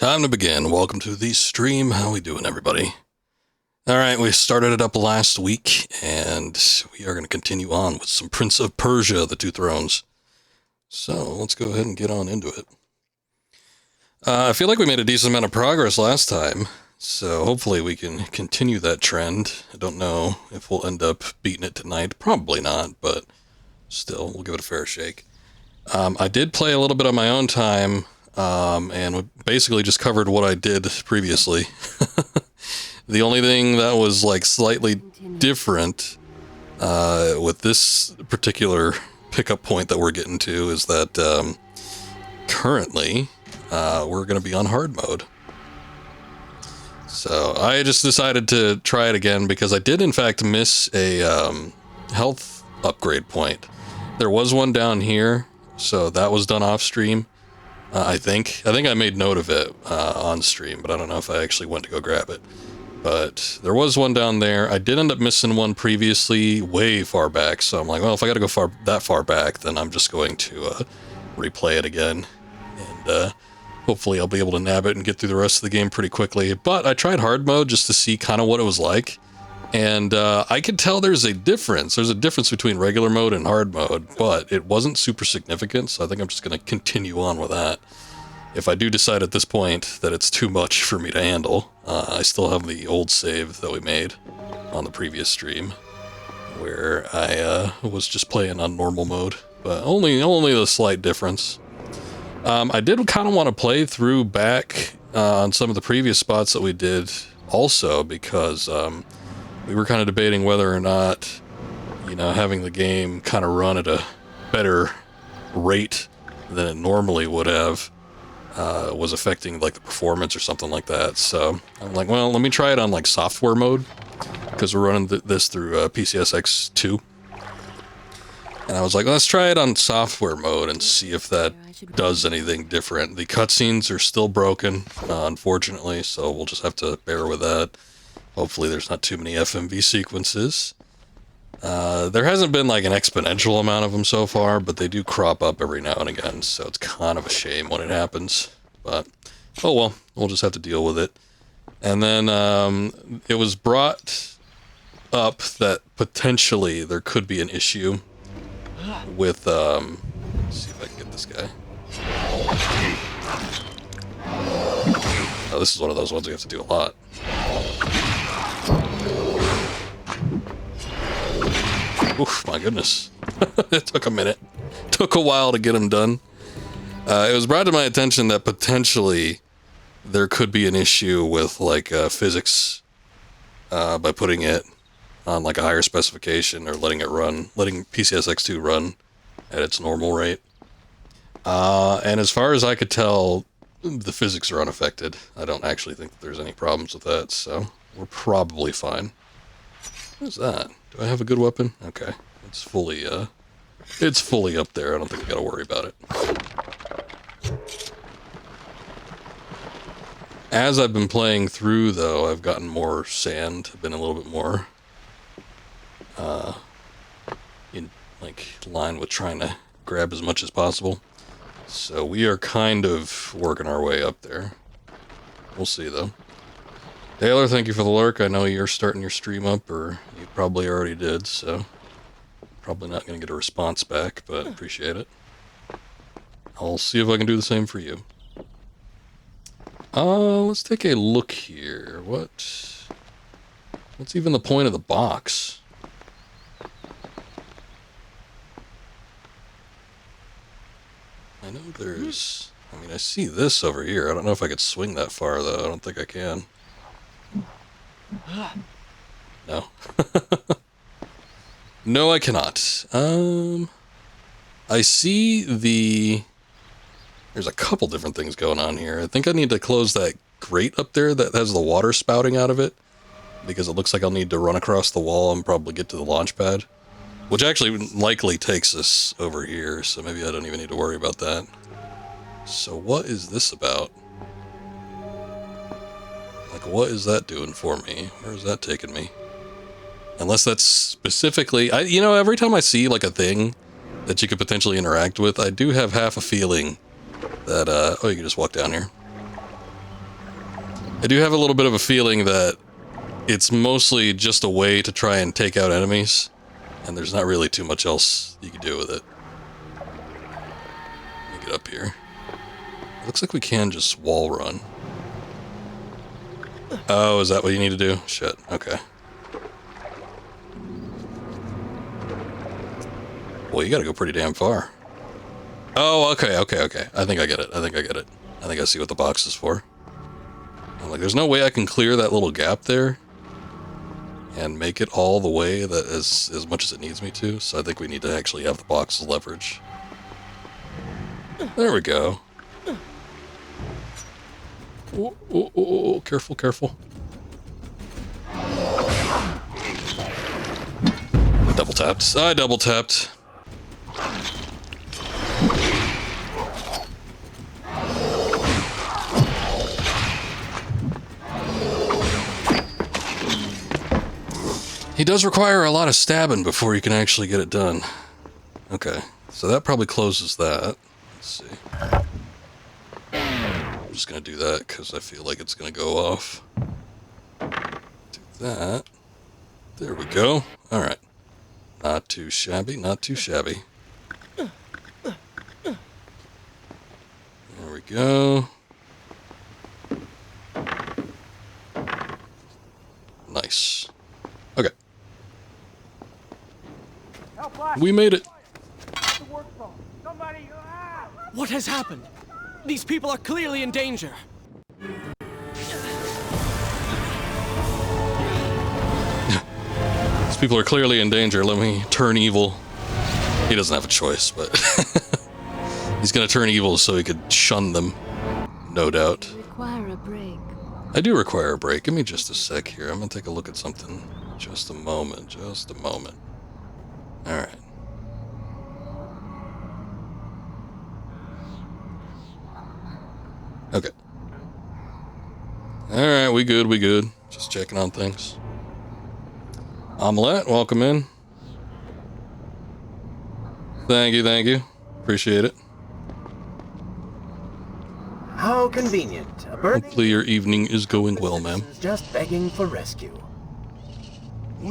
Time to begin. Welcome to the stream. How we doing, everybody? Alright, we started it up last week, and we are going to continue on with some Prince of Persia, the Two Thrones. So, let's go ahead and get on into it. I feel like we made a decent amount of progress last time, so hopefully we can continue that trend. I don't know if we'll end up beating it tonight. Probably not, but still, we'll give it a fair shake. I did play a little bit on my own time, and we basically just covered what I did previously. The only thing that was like slightly different with this particular pickup point that we're getting to is that currently we're going to be on hard mode. So I just decided to try it again because I did in fact miss a health upgrade point. There was one down here, so that was done off stream. I think I made note of it on stream, but I don't know if I actually went to go grab it. But there was one down there. I did end up missing one previously, way far back. So I'm like, well, if I got to go that far back, then I'm just going to replay it again, and hopefully I'll be able to nab it and get through the rest of the game pretty quickly. But I tried hard mode just to see kind of what it was like, and I could tell there's a difference. There's a difference between regular mode and hard mode, but it wasn't super significant. So I think I'm just going to continue on with that. If I do decide at this point that it's too much for me to handle, I still have the old save that we made on the previous stream, where I was just playing on normal mode, but only a slight difference. I did kind of want to play through back on some of the previous spots that we did also, because we were kind of debating whether or not, having the game kind of run at a better rate than it normally would have was affecting like the performance or something like that. So I'm like, well, let me try it on like software mode, because we're running this through PCSX 2. And I was like, let's try it on software mode and see if that does anything different. The cutscenes are still broken, unfortunately, so we'll just have to bear with that. Hopefully there's not too many FMV sequences. There hasn't been like an exponential amount of them so far, but they do crop up every now and again, so it's kind of a shame when it happens. But, oh well, we'll just have to deal with it. And then it was brought up that potentially there could be an issue with, let's see if I can get this guy. Oh, this is one of those ones we have to do a lot. Oof, my goodness. It took a minute. Took a while to get him done. It was brought to my attention that potentially there could be an issue with like physics by putting it on like a higher specification, or letting PCSX2 run at its normal rate. And as far as I could tell, the physics are unaffected. I don't actually think that there's any problems with that, so we're probably fine. What is that? Do I have a good weapon? Okay. It's fully up there. I don't think we gotta worry about it. As I've been playing through, though, I've gotten more sand. I've been a little bit more in like line with trying to grab as much as possible. So we are kind of working our way up there. We'll see, though. Taylor, thank you for the lurk. I know you're starting your stream up, or you probably already did, so probably not going to get a response back, but appreciate it. I'll see if I can do the same for you. Let's take a look here. What's even the point of the box? I know there's... I see this over here. I don't know if I could swing that far, though. I don't think I can. No. No, I cannot. I see there's a couple different things going on here. I think I need to close that grate up there that has the water spouting out of it, because it looks like I'll need to run across the wall and probably get to the launch pad, which actually likely takes us over here, so maybe I don't even need to worry about that. So what is this about? Like, what is that doing for me? Where is that taking me? Unless that's specifically... every time I see, like, a thing that you could potentially interact with, I do have half a feeling that, oh, you can just walk down here. I do have a little bit of a feeling that it's mostly just a way to try and take out enemies, and there's not really too much else you can do with it. Let me get up here. It looks like we can just wall run. Oh, is that what you need to do? Shit, okay. Well, you gotta go pretty damn far. Oh, okay. I think I get it. I think I see what the box is for. I'm like, there's no way I can clear that little gap there and make it all the way that as much as it needs me to, so I think we need to actually have the box's leverage. There we go. Oh, careful, careful. Double tapped. I double tapped. He does require a lot of stabbing before you can actually get it done. Okay, so that probably closes that. Let's see. I'm just gonna do that because I feel like it's gonna go off. Do that. There we go. Alright. Not too shabby, not too shabby. There we go. Nice. Okay. We made it. What has happened? These people are clearly in danger. These people are clearly in danger. Let me turn evil. He doesn't have a choice, but he's gonna turn evil so he could shun them. No doubt. Require a break. I do require a break. Give me just a sec here. I'm gonna take a look at something. Just a moment. Just a moment. Alright. Okay. Alright, we good, we good. Just checking on things. Omelette, welcome in. Thank you, thank you. Appreciate it. How convenient. A burning Hopefully your evening is going well, ma'am. just begging for rescue.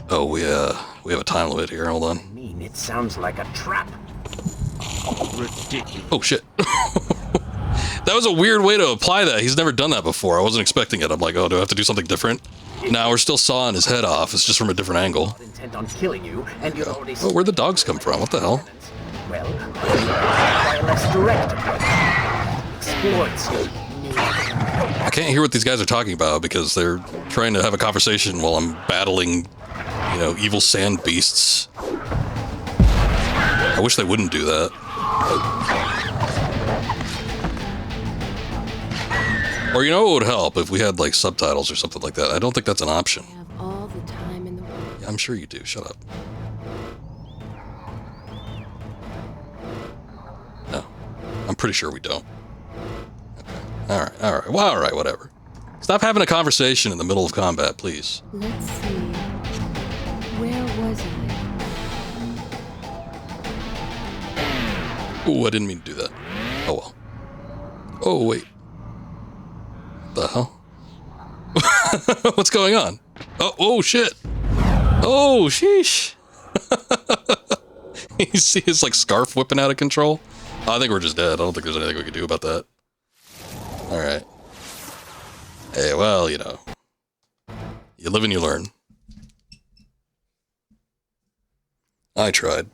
Oh, we have a time limit here. Hold on. I mean, it sounds like a trap. Ridiculous. Oh, shit. That was a weird way to apply that. He's never done that before. I wasn't expecting it. I'm like, oh, do I have to do something different? Now we're still sawing his head off. It's just from a different angle. Not intent on killing you, and you'd already. Oh, where'd the dogs come from? What the hell? Well, a less direct approach. Exploits. I can't hear what these guys are talking about because they're trying to have a conversation while I'm battling, you know, evil sand beasts. I wish they wouldn't do that. Or, you know, what would help if we had, like, subtitles or something like that. I don't think that's an option. I have all the time in the world. Yeah, I'm sure you do. Shut up. No. I'm pretty sure we don't. Okay. Alright. Well, alright, whatever. Stop having a conversation in the middle of combat, please. Let's see. Where was I? Ooh, I didn't mean to do that. Oh, well. Oh, wait. The hell? What's going on? Oh shit. Oh, sheesh. You see his, like, scarf whipping out of control? Oh, I think we're just dead. I don't think there's anything we can do about that. Alright. Hey, well, you know. You live and you learn. I tried.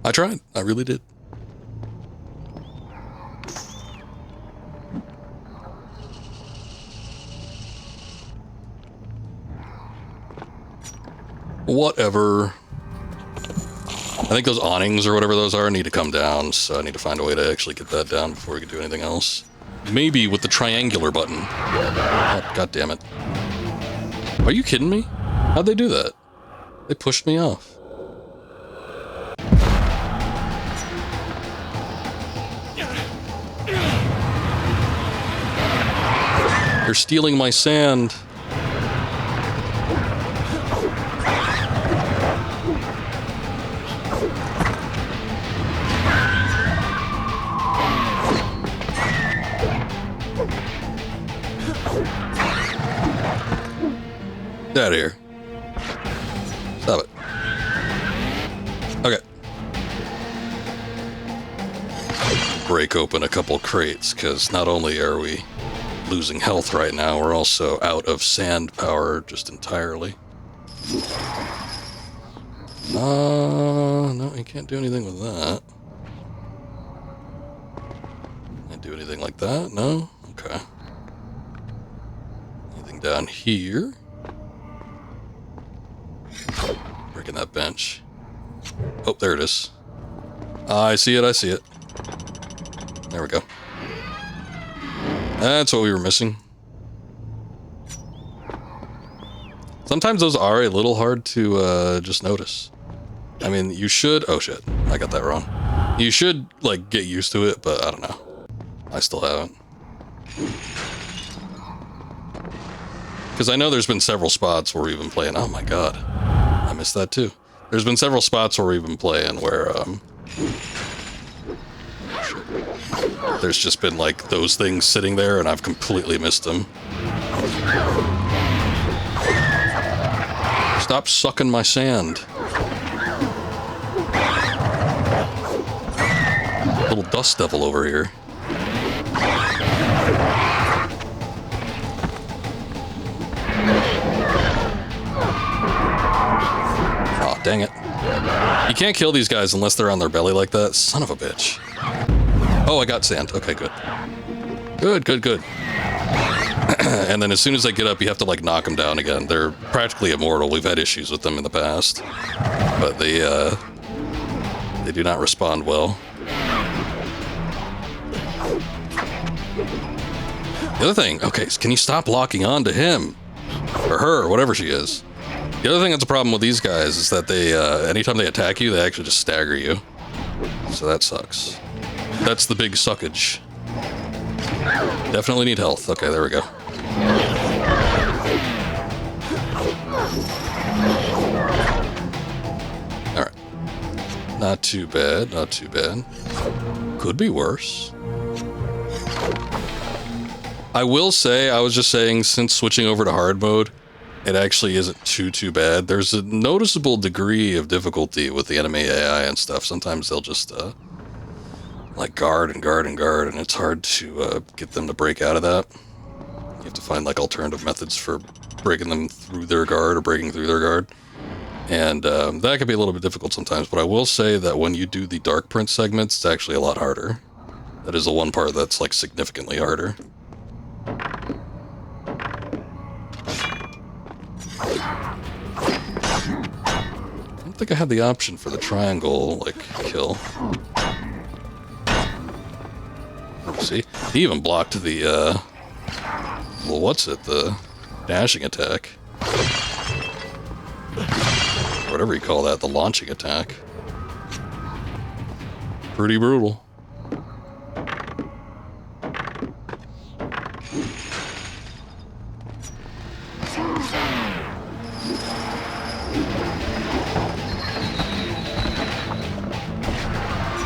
I really did. Whatever. I think those awnings or whatever those are need to come down, so I need to find a way to actually get that down before we can do anything else. Maybe with the triangular button. Oh, God damn it. Are you kidding me? How'd they do that? They pushed me off. You're stealing my sand. Get out of here. Stop it. Okay. Break open a couple crates, because not only are we losing health right now, we're also out of sand power just entirely. No, you can't do anything with that. Can't do anything like that? No? Okay. Anything down here? Breaking that bench. Oh, there it is. I see it, I see it. There we go. That's what we were missing. Sometimes those are a little hard to just notice. I mean, you should... Oh shit, I got that wrong. You should, like, get used to it, but I don't know. I still haven't. Because I know there's been several spots where we've been playing... Oh my god. I missed that too. There's been several spots where we've been playing where, there's just been, like, those things sitting there and I've completely missed them. Stop sucking my sand. Little dust devil over here. Aw, dang it. You can't kill these guys unless they're on their belly like that. Son of a bitch. Oh, I got sand. Okay, good. Good, good, good. And then as soon as they get up, you have to, like, knock them down again. They're practically immortal. We've had issues with them in the past. But they do not respond well. The other thing, okay, can you stop locking on to him? Or her, or whatever she is. The other thing that's a problem with these guys is that they, anytime they attack you, they actually just stagger you. So that sucks. That's the big suckage. Definitely need health. Okay, there we go. Alright. Not too bad, not too bad. Could be worse. I will say, I was just saying, since switching over to hard mode, it actually isn't too bad. There's a noticeable degree of difficulty with the enemy AI and stuff. Sometimes they'll just, like, guard, and it's hard to get them to break out of that. You have to find, like, alternative methods for breaking them through their guard or breaking through their guard. And that can be a little bit difficult sometimes, but I will say that when you do the Dark Prince segments, it's actually a lot harder. That is the one part that's, like, significantly harder. I don't think I had the option for the triangle, like, kill. See? He even blocked the, well, what's it? The dashing attack. Whatever you call that, the launching attack. Pretty brutal.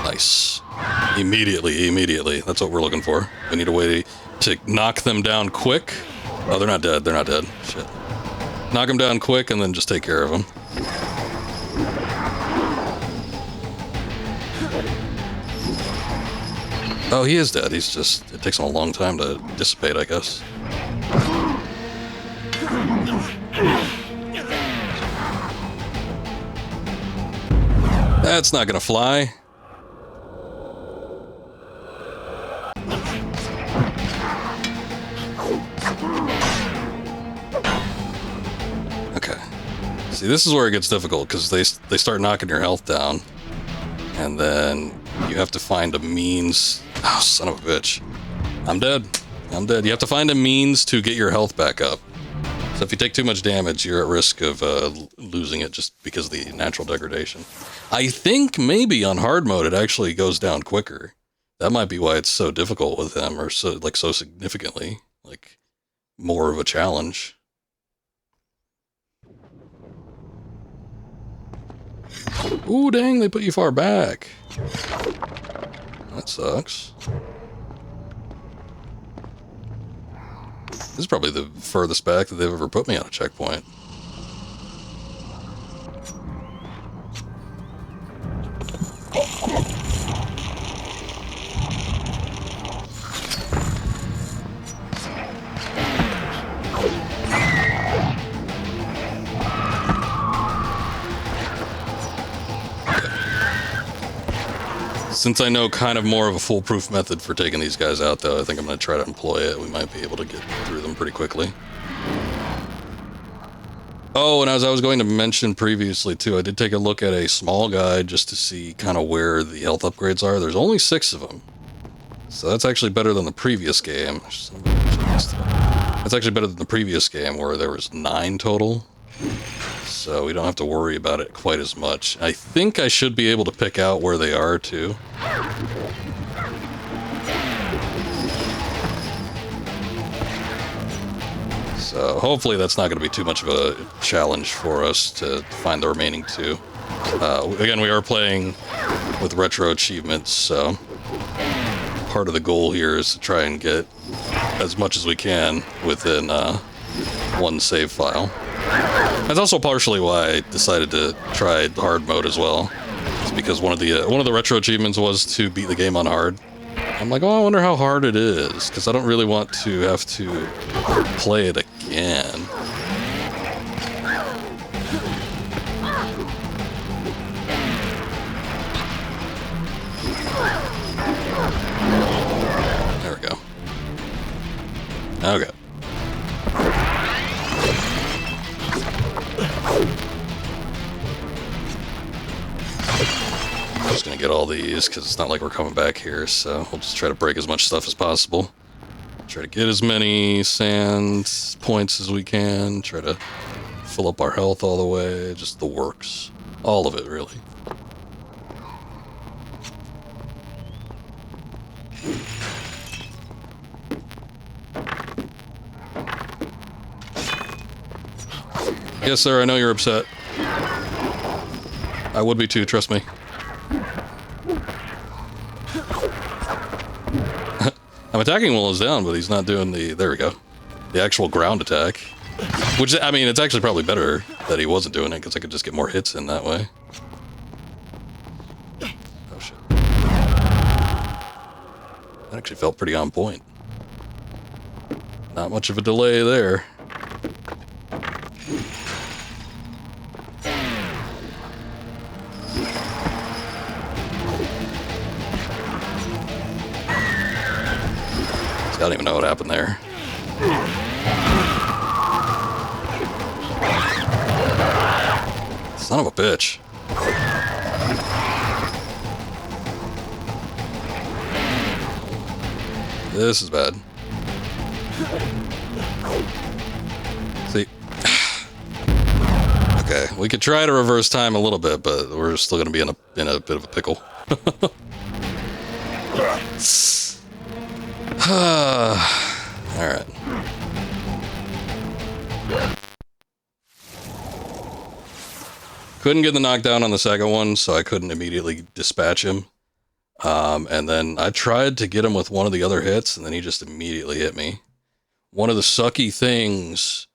Nice. Immediately. That's what we're looking for. We need a way to knock them down quick. Oh, they're not dead. They're not dead. Shit. Knock them down quick and then just take care of them. Oh, he is dead. He's just... It takes him a long time to dissipate, I guess. That's not gonna fly. Okay. See, this is where it gets difficult, because they start knocking your health down. And then you have to find a means... Oh, son of a bitch. I'm dead. You have to find a means to get your health back up. So if you take too much damage, you're at risk of losing it just because of the natural degradation. I think maybe on hard mode it actually goes down quicker. That might be why it's so difficult with them, or so significantly, like, more of a challenge. Ooh, dang, they put you far back. That sucks. This is probably the furthest back that they've ever put me on a checkpoint. Since I know kind of more of a foolproof method for taking these guys out, though, I think I'm going to try to employ it. We might be able to get through them pretty quickly. Oh, and as I was going to mention previously, too, I did take a look at a small guide just to see kind of where the health upgrades are. There's only 6 of them. So that's actually better than the previous game. That's actually better than the previous game where there was 9 total. So we don't have to worry about it quite as much. I think I should be able to pick out where they are, too. So hopefully that's not going to be too much of a challenge for us to find the remaining 2. Again, we are playing with retro achievements, so part of the goal here is to try and get as much as we can within one save file. That's also partially why I decided to try the hard mode as well. It's because one of the retro achievements was to beat the game on hard. I'm like, oh, I wonder how hard it is, because I don't really want to have to play it again. There we go. Okay. I'm just gonna get all these because it's not like we're coming back here, so we'll just try to break as much stuff as possible. Try to get as many sand points as we can. Try to fill up our health all the way. Just the works. All of it, really. Yes, sir, I know you're upset. I would be too, trust me. I'm attacking while he's down, but he's not doing there we go. The actual ground attack. Which, I mean, it's actually probably better that he wasn't doing it, because I could just get more hits in that way. Oh, shit. That actually felt pretty on point. Not much of a delay there. I don't even know what happened there. Son of a bitch. This is bad. See. Okay, we could try to reverse time a little bit, but we're still going to be in a bit of a pickle. Alright. Couldn't get the knockdown on the second one, so I couldn't immediately dispatch him. And then I tried to get him with one of the other hits, and then he just immediately hit me. One of the sucky things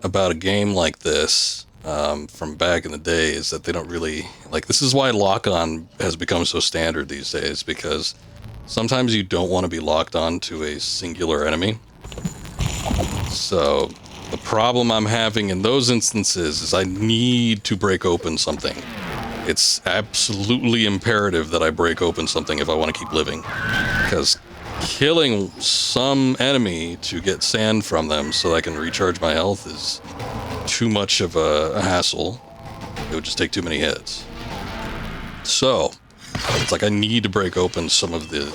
about a game like this, from back in the day, is that they don't really... Like, this is why lock-on has become so standard these days, because sometimes you don't want to be locked on to a singular enemy. So the problem I'm having in those instances is I need to break open something. It's absolutely imperative that I break open something if I want to keep living. Because killing some enemy to get sand from them so I can recharge my health is too much of a hassle. It would just take too many hits. So it's like I need to break open some of the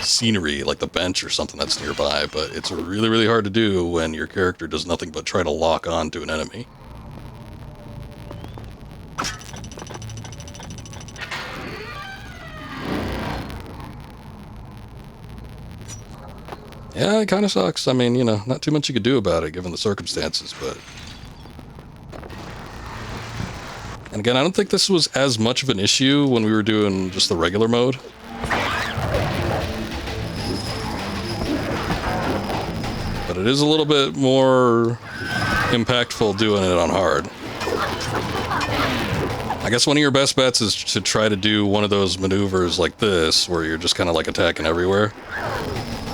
scenery, like the bench or something that's nearby, but it's really, really hard to do when your character does nothing but try to lock on to an enemy. Yeah, it kind of sucks. I mean, you know, not too much you could do about it given the circumstances, but... And again, I don't think this was as much of an issue when we were doing just the regular mode. But it is a little bit more impactful doing it on hard. I guess one of your best bets is to try to do one of those maneuvers like this, where you're just kind of like attacking everywhere.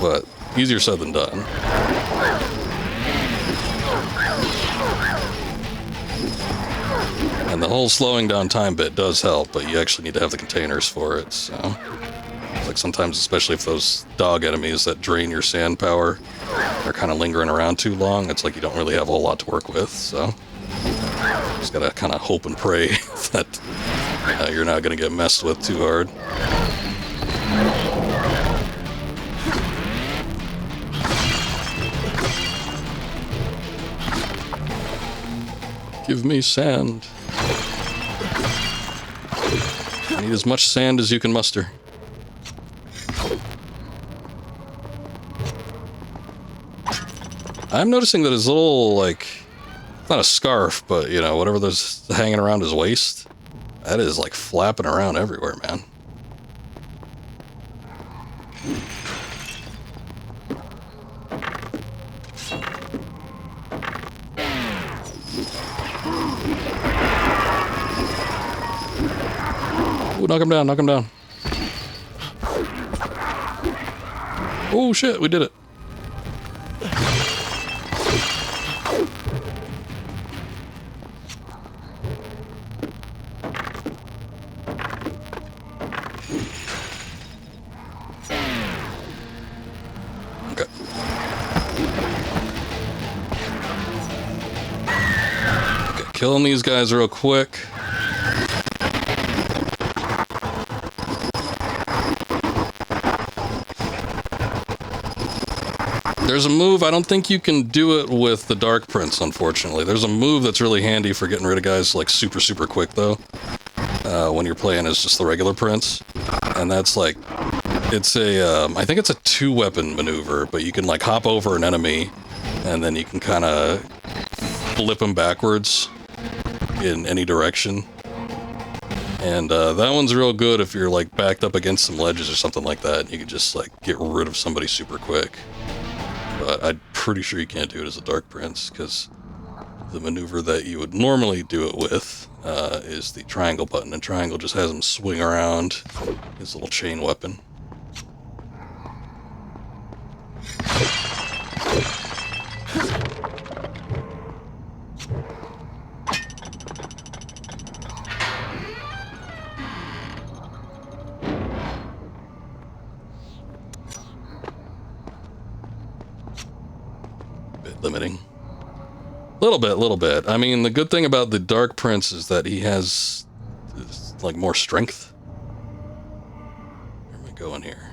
But easier said than done. And the whole slowing down time bit does help, but you actually need to have the containers for it, so... Like sometimes, especially if those dog enemies that drain your sand power are kind of lingering around too long, it's like you don't really have a whole lot to work with, so... Just gotta kind of hope and pray that you're not gonna get messed with too hard. Give me sand. I need as much sand as you can muster. I'm noticing that his little, like, not a scarf, but, you know, whatever there's hanging around his waist, that is, like, flapping around everywhere, man. Ooh, knock him down, knock him down. Oh, shit, we did it. Killing these guys real quick. There's a move, I don't think you can do it with the Dark Prince, unfortunately. There's a move that's really handy for getting rid of guys, like, super quick, though. When you're playing as just the regular Prince. And that's, like, it's a, I think it's a 2-weapon maneuver, but you can, like, hop over an enemy, and then you can kind of flip them backwards in any direction. And that one's real good if you're like backed up against some ledges or something like that. You can just like get rid of somebody super quick. But I'm pretty sure you can't do it as a Dark Prince, because the maneuver that you would normally do it with is the triangle button, and triangle just has him swing around his little chain weapon. Limiting. Little bit. I mean, the good thing about the Dark Prince is that he has, like, more strength. Where am I going here?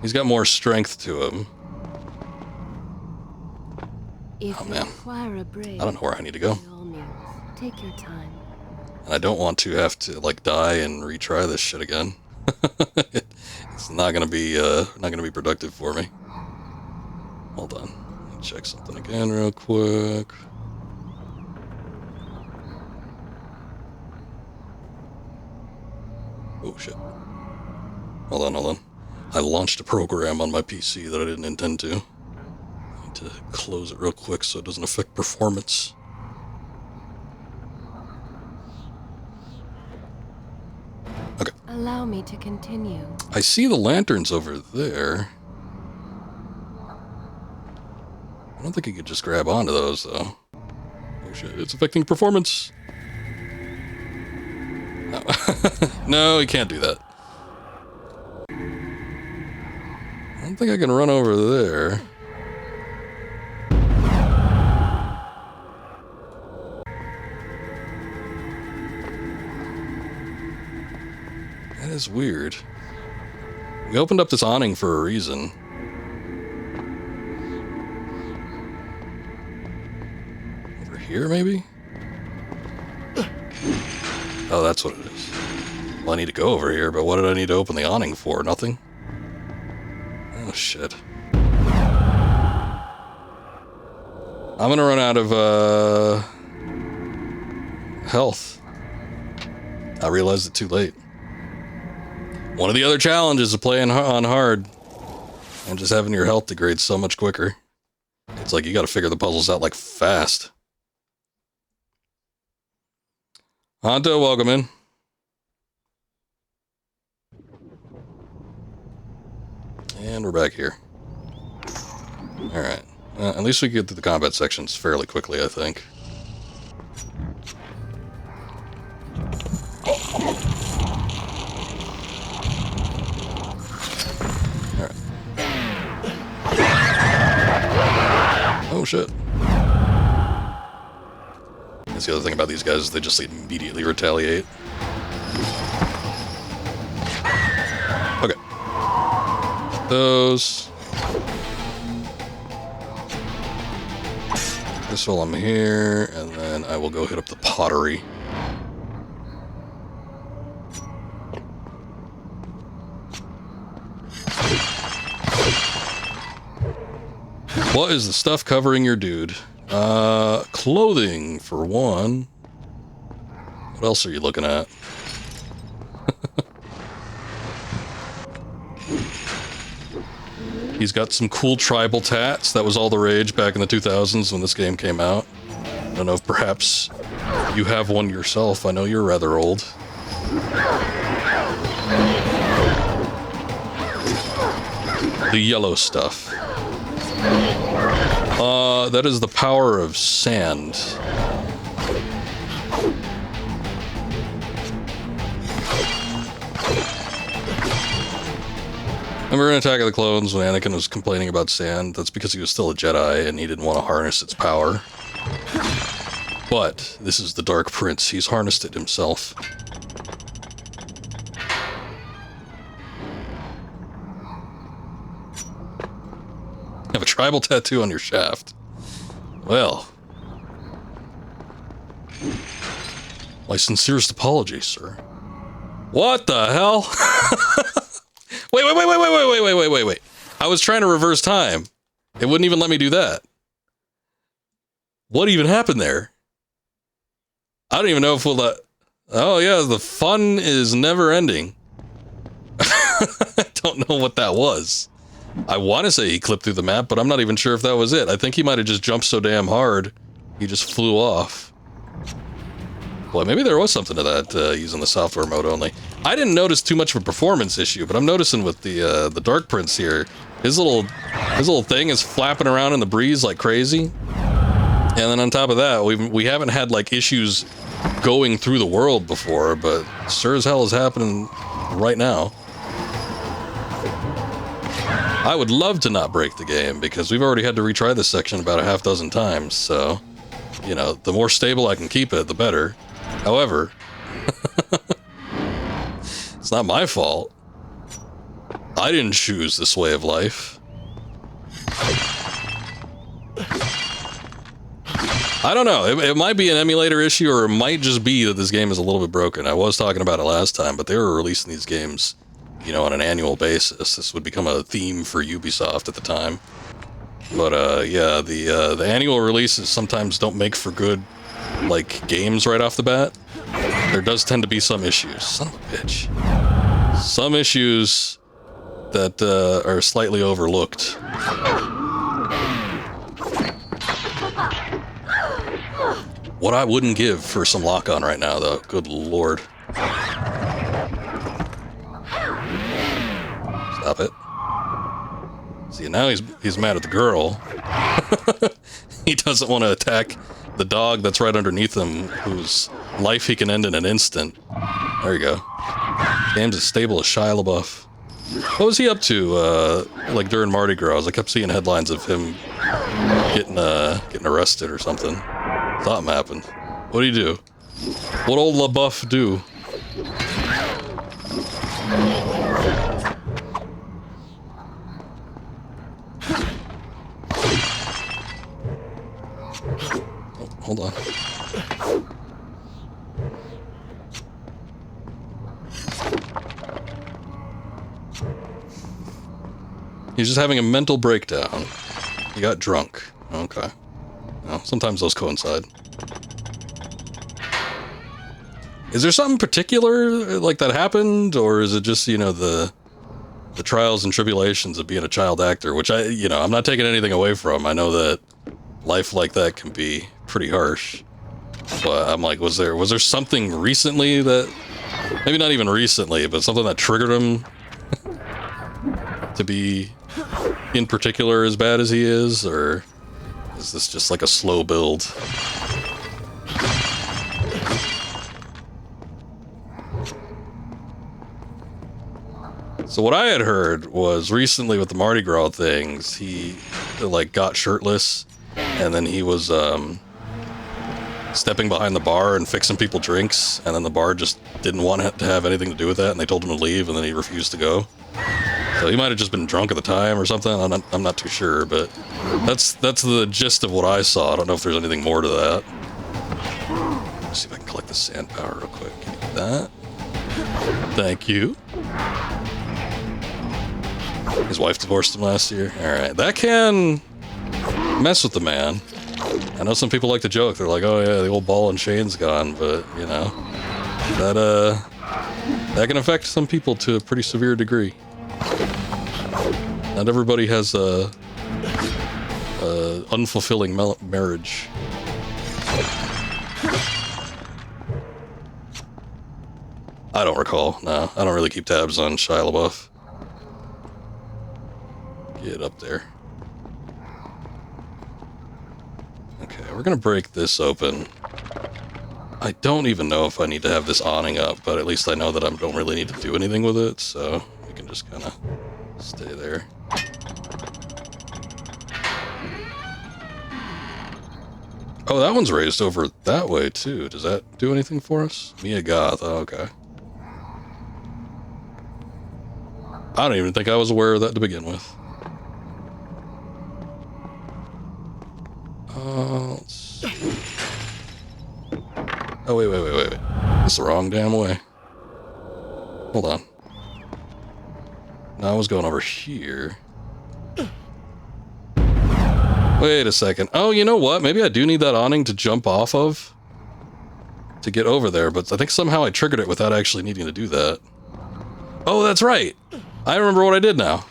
He's got more strength to him. Oh, man. I don't know where I need to go. Take your time. And I don't want to have to, like, die and retry this shit again. It's not gonna be productive for me. Hold on. Let me check something again real quick. Oh shit. Hold on. I launched a program on my PC that I didn't intend to. I need to close it real quick so it doesn't affect performance. Okay. Allow me to continue. I see the lanterns over there. I don't think you could just grab onto those, though. Oh shit, it's affecting performance. No, no, you can't do that. I don't think I can run over there. That is weird. We opened up this awning for a reason. Over here, maybe? Oh, that's what it is. Well, I need to go over here, but what did I need to open the awning for? Nothing? Oh, shit. I'm gonna run out of, health. I realized it too late. One of the other challenges of playing on hard and just having your health degrade so much quicker. It's like you gotta figure the puzzles out like fast. Honto, welcome in. And we're back here. Alright. At least we can get through the combat sections fairly quickly, I think. shit. That's the other thing about these guys, is they just immediately retaliate. Okay. Those. This while I'm here, and then I will go hit up the pottery. What is the stuff covering your dude? Clothing, for one. What else are you looking at? He's got some cool tribal tats. That was all the rage back in the 2000s when this game came out. I don't know if perhaps you have one yourself. I know you're rather old. The yellow stuff. That is the power of sand. Remember in Attack of the Clones when Anakin was complaining about sand? That's because he was still a Jedi and he didn't want to harness its power. But this is the Dark Prince. He's harnessed it himself. Have a tribal tattoo on your shaft. Well. My sincerest apologies, sir. What the hell? Wait. I was trying to reverse time. It wouldn't even let me do that. What even happened there? I don't even know if we'll let... Oh yeah, the fun is never ending. I don't know what that was. I want to say he clipped through the map, but I'm not even sure if that was it. I think he might have just jumped so damn hard, he just flew off. Well, maybe there was something to that, using the software mode only. I didn't notice too much of a performance issue, but I'm noticing with the Dark Prince here, his little thing is flapping around in the breeze like crazy. And then on top of that, we haven't had like issues going through the world before, but sure as hell is happening right now. I would love to not break the game, because we've already had to retry this section about a half dozen times, so, you know, the more stable I can keep it, the better. However, it's not my fault. I didn't choose this way of life. I don't know, it might be an emulator issue, or it might just be that this game is a little bit broken. I was talking about it last time, but they were releasing these games, you know, on an annual basis. This would become a theme for Ubisoft at the time. But, yeah, the annual releases sometimes don't make for good, like, games right off the bat. There does tend to be some issues. Son of a bitch. Some issues that, are slightly overlooked. What I wouldn't give for some lock-on right now, though. Good lord. Stop it. See, now he's mad at the girl. He doesn't want to attack the dog that's right underneath him, whose life he can end in an instant. There you go. Game's as stable as Shia LaBeouf. What was he up to, like, during Mardi Gras? I kept seeing headlines of him getting arrested or something. Something happened. What do you do? What old LaBeouf do? Oh, hold on. He's just having a mental breakdown. He got drunk. Okay. Well, sometimes those coincide. Is there something particular like that happened, or is it just, you know, the trials and tribulations of being a child actor, which I'm not taking anything away from. I know that life like that can be pretty harsh. But I'm like, was there something recently that, maybe not even recently, but something that triggered him to be in particular as bad as he is, or is this just like a slow build? So what I had heard was recently with the Mardi Gras things, he like got shirtless and then he was stepping behind the bar and fixing people drinks, and then the bar just didn't want it to have anything to do with that, and they told him to leave, and then he refused to go. So he might have just been drunk at the time or something. I'm not too sure, but that's the gist of what I saw. I don't know if there's anything more to that. Let's see if I can collect the sand power real quick. Can you do that? Thank you. His wife divorced him last year. Alright, that can mess with the man. I know some people like to joke. They're like, oh yeah, the old ball and chain's gone, but, you know, that can affect some people to a pretty severe degree. Not everybody has a unfulfilling marriage. I don't recall. No, I don't really keep tabs on Shia LaBeouf. Get up there. Okay, we're gonna break this open. I don't even know if I need to have this awning up, but at least I know that I don't really need to do anything with it, so we can just kind of stay there. Oh, that one's raised over that way, too. Does that do anything for us? Mia Goth. Oh, okay. I don't even think I was aware of that to begin with. Let's see. Oh, wait. That's the wrong damn way. Hold on. No, I was going over here. Wait a second. Oh, you know what? Maybe I do need that awning to jump off of to get over there, but I think somehow I triggered it without actually needing to do that. Oh, that's right. I remember what I did now.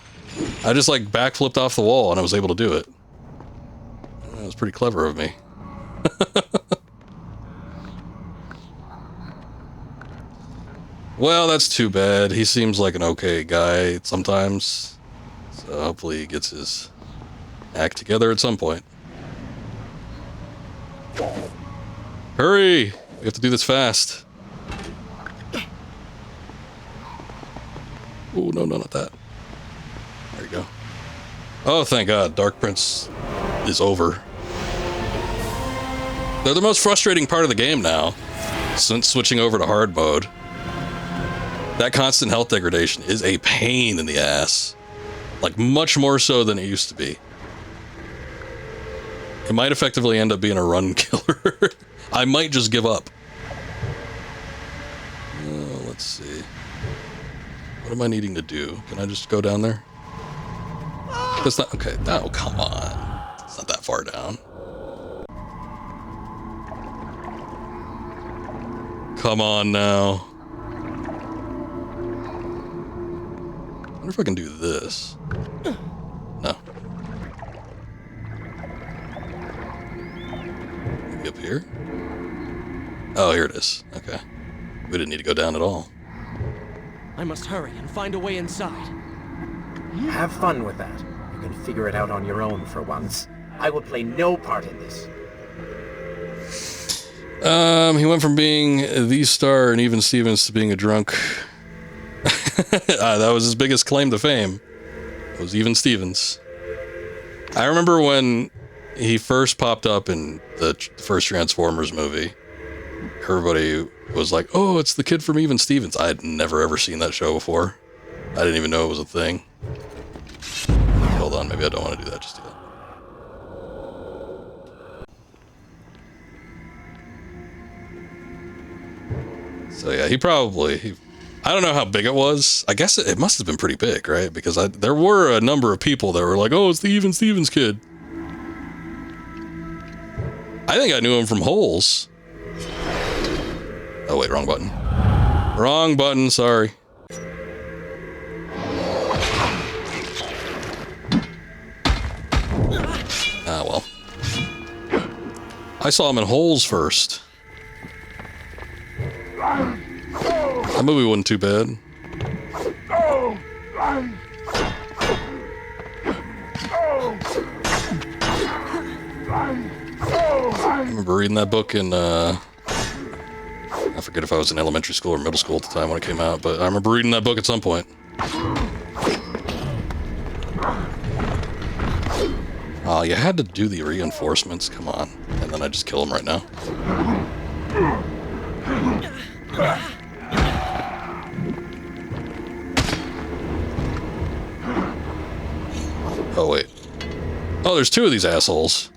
I just like backflipped off the wall and I was able to do it. That was pretty clever of me. Well, that's too bad. He seems like an okay guy sometimes. So hopefully he gets his act together at some point. Hurry! We have to do this fast. Oh, no, not that. There you go. Oh, thank God. Dark Prince is over. They're the most frustrating part of the game now, since switching over to hard mode. That constant health degradation is a pain in the ass. Like, much more so than it used to be. It might effectively end up being a run killer. I might just give up. Let's see. What am I needing to do? Can I just go down there? That's not... Okay, no, come on. It's not that far down. Come on now. I wonder if I can do this. No. Maybe up here? Oh, here it is. Okay. We didn't need to go down at all. I must hurry and find a way inside. Have fun with that. You can figure it out on your own for once. I will play no part in this. He went from being the star and Even Stevens to being a drunk. That was his biggest claim to fame. It was Even Stevens. I remember when he first popped up in the first Transformers movie. Everybody was like, oh, it's the kid from Even Stevens. I had never ever seen that show before. I didn't even know it was a thing. Hold on, maybe I don't want to do that just yet. So yeah, he probably... I don't know how big it was. I guess it must have been pretty big, right? Because there were a number of people that were like, oh, it's the Even Stevens kid. I think I knew him from Holes. Oh, wait, wrong button. Wrong button, sorry. Ah, well. I saw him in Holes first. That movie wasn't too bad. I remember reading that book in, I forget if I was in elementary school or middle school at the time when it came out, but I remember reading that book at some point. Oh, you had to do the reinforcements. Come on. And then I just kill him right now. Oh, wait. Oh, there's two of these assholes.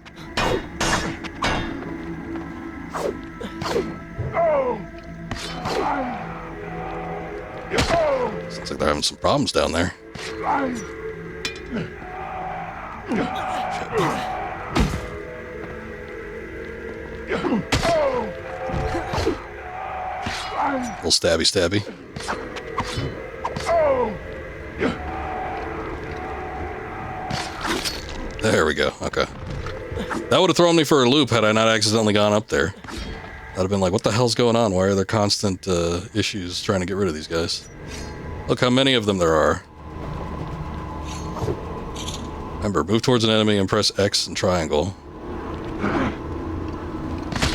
Sounds like they're having some problems down there. Little stabby stabby. There we go. Okay. That would have thrown me for a loop had I not accidentally gone up there. I'd have been like, what the hell's going on? Why are there constant issues trying to get rid of these guys? Look how many of them there are. Remember, move towards an enemy and press X and triangle.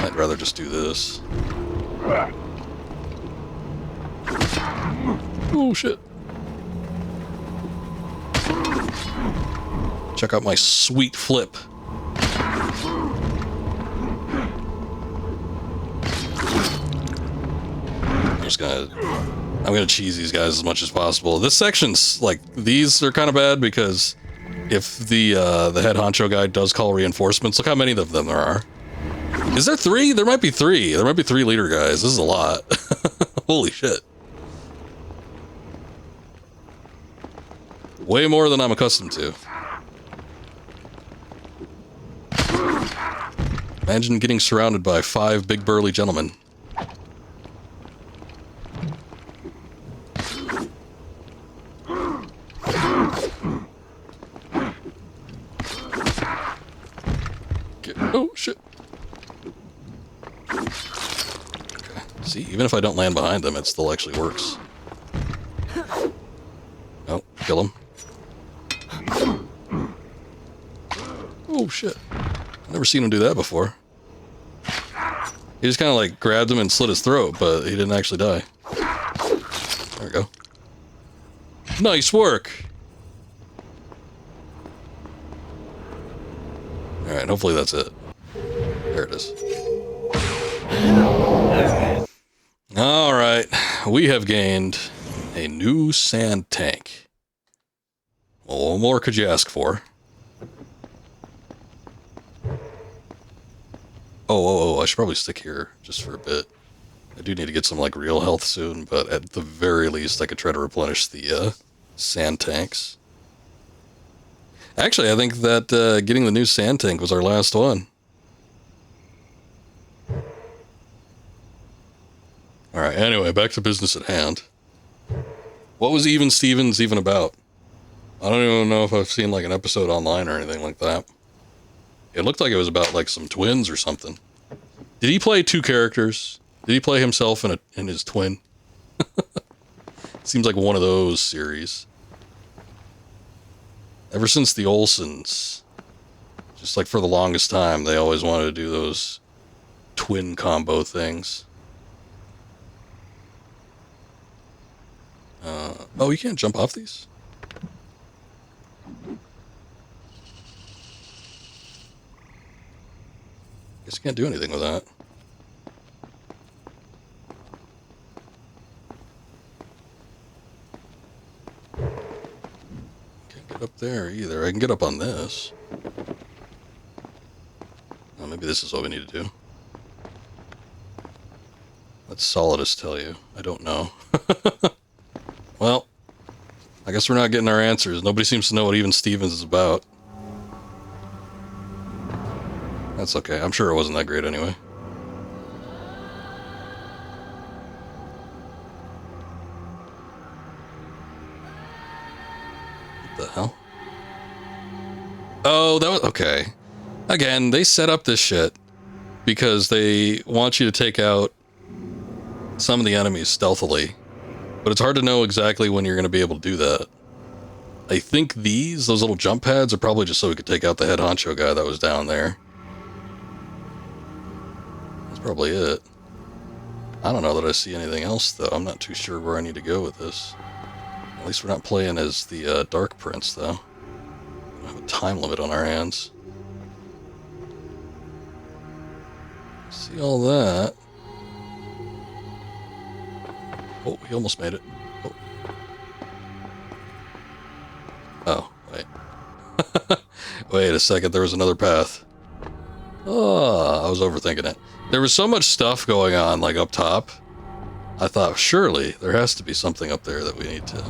I'd rather just do this. Oh, shit. Check out my sweet flip. I'm gonna cheese these guys as much as possible. This section's, like, these are kind of bad because if the head honcho guy does call reinforcements, look how many of them there are. Is there 3? There might be 3. There might be 3 leader guys. This is a lot. Holy shit. Way more than I'm accustomed to. Imagine getting surrounded by 5 big burly gentlemen. Oh, shit. Okay. See, even if I don't land behind them, it still actually works. Oh, kill him. Oh, shit. I've never seen him do that before. He just kind of like grabbed him and slit his throat, but he didn't actually die. There we go. Nice work! Alright, hopefully that's it. There it is. Alright, we have gained a new sand tank. Well, what more could you ask for? Oh, I should probably stick here just for a bit. I do need to get some, like, real health soon, but at the very least I could try to replenish the, sand tanks. Actually, I think that, getting the new sand tank was our last one. Alright, anyway, back to business at hand. What was Even Stevens even about? I don't even know if I've seen, like, an episode online or anything like that. It looked like it was about, like, some twins or something. Did he play 2 characters? Did he play himself and his twin? Seems like one of those series. Ever since the Olsens, just like for the longest time, they always wanted to do those twin combo things. Oh, you can't jump off these? Guess you can't do anything with that. Can't get up there either. I can get up on this. Oh, maybe this is what we need to do. Let Solidus tell you. I don't know. Well, I guess we're not getting our answers. Nobody seems to know what Even Stevens is about. That's okay. I'm sure it wasn't that great anyway. What the hell? Oh, that was... Okay. Again, they set up this shit because they want you to take out some of the enemies stealthily. But it's hard to know exactly when you're going to be able to do that. I think those little jump pads are probably just so we could take out the head honcho guy that was down there. Probably it. I don't know that I see anything else, though. I'm not too sure where I need to go with this. At least we're not playing as the Dark Prince, though. We have a time limit on our hands. See all that. Oh, he almost made it. Oh, oh wait. Wait a second, there was another path. Oh, I was overthinking it. There was so much stuff going on, like, up top. I thought, surely, there has to be something up there that we need to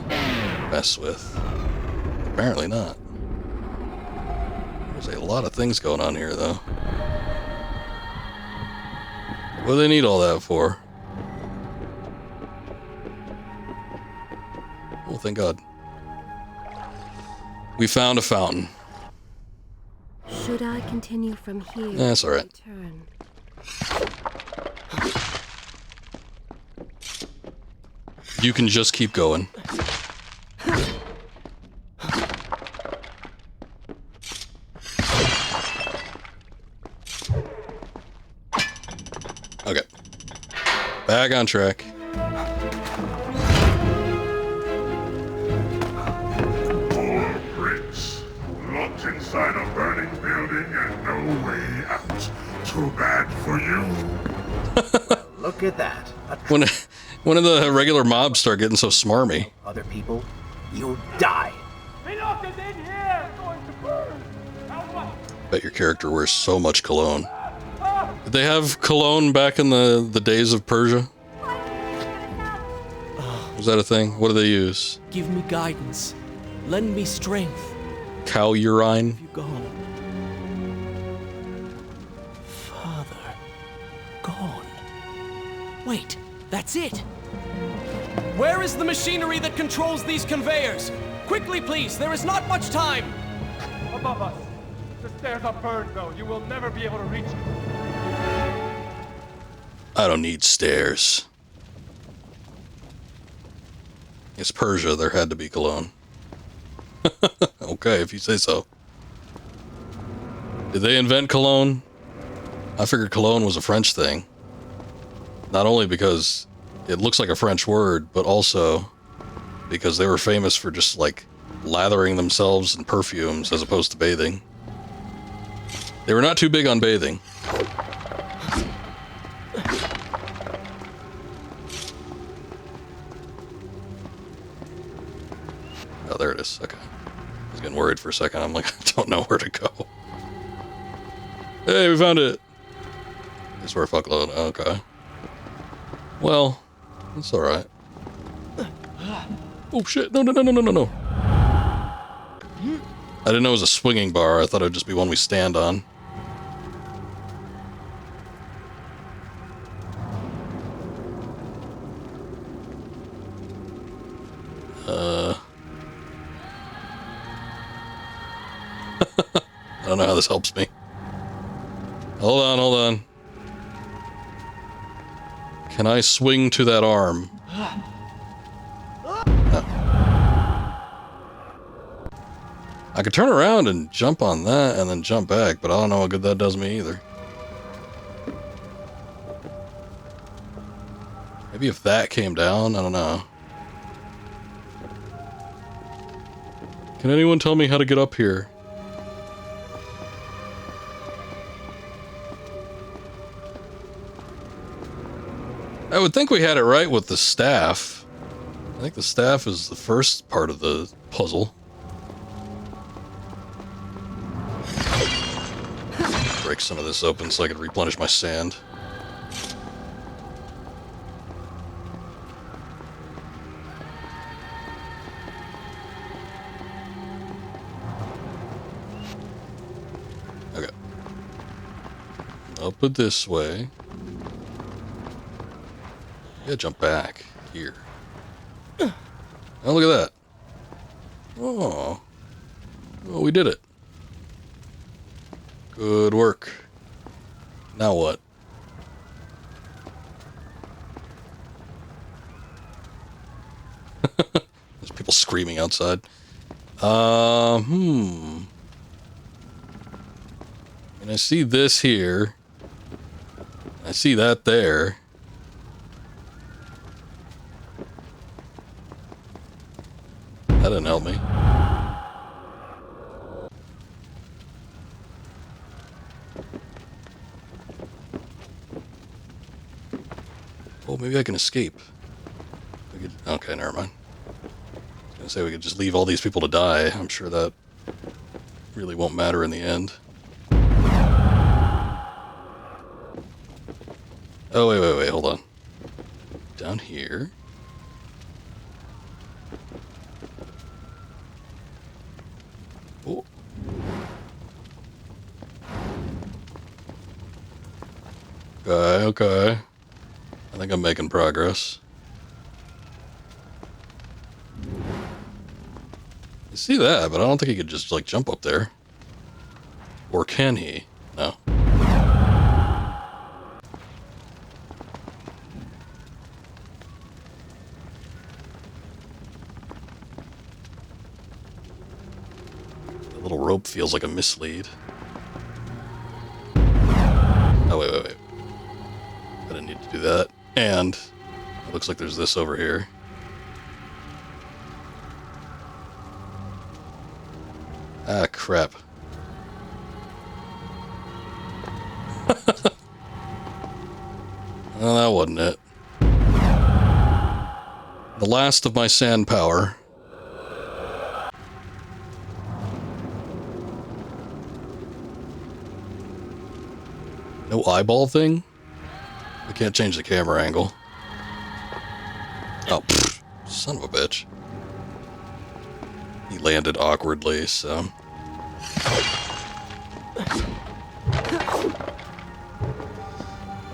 mess with. Apparently not. There's a lot of things going on here, though. What do they need all that for? Oh, thank God. We found a fountain. Should I continue from here? That's all right. Return? You can just keep going. Okay. Back on track. Locked inside a burning building and no way out. Too bad for you. Look at that. When did the regular mobs start getting so smarmy? Other people, you die. Bet your character wears so much cologne. Did they have cologne back in the days of Persia? Was that a thing? What do they use? Give me guidance. Lend me strength. Cow urine? You gone? Father. Gone. Wait, that's it. Where is the machinery that controls these conveyors? Quickly, please. There is not much time. Above us. The stairs are burned, though. You will never be able to reach it. I don't need stairs. It's Persia, there had to be cologne. Okay, if you say so. Did they invent cologne? I figured cologne was a French thing. Not only because it looks like a French word, but also because they were famous for just, like, lathering themselves in perfumes as opposed to bathing. They were not too big on bathing. Oh, there it is. Okay. I was getting worried for a second. I'm like, I don't know where to go. Hey, we found it. It's where fuckload. Okay. Well, it's alright. Oh shit. No. I didn't know it was a swinging bar. I thought it would just be one we stand on. I don't know how this helps me. Hold on. Can I swing to that arm? No. I could turn around and jump on that and then jump back, but I don't know how good that does me either. Maybe if that came down, I don't know. Can anyone tell me how to get up here? I would think we had it right with the staff. I think the staff is the first part of the puzzle. Break some of this open so I can replenish my sand. Okay. Up it this way. Yeah, jump back here. Oh, look at that. Oh. Well, we did it. Good work. Now what? There's people screaming outside. And I see this here. I see that there. That didn't help me. maybe I can escape. We could, okay, never mind. I was gonna say we could just leave all these people to die. I'm sure that really won't matter in the end. Oh, wait, hold on. Down here. Oh. Okay. I think I'm making progress. I see that, but I don't think he could just, like, jump up there. Or can he? No. The little rope feels like a mislead. Oh, wait. I didn't need to do that. And it looks like there's this over here. Ah, crap. Well, that wasn't it. The last of my sand power. No eyeball thing? I can't change the camera angle. Oh, pfft, son of a bitch. He landed awkwardly, so...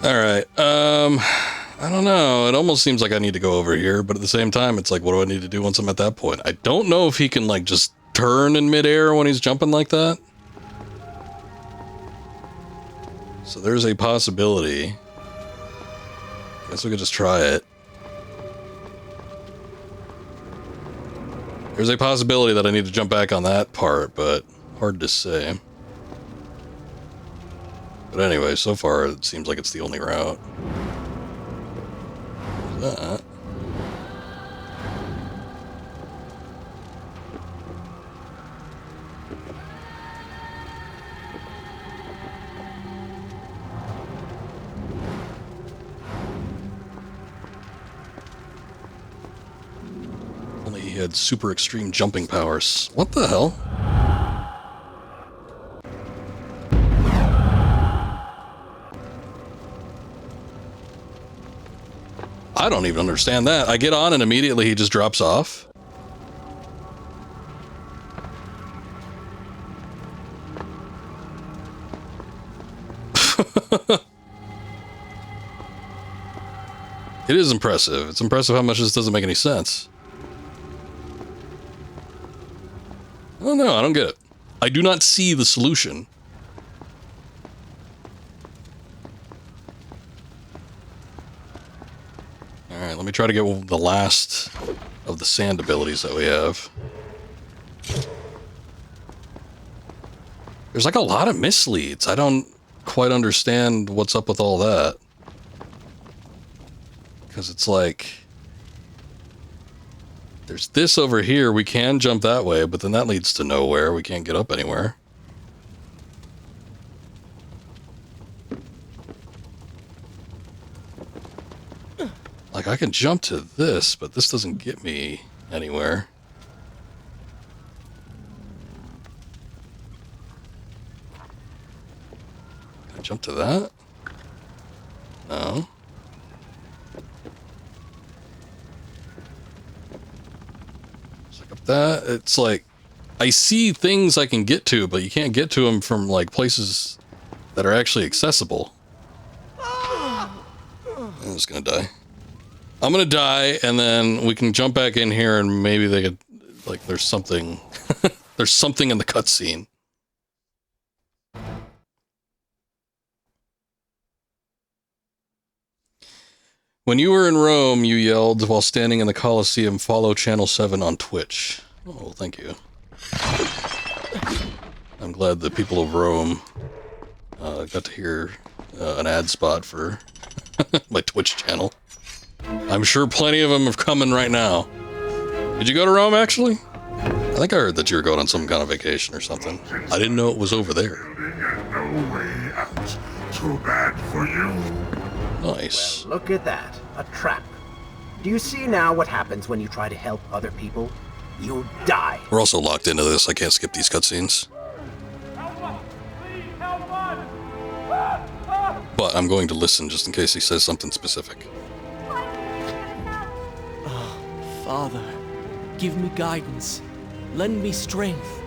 Alright, I don't know. It almost seems like I need to go over here, but at the same time, it's like, what do I need to do once I'm at that point? I don't know if he can, like, just turn in midair when he's jumping like that. So there's a possibility. Guess we could just try it. There's a possibility that I need to jump back on that part, but hard to say. But anyway, so far it seems like it's the only route. What's that? Only he had super extreme jumping powers. What the hell? I don't even understand that. I get on and immediately he just drops off. It is impressive. It's impressive how much this doesn't make any sense. Oh no, I don't get it. I do not see the solution. Alright, let me try to get the last of the sand abilities that we have. There's like a lot of misleads. I don't quite understand what's up with all that. Because it's like... There's this over here, we can jump that way, but then that leads to nowhere. We can't get up anywhere. Like, I can jump to this, but this doesn't get me anywhere. Can I jump to that? No. It's like up that. It's like, I see things I can get to, but you can't get to them from, like, places that are actually accessible. I'm just gonna die. I'm gonna die, and then we can jump back in here, and maybe they could, like, there's something, there's something in the cutscene. When you were in Rome, you yelled while standing in the Colosseum, "Follow Channel 7 on Twitch." Oh, thank you. I'm glad the people of Rome got to hear an ad spot for my Twitch channel. I'm sure plenty of them have coming right now. Did you go to Rome, actually? I think I heard that you were going on some kind of vacation or something. I didn't know it was over there. No way out. Too bad for you. Nice. Well, look at that. A trap. Do you see now what happens when you try to help other people? You die. We're also locked into this. I can't skip these cutscenes. Help us! Please help us! But I'm going to listen just in case he says something specific. Father, give me guidance. Lend me strength.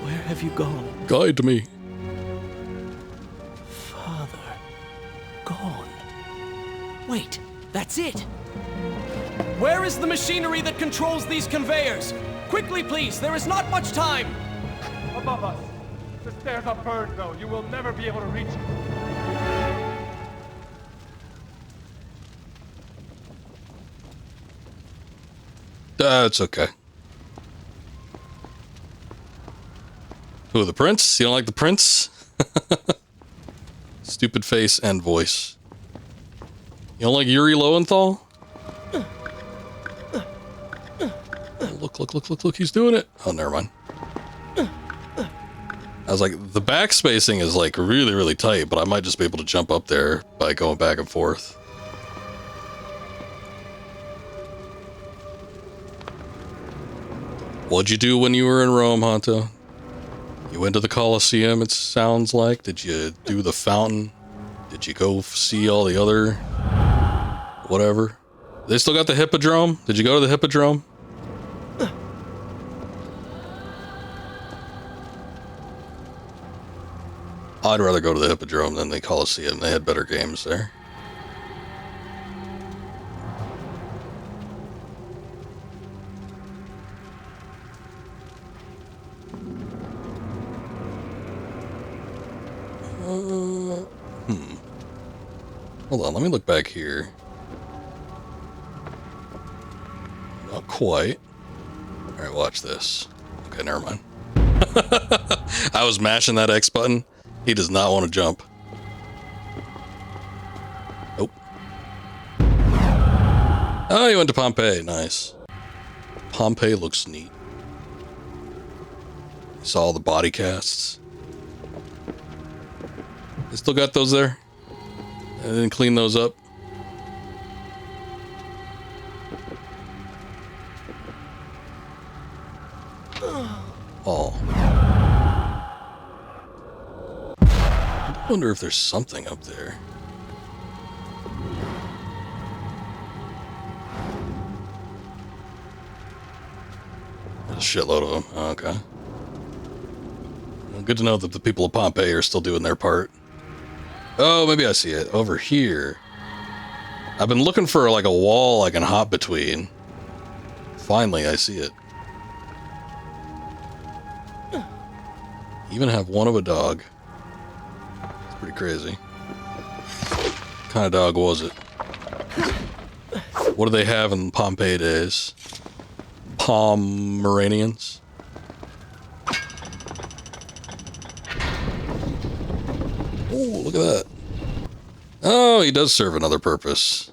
Where have you gone? Guide me. Father, gone. Wait, that's it. Where is the machinery that controls these conveyors? Quickly, please, there is not much time. Above us. The stairs are burned, though. You will never be able to reach it. It's okay. Who, the prince? You don't like the prince? Stupid face and voice. You don't like Yuri Lowenthal? Look, he's doing it. Oh, never mind. I was like, the back spacing is like really, really tight, but I might just be able to jump up there by going back and forth. What'd you do when you were in Rome, Honto? You went to the Colosseum, it sounds like. Did you do the fountain? Did you go see all the other... whatever? They still got the Hippodrome? Did you go to the Hippodrome? I'd rather go to the Hippodrome than the Colosseum. They had better games there. Hold on, let me look back here. Not quite. Alright, watch this. Okay, never mind. I was mashing that X button. He does not want to jump. Nope. Oh, you went to Pompeii. Nice. Pompeii looks neat. Saw all the body casts. They still got those there? I didn't clean those up. Oh. I wonder if there's something up there. There's a shitload of them. Oh, okay. Well, good to know that the people of Pompeii are still doing their part. Oh, maybe I see it. Over here. I've been looking for like a wall I can hop between. Finally, I see it. Even have one of a dog. It's pretty crazy. What kind of dog was it? What do they have in Pompeii days? Pomeranians? Oh, look at that. Oh, he does serve another purpose.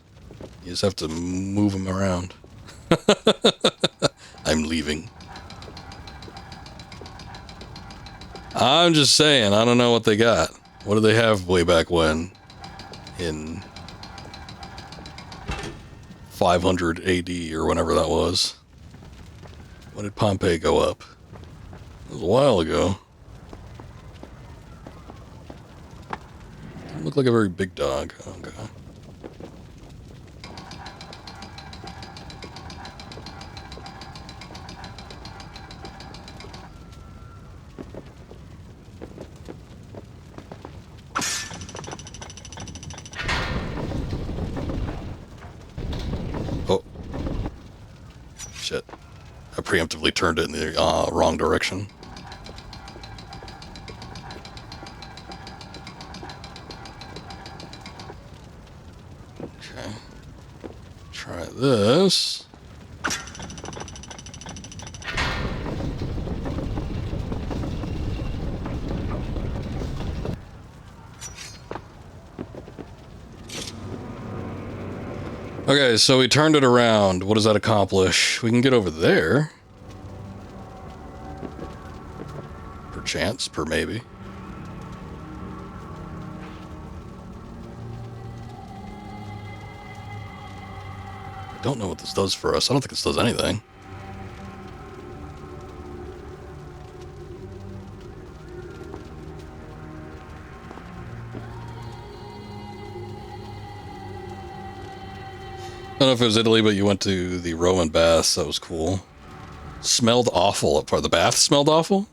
You just have to move him around. I'm leaving. I'm just saying, I don't know what they got. What did they have way back when? In 500 AD or whenever that was. When did Pompeii go up? It was a while ago. Didn't look like a very big dog. Okay. Oh. Shit. I preemptively turned it in the wrong direction. Okay. Try this. Okay, so we turned it around. What does that accomplish? We can get over there. Perchance, per maybe. I don't know what this does for us. I don't think this does anything. I don't know if it was Italy, but you went to the Roman baths. That was cool. Smelled awful up front. The bath smelled awful?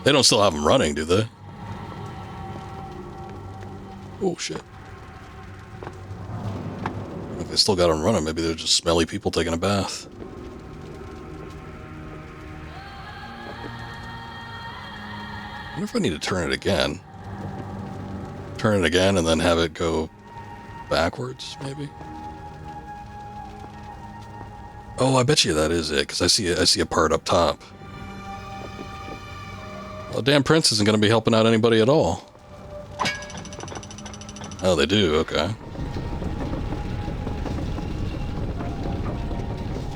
They don't still have them running, do they? Oh, shit. If they still got them running, maybe they're just smelly people taking a bath. I wonder if I need to turn it again. Turn it again and then have it go backwards, maybe? Oh, I bet you that is it, because I see a part up top. Well, damn Prince isn't going to be helping out anybody at all. Oh, they do, okay.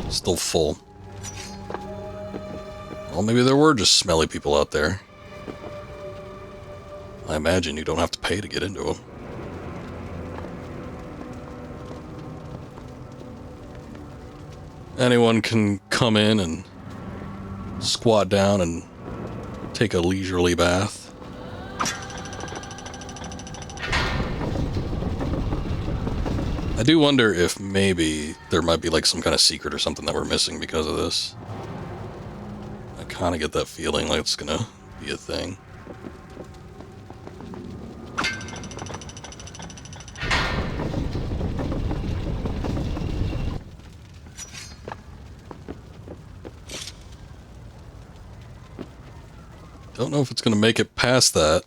Still full. Well, maybe there were just smelly people out there. I imagine you don't have to pay to get into them. Anyone can come in and squat down and take a leisurely bath. I do wonder if maybe there might be like some kind of secret or something that we're missing because of this. I kind of get that feeling like it's gonna be a thing. Don't know if it's gonna make it past that.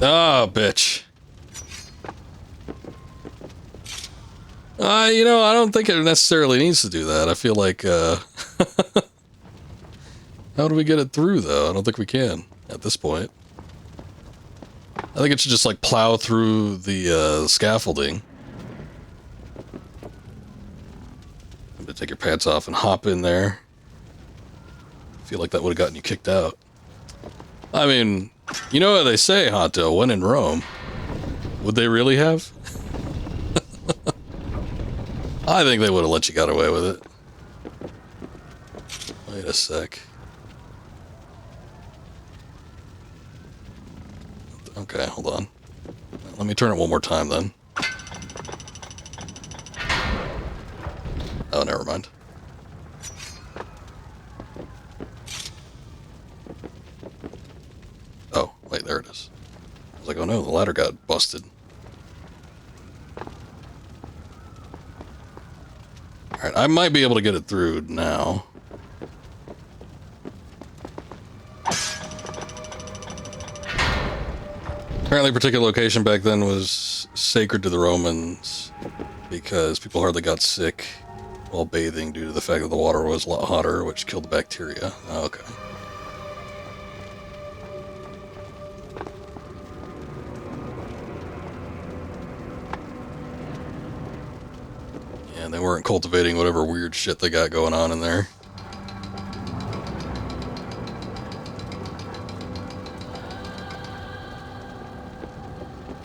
Ah, bitch. I don't think it necessarily needs to do that. I feel like, how do we get it through, though? I don't think we can, at this point. I think it should just, like, plow through the, scaffolding. To take your pants off and hop in there. I feel like that would have gotten you kicked out. I mean, you know what they say, Hato, when in Rome. Would they really have? I think they would have let you get away with it. Wait a sec. Okay, hold on. Let me turn it one more time then. Oh, never mind. Oh, wait, there it is. I was like, oh no, the ladder got busted. Alright, I might be able to get it through now. Apparently a particular location back then was sacred to the Romans because people hardly got sick while bathing due to the fact that the water was a lot hotter, which killed the bacteria. Oh, okay. And they weren't cultivating whatever weird shit they got going on in there.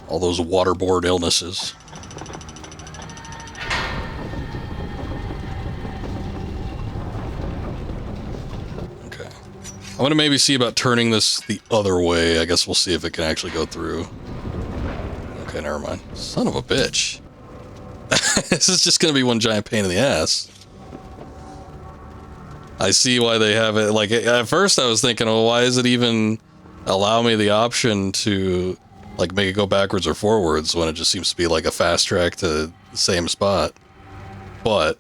All those waterborne illnesses. Okay. I'm gonna maybe see about turning this the other way. I guess we'll see if it can actually go through. Okay, never mind. Son of a bitch. This is just gonna be one giant pain in the ass. I see why they have it. Like, at first I was thinking, well, why does it even allow me the option to, like, make it go backwards or forwards when it just seems to be like a fast track to the same spot? But,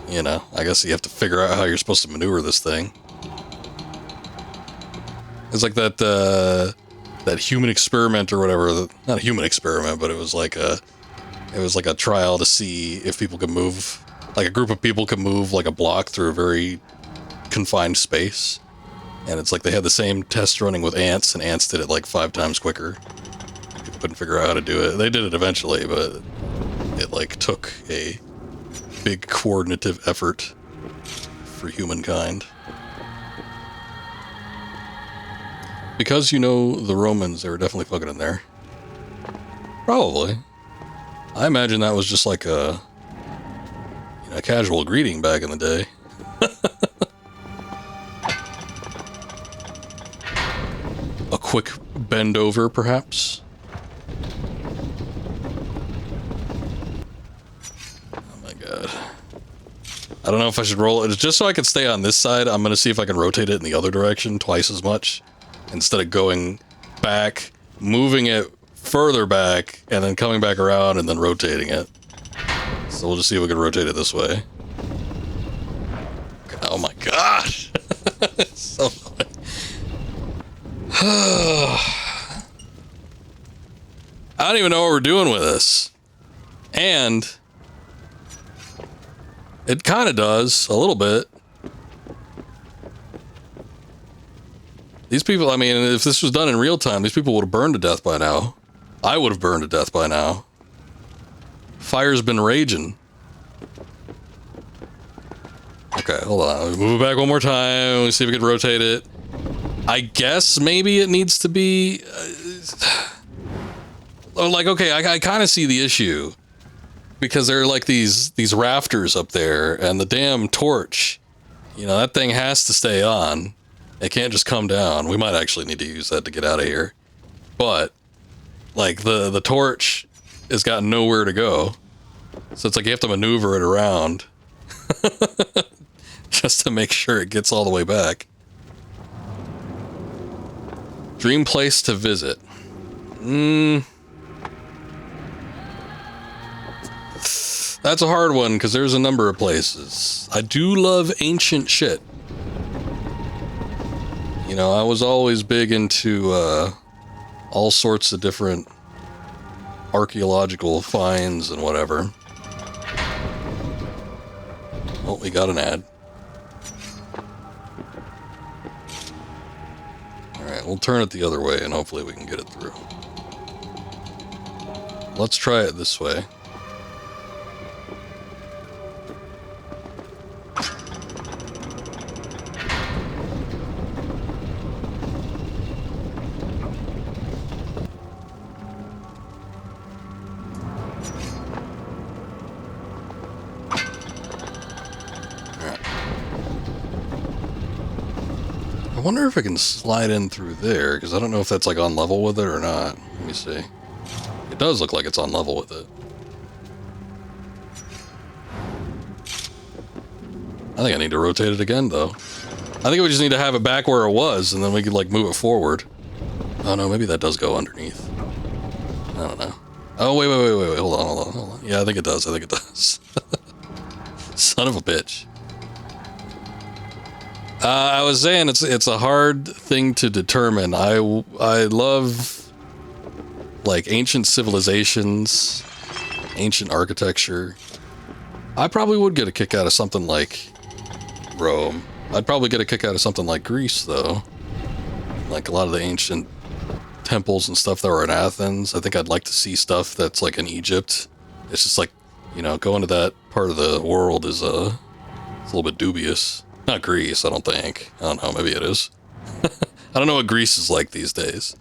you know, I guess you have to figure out how you're supposed to maneuver this thing. It's like that human experiment or whatever. Not a human experiment, but it was like a trial to see if people could move, like a group of people could move like a block through a very confined space. And it's like they had the same test running with ants, and ants did it like 5 times quicker. People couldn't figure out how to do it. They did it eventually, but it like took a big coordinative effort for humankind. Because you know the Romans, they were definitely fucking in there. Probably. I imagine that was just like a, you know, casual greeting back in the day. A quick bend over, perhaps. Oh my god. I don't know if I should roll it. Just so I can stay on this side, I'm going to see if I can rotate it in the other direction twice as much. Instead of going back, moving it further back, and then coming back around and then rotating it. So we'll just see if we can rotate it this way. Oh my gosh! So I don't even know what we're doing with this. And it kind of does, a little bit. These people, I mean, if this was done in real time, these people would have burned to death by now. I would have burned to death by now. Fire's been raging. Okay, hold on. Move it back one more time. Let's see if we can rotate it. I guess maybe it needs to be... like, okay, I kind of see the issue. Because there are like these rafters up there, and the damn torch, you know, that thing has to stay on. It can't just come down. We might actually need to use that to get out of here. But, like, the torch has got nowhere to go. So it's like you have to maneuver it around. Just to make sure it gets all the way back. Dream place to visit. That's a hard one, because there's a number of places. I do love ancient shit. You know, I was always big into all sorts of different archaeological finds and whatever. Oh, we got an ad. Alright, we'll turn it the other way and hopefully we can get it through. Let's try it this way. I wonder if I can slide in through there, because I don't know if that's like on level with it or not. Let me see. It does look like it's on level with it. I think I need to rotate it again, though. I think we just need to have it back where it was, and then we could like move it forward. Oh no, maybe that does go underneath. I don't know. Oh, wait, hold on. Yeah, I think it does, Son of a bitch. I was saying it's a hard thing to determine. I love like ancient civilizations, ancient architecture. I probably would get a kick out of something like Rome. I'd probably get a kick out of something like Greece, though. Like a lot of the ancient temples and stuff that were in Athens. I think I'd like to see stuff that's like in Egypt. It's just like, you know, going to that part of the world is it's a little bit dubious. Not Greece, I don't think. I don't know, maybe it is. I don't know what Greece is like these days.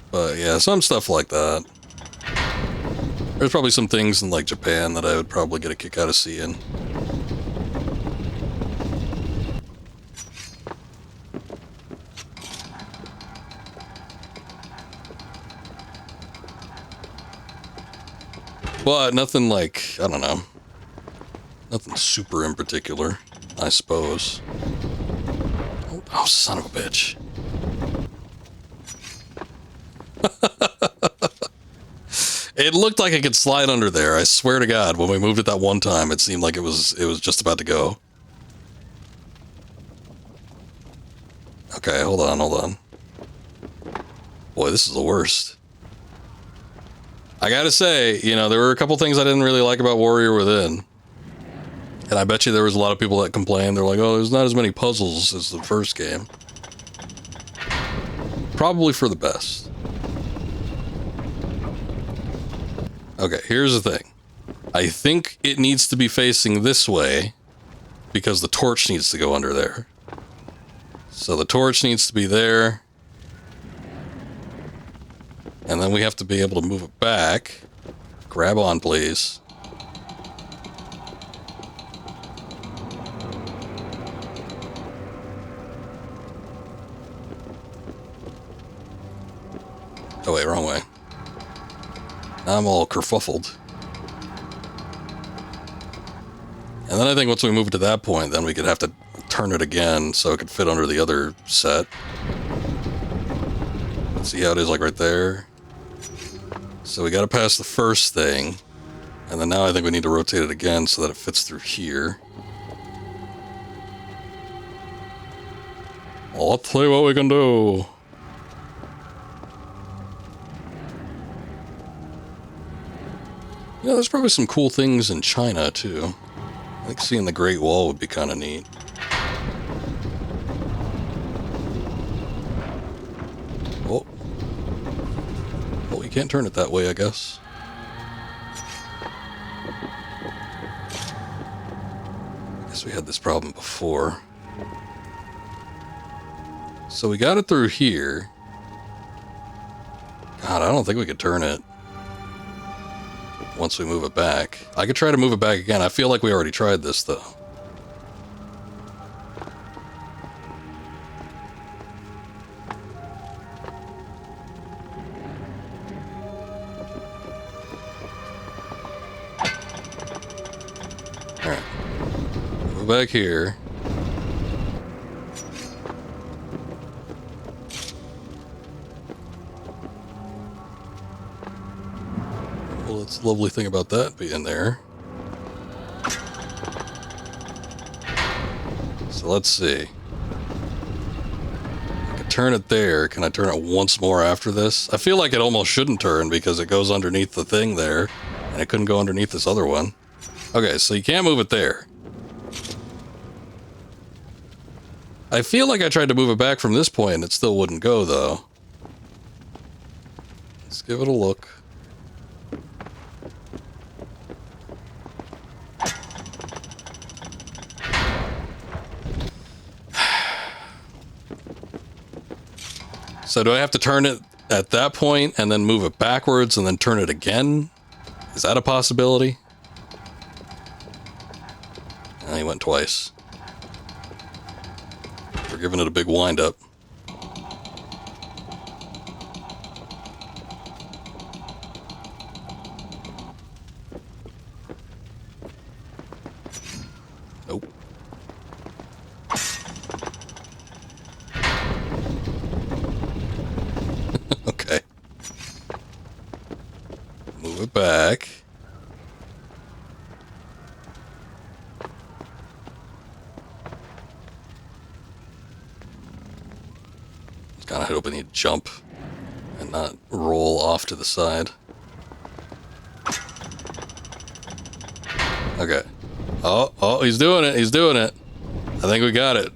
But yeah, some stuff like that. There's probably some things in like Japan that I would probably get a kick out of seeing. But nothing like, I don't know. Nothing super in particular, I suppose. Oh, son of a bitch. It looked like it could slide under there. I swear to God, when we moved it that one time, it seemed like it was just about to go. Okay, hold on. Boy, this is the worst. I gotta say, you know, there were a couple things I didn't really like about Warrior Within. And I bet you there was a lot of people that complained. They're like, oh, there's not as many puzzles as the first game. Probably for the best. Okay, here's the thing. I think it needs to be facing this way because the torch needs to go under there. So the torch needs to be there. And then we have to be able to move it back. Grab on, please. Oh wait, wrong way. I'm all kerfuffled. And then I think once we move it to that point, then we could have to turn it again so it could fit under the other set. See how it is, like right there? So we gotta pass the first thing. And then now I think we need to rotate it again so that it fits through here. Well, let's see what we can do. Yeah, there's probably some cool things in China, too. I think seeing the Great Wall would be kind of neat. Oh. Well, you can't turn it that way, I guess. I guess we had this problem before. So we got it through here. God, I don't think we could turn it once we move it back. I could try to move it back again. I feel like we already tried this, though. Alright. Move back here. Well, that's the lovely thing about that being there. So let's see. I can turn it there. Can I turn it once more after this? I feel like it almost shouldn't turn because it goes underneath the thing there. And it couldn't go underneath this other one. Okay, so you can't move it there. I feel like I tried to move it back from this point and it still wouldn't go, though. Let's give it a look. So do I have to turn it at that point and then move it backwards and then turn it again? Is that a possibility? And he went twice. We're giving it a big wind up. Nope. Okay. Move it back. Kind of hoping he'd jump and not roll off to the side. Okay. Oh, he's doing it. He's doing it. I think we got it.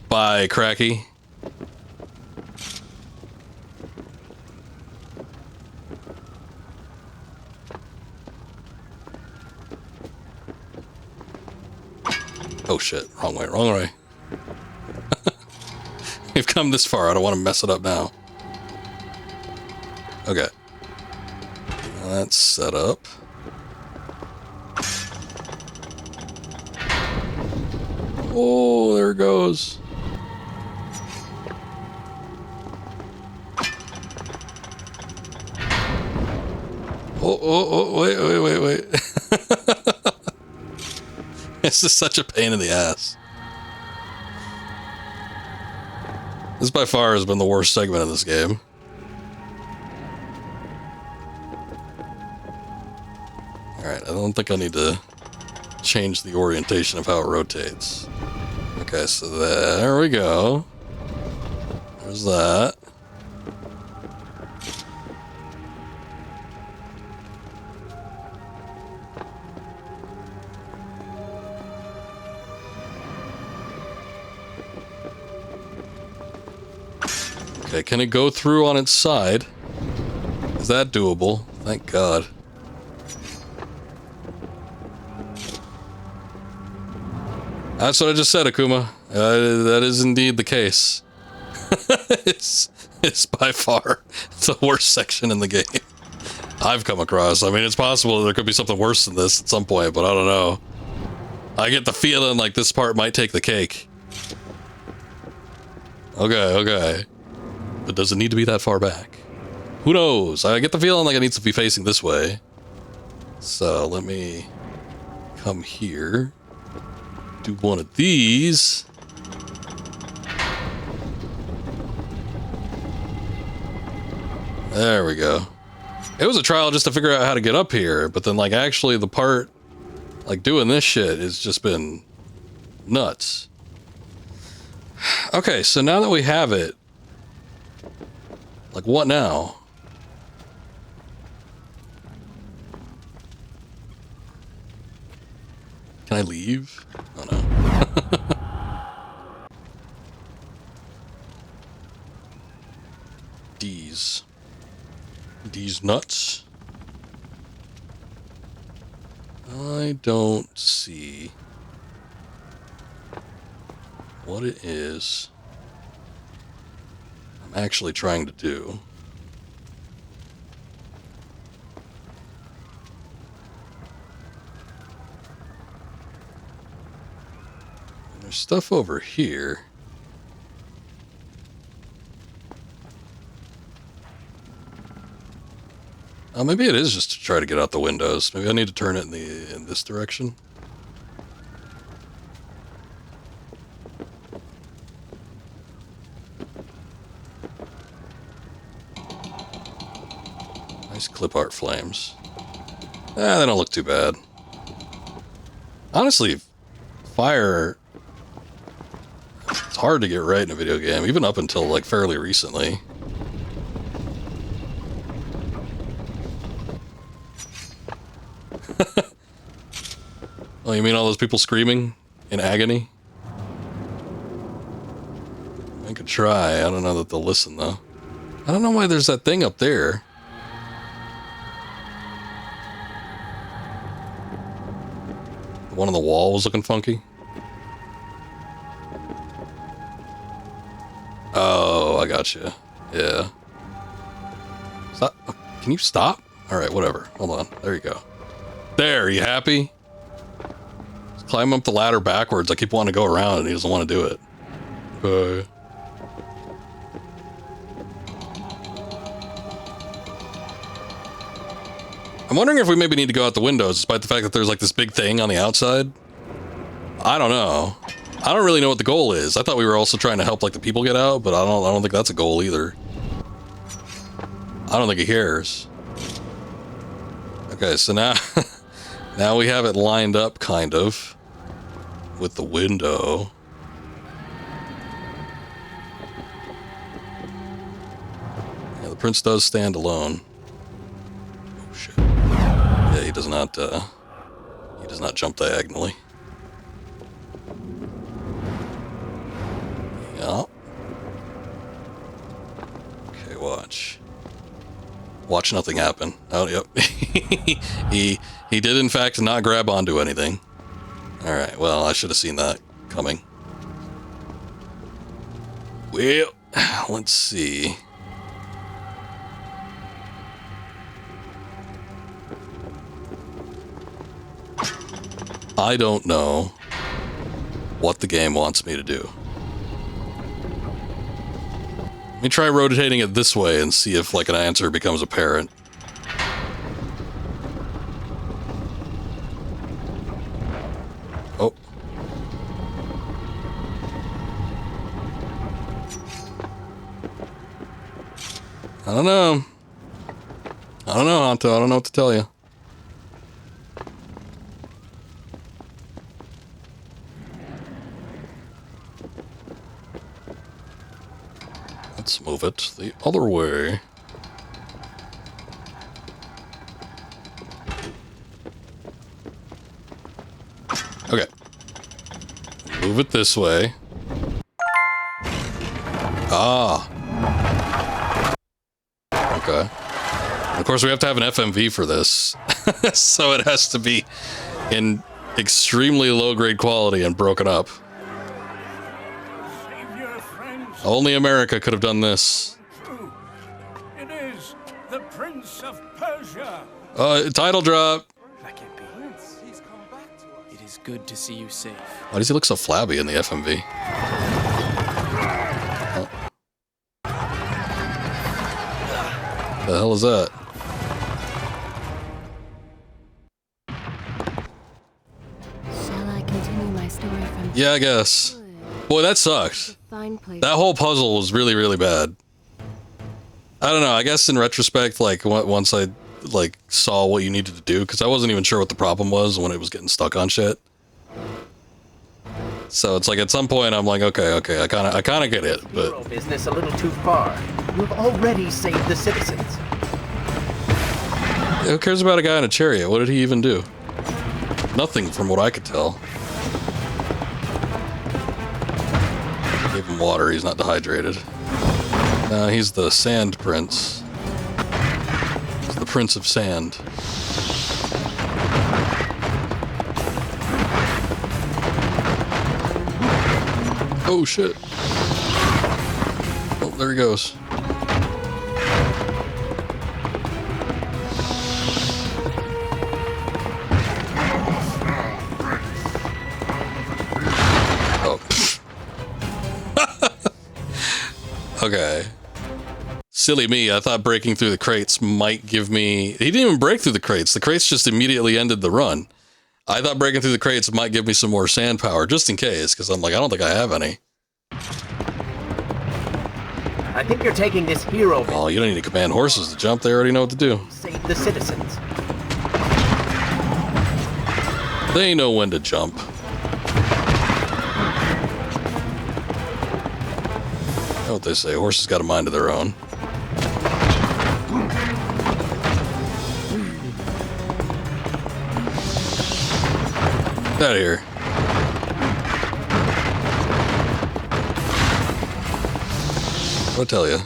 Bye, Cracky. Oh shit, wrong way, wrong way. We've come this far, I don't want to mess it up now. Okay. That's set up. Oh, there it goes. Oh, wait. This is such a pain in the ass. This by far has been the worst segment of this game. Alright, I don't think I need to change the orientation of how it rotates. Okay, so there we go. There's that. Okay, can it go through on its side? Is that doable? Thank God. That's what I just said, Akuma. That is indeed the case. it's by far the worst section in the game I've come across. I mean, it's possible there could be something worse than this at some point, but I don't know. I get the feeling like this part might take the cake. Okay. But does it need to be that far back? Who knows? I get the feeling like it needs to be facing this way. So let me come here. Do one of these. There we go. It was a trial just to figure out how to get up here, but then like actually the part like doing this shit has just been nuts. Okay, so now that we have it, like what now? Can I leave? Oh no. These nuts. I don't see what it is I'm actually trying to do. There's stuff over here. Oh, maybe it is just to try to get out the windows. Maybe I need to turn it in this direction. Nice clip art flames. They don't look too bad. Honestly, fire, it's hard to get right in a video game, even up until like fairly recently. Oh, you mean all those people screaming in agony? I could try. I don't know that they'll listen, though. I don't know why there's that thing up there. The one on the wall was looking funky. Oh, I got you. Yeah. Stop. Can you stop? All right, whatever. Hold on. There you go. There, you happy? Just climb up the ladder backwards. I keep wanting to go around and he doesn't want to do it. I'm wondering if we maybe need to go out the windows despite the fact that there's like this big thing on the outside. I don't know. I don't really know what the goal is. I thought we were also trying to help like the people get out, but I don't think that's a goal either. I don't think he cares. Okay, so now now we have it lined up kind of with the window. Yeah, the prince does stand alone. Oh shit. Yeah, he does not jump diagonally. Yeah. Okay, watch. Watch nothing happen. Oh, yep. he did in fact not grab onto anything. All right. Well, I should have seen that coming. Well, let's see. I don't know what the game wants me to do. Let me try rotating it this way and see if like an answer becomes apparent. Oh. I don't know. Hanto. I don't know what to tell you. Let's move it the other way. Okay. Move it this way. Ah. Okay. Of course, we have to have an FMV for this. So it has to be in extremely low-grade quality and broken up. Only America could have done this. True. It is the Prince of Persia. Title drop. That can't be. He's come back to us. It is good to see you safe. Why does he look so flabby in the FMV? Oh. The hell is that? Shall I continue my story from Yeah, I guess. Boy, that sucked. fine place? That whole puzzle was really, really bad. I don't know. I guess in retrospect, like once I like saw what you needed to do, because I wasn't even sure what the problem was when it was getting stuck on shit. So it's like at some point I'm like, okay, I kind of get it, but Hero business a little too far. You've already saved the citizens. who cares about a guy in a chariot? What did he even do? Nothing, from what I could tell. Gave him water. He's not dehydrated. He's the Sand Prince. He's the Prince of Sand. Oh shit. Oh, there he goes. Oh. Okay. Silly me, I thought breaking through the crates might give me... He didn't even break through the crates. The crates just immediately ended the run. I thought breaking through the crates might give me some more sand power, just in case, because I'm like, I don't think I have any. I think you're taking this hero Oh, you don't need to command horses to jump. They already know what to do. save the citizens. They know when to jump. You know what they say, horses got a mind of their own. Get out of here. I'll tell you.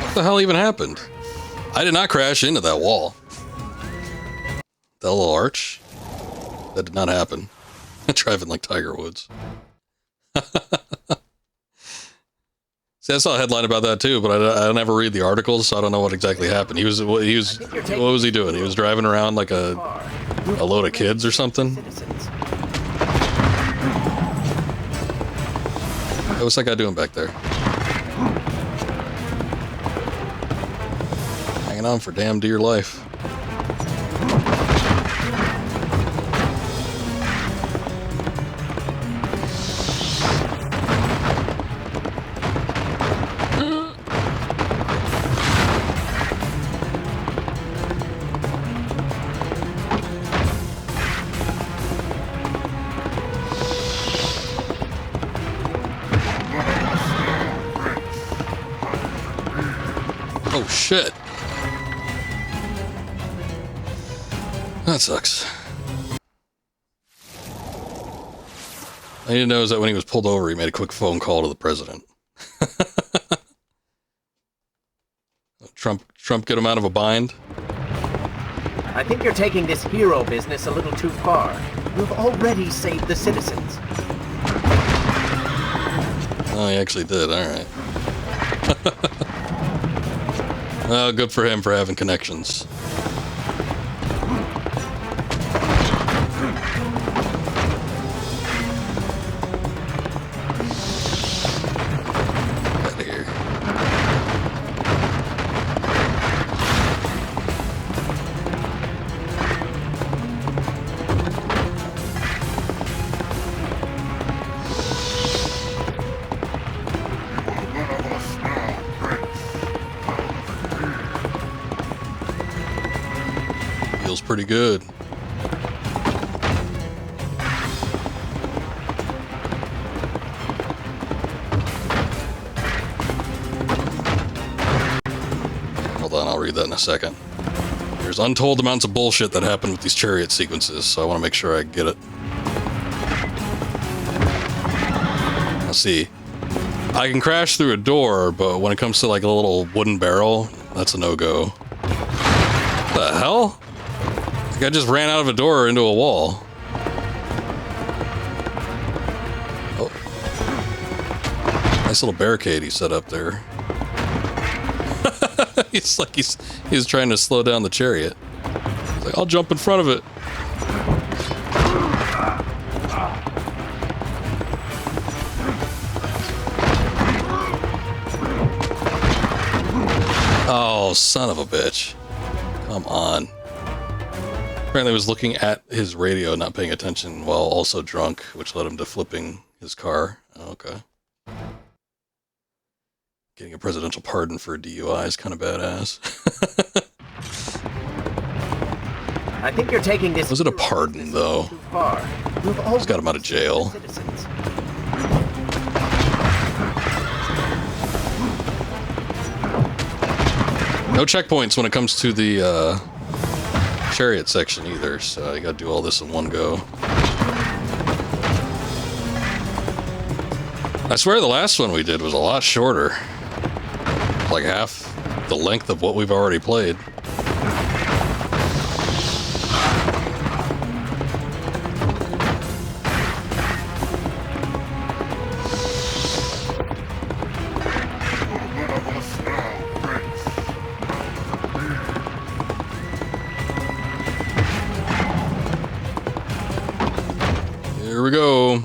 What the hell even happened? I did not crash into that wall. That little arch? That did not happen. Driving like Tiger Woods. See, I saw a headline about that too, but I never read the articles, so I don't know what exactly happened. What was he doing? He was driving around like a load of kids or something? Citizens. What's that guy doing back there? Hanging on for damn dear life. Oh shit. That sucks. I need to know is that when he was pulled over, he made a quick phone call to the president. Trump get him out of a bind? I think you're taking this hero business a little too far. You've already saved the citizens. Oh, he actually did. All right. Well, good for him for having connections. Out of here. Feels pretty good. Hold on, I'll read that in a second. There's untold amounts of bullshit that happen with these chariot sequences, so I want to make sure I get it. Let's see. I can crash through a door, but when it comes to like a little wooden barrel, that's a no-go. What the hell? guy just ran out of a door into a wall. Oh. Nice little barricade he set up there. It's like he's trying to slow down the chariot. He's like, I'll jump in front of it. Oh, son of a bitch. Come on. Apparently he was looking at his radio, not paying attention, while also drunk, which led him to flipping his car. Oh, okay. Getting a presidential pardon for a DUI is kind of badass. I think you're taking this. Was it a pardon, though? Too far. Just got him out of jail. Citizens. No checkpoints when it comes to the chariot section either, so you gotta do all this in one go. I swear the last one we did was a lot shorter. Like half the length of what we've already played. Here we go.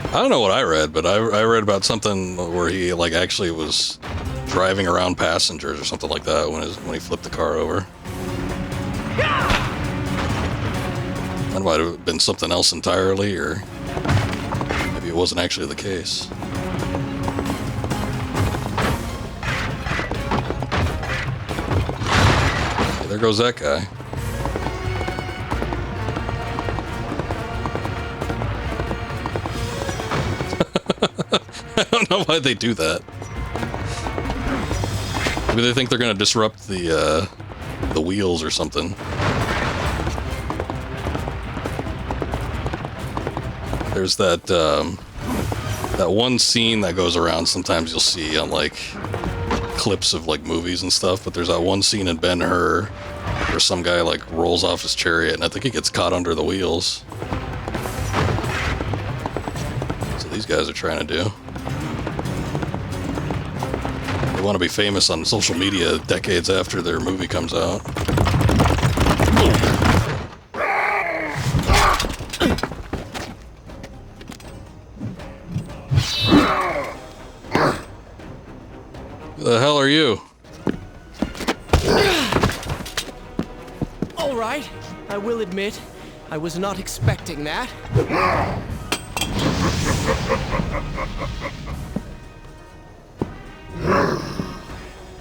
I don't know what I read, but I read about something where he like actually was driving around passengers or something like that when he flipped the car over. That might have been something else entirely, or maybe it wasn't actually the case. Okay, there goes that guy. I don't know why they do that. Maybe they think they're gonna disrupt the wheels or something. There's that that one scene that goes around. Sometimes you'll see on like clips of like movies and stuff. But there's that one scene in Ben-Hur where some guy like rolls off his chariot, and I think he gets caught under the wheels. So these guys are trying to do. They want to be famous on social media decades after their movie comes out. Who the hell are you? All right, I will admit, I was not expecting that.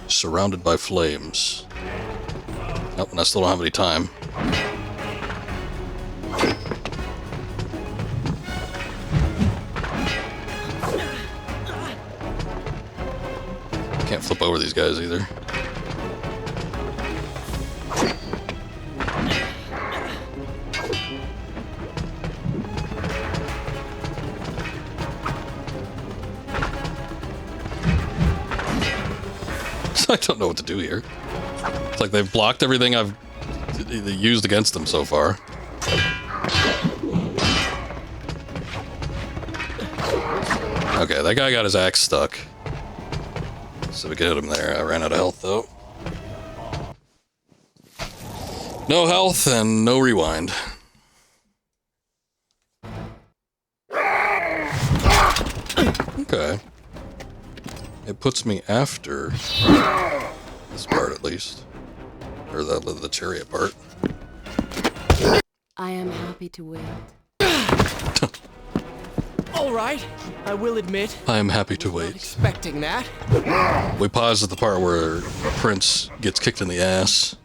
Surrounded by flames. Oh, and I still don't have any time. Can't flip over these guys either. I don't know what to do here. It's like they've blocked everything I've used against them so far. Okay, that guy got his axe stuck. So we can hit him there. I ran out of health though. No health and no rewind. Okay. It puts me after this part at least. Or the chariot part. I am happy to wait. All right, I will admit, I am happy to not wait. expecting that. We paused at the part where Prince gets kicked in the ass.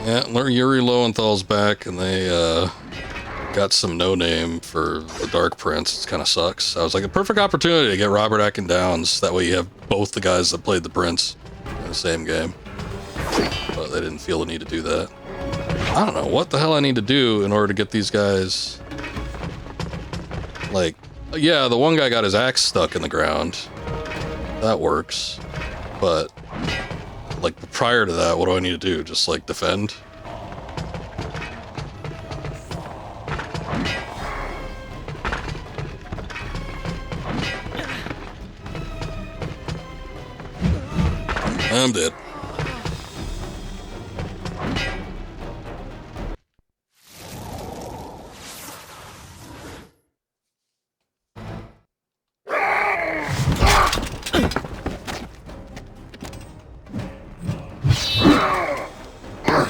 Yeah, Yuri Lowenthal's back, and they got some no-name for the Dark Prince. It kind of sucks. I was like, a perfect opportunity to get Robert Atkin Downs. That way you have both the guys that played the Prince the same game. But they didn't feel the need to do that. I don't know what the hell I need to do in order to get these guys... Like, yeah, the one guy got his axe stuck in the ground. That works. But, like, prior to that, what do I need to do? Just, like, defend? I'm dead.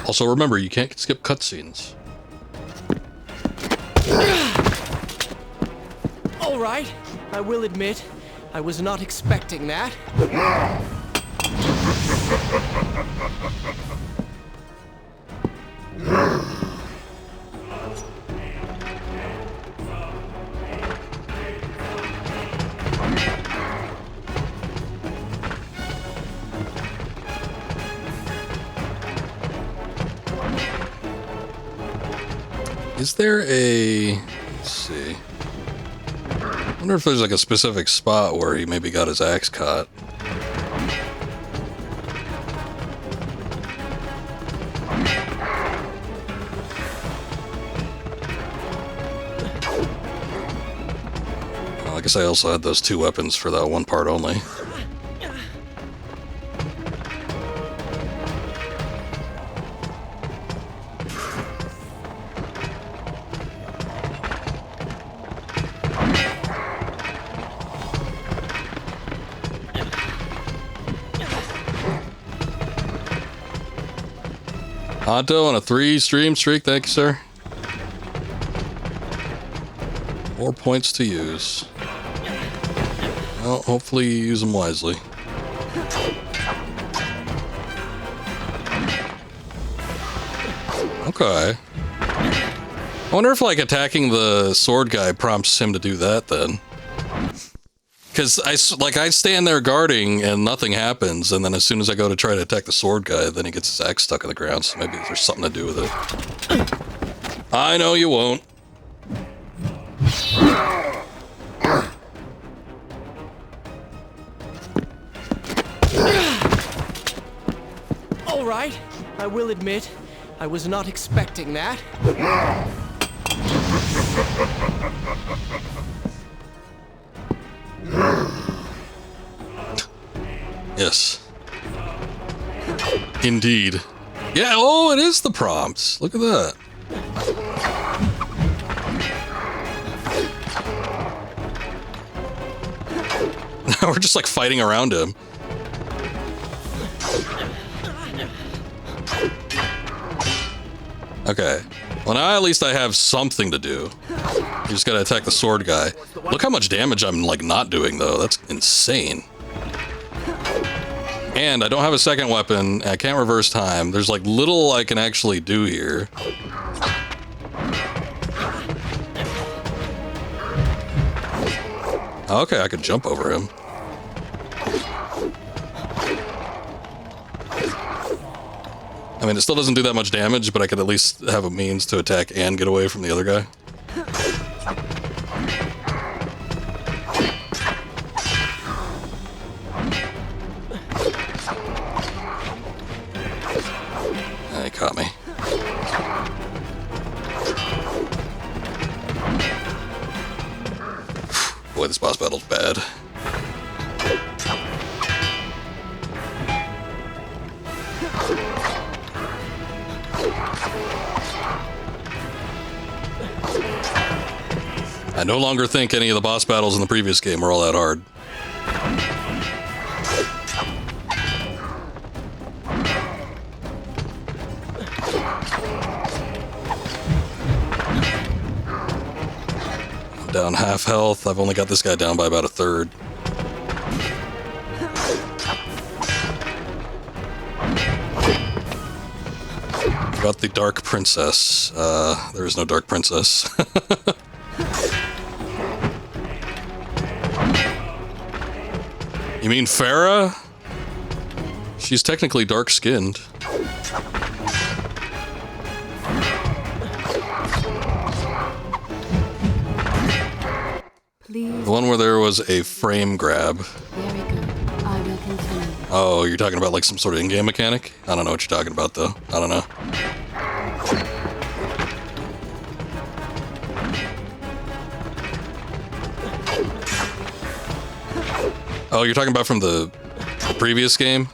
Also, remember, you can't skip cutscenes. All right, I will admit, I was not expecting that. Is there a... Let's see. I wonder if there's like a specific spot where he maybe got his axe caught. Well, I guess I also had those two weapons for that one part only. Honto on a 3-stream streak, thank you, sir. 4 points to use. Well, hopefully you use them wisely. Okay. I wonder if, like, attacking the sword guy prompts him to do that, then. Because I stand there guarding and nothing happens, and then as soon as I go to try to attack the sword guy, then he gets his axe stuck in the ground, so maybe there's something to do with it. I know you won't. All right, I will admit, I was not expecting that. Yes. Indeed. Yeah, oh, it is the prompts. Look at that. We're just like fighting around him. Okay. Well, now at least I have something to do. You just gotta attack the sword guy. Look how much damage I'm, like, not doing, though. That's insane. And I don't have a second weapon. I can't reverse time. There's, like, little I can actually do here. Okay, I can jump over him. I mean, it still doesn't do that much damage, but I could at least have a means to attack and get away from the other guy. He caught me. Boy, this boss battle's bad. I no longer think any of the boss battles in the previous game were all that hard. I'm down half health. I've only got this guy down by about a third. Got the Dark Princess. There is no Dark Princess. You mean Farah? She's technically dark-skinned. Please. The one where there was a frame grab. Very good. I will continue. Oh, you're talking about like some sort of in-game mechanic? I don't know what you're talking about, though. I don't know. Oh, you're talking about from the previous game?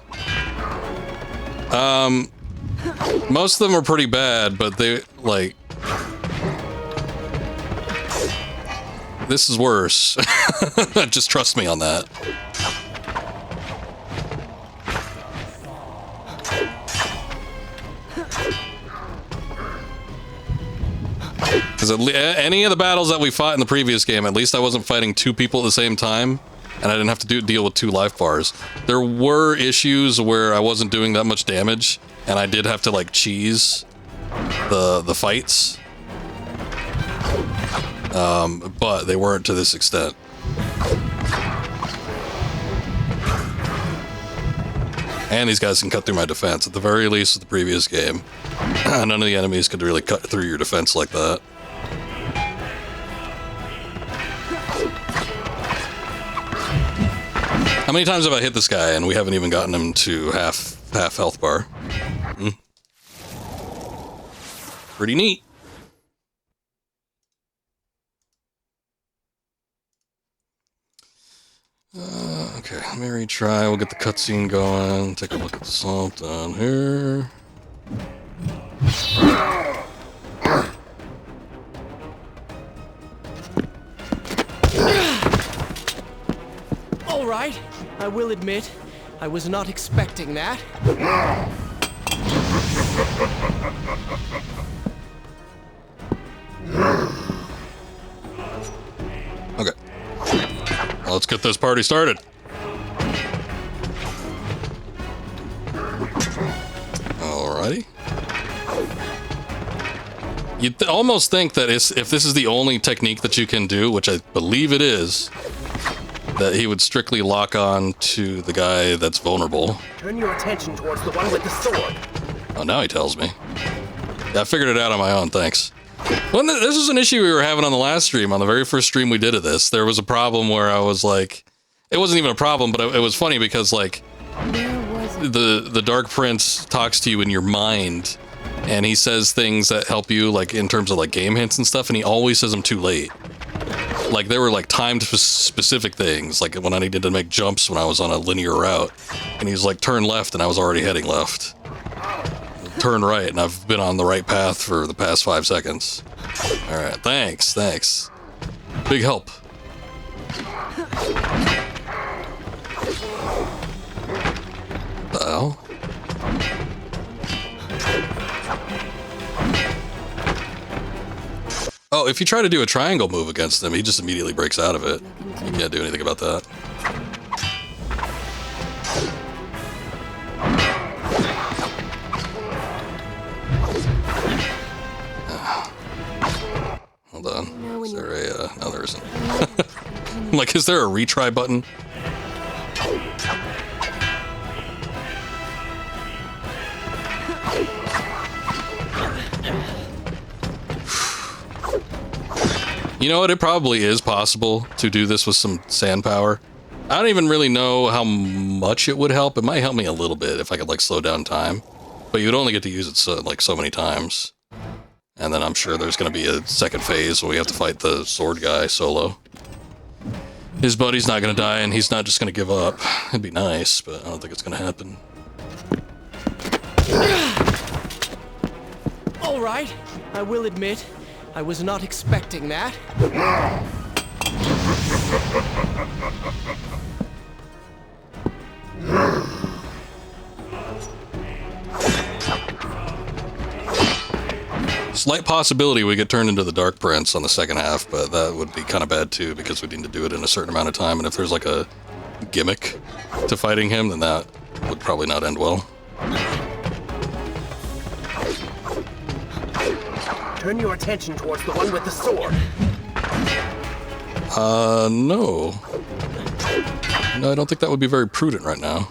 Most of them are pretty bad, but they, like... This is worse. Just trust me on that. Because any of the battles that we fought in the previous game, at least I wasn't fighting two people at the same time, and I didn't have to deal with 2 life bars. There were issues where I wasn't doing that much damage, and I did have to, like, cheese the fights. But they weren't to this extent. And these guys can cut through my defense. At the very least with the previous game, none of the enemies could really cut through your defense like that. How many times have I hit this guy and we haven't even gotten him to half health bar? Pretty neat. Okay, let me retry. We'll get the cutscene going. Take a look at the salt down here. All right. I will admit, I was not expecting that. Okay. Well, let's get this party started. Alrighty. You'd almost think that if this is the only technique that you can do, which I believe it is, that he would strictly lock on to the guy that's vulnerable. Turn your attention towards the one with the sword. Oh, now he tells me. Yeah, I figured it out on my own, thanks. Well, this was an issue we were having on the last stream, on the very first stream we did of this. There was a problem where I was like... It wasn't even a problem, but it was funny because, like, the Dark Prince talks to you in your mind, and he says things that help you, like, in terms of, like, game hints and stuff, and he always says them too late. Like, there were, like, timed specific things, like when I needed to make jumps when I was on a linear route, and he's like, turn left, and I was already heading left. Turn right, and I've been on the right path for the past 5 seconds. Alright, thanks. Big help. The hell? Oh, if you try to do a triangle move against him, he just immediately breaks out of it. You can't do anything about that. Hold on. Is there a... no, there isn't. I'm like, is there a retry button? You know what? It probably is possible to do this with some sand power. I don't even really know how much it would help. It might help me a little bit if I could, like, slow down time. But you'd only get to use it so many times. And then I'm sure there's going to be a second phase where we have to fight the sword guy solo. His buddy's not going to die, and he's not just going to give up. It'd be nice, but I don't think it's going to happen. All right. I will admit, I was not expecting that. Slight possibility we get turned into the Dark Prince on the second half, but that would be kind of bad too, because we need to do it in a certain amount of time, and if there's like a gimmick to fighting him, then that would probably not end well. Turn your attention towards the one with the sword. No. No, I don't think that would be very prudent right now.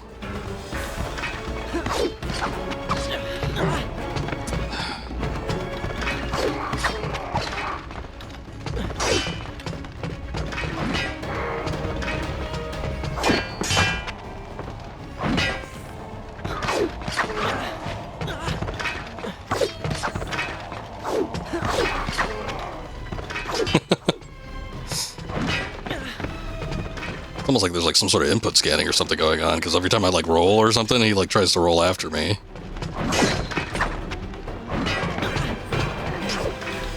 Almost like there's like some sort of input scanning or something going on, because every time I like roll or something, he like tries to roll after me.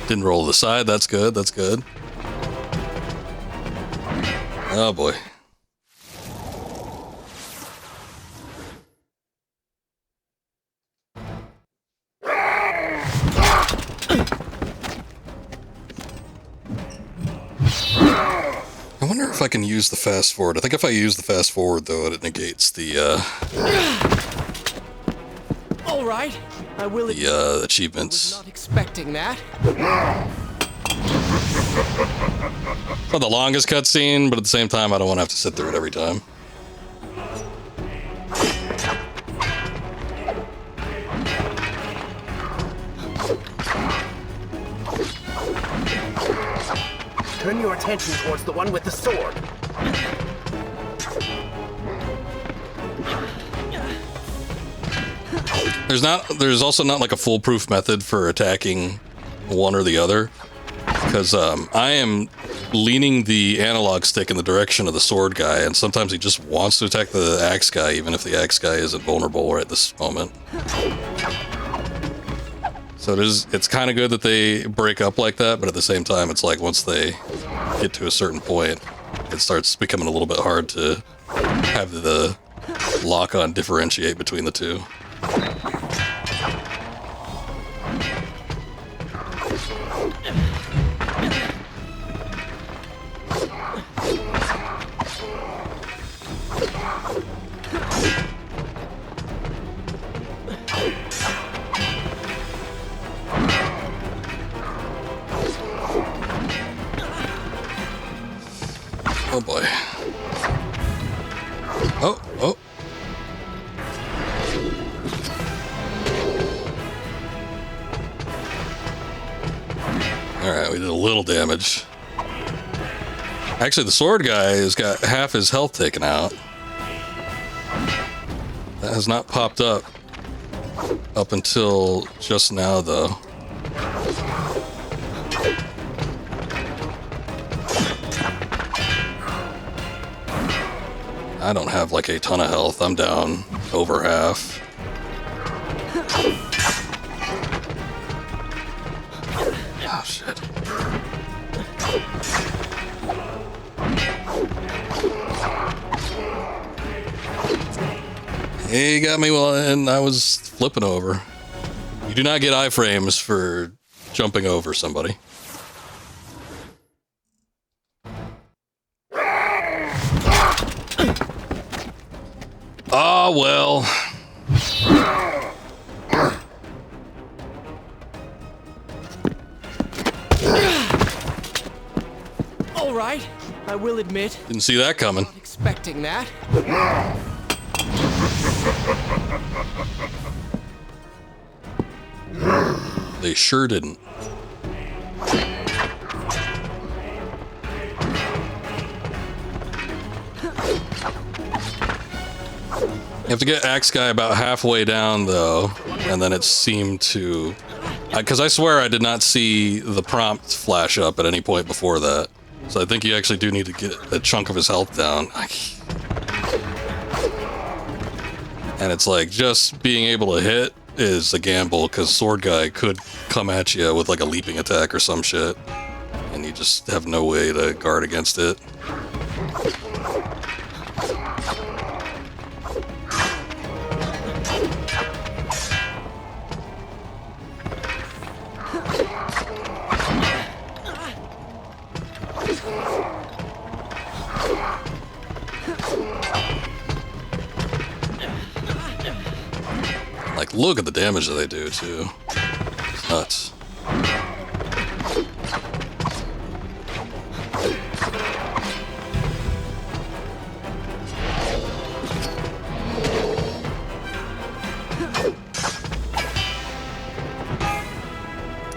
Didn't roll to the side, that's good, that's good. Oh boy. I wonder if I can use the fast forward. I think if I use the fast forward, though, it negates the All right, I will. achievements. Was not expecting that. Not the longest cutscene, but at the same time, I don't want to have to sit through it every time. Turn your attention towards the one with the sword. There's also not like a foolproof method for attacking one or the other, because I am leaning the analog stick in the direction of the sword guy, and sometimes he just wants to attack the axe guy, even if the axe guy isn't vulnerable right this moment. So it's kind of good that they break up like that, but at the same time, it's like once they get to a certain point, it starts becoming a little bit hard to have the lock-on differentiate between the two. Oh boy. Oh, oh. Alright, we did a little damage. Actually, the sword guy has got half his health taken out. That has not popped up until just now, though. I don't have like a ton of health. I'm down over half. Oh shit. He got me and I was flipping over. You do not get iframes for jumping over somebody. Oh, well. All right, I will admit. Didn't see that coming. Not expecting that. They sure didn't. You have to get Axe Guy about halfway down, though, and then it seemed to... Because I swear I did not see the prompt flash up at any point before that. So I think you actually do need to get a chunk of his health down. And it's like, just being able to hit is a gamble, because Sword Guy could come at you with like a leaping attack or some shit. And you just have no way to guard against it. Like, look at the damage that they do, too. It's nuts.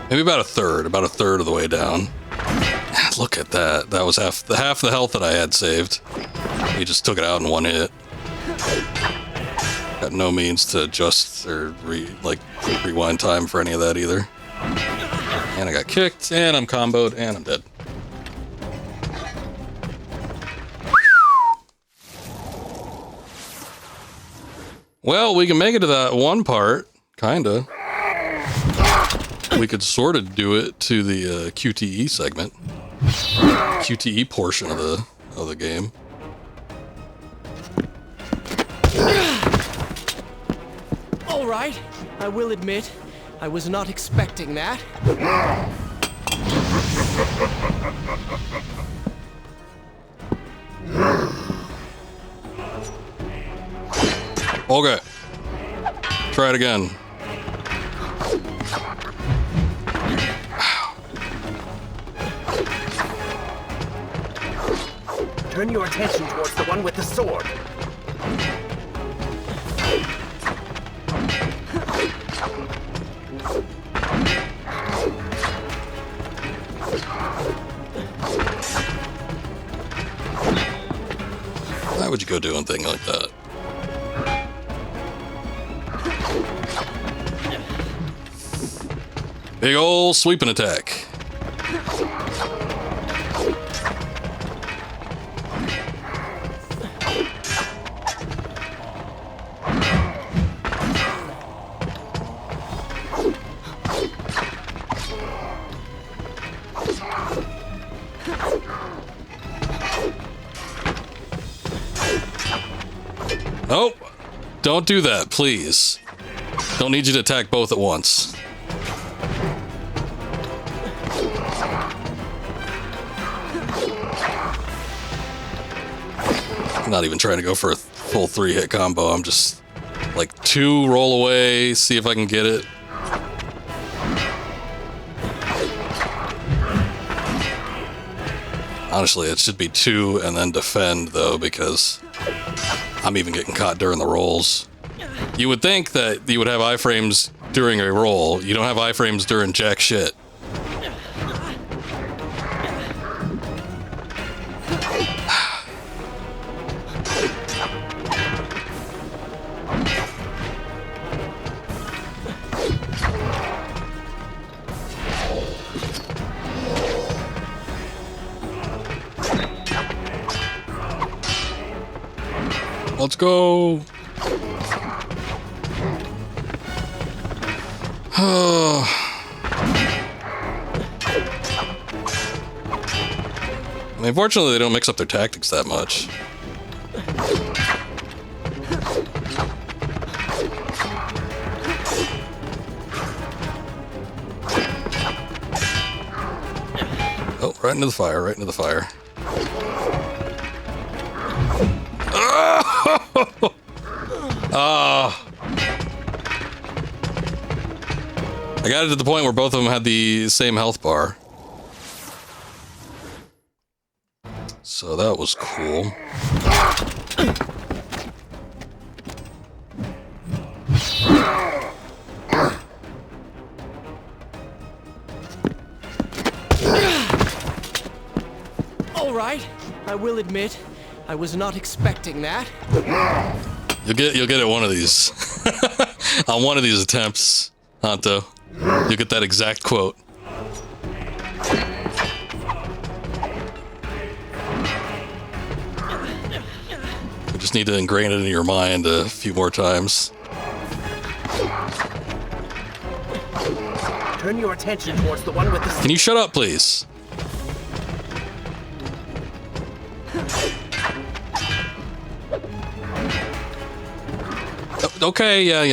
Maybe about a third of the way down. Look at that. That was half the health that I had saved. He just took it out in one hit. Got no means to adjust or rewind time for any of that either. And I got kicked, and I'm comboed, and I'm dead. Well, we can make it to that one part, kinda. We could sort of do it to the QTE segment, QTE portion of the game. All right, I will admit, I was not expecting that. Okay. Try it again. Turn your attention towards the one with the sword. Why would you go doing a thing like that? Big ol' sweeping attack. Nope. Don't do that, please. Don't need you to attack both at once. I'm not even trying to go for a full 3-hit combo. I'm just like 2 roll away, see if I can get it. Honestly, it should be 2 and then defend though, because I'm even getting caught during the rolls. You would think that you would have iframes during a roll. You don't have iframes during jack shit. Let's go. I mean, fortunately, they don't mix up their tactics that much. Oh, right into the fire, right into the fire. I got it to the point where both of them had the same health bar. So that was cool. All right, I will admit, I was not expecting that. You'll get it one of these. On one of these attempts, Hanto. You'll get that exact quote. You just need to ingrain it into your mind a few more times. Turn your attention towards the one with the... Can you shut up, please? Okay, yeah.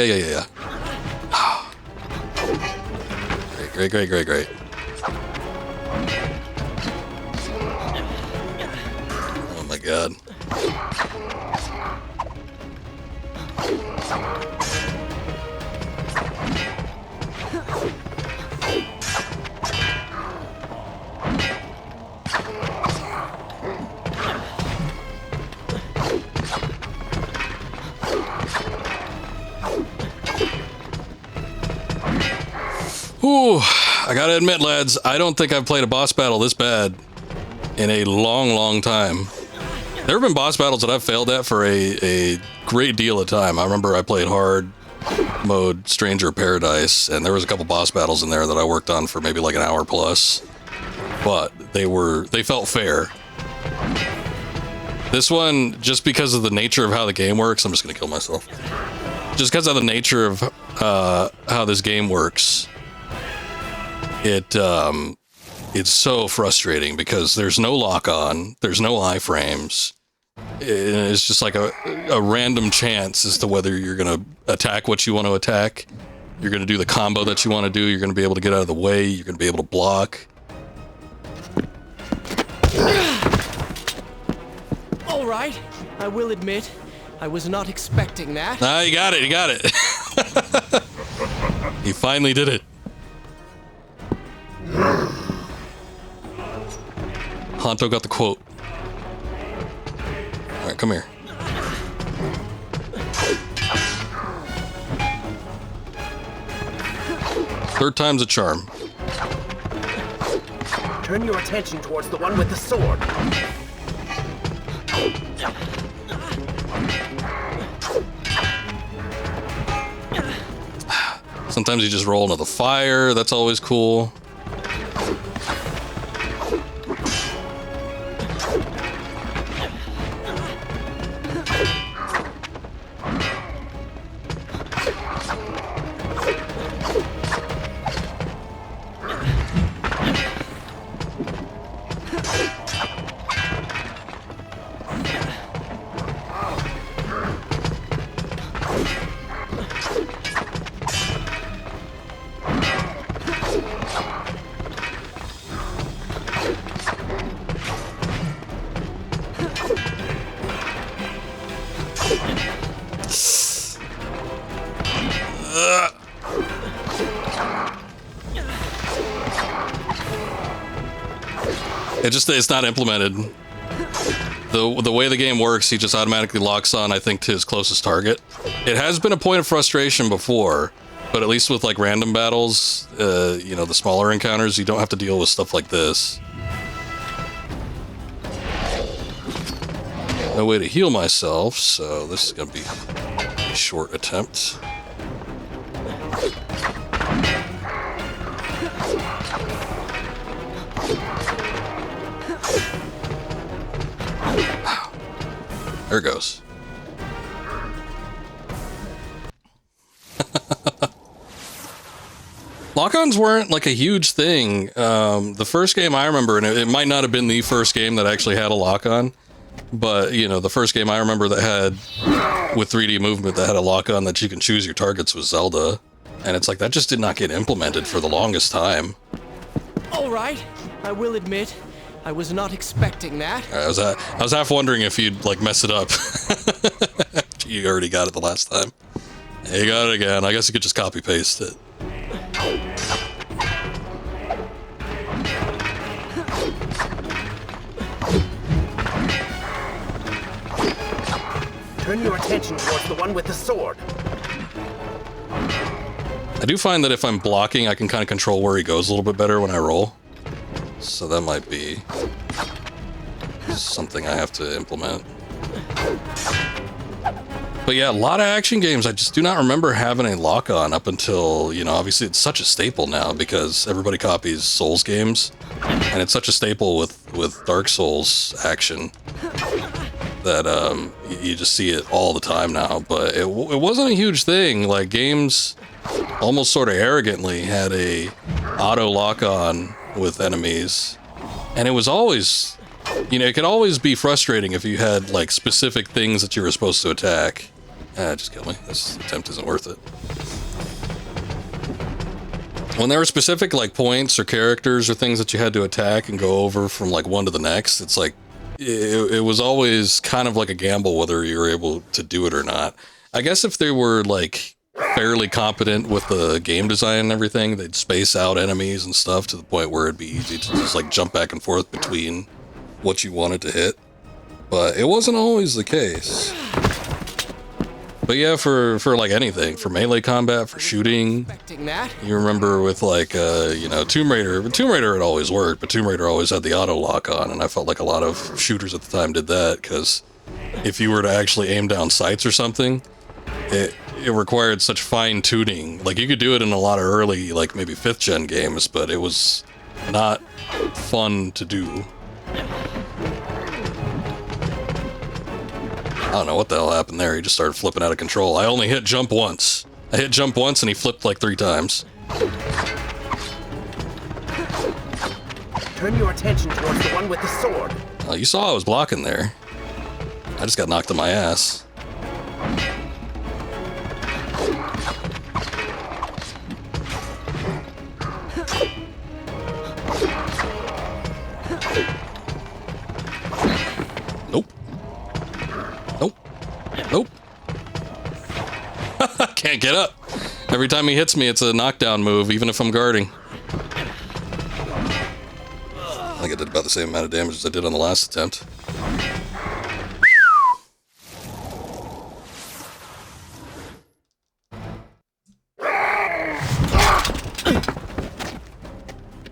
Great. Oh my god. Whew, I gotta admit, lads, I don't think I've played a boss battle this bad in a long time. There have been boss battles that I've failed at for a great deal of time. I remember I played hard mode Stranger Paradise, and there was a couple boss battles in there that I worked on for maybe like an hour plus. But they felt fair. This one, just because of the nature of how the game works, I'm just gonna kill myself. just because of the nature of how this game works, it's so frustrating because there's no lock on, there's no iframes. It's just like a random chance as to whether you're gonna attack what you want to attack, you're gonna do the combo that you want to do, you're gonna be able to get out of the way, you're gonna be able to block. All right, I will admit, I was not expecting that. Ah, you got it, you got it. You finally did it. Honto got the quote. All right, come here. Third time's a charm. Turn your attention towards the one with the sword. Sometimes you just roll into the fire. That's always cool. It's not implemented. The way the game works, he just automatically locks on, I think, to his closest target. It has been a point of frustration before, but at least with like random battles, you know, the smaller encounters, you don't have to deal with stuff like this. No way to heal myself, so this is gonna be a short attempt. There it goes. Lock-ons weren't like a huge thing. The first game I remember, and it might not have been the first game that actually had a lock-on, but you know, the first game I remember that had, with 3D movement, that had a lock-on that you can choose your targets was Zelda. And it's like, that just did not get implemented for the longest time. All right, I will admit, I was not expecting that. I was half wondering if you'd like mess it up. You already got it the last time. You got it again. I guess you could just copy paste it. Turn your attention towards the one with the sword. I do find that if I'm blocking, I can kind of control where he goes a little bit better when I roll. So that might be something I have to implement. But yeah, a lot of action games, I just do not remember having a lock-on up until, you know, obviously it's such a staple now because everybody copies Souls games. And it's such a staple with Dark Souls action that you just see it all the time now. But it wasn't a huge thing. Like, games almost sort of arrogantly had a auto lock-on with enemies, and it was always, you know, it could always be frustrating if you had like specific things that you were supposed to attack. Just kill me. This attempt isn't worth it. When there were specific like points or characters or things that you had to attack and go over from like one to the next, it's like it was always kind of like a gamble whether you were able to do it or not. I guess if they were like fairly competent with the game design and everything, they'd space out enemies and stuff to the point where it'd be easy to just like jump back and forth between what you wanted to hit. But it wasn't always the case. But yeah, for like anything, for melee combat, for shooting, you remember with like, you know, Tomb Raider had always worked, but Tomb Raider always had the auto lock on, and I felt like a lot of shooters at the time did that, because if you were to actually aim down sights or something, it required such fine tuning. Like, you could do it in a lot of early, like maybe 5th gen games, but it was not fun to do. I don't know what the hell happened there. He just started flipping out of control. I only hit jump once. I hit jump once and he flipped like 3 times. Turn your attention towards the one with the sword. Oh, you saw I was blocking there. I just got knocked on my ass. Nope. Nope. Nope. Can't get up. Every time he hits me, it's a knockdown move, even if I'm guarding. I think I did about the same amount of damage as I did on the last attempt.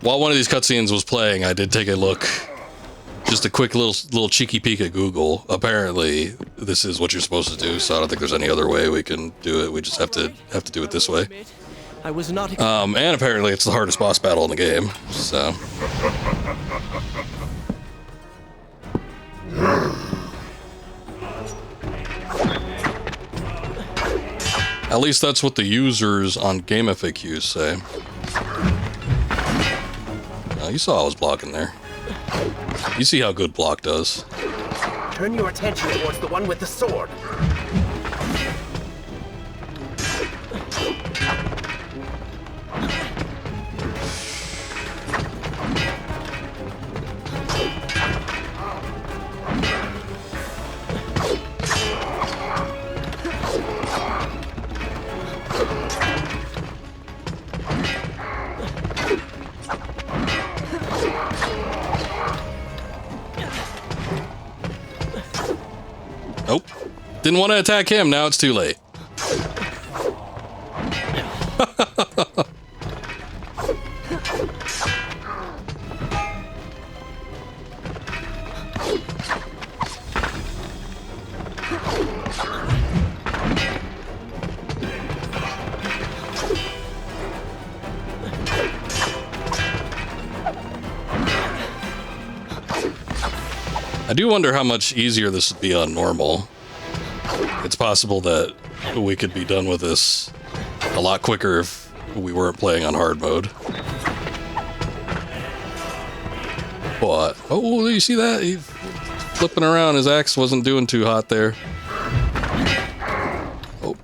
While one of these cutscenes was playing, I did take a look. Just a quick little cheeky peek at Google. Apparently, this is what you're supposed to do, so I don't think there's any other way we can do it. We just have to do it this way. I was not. And apparently, it's the hardest boss battle in the game. So. At least that's what the users on GameFAQs say. You saw I was blocking there. You see how good block does. Turn your attention towards the one with the sword. Nope. Didn't want to attack him, now it's too late. I do wonder how much easier this would be on normal. It's possible that we could be done with this a lot quicker if we weren't playing on hard mode. But, oh, you see that? He flipping around, his axe wasn't doing too hot there. Oh.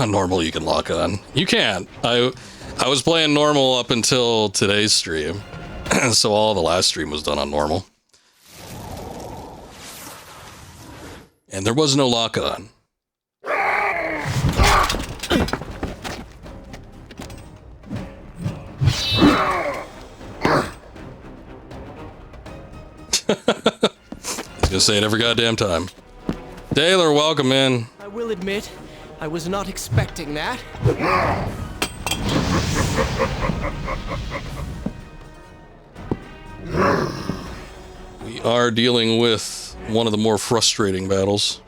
Normal you can lock on. You can. I was playing normal up until today's stream. So all the last stream was done on normal. And there was no lock on. He's gonna say it every goddamn time. Taylor, welcome in. I will admit, I was not expecting that. We are dealing with one of the more frustrating battles.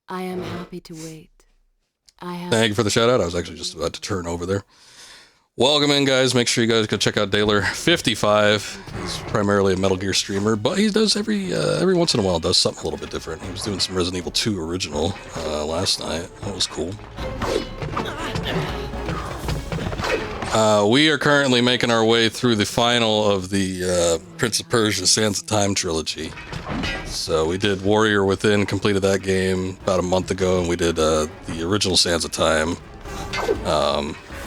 I am happy to wait. I have. Thank you for the shout out. I was actually just about to turn over there. Welcome in, guys. Make sure you guys go check out Daler55. He's primarily a Metal Gear streamer, but he does every once in a while does something a little bit different. He was doing some Resident Evil 2 original last night. That was cool. We are currently making our way through the final of the Prince of Persia Sands of Time trilogy. So we did Warrior Within, completed that game about a month ago, and we did the original Sands of Time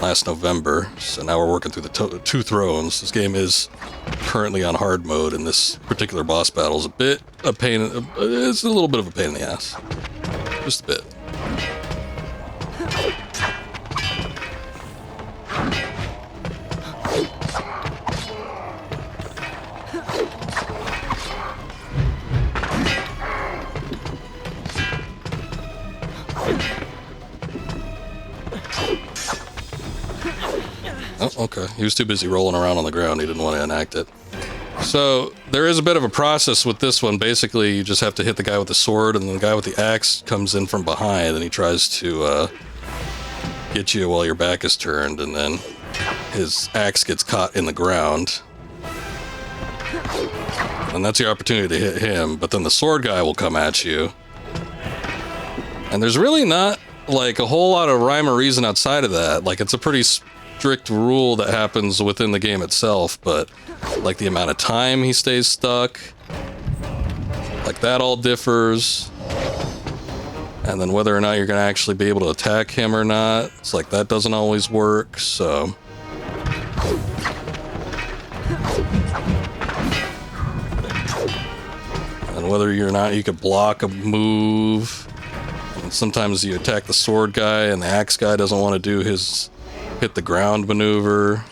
last November. So now we're working through the Two Thrones. This game is currently on hard mode, and this particular boss battle is a pain. It's a little bit of a pain in the ass, just a bit. Oh, okay. He was too busy rolling around on the ground. He didn't want to enact it. So there is a bit of a process with this one. Basically, you just have to hit the guy with the sword, and then the guy with the axe comes in from behind, and he tries to get you while your back is turned, and then his axe gets caught in the ground. and that's your opportunity to hit him, but then the sword guy will come at you. And there's really not, like, a whole lot of rhyme or reason outside of that. Like, it's a pretty strict rule that happens within the game itself, but, like, the amount of time he stays stuck, like, that all differs. And then whether or not you're going to actually be able to attack him or not, it's like, that doesn't always work, so... And whether or not you could block a move. And sometimes you attack the sword guy and the axe guy doesn't want to do his hit the ground maneuver.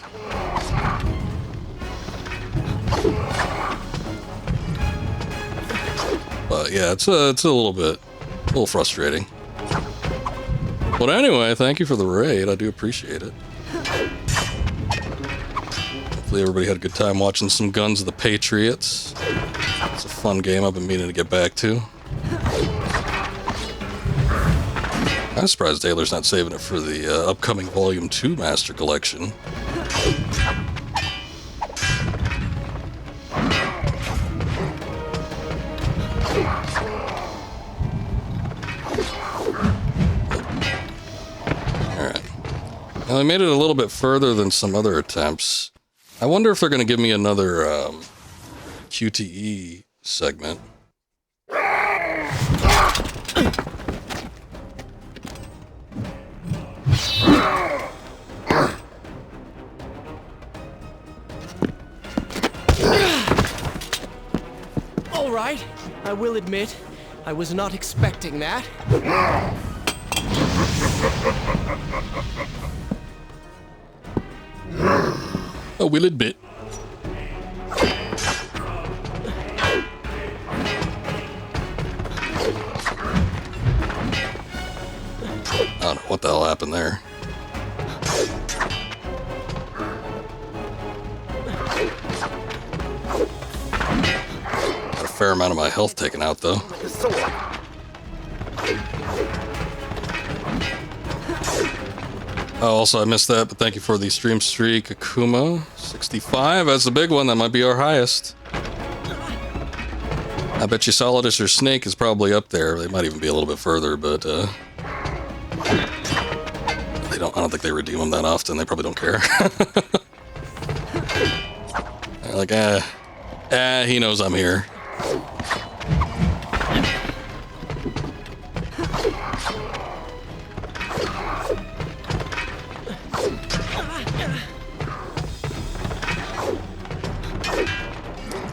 But yeah, it's a little frustrating. But anyway, thank you for the raid. I do appreciate it. Hopefully everybody had a good time watching some Guns of the Patriots. It's a fun game I've been meaning to get back to. I'm surprised Taylor's not saving it for the upcoming Volume 2 Master Collection. Alright. Well, I made it a little bit further than some other attempts. I wonder if they're going to give me another QTE segment. All right, I will admit, I was not expecting that. I will admit. I don't know what the hell happened there. Got a fair amount of my health taken out, though. Oh, also, I missed that, but thank you for the stream streak, Akuma. 65, that's the big one. That might be our highest. I bet you Solidus or Snake is probably up there. They might even be a little bit further, but, I don't think they redeem them that often. They probably don't care. They're like, he knows I'm here.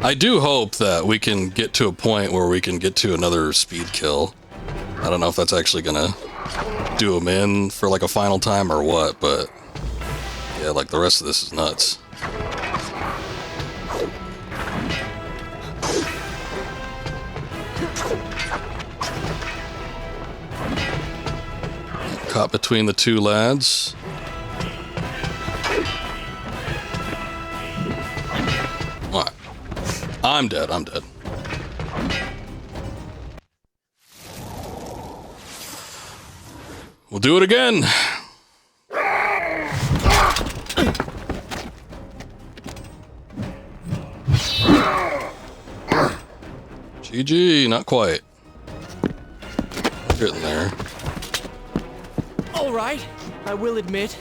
I do hope that we can get to a point where we can get to another speed kill. I don't know if that's actually gonna do him in for like a final time or what, but yeah, like the rest of this is nuts. Caught between the two lads. Alright. I'm dead, I'm dead. We'll do it again. GG, not quite. We're getting there. All right, I will admit,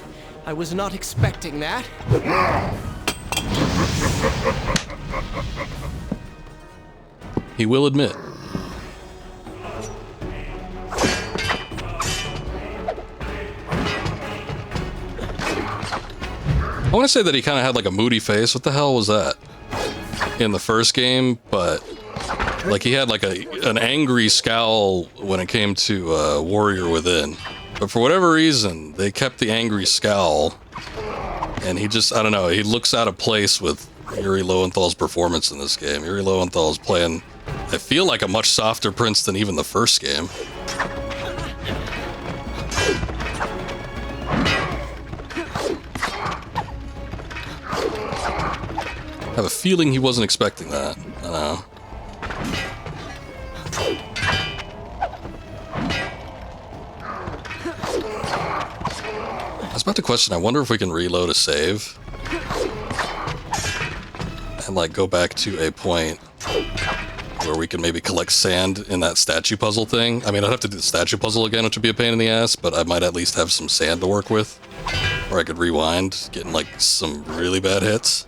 I was not expecting that. He will admit. I want to say that he kind of had like a moody face. What the hell was that? In the first game, but like he had like an angry scowl when it came to Warrior Within. But for whatever reason, they kept the angry scowl. And he just, I don't know, he looks out of place with Yuri Lowenthal's performance in this game. Yuri Lowenthal is playing, I feel like, a much softer Prince than even the first game. I have a feeling he wasn't expecting that. I don't know. I was about to question, I wonder if we can reload a save. And like go back to a point where we can maybe collect sand in that statue puzzle thing. I mean, I'd have to do the statue puzzle again, which would be a pain in the ass, but I might at least have some sand to work with. Or I could rewind, getting like some really bad hits.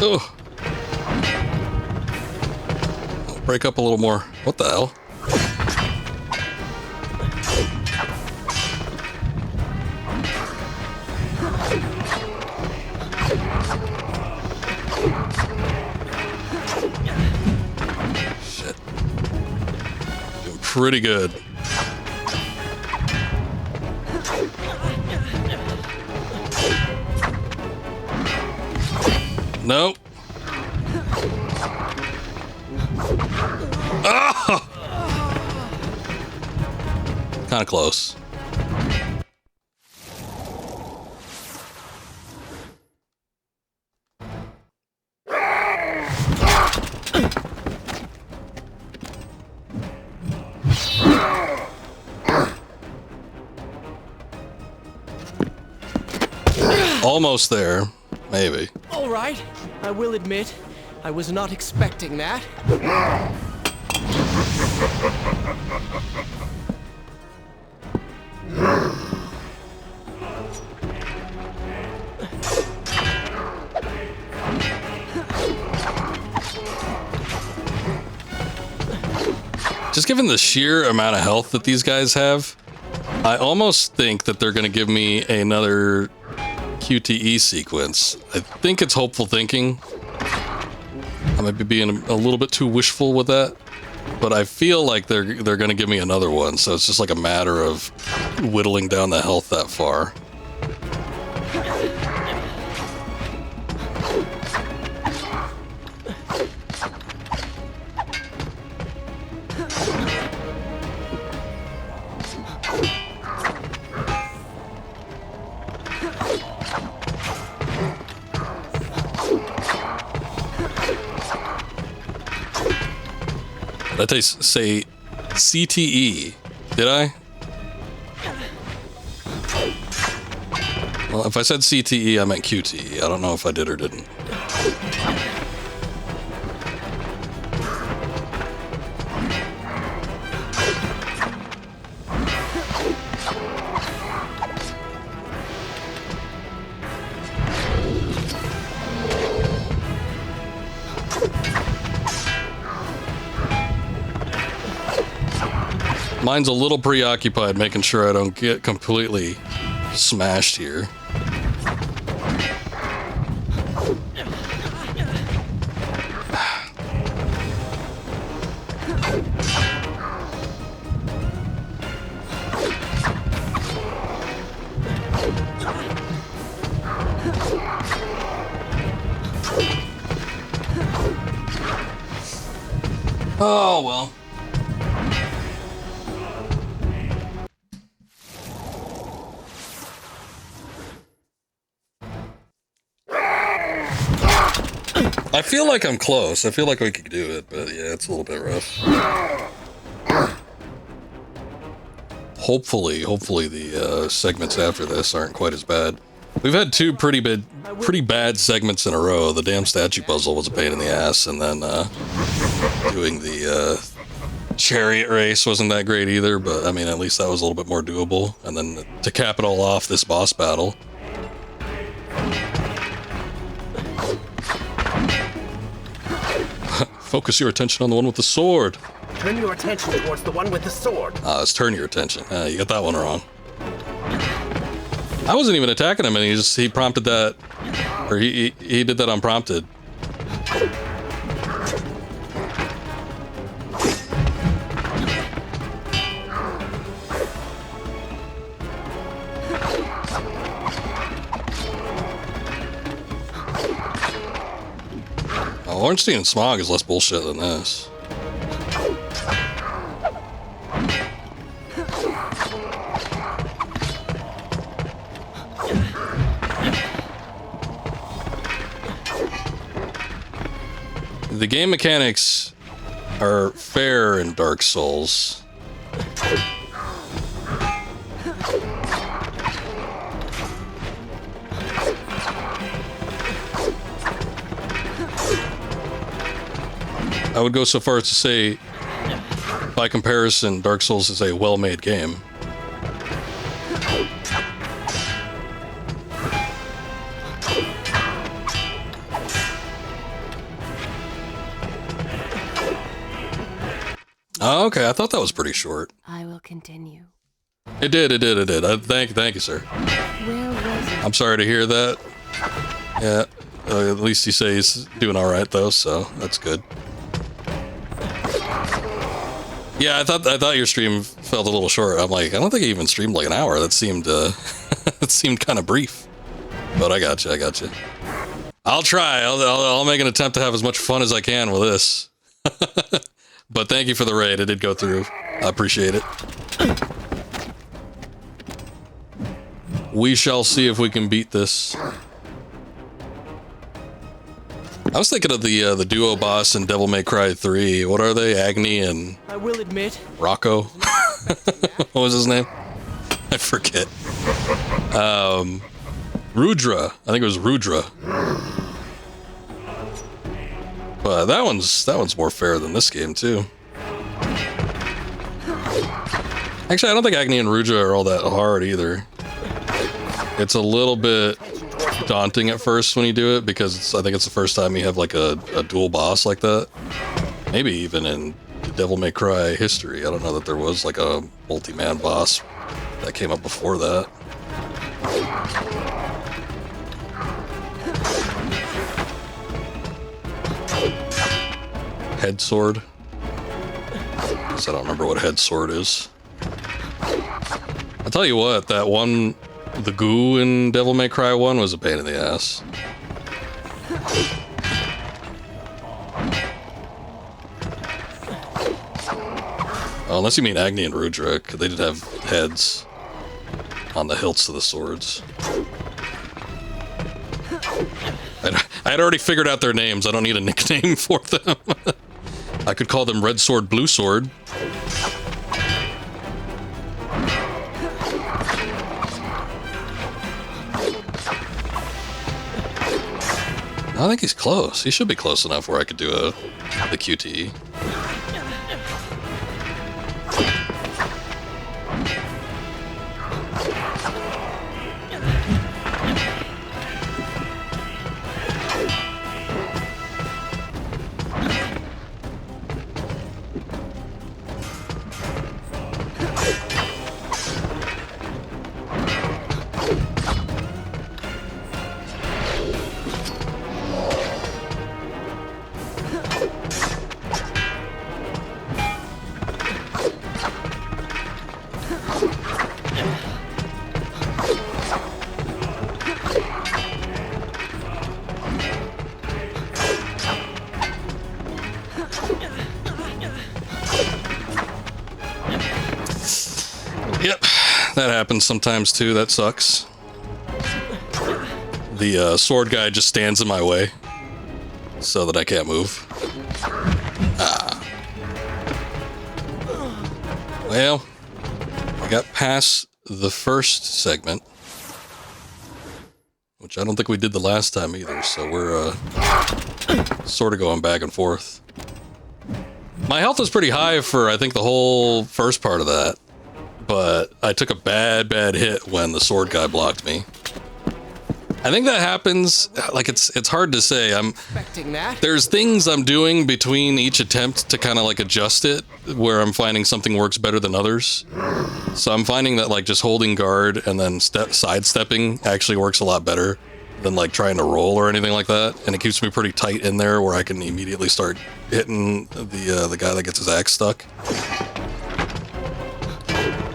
Ugh. I'll break up a little more. What the hell? Shit. Doing pretty good. Nope. Ah! Kind of close. Almost there. Maybe. All right, I will admit, I was not expecting that. Just given the sheer amount of health that these guys have, I almost think that they're going to give me another QTE sequence. I think it's hopeful thinking. I might be being a little bit too wishful with that, but I feel like they're going to give me another one, so it's just like a matter of whittling down the health that far. Did I say CTE? Did I? Well, if I said CTE, I meant QTE. I don't know if I did or didn't. Mine's a little preoccupied making sure I don't get completely smashed here. Oh, well. I feel like I'm close. I feel like we could do it, but yeah, it's a little bit rough. Hopefully the segments after this aren't quite as bad. We've had two pretty bad segments in a row. The damn statue puzzle was a pain in the ass, and then doing the chariot race wasn't that great either, but I mean, at least that was a little bit more doable. And then to cap it all off, this boss battle. Focus your attention on the one with the sword. Turn your attention towards the one with the sword. It's turn your attention. You got that one wrong. I wasn't even attacking him, and he prompted that, or he did that unprompted. Oh, Ornstein and Smog is less bullshit than this. The game mechanics are fair in Dark Souls. I would go so far as to say, by comparison, Dark Souls is a well-made game. Oh, okay, I thought that was pretty short. I will continue. It did. Thank you, sir. Where was it? I'm sorry to hear that. Yeah, at least you say he's doing all right though, so that's good. Yeah, I thought your stream felt a little short. I'm like, I don't think I even streamed like an hour. That seemed that seemed kind of brief. But I got you. I'll try. I'll make an attempt to have as much fun as I can with this. But thank you for the raid. It did go through. I appreciate it. We shall see if we can beat this. I was thinking of the duo boss in Devil May Cry 3. What are they? Agni and I will admit. Rocco? What was his name? I forget. Rudra. I think it was Rudra. But that one's more fair than this game too. Actually, I don't think Agni and Rudra are all that hard either. It's a little bit daunting at first when you do it because I think it's the first time you have like a dual boss like that. Maybe even in Devil May Cry history. I don't know that there was like a multi-man boss that came up before that. Head sword. Guess I don't remember what head sword is. I'll tell you what, that one, the goo in Devil May Cry 1 was a pain in the ass. Oh, unless you mean Agni and Rudra, 'cause they did have heads on the hilts of the swords. I had already figured out their names. I don't need a nickname for them. I could call them Red Sword, Blue Sword. I think he's close. He should be close enough where I could do the QTE. Yep, that happens sometimes too. That sucks. The sword guy just stands in my way so that I can't move. Ah. Well, I got past the first segment, which I don't think we did the last time either, so we're sort of going back and forth. My health was pretty high for, I think, the whole first part of that. But I took a bad hit when the sword guy blocked me. I think that happens, like it's hard to say. There's things I'm doing between each attempt to kind of like adjust it, where I'm finding something works better than others. So I'm finding that like just holding guard and then sidestepping actually works a lot better than like trying to roll or anything like that. And it keeps me pretty tight in there where I can immediately start hitting the guy that gets his axe stuck.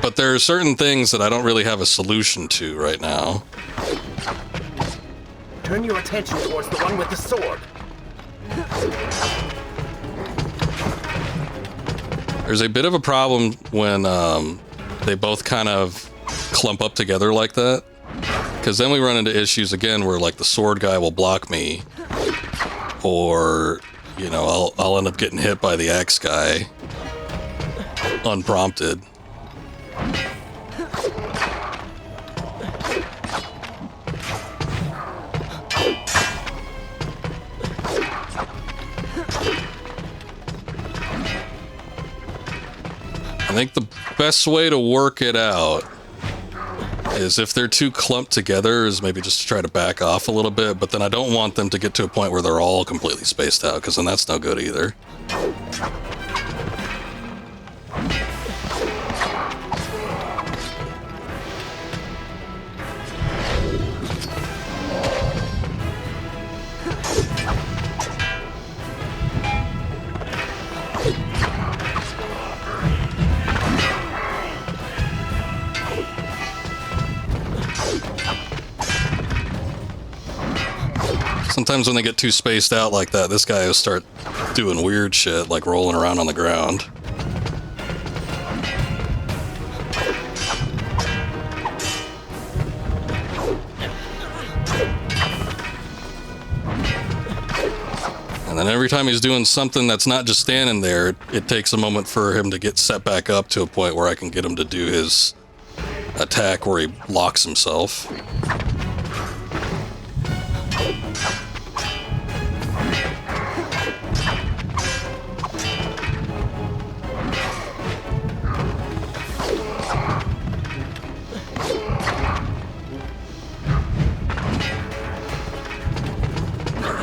But there are certain things that I don't really have a solution to right now. Turn your attention towards the one with the sword. There's a bit of a problem when they both kind of clump up together like that. Because then we run into issues again where like the sword guy will block me. Or, you know, I'll end up getting hit by the axe guy. Unprompted. I think the best way to work it out is if they're too clumped together is maybe just to try to back off a little bit, but then I don't want them to get to a point where they're all completely spaced out, because then that's no good either. Sometimes when they get too spaced out like that, this guy will start doing weird shit, like rolling around on the ground. And then every time he's doing something that's not just standing there, it takes a moment for him to get set back up to a point where I can get him to do his attack where he locks himself.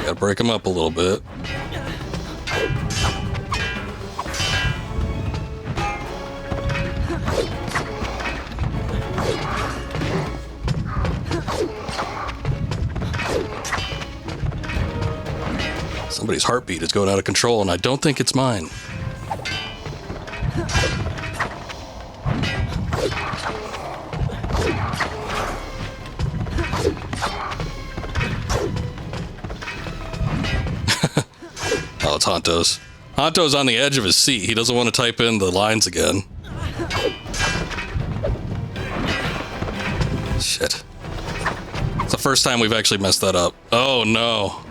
Gotta break him up a little bit. Somebody's heartbeat is going out of control, and I don't think it's mine. Oh, it's Honto's. Honto's on the edge of his seat. He doesn't want to type in the lines again. Shit. It's the first time we've actually messed that up. Oh, no.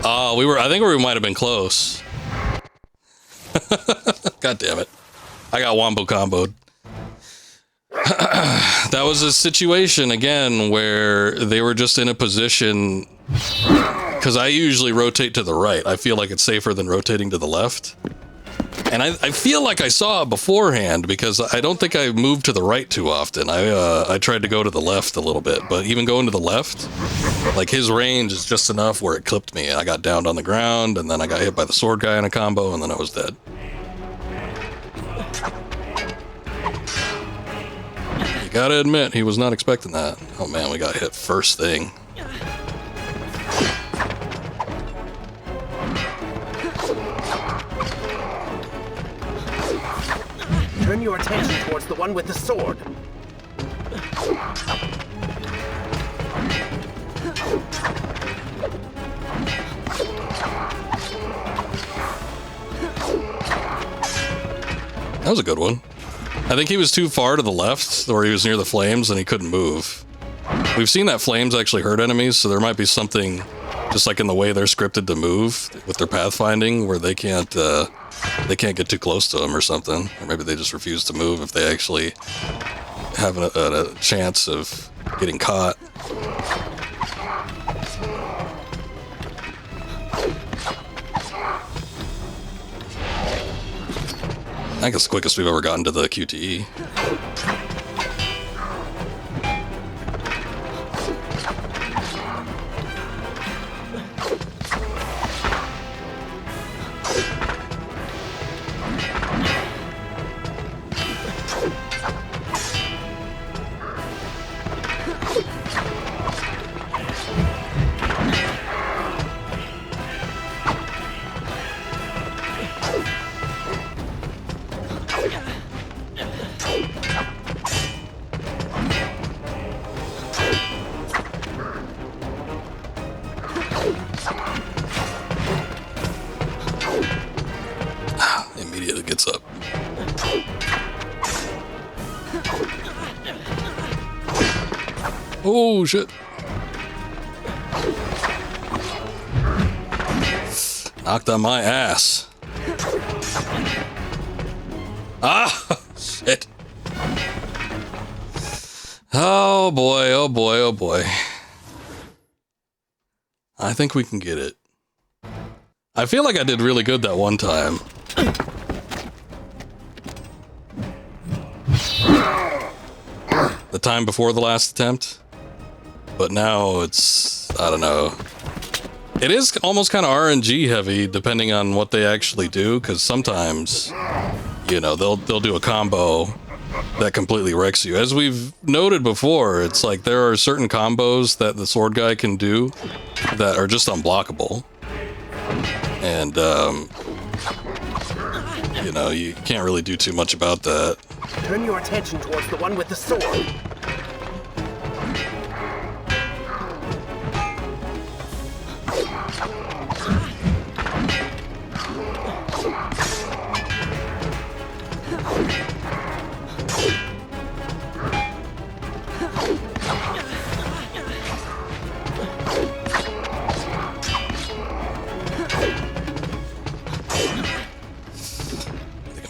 Oh, I think we might have been close. God damn it. I got wombo comboed. That was a situation, again, where they were just in a position... Because I usually rotate to the right. I feel like it's safer than rotating to the left. And I feel like I saw it beforehand, because I don't think I moved to the right too often. I tried to go to the left a little bit, but even going to the left, like his range is just enough where it clipped me. I got downed on the ground, and then I got hit by the sword guy in a combo, and then I was dead. You gotta admit, he was not expecting that. Oh man, we got hit first thing. Turn your attention towards the one with the sword. That was a good one. I think he was too far to the left, or he was near the flames and he couldn't move. We've seen that flames actually hurt enemies, so there might be something just like in the way they're scripted to move with their pathfinding where they can't get too close to them or something. Or maybe they just refuse to move if they actually have a chance of getting caught. I think it's the quickest we've ever gotten to the QTE. Oh, shit. Knocked on my ass. Ah, shit. Oh boy, oh boy, oh boy. I think we can get it. I feel like I did really good that one time. The time before the last attempt. But now it's, I don't know. It is almost kind of RNG heavy depending on what they actually do, because sometimes, you know, they'll do a combo that completely wrecks you. As we've noted before, it's like there are certain combos that the sword guy can do that are just unblockable. And, you know, you can't really do too much about that. Turn your attention towards the one with the sword.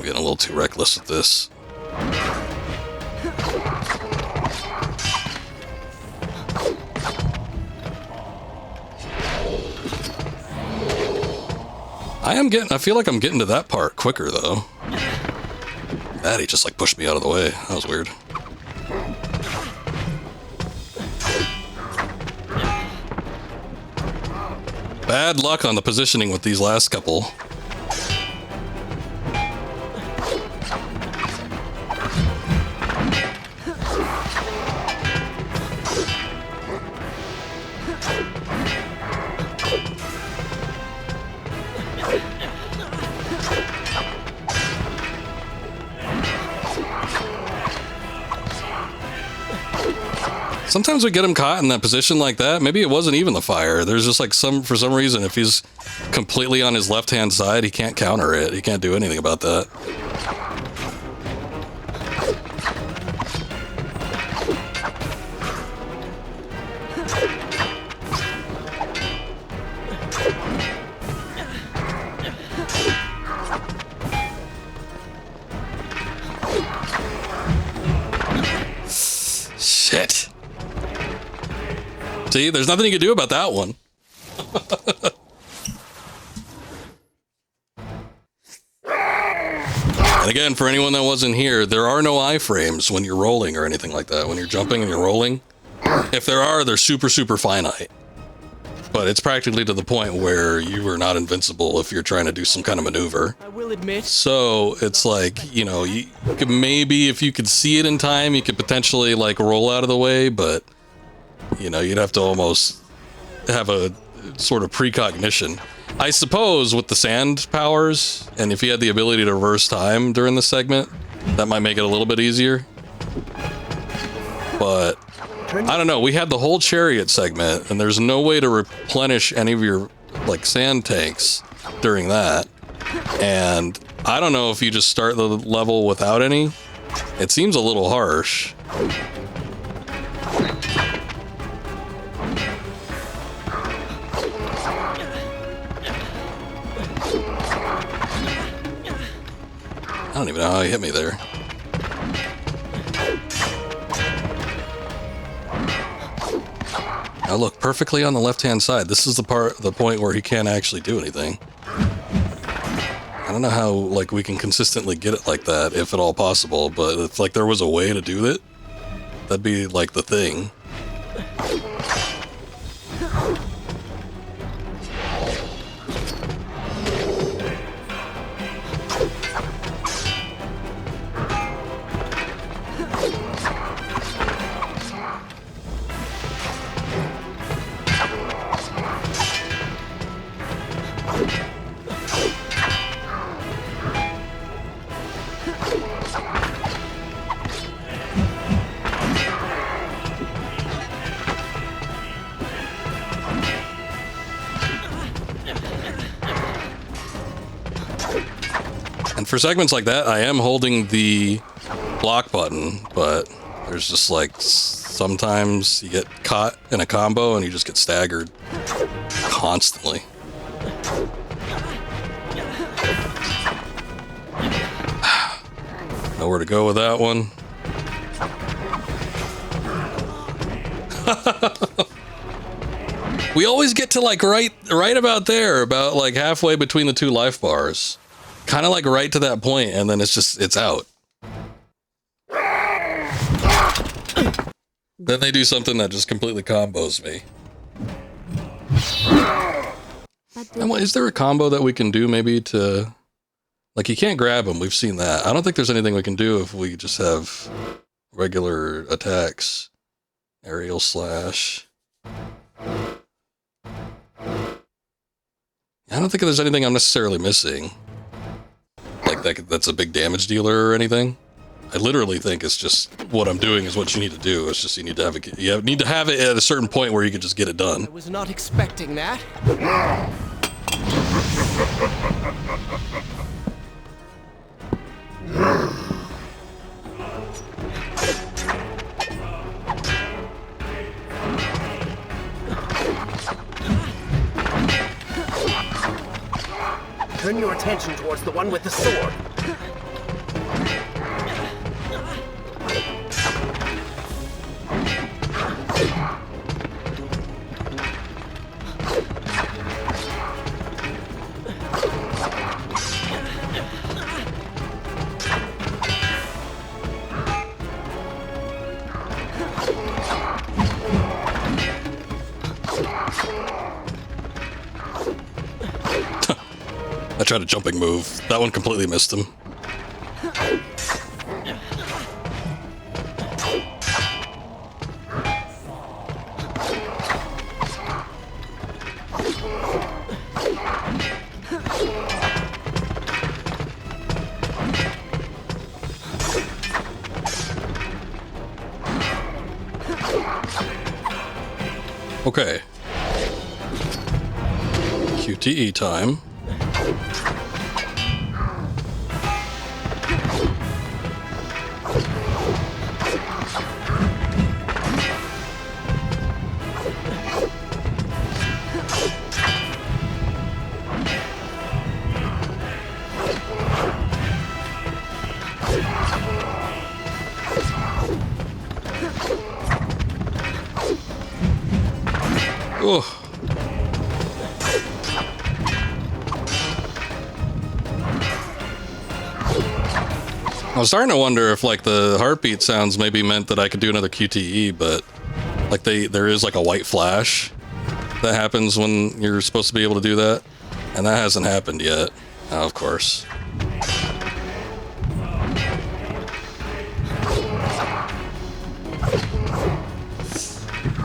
A little too reckless with this. I feel like I'm getting to that part quicker though. That he just like pushed me out of the way. That was weird. Bad luck on the positioning with these last couple. Sometimes we get him caught in that position like that. Maybe it wasn't even the fire. There's just like for some reason, if he's completely on his left-hand side, he can't counter it. He can't do anything about that. Shit. See, there's nothing you can do about that one. And again, for anyone that wasn't here, there are no iframes when you're rolling or anything like that. When you're jumping and you're rolling, if there are, they're super, super finite. But it's practically to the point where you are not invincible if you're trying to do some kind of maneuver. I will admit. So it's like, you know, you could maybe, if you could see it in time, you could potentially like roll out of the way, but you know, you'd have to almost have a sort of precognition. I suppose with the sand powers, and if you had the ability to reverse time during the segment, that might make it a little bit easier. But I don't know, we had the whole chariot segment, and there's no way to replenish any of your like sand tanks during that. And I don't know if you just start the level without any. It seems a little harsh. I don't even know how he hit me there. Now look, perfectly on the left-hand side. This is the point where he can't actually do anything. I don't know how, like, we can consistently get it like that, if at all possible, but if, like, there was a way to do it, that'd be, like, the thing. And for segments like that, I am holding the block button, but There's just like sometimes you get caught in a combo and you just get staggered constantly. Nowhere to go with that one. We always get to like right about there, about like halfway between the two life bars. Kind of like right to that point, and then it's out. Then they do something that just completely combos me. And is there a combo that we can do maybe to... Like, you can't grab them, we've seen that. I don't think there's anything we can do if we just have regular attacks. Aerial slash. I don't think there's anything I'm necessarily missing. Like, that's a big damage dealer or anything. I literally think it's just what I'm doing is what you need to do. It's just you need to have it. You need to have it at a certain point where you can just get it done. I was not expecting that. Turn your attention towards the one with the sword. I tried a jumping move. That one completely missed him. Okay. QTE time. Oh. I was starting to wonder if like the heartbeat sounds maybe meant that I could do another QTE, but like there is like a white flash that happens when you're supposed to be able to do that, and that hasn't happened yet. Of course.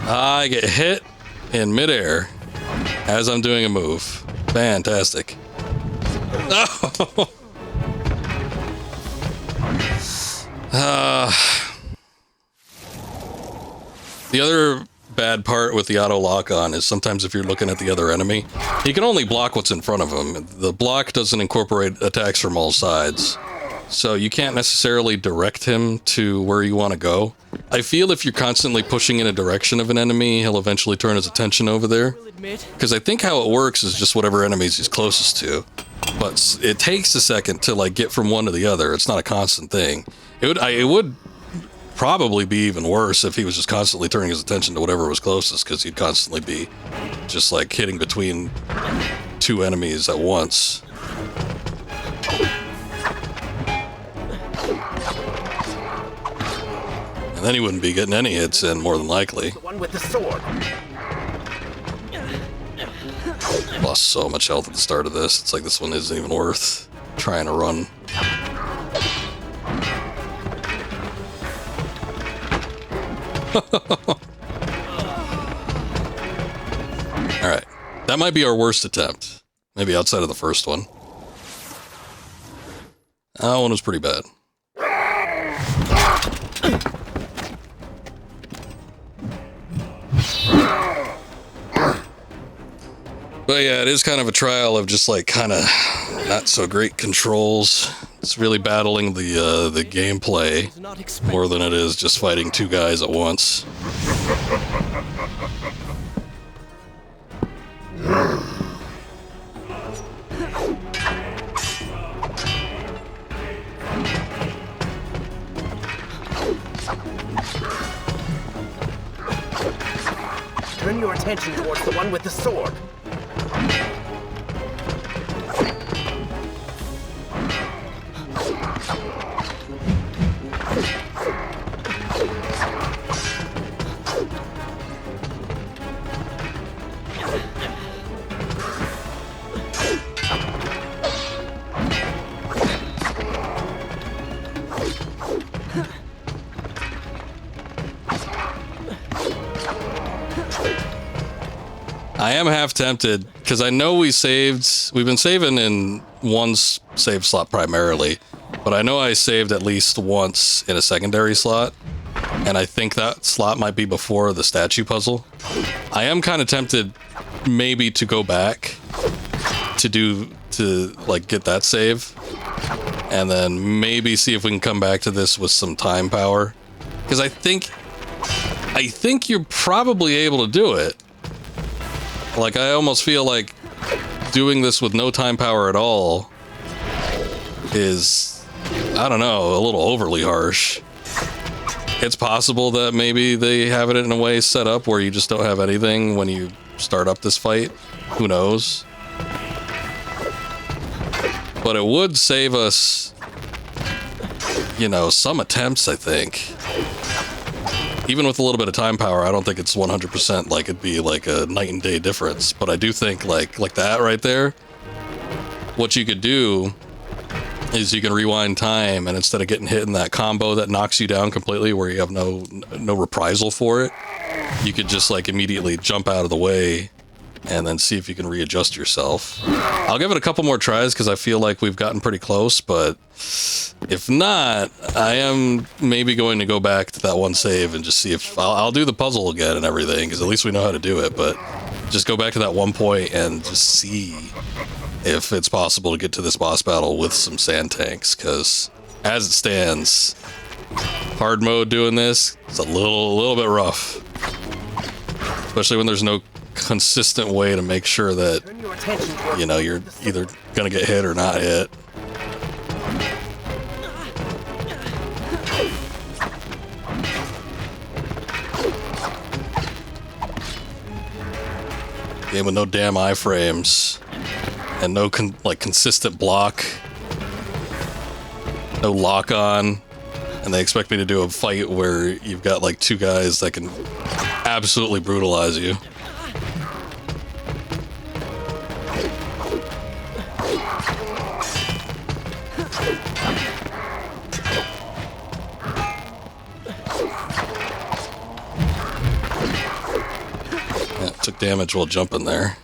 I get hit in midair as I'm doing a move. Fantastic. Oh. The other bad part with the auto lock on is sometimes if you're looking at the other enemy, he can only block what's in front of him. The block doesn't incorporate attacks from all sides, so you can't necessarily direct him to where you want to go. I feel if you're constantly pushing in a direction of an enemy, he'll eventually turn his attention over there. Because I think how it works is just whatever enemies he's closest to. But it takes a second to like get from one to the other. It's not a constant thing. It would probably be even worse if he was just constantly turning his attention to whatever was closest, because he'd constantly be just like hitting between two enemies at once. And then he wouldn't be getting any hits in, more than likely. The one with the sword. Lost so much health at the start of this. It's like this one isn't even worth trying to run. Alright. That might be our worst attempt. Maybe outside of the first one. That one was pretty bad. But yeah, it is kind of a trial of just like kind of not so great controls. It's really battling the gameplay It's not expected. more than it is just fighting two guys at once. Turn your attention towards the one with the sword. I am half tempted because I know we've been saving in one save slot primarily, but I know I saved at least once in a secondary slot, and I think that slot might be before the statue puzzle. I am kind of tempted maybe to go back to like get that save, and then maybe see if we can come back to this with some time power, because I think you're probably able to do it. Like, I almost feel like doing this with no time power at all is, I don't know, a little overly harsh. It's possible that maybe they have it in a way set up where you just don't have anything when you start up this fight. Who knows? But it would save us, you know, some attempts, I think. Even with a little bit of time power, I don't think it's 100% like it'd be like a night and day difference. But I do think like that right there, what you could do is you can rewind time, and instead of getting hit in that combo that knocks you down completely where you have no reprisal for it, you could just like immediately jump out of the way and then see if you can readjust yourself. I'll give it a couple more tries because I feel like we've gotten pretty close, but if not, I am maybe going to go back to that one save and just see if I'll do the puzzle again and everything, because at least we know how to do it, but just go back to that one point and just see if it's possible to get to this boss battle with some sand tanks, because as it stands, hard mode doing this, it's a little bit rough, especially when there's no consistent way to make sure that, Turn your attention towards you know, you're either gonna get hit or not hit. Game with no damn iframes and no consistent block, no lock on, and they expect me to do a fight where you've got like two guys that can absolutely brutalize you. Yeah, took damage while jumping there.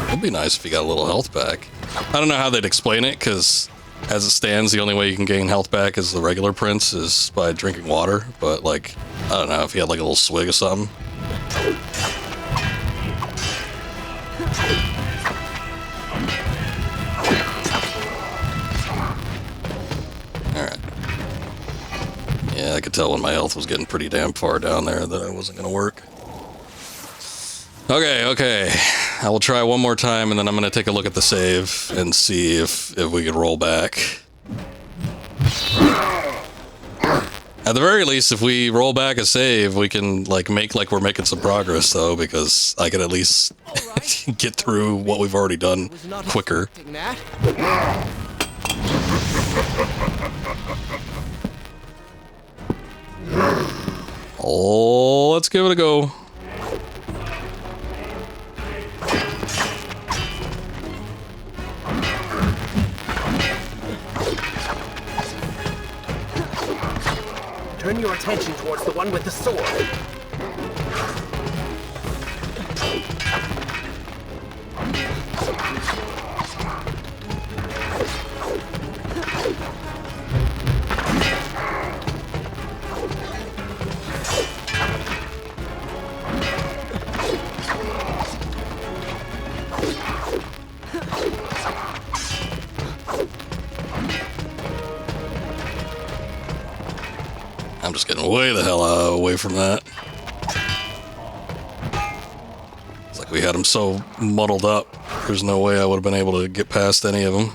It'd be nice if you got a little health back. I don't know how they'd explain it, because as it stands, the only way you can gain health back as the regular prince is by drinking water, but like, I don't know, if you had like a little swig or something. Alright. Yeah, I could tell when my health was getting pretty damn far down there that it wasn't gonna work. Okay. I will try one more time, and then I'm gonna take a look at the save and see if we can roll back. At the very least, if we roll back a save, we can like make like we're making some progress, though, because I can at least get through what we've already done Was not quicker. expecting that. Oh, let's give it a go. Turn your attention towards the one with the sword. I'm just getting way the hell away from that. It's like we had them so muddled up. There's no way I would have been able to get past any of them.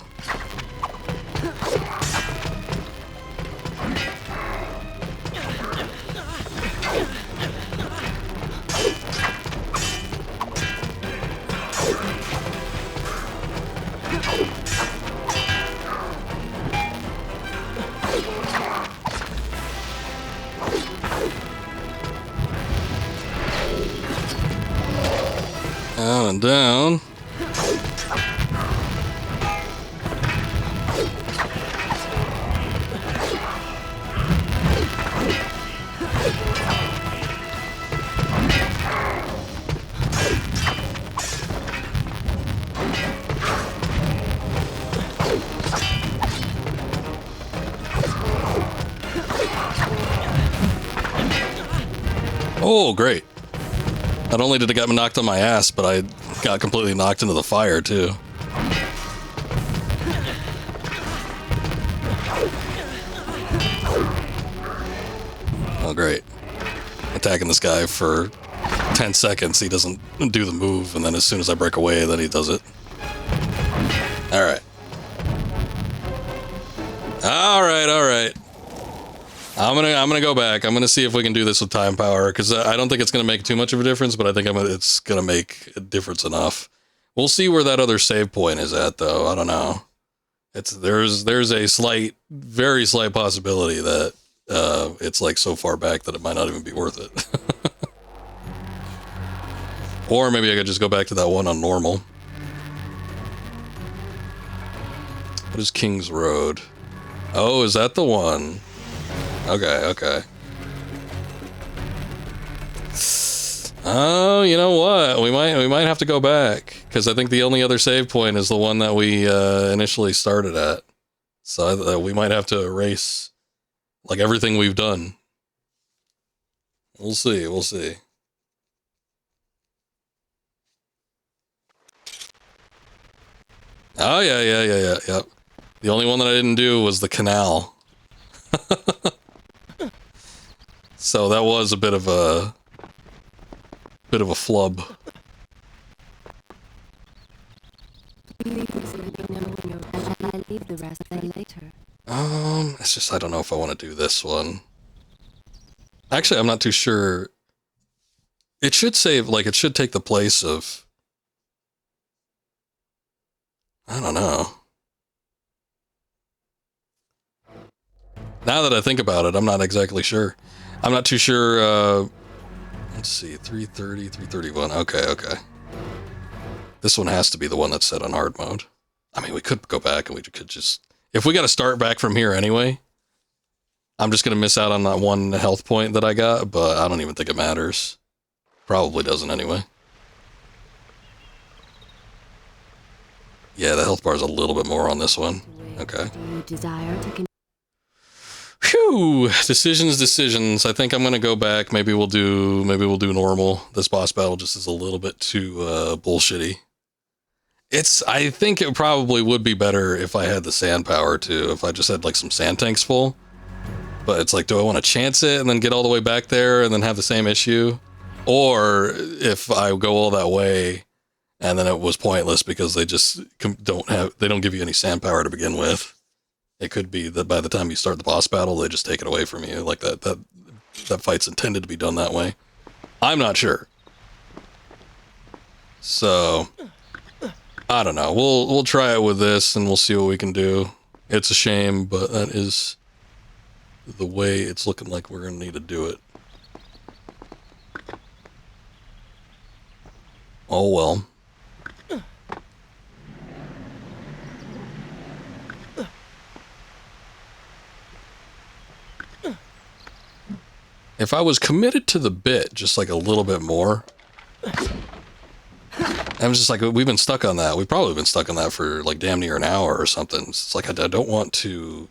Down and down. Oh, great. Not only did it get me knocked on my ass, but I got completely knocked into the fire, too. Oh, great. Attacking this guy for 10 seconds, he doesn't do the move, and then as soon as I break away, then he does it. Alright. Alright. I'm gonna go back. I'm gonna see if we can do this with time power, because I don't think it's gonna make too much of a difference, but I think it's gonna make a difference enough. We'll see where that other save point is at, though. I don't know. There's a very slight possibility that it's like so far back that it might not even be worth it. Or maybe I could just go back to that one on normal. What is King's Road? Oh, is that the one? Okay. Oh, you know what? We might have to go back, because I think the only other save point is the one that we initially started at. So we might have to erase like everything we've done. We'll see. Oh yeah. The only one that I didn't do was the canal. So that was a bit of a flub. It's just I don't know if I want to do this one. Actually, I'm not too sure. It should save, like, it should take the place of, I don't know. Now that I think about it, I'm not exactly sure. I'm not too sure, let's see, 330, 331, okay. This one has to be the one that's set on hard mode. I mean, we could go back and we could just, if we got to start back from here anyway, I'm just going to miss out on that one health point that I got, but I don't even think it matters. Probably doesn't anyway. Yeah, the health bar is a little bit more on this one. Okay. Phew! Decisions. I think I'm gonna go back. Maybe we'll do normal. This boss battle just is a little bit too bullshitty. I think it probably would be better if I had the sand power too. If I just had like some sand tanks full. But it's like, do I want to chance it and then get all the way back there and then have the same issue? Or if I go all that way and then it was pointless because they just don't give you any sand power to begin with. It could be that by the time you start the boss battle, they just take it away from you. Like that fight's intended to be done that way. I'm not sure. So, I don't know. We'll try it with this and we'll see what we can do. It's a shame, but that is the way it's looking like we're going to need to do it. Oh well. If I was committed to the bit just like a little bit more, I was just like, we've been stuck on that. We've probably been stuck on that for like damn near an hour or something. It's like, I don't want to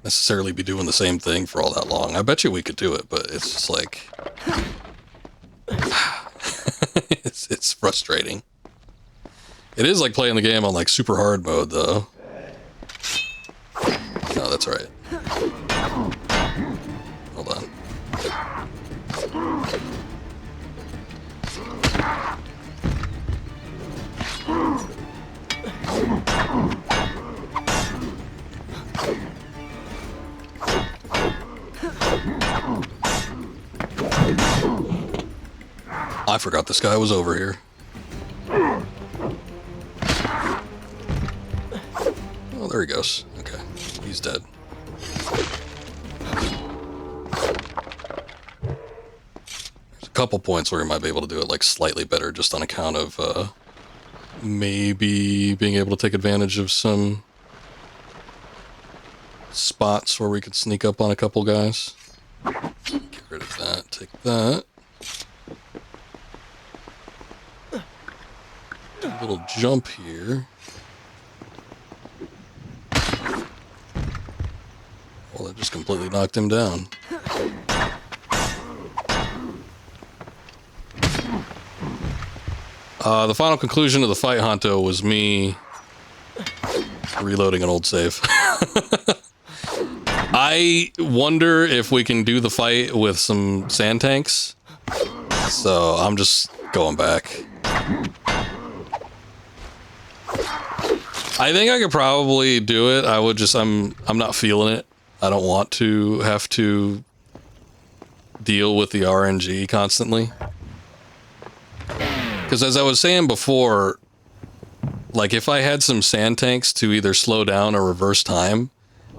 necessarily be doing the same thing for all that long. I bet you we could do it, but it's just like, it's frustrating. It is like playing the game on like super hard mode though. No, that's right. Hold on. I forgot this guy was over here. Oh, there he goes. Okay, he's dead. There's a couple points where you might be able to do it like slightly better, just on account of maybe being able to take advantage of some spots where we could sneak up on a couple guys. Get rid of that, take that. A little jump here. Well, that just completely knocked him down. The final conclusion of the fight, Honto, was me reloading an old save. I wonder if we can do the fight with some sand tanks. So I'm just going back. I think I could probably do it. I would just, I'm not feeling it. I don't want to have to deal with the RNG constantly. Because as I was saying before, like if I had some sand tanks to either slow down or reverse time,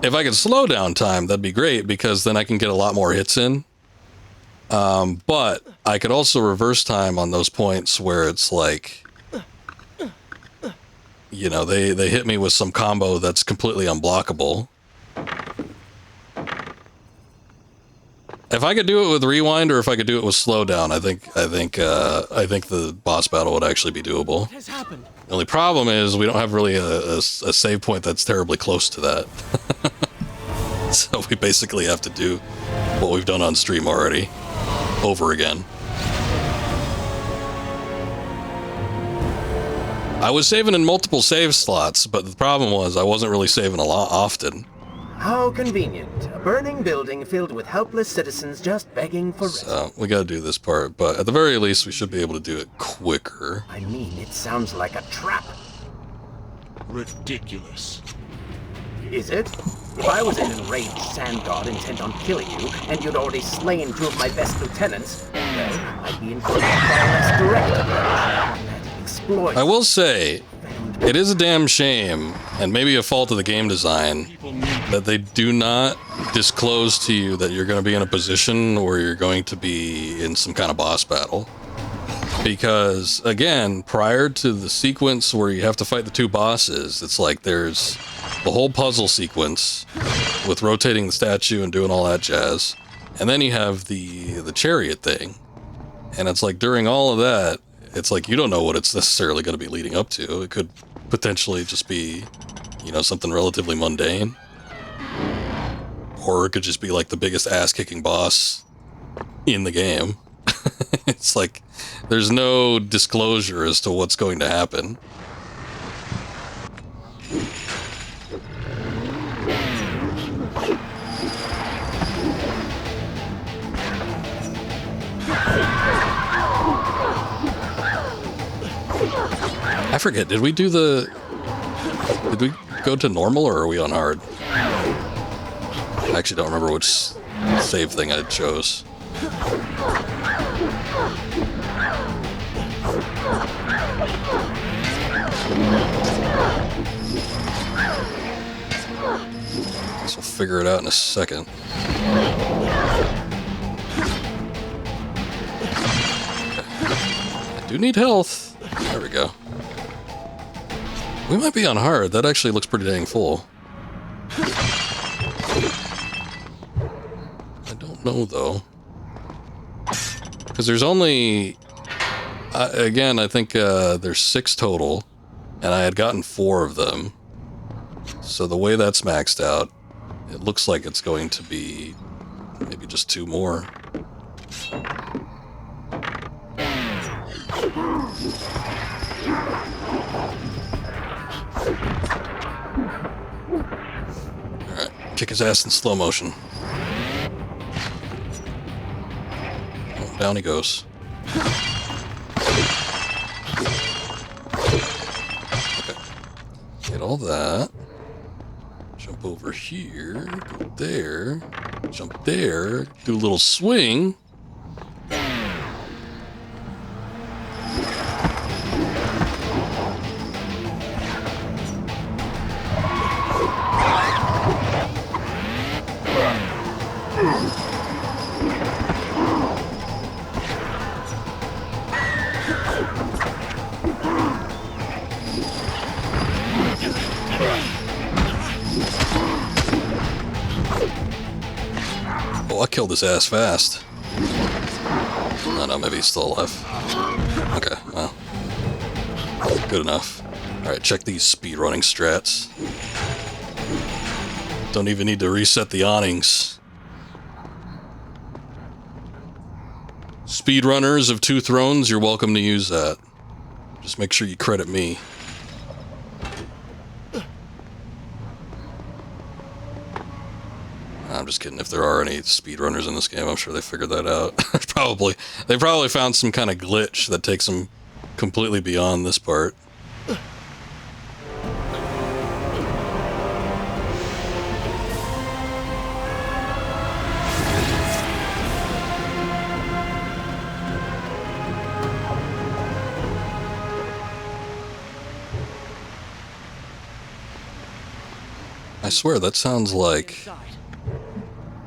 if I could slow down time, that'd be great because then I can get a lot more hits in. But I could also reverse time on those points where it's like, you know, they hit me with some combo that's completely unblockable. If I could do it with rewind or if I could do it with slowdown, I think the boss battle would actually be doable. What has happened? The only problem is we don't have really a save point that's terribly close to that. So we basically have to do what we've done on stream already over again. I was saving in multiple save slots, but the problem was I wasn't really saving a lot often. How convenient. A burning building filled with helpless citizens just begging for rest. So we gotta do this part, but at the very least we should be able to do it quicker. I mean, it sounds like a trap. Ridiculous. Is it? If I was an enraged sand god intent on killing you, and you'd already slain 2 of my best lieutenants, well, I'd be in for a far less direct approach. Exploit. I will say, it is a damn shame, and maybe a fault of the game design, that they do not disclose to you that you're going to be in a position where you're going to be in some kind of boss battle. Because, again, prior to the sequence where you have to fight the 2 bosses, it's like there's the whole puzzle sequence with rotating the statue and doing all that jazz. And then you have the chariot thing. And it's like during all of that, it's like you don't know what it's necessarily going to be leading up to. It could potentially just be, you know, something relatively mundane. Or it could just be like the biggest ass-kicking boss in the game. It's like there's no disclosure as to what's going to happen. I forget, did we go to normal or are we on hard? I actually don't remember which save thing I chose. Guess we'll figure it out in a second. I do need health. There we go. We might be on hard. That actually looks pretty dang full. I don't know, though. Because there's only... again, I think there's 6 total. And I had gotten 4 of them. So the way that's maxed out, it looks like it's going to be maybe just 2 more. Alright, kick his ass in slow motion. Oh, down he goes. Okay. Get all that. Jump over here, go there. Jump there, do a little swing. Oh, I killed his ass fast. No, maybe he's still alive. Okay, well. Good enough. Alright, check these speedrunning strats. Don't even need to reset the awnings. Speedrunners of Two Thrones, you're welcome to use that. Just make sure you credit me. I'm just kidding. If there are any speedrunners in this game, I'm sure they figured that out. They probably found some kind of glitch that takes them completely beyond this part. I swear that sounds like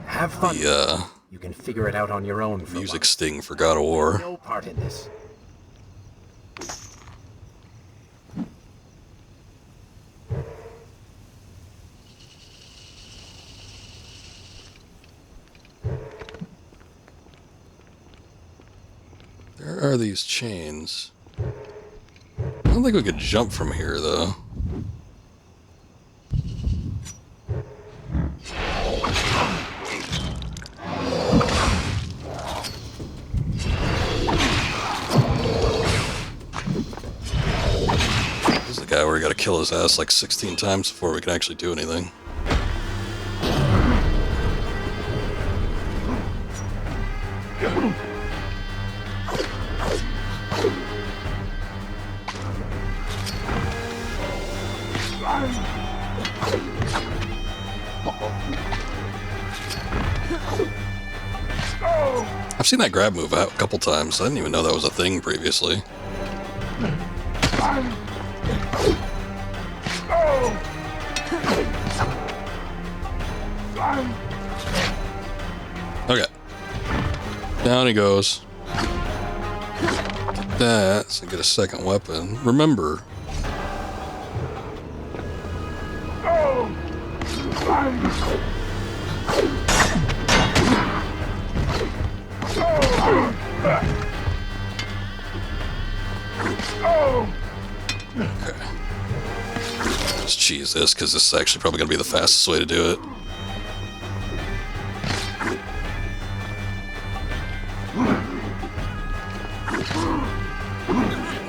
Have fun. the You can figure it out on your own. For music once. sting for God of War. No part in this. There are these chains. I don't think we could jump from here, though. This is the guy where we gotta kill his ass like 16 times before we can actually do anything. I've seen that grab move out a couple times. I didn't even know that was a thing previously. Okay. Down he goes. Get that, so I get a second weapon. Remember. Okay. Just cheese this, because this is actually probably going to be the fastest way to do it.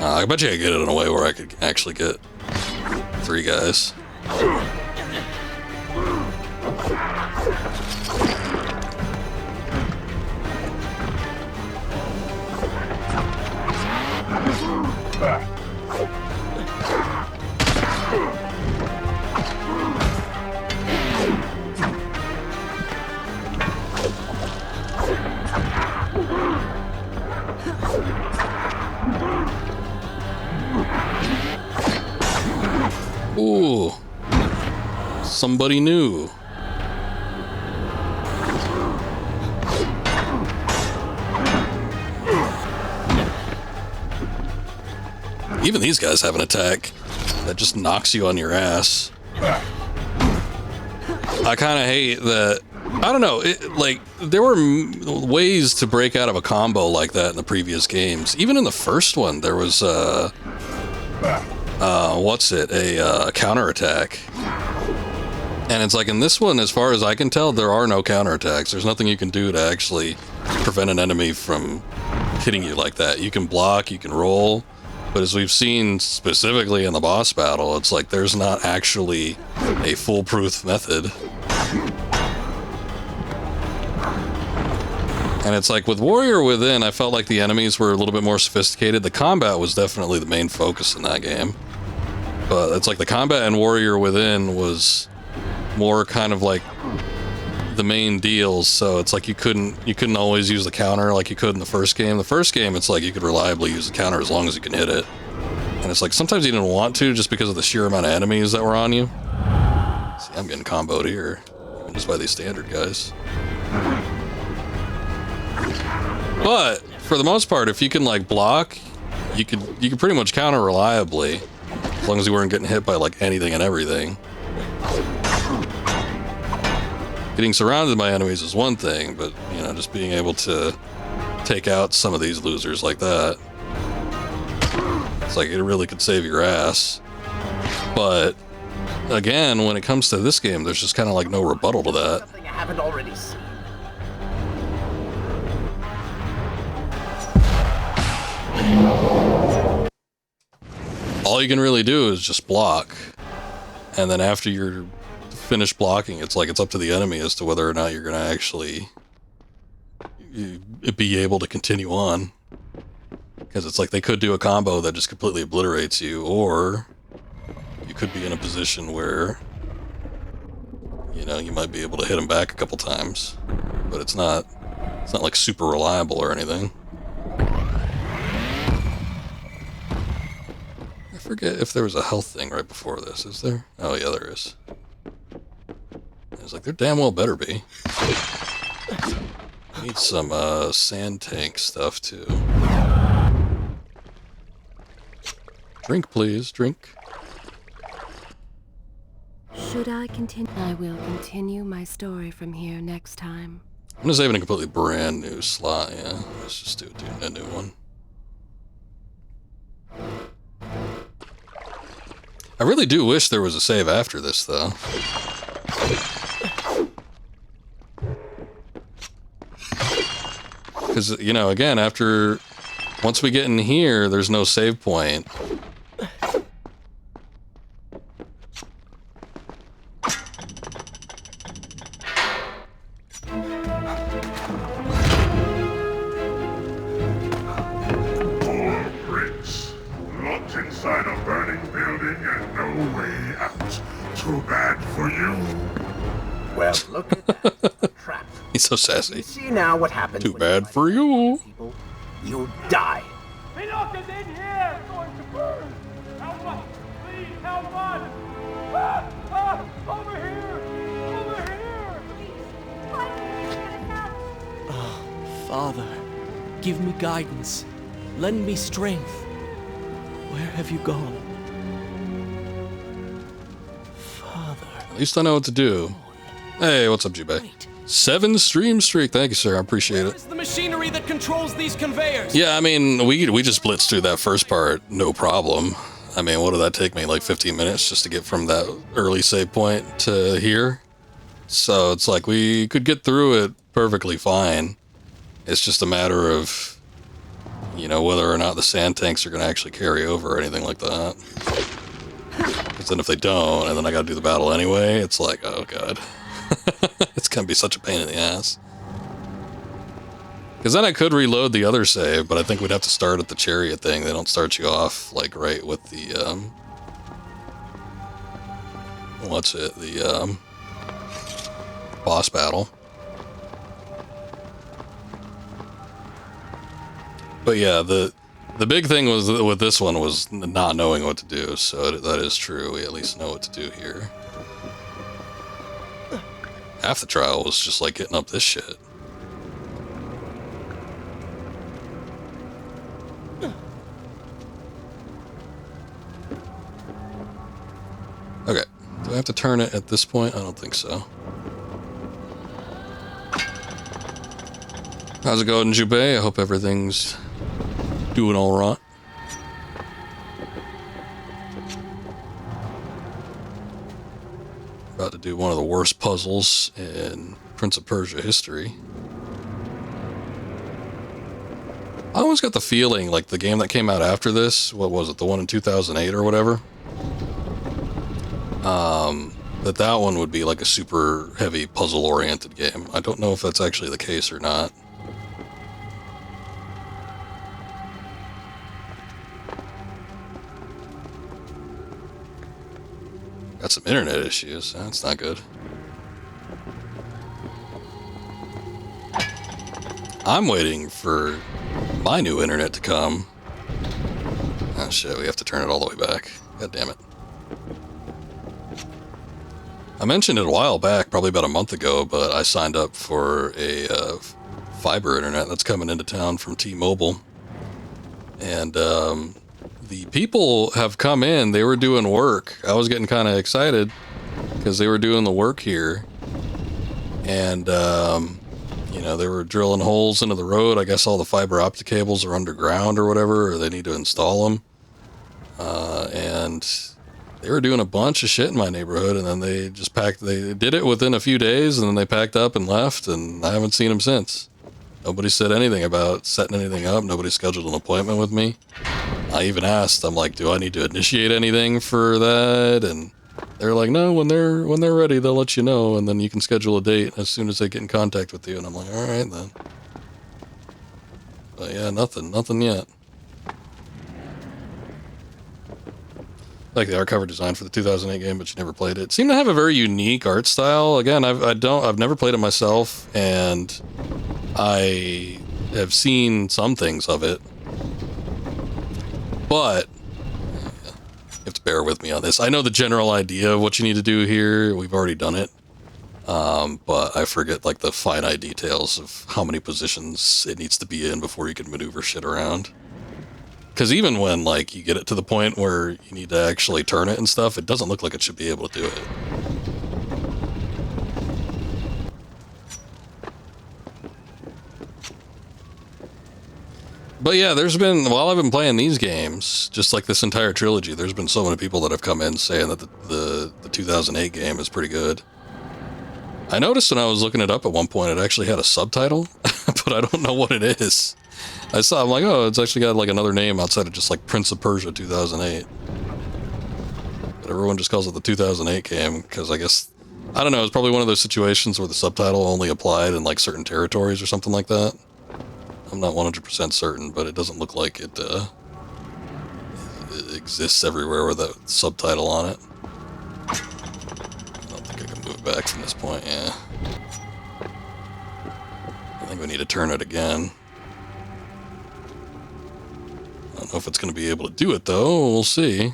I bet you I could get it in a way where I could actually get 3 guys. Ooh, somebody new. Even these guys have an attack that just knocks you on your ass. I kind of hate that. I don't know, like, there were ways to break out of a combo like that in the previous games. Even in the first one, there was, what's it? A counterattack. And it's like in this one, as far as I can tell, there are no counterattacks. There's nothing you can do to actually prevent an enemy from hitting you like that. You can block, you can roll, but as we've seen specifically in the boss battle, it's like there's not actually a foolproof method. And it's like with Warrior Within, I felt like the enemies were a little bit more sophisticated. The combat was definitely the main focus in that game. But it's like the combat in Warrior Within was more kind of like the main deals, so it's like you couldn't always use the counter like you could in the first game. The first game, it's like you could reliably use the counter as long as you can hit it. And it's like sometimes you didn't want to just because of the sheer amount of enemies that were on you. See, I'm getting comboed here, even just by these standard guys. But for the most part, if you can like block, you could pretty much counter reliably, as long as you weren't getting hit by like anything and everything. Getting surrounded by enemies is one thing, but you know, just being able to take out some of these losers like that, it's like it really could save your ass. But again, when it comes to this game, there's just kind of like no rebuttal to that. Something I haven't already seen. All you can really do is just block, and then after you're finished blocking, it's like it's up to the enemy as to whether or not you're gonna actually be able to continue on, because it's like they could do a combo that just completely obliterates you, or you could be in a position where, you know, you might be able to hit them back a couple times, but it's not like super reliable or anything. I forget if there was a health thing right before this. Is there? Oh yeah, there is. It's like there damn well better be. Need some sand tank stuff too. Drink, please. Drink. Should I continue? I will continue my story from here next time. I'm gonna save in a completely brand new slot. Yeah, let's just do a new one. I really do wish there was a save after this, though. Because, you know, again, once we get in here, there's no save point. Locked inside a burning building and no way out. Too bad for you. Well, look at that. Trapped. He's so You sassy. see now what happens. Too when bad fight for you. people? You die. Enoch is in here! It's going to burn! Help us! Please, help us! Ah! Ah! Over here! Over here! Father, give me guidance. Lend me strength. Where have you gone? Father. At least I know what to do. Hey, what's up, Jubei? Wait. 7 stream streak. Thank you, sir. I appreciate it. Where's the machinery that controls these conveyors? Yeah, I mean, we just blitzed through that first part, no problem. I mean, what did that take me, like 15 minutes just to get from that early save point to here? So it's like we could get through it perfectly fine. It's just a matter of, you know, whether or not the sand tanks are going to actually carry over or anything like that. Because then if they don't, and then I got to do the battle anyway, it's like, oh god. It's going to be such a pain in the ass. Because then I could reload the other save, but I think we'd have to start at the chariot thing. They don't start you off, like, right with the, the boss battle. But yeah, the big thing was with this one was not knowing what to do, so that is true. We at least know what to do here. Half the trial was just like getting up this shit. Okay, do I have to turn it at this point? I don't think so. How's it going, Jubei? I hope everything's doing all right. About to do one of the worst puzzles in Prince of Persia history. I always got the feeling like the game that came out after this, what was it, the one in 2008 or whatever? That one would be like a super heavy puzzle-oriented game. I don't know if that's actually the case or not. Got some internet issues. That's not good. I'm waiting for my new internet to come. Oh shit, we have to turn it all the way back. God damn it. I mentioned it a while back, probably about a month ago, but I signed up for a fiber internet that's coming into town from T-Mobile. And the people have come in, they were doing work. I was getting kind of excited because they were doing the work here. And, you know, they were drilling holes into the road. I guess all the fiber optic cables are underground or whatever, or they need to install them. And they were doing a bunch of shit in my neighborhood, and then they just they did it within a few days, and then they packed up and left, and I haven't seen them since. Nobody said anything about setting anything up. Nobody scheduled an appointment with me. I even asked, I'm like, do I need to initiate anything for that? And they're like, no, when they're ready, they'll let you know, and then you can schedule a date as soon as they get in contact with you. And I'm like, all right then. But yeah, nothing yet. Like the art cover design for the 2008 game, but you never played it. It seemed to have a very unique art style. Again, I've never played it myself, and I have seen some things of it, but you have to bear with me on this. I know the general idea of what you need to do here. We've already done it, but I forget like the finite details of how many positions it needs to be in before you can maneuver shit around. Because even when, like, you get it to the point where you need to actually turn it and stuff, it doesn't look like it should be able to do it. But yeah, there's been, while I've been playing these games, just like this entire trilogy, there's been so many people that have come in saying that the 2008 game is pretty good. I noticed when I was looking it up at one point, it actually had a subtitle, but I don't know what it is. I'm like, oh, it's actually got like another name outside of just like Prince of Persia 2008. But everyone just calls it the 2008 game because I guess, I don't know, it's probably one of those situations where the subtitle only applied in like certain territories or something like that. I'm not 100% certain, but it doesn't look like it exists everywhere with a subtitle on it. I don't think I can move back from this point, yeah. I think we need to turn it again. I don't know if it's going to be able to do it, though. We'll see.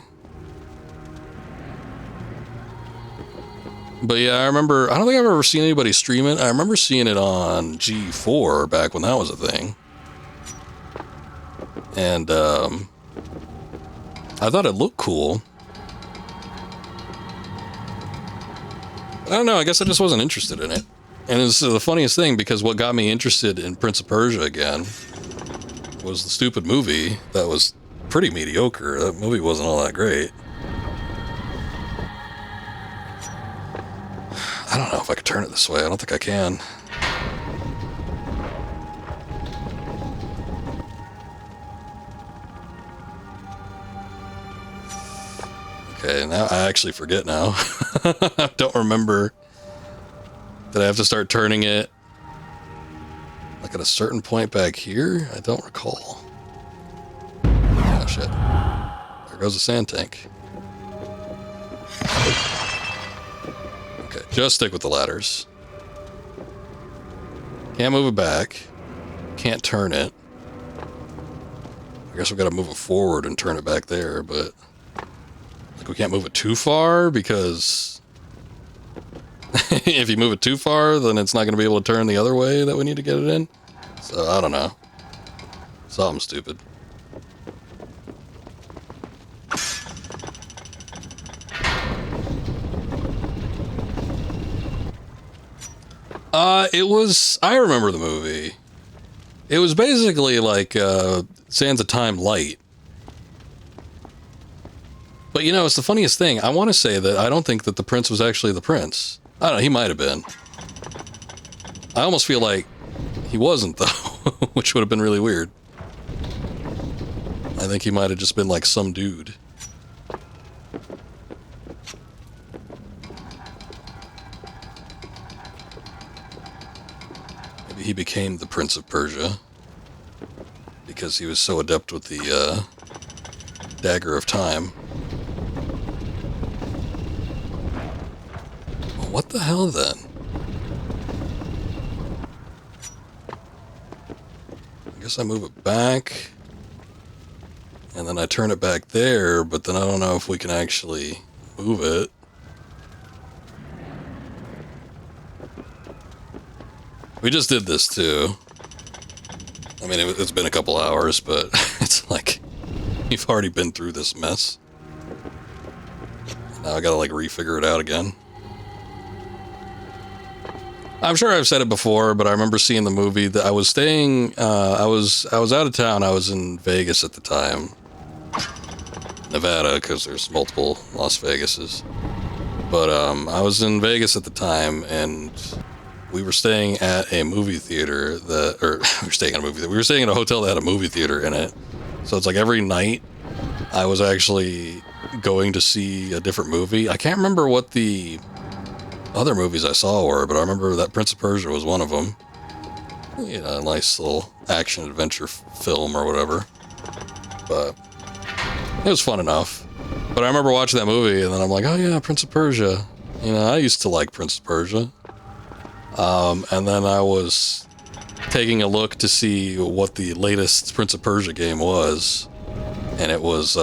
But yeah, I remember... I don't think I've ever seen anybody stream it. I remember seeing it on G4 back when that was a thing. And, I thought it looked cool. I don't know, I guess I just wasn't interested in it. And it's the funniest thing, because what got me interested in Prince of Persia again was the stupid movie that was pretty mediocre. That movie wasn't all that great. I don't know if I could turn it this way. I don't think I can. Okay, now I actually forget now. I don't remember. Did I have to start turning it like at a certain point back here? I don't recall. Oh shit. There goes the sand tank. Okay, just stick with the ladders. Can't move it back. Can't turn it. I guess we've got to move it forward and turn it back there, but like we can't move it too far because if you move it too far, then it's not going to be able to turn the other way that we need to get it in. So, I don't know. Something stupid. I remember the movie. It was basically like, Sands of Time Light. But you know, it's the funniest thing. I want to say that I don't think that the prince was actually the prince. I don't know, he might have been. I almost feel like he wasn't, though, which would have been really weird. I think he might have just been like some dude. Maybe he became the Prince of Persia because he was so adept with the dagger of time. Well, what the hell then? guess I move it back. And then I turn it back there, but then I don't know if we can actually move it. We just did this too. I mean, it's been a couple hours, but it's like, you've already been through this mess. Now I gotta like refigure it out again. I'm sure I've said it before, but I remember seeing the movie that I was staying, I was out of town. I was in Vegas at the time. Nevada, because there's multiple Las Vegases. But I was in Vegas at the time, and we were staying at a movie theater we were staying at a hotel that had a movie theater in it. So it's like every night I was actually going to see a different movie. I can't remember what the other movies I saw were, but I remember that Prince of Persia was one of them. You know, a nice little action adventure film or whatever. But it was fun enough. But I remember watching that movie and then I'm like, oh yeah, Prince of Persia. You know, I used to like Prince of Persia. And then I was taking a look to see what the latest Prince of Persia game was. And it was,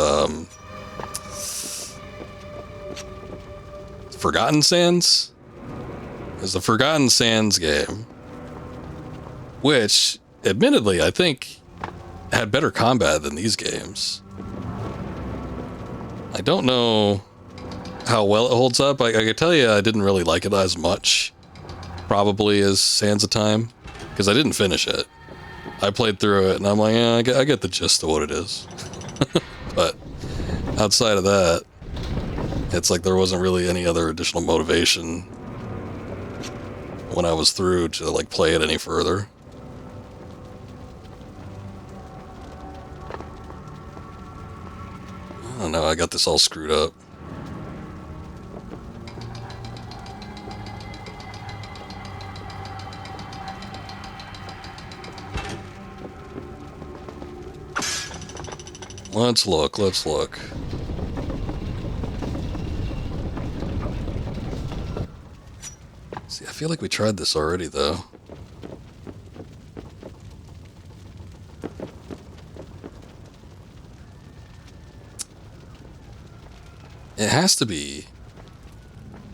Forgotten Sands? It was the Forgotten Sands game. Which, admittedly, I think had better combat than these games. I don't know how well it holds up. I can tell you I didn't really like it as much, probably, as Sands of Time, because I didn't finish it. I played through it, and I'm like, yeah, I get the gist of what it is. But outside of that, it's like there wasn't really any other additional motivation when I was through to like play it any further. I don't know, I got this all screwed up. Let's look. See, I feel like we tried this already, though. It has to be.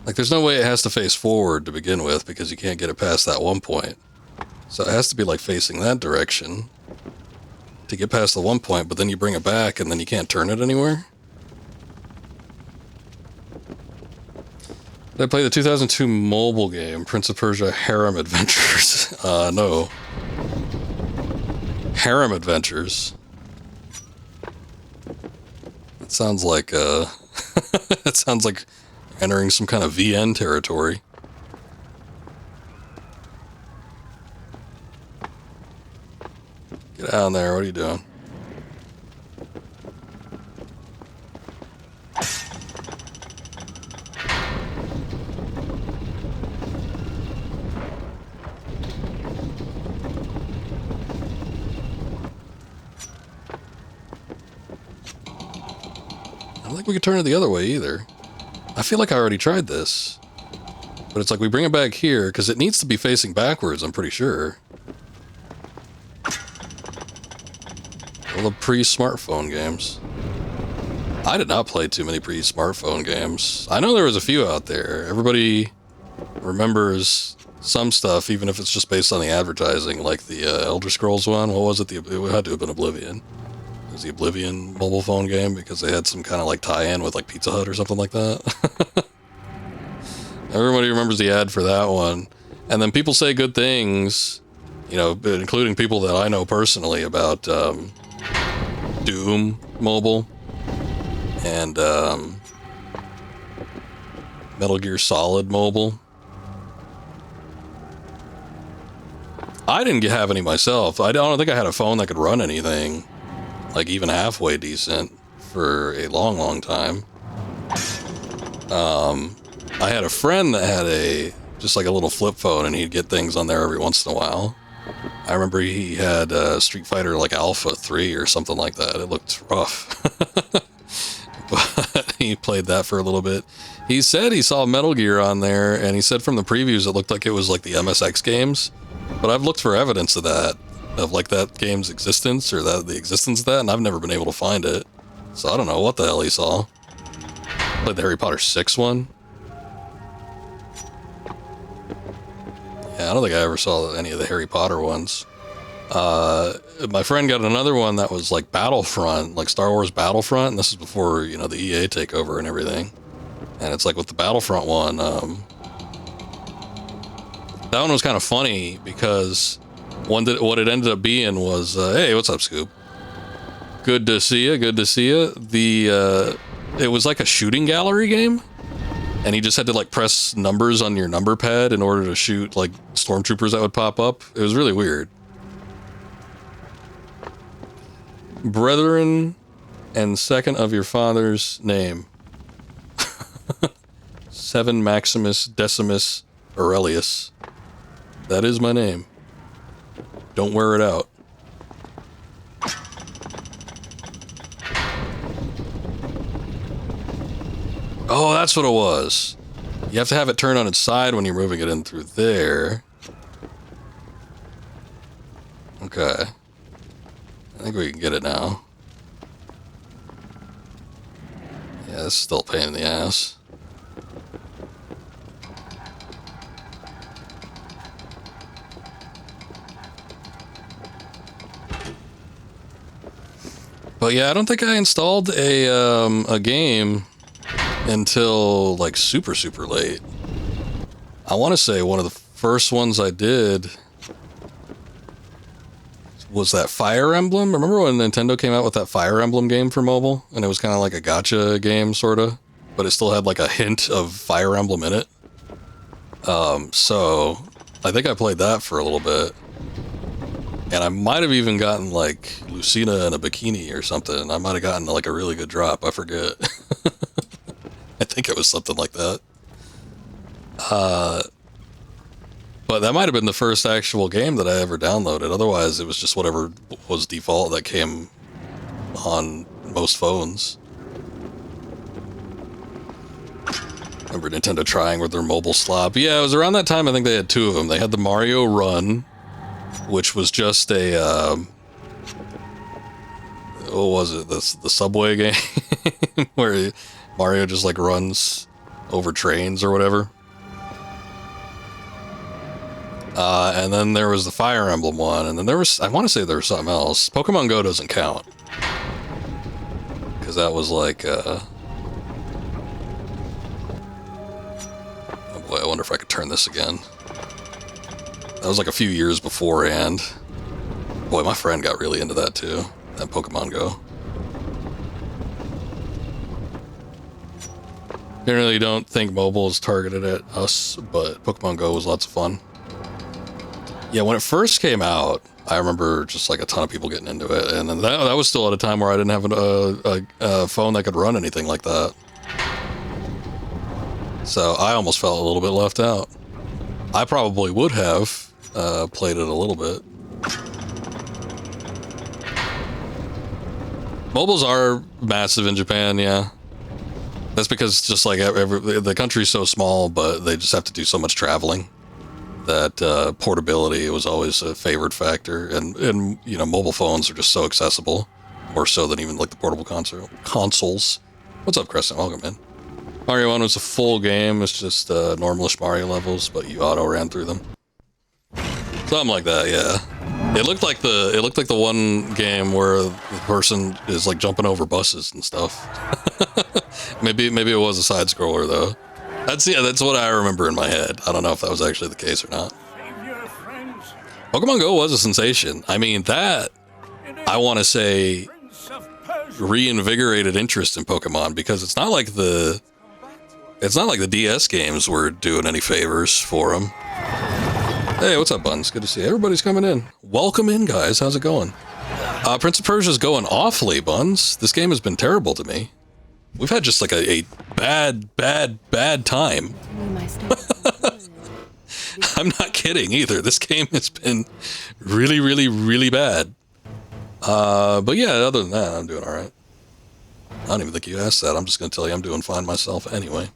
Like, there's no way it has to face forward to begin with, because you can't get it past that one point. So it has to be, like, facing that direction to get past the one point, but then you bring it back, and then you can't turn it anywhere? Did I play the 2002 mobile game, Prince of Persia Harem Adventures? No. Harem Adventures. That sounds like, that sounds like entering some kind of VN territory. Get out there, what are you doing? I don't think we could turn it the other way either. I feel like I already tried this. But it's like we bring it back here, because it needs to be facing backwards, I'm pretty sure. All the pre-smartphone games. I did not play too many pre-smartphone games. I know there was a few out there. Everybody remembers some stuff, even if it's just based on the advertising, like the Elder Scrolls one. What was it? It had to have been Oblivion. It was the Oblivion mobile phone game, because they had some kind of like tie-in with like Pizza Hut or something like that. Everybody remembers the ad for that one. And then people say good things, you know, including people that I know personally, about Doom Mobile and Metal Gear Solid Mobile. I didn't have any myself. I don't think I had a phone that could run anything like even halfway decent for a long time. I had a friend that had just like a little flip phone, and he'd get things on there every once in a while. I remember he had Street Fighter like Alpha 3 or something like that. It looked rough. But he played that for a little bit. He said he saw Metal Gear on there, and he said from the previews it looked like it was like the MSX games. But I've looked for evidence of that, of like that game's existence or the existence of that, and I've never been able to find it. So I don't know what the hell he saw. Played the Harry Potter 6 one. Yeah, I don't think I ever saw any of the Harry Potter ones. My friend got another one that was like Battlefront, like Star Wars Battlefront, and this is before, you know, the EA takeover and everything. And it's like with the Battlefront one, that one was kind of funny because what it ended up being was, hey, what's up, Scoop? Good to see you. Good to see you. It was like a shooting gallery game, and you just had to like press numbers on your number pad in order to shoot like stormtroopers that would pop up. It was really weird. Brethren and second of your father's name. 7 Maximus Decimus Aurelius. That is my name. Don't wear it out. Oh, that's what it was. You have to have it turned on its side when you're moving it in through there. Okay. I think we can get it now. Yeah, it's still a pain in the ass. But yeah, I don't think I installed a game until like super late. I want to say one of the first ones I did was that Fire Emblem. Remember when Nintendo came out with that Fire Emblem game for mobile? And it was kind of like a gacha game, sort of. But it still had like a hint of Fire Emblem in it. So I think I played that for a little bit. And I might have even gotten like Lucina in a bikini or something. I might have gotten like a really good drop. I forget. I think it was something like that. But that might have been the first actual game that I ever downloaded. Otherwise, it was just whatever was default that came on most phones. Remember Nintendo trying with their mobile slop? Yeah, it was around that time. I think they had 2 of them. They had the Mario Run, which was just a what was it? The subway game where Mario just like runs over trains or whatever. And then there was the Fire Emblem one, and then there was, I want to say there was something else. Pokemon Go doesn't count. Because that was like, oh boy, I wonder if I could turn this again. That was like a few years beforehand. Boy, my friend got really into that too, that Pokemon Go. Generally don't think mobile is targeted at us, but Pokemon Go was lots of fun. Yeah, when it first came out, I remember just like a ton of people getting into it, and then that was still at a time where I didn't have a phone that could run anything like that. So I almost felt a little bit left out. I probably would have played it a little bit. Mobiles are massive in Japan, yeah. That's because just like the country's so small, but they just have to do so much traveling that portability was always a favored factor. And you know, mobile phones are just so accessible, more so than even like the portable consoles. What's up, Crescent? Welcome in. Mario 1 was a full game. It's just normalish Mario levels, but you auto ran through them. Something like that, yeah. It looked like the one game where the person is like jumping over buses and stuff. maybe it was a side scroller though. That's what I remember in my head. I don't know if that was actually the case or not. Pokemon Go was a sensation. I mean, that I want to say reinvigorated interest in Pokemon, because it's not like the DS games were doing any favors for them. Hey, what's up, Buns? Good to see you. Everybody's coming in. Welcome in, guys. How's it going? Prince of Persia's going awfully, Buns. This game has been terrible to me. We've had just like a bad time. I'm not kidding either. This game has been really bad. But yeah, other than that, I'm doing all right. I don't even think you asked that. I'm just going to tell you I'm doing fine myself anyway.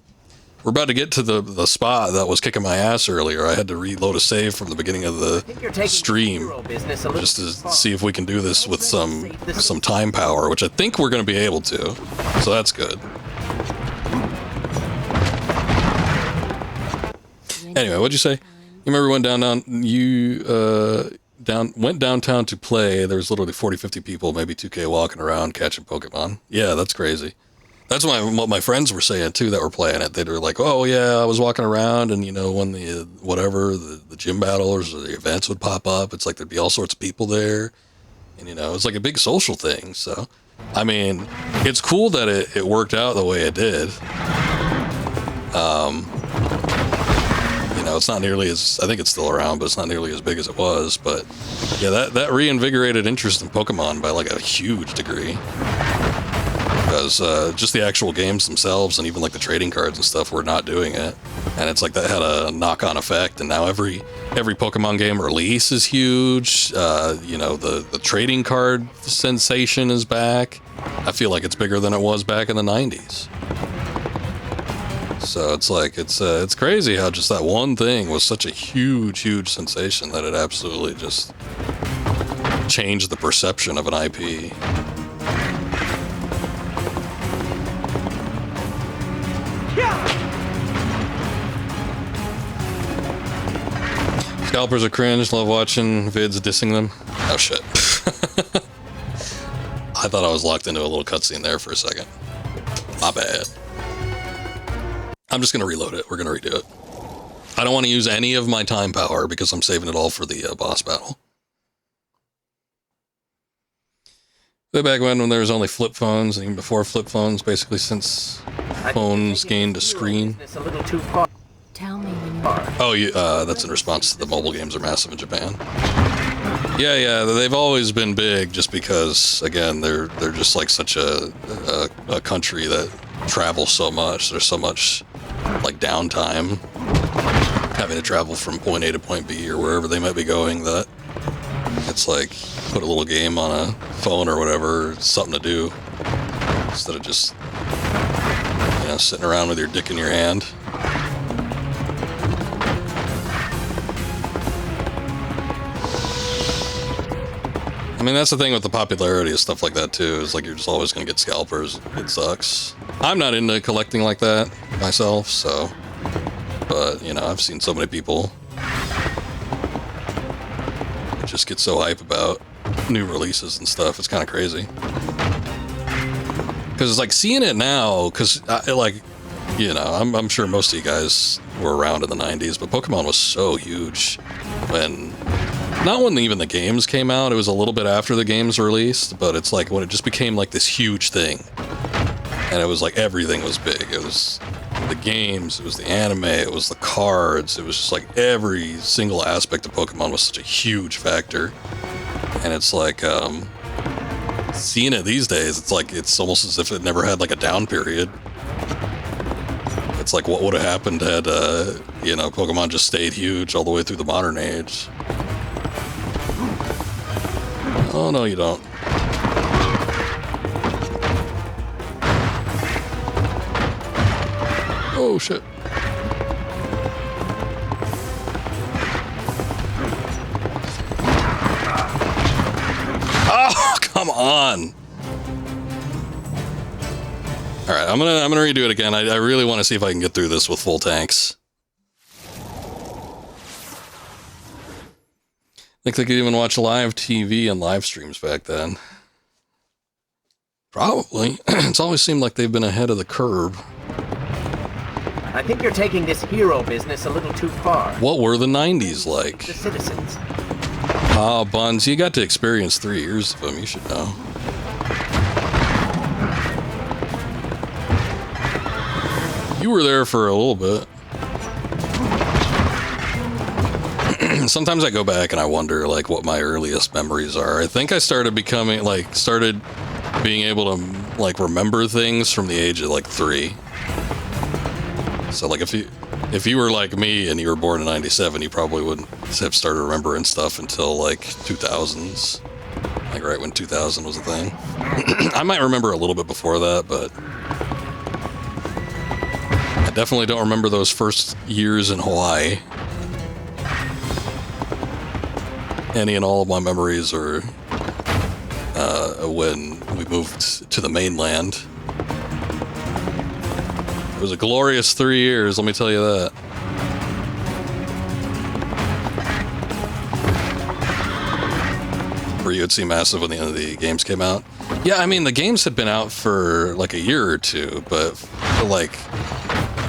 We're about to get to the spot that was kicking my ass earlier. I had to reload a save from the beginning of the stream just to see if we can do this with some time power, which I think we're going to be able to. So that's good. Anyway, what'd you say? You remember when went downtown to play? There was literally 40, 50 people, maybe 2K walking around catching Pokemon. Yeah, that's crazy. That's what my friends were saying too that were playing it. They were like, "Oh yeah, I was walking around, and you know, when the gym battles or the events would pop up, it's like there'd be all sorts of people there, and you know, it's like a big social thing." So, I mean, it's cool that it worked out the way it did. You know, it's not nearly as, I think it's still around, but it's not nearly as big as it was. But yeah, that reinvigorated interest in Pokemon by like a huge degree. Because just the actual games themselves and even like the trading cards and stuff were not doing it, and it's like that had a knock-on effect. And now every Pokemon game release is huge. You know, the trading card sensation is back. I feel like it's bigger than it was back in the 90s. So it's like it's crazy how just that one thing was such a huge sensation that it absolutely just changed the perception of an IP. Scalpers are cringe, love watching vids dissing them. Oh shit. I thought I was locked into a little cutscene there for a second. My bad. I'm just gonna reload it. We're gonna redo it. I don't want to use any of my time power because I'm saving it all for the boss battle. Way back when there was only flip phones, and even before flip phones, basically since phones gained a screen. Tell me when you... Oh, that's in response to the mobile games are massive in Japan. Yeah, they've always been big just because, again, they're just like such a country that travels so much. There's so much like downtime having to travel from point A to point B or wherever they might be going that it's like put a little game on a phone or whatever, something to do instead of just, you know, sitting around with your dick in your hand. I mean, that's the thing with the popularity of stuff like that, too, is like you're just always going to get scalpers. It sucks. I'm not into collecting like that myself, so... But, you know, I've seen so many people just get so hype about new releases and stuff. It's kind of crazy. Because it's like seeing it now, because, like, you know, I'm sure most of you guys were around in the 90s, but Pokemon was so huge when... Not when even the games came out, it was a little bit after the games released, but it's like when it just became like this huge thing. And it was like everything was big. It was the games, it was the anime, it was the cards, it was just like every single aspect of Pokemon was such a huge factor. And it's like, seeing it these days, it's like, it's almost as if it never had like a down period. It's like, what would have happened had, you know, Pokemon just stayed huge all the way through the modern age? Oh, no, you don't. Oh, shit. Oh, come on. All right, I'm gonna redo it again. I really want to see if I can get through this with full tanks. I think they could even watch live TV and live streams back then. Probably. It's always seemed like they've been ahead of the curve. I think you're taking this hero business a little too far. What were the 90s like? The citizens. Ah, Buns, you got to experience 3 years of them. You should know. You were there for a little bit. Sometimes I go back and I wonder, like, what my earliest memories are. I think I started being able to, like, remember things from the age of, like, 3. So, like, if you were like me and you were born in 97, you probably wouldn't have started remembering stuff until, like, 2000s. Like, right when 2000 was a thing. I might remember a little bit before that, but I definitely don't remember those first years in Hawaii. Any and all of my memories are when we moved to the mainland. It was a glorious 3 years, let me tell you that. Were you at Sea Massive when the end of the games came out? Yeah, I mean, the games had been out for like a year or two, but like,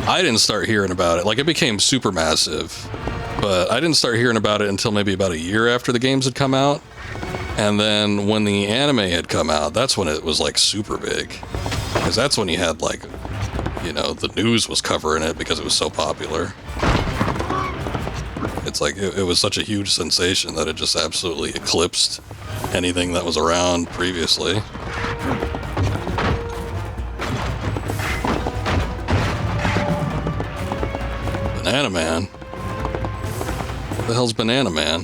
I didn't start hearing about it. Like, it became super massive, but I didn't start hearing about it until maybe about a year after the games had come out. And then when the anime had come out, that's when it was like super big. Because that's when you had like, you know, the news was covering it because it was so popular. It's like, it was such a huge sensation that it just absolutely eclipsed anything that was around previously. Banana Man? What the hell's Banana Man?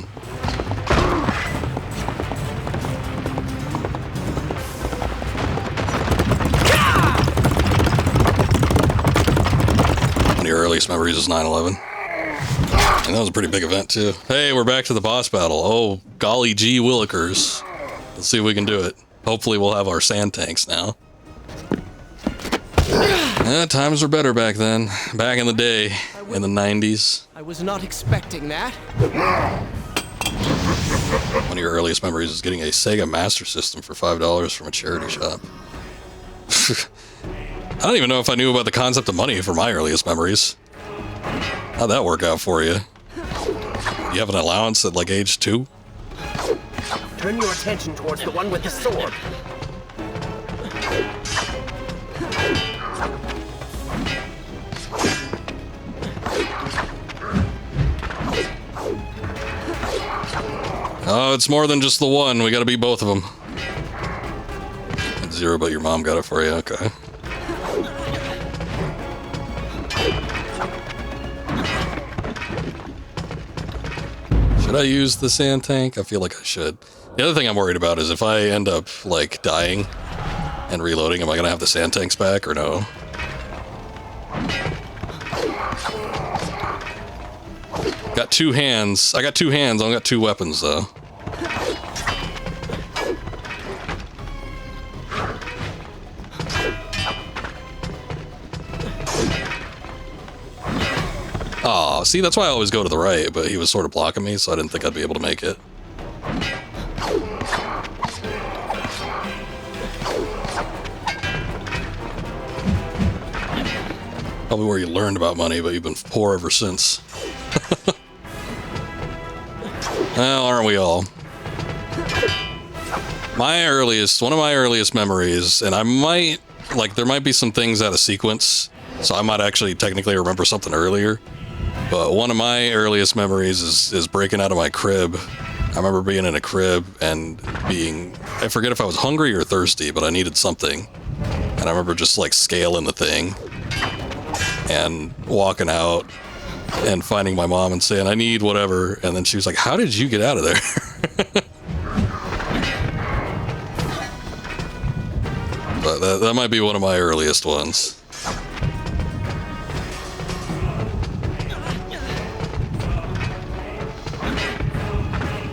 One of your earliest memories is 9/11. And that was a pretty big event, too. Hey, we're back to the boss battle. Oh, golly gee willikers. Let's see if we can do it. Hopefully we'll have our sand tanks now. Yeah, times were better back then. Back in the day, in the 90s. I was not expecting that. One of your earliest memories is getting a Sega Master System for $5 from a charity shop. I don't even know if I knew about the concept of money for my earliest memories. How'd that work out for you? You have an allowance at like age 2? Turn your attention towards the one with the sword. Oh, it's more than just the one. We gotta beat both of them. Zero, but your mom got it for you. Okay. Should I use the sand tank? I feel like I should. The other thing I'm worried about is if I end up, like, dying and reloading, am I gonna have the sand tanks back or no? Got 2 hands. I got 2 hands. I only got 2 weapons, though. Aw, see, that's why I always go to the right, but he was sort of blocking me, so I didn't think I'd be able to make it. Probably where you learned about money, but you've been poor ever since. Well, aren't we all? One of my earliest memories, and I might, like, there might be some things out of sequence, so I might actually technically remember something earlier, but one of my earliest memories is breaking out of my crib. I remember being in a crib and I forget if I was hungry or thirsty, but I needed something, and I remember just, like, scaling the thing, and walking out, and finding my mom and saying, I need whatever, and then she was like, how did you get out of there? But that might be one of my earliest ones.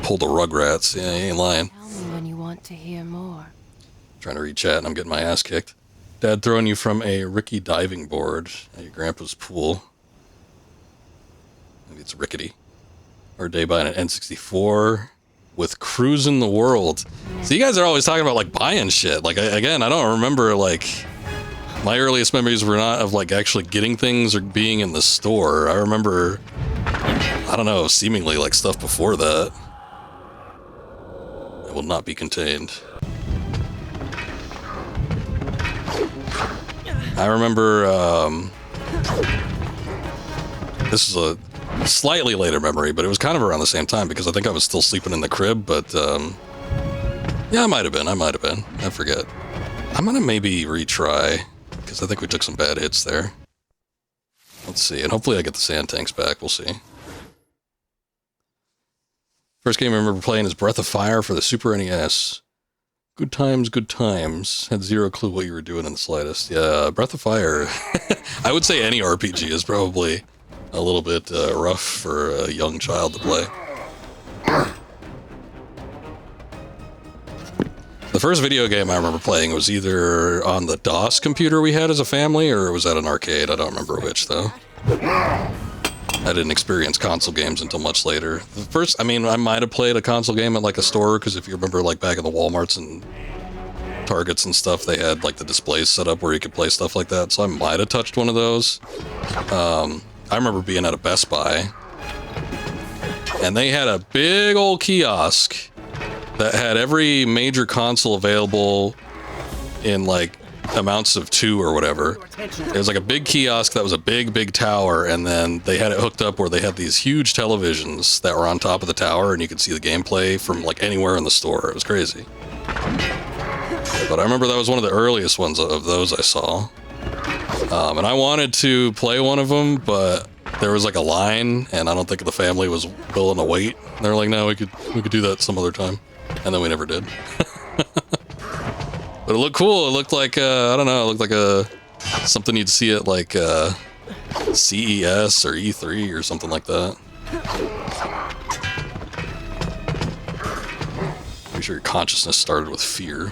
Pulled the Rugrats. Yeah, he ain't lying. Tell me when you want to hear more. Trying to read chat and I'm getting my ass kicked. Dad throwing you from a rickety diving board at your grandpa's pool. Maybe it's rickety. Or a day buying an N64 with cruising the world. So you guys are always talking about, like, buying shit. Like, again, I don't remember, like, my earliest memories were not of, like, actually getting things or being in the store. I remember, I don't know, seemingly, like, stuff before that. It will not be contained. I remember, this is a slightly later memory, but it was kind of around the same time because I think I was still sleeping in the crib, but, yeah, I might have been. I forget. I'm gonna maybe retry, because I think we took some bad hits there. Let's see, and hopefully I get the sand tanks back, we'll see. First game I remember playing is Breath of Fire for the Super NES. Good times, good times. Had zero clue what you were doing in the slightest. Yeah, Breath of Fire. I would say any RPG is probably a little bit rough for a young child to play. The first video game I remember playing was either on the DOS computer we had as a family, or it was at an arcade. I don't remember which, though. I didn't experience console games until much later. The first, I mean, I might have played a console game at like a store, because if you remember, like back in the Walmarts and Targets and stuff, they had like the displays set up where you could play stuff like that, so I might have touched one of those. I remember being at a Best Buy, and they had a big old kiosk that had every major console available in like amounts of 2 or whatever. It was like a big kiosk that was a big tower, and then they had it hooked up where they had these huge televisions that were on top of the tower, and you could see the gameplay from like anywhere in the store. It was crazy. But I remember that was one of the earliest ones of those I saw. And I wanted to play one of them, but there was like a line, and I don't think the family was willing to wait. They were like, no, we could do that some other time. And then we never did. But it looked cool. It looked like, I don't know, it looked like something you'd see at like CES or E3 or something like that. Pretty sure your consciousness started with fear.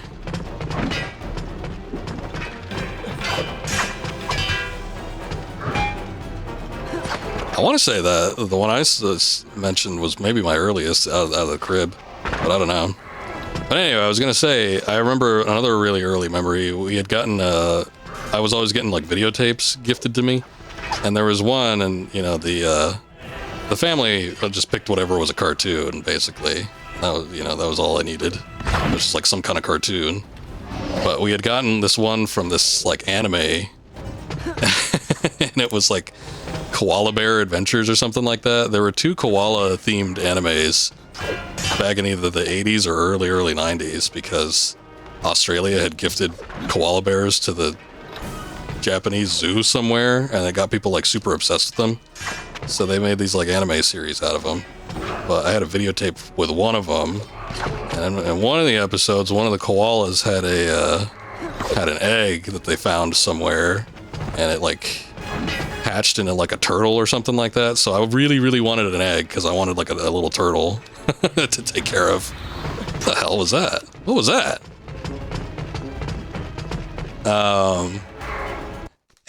I want to say that the one I mentioned was maybe my earliest out of the crib, but I don't know. But anyway, I was going to say, I remember another really early memory. We had gotten, I was always getting like videotapes gifted to me, and there was one, and you know, the family just picked whatever was a cartoon, basically. That was, you know, that was all I needed. It was just like some kind of cartoon. But we had gotten this one from this like anime, and it was like Koala Bear Adventures or something like that. There were 2 koala themed animes back in either the 80s or early 90s, because Australia had gifted koala bears to the Japanese zoo somewhere, and it got people like super obsessed with them. So they made these like anime series out of them. But I had a videotape with one of them, and in one of the episodes, one of the koalas had an egg that they found somewhere, and it like hatched into like a turtle or something like that. So I really wanted an egg, because I wanted like a little turtle to take care of. What the hell was that? What was that?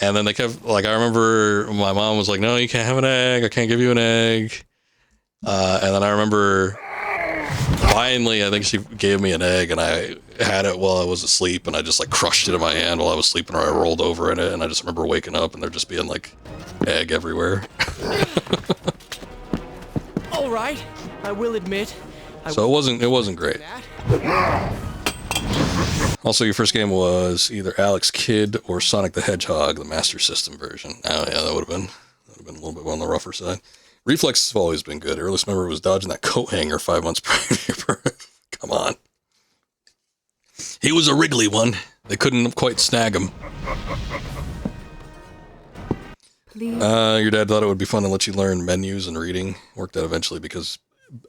And then they kept, like, I remember my mom was like, no, you can't have an egg. I can't give you an egg. And then I remember finally, I think she gave me an egg, and I had it while I was asleep, and I just like crushed it in my hand while I was sleeping, or I rolled over in it, and I just remember waking up and there just being like egg everywhere. All right, I will admit. So it wasn't great. Also, your first game was either Alex Kidd or Sonic the Hedgehog, the Master System version. Oh yeah, that would have been a little bit on the rougher side. Reflexes have always been good. Earliest memory was dodging that coat hanger 5 months prior to your birth. Come on. He was a wriggly one. They couldn't quite snag him. Please. Your dad thought it would be fun to let you learn menus and reading. Worked out eventually because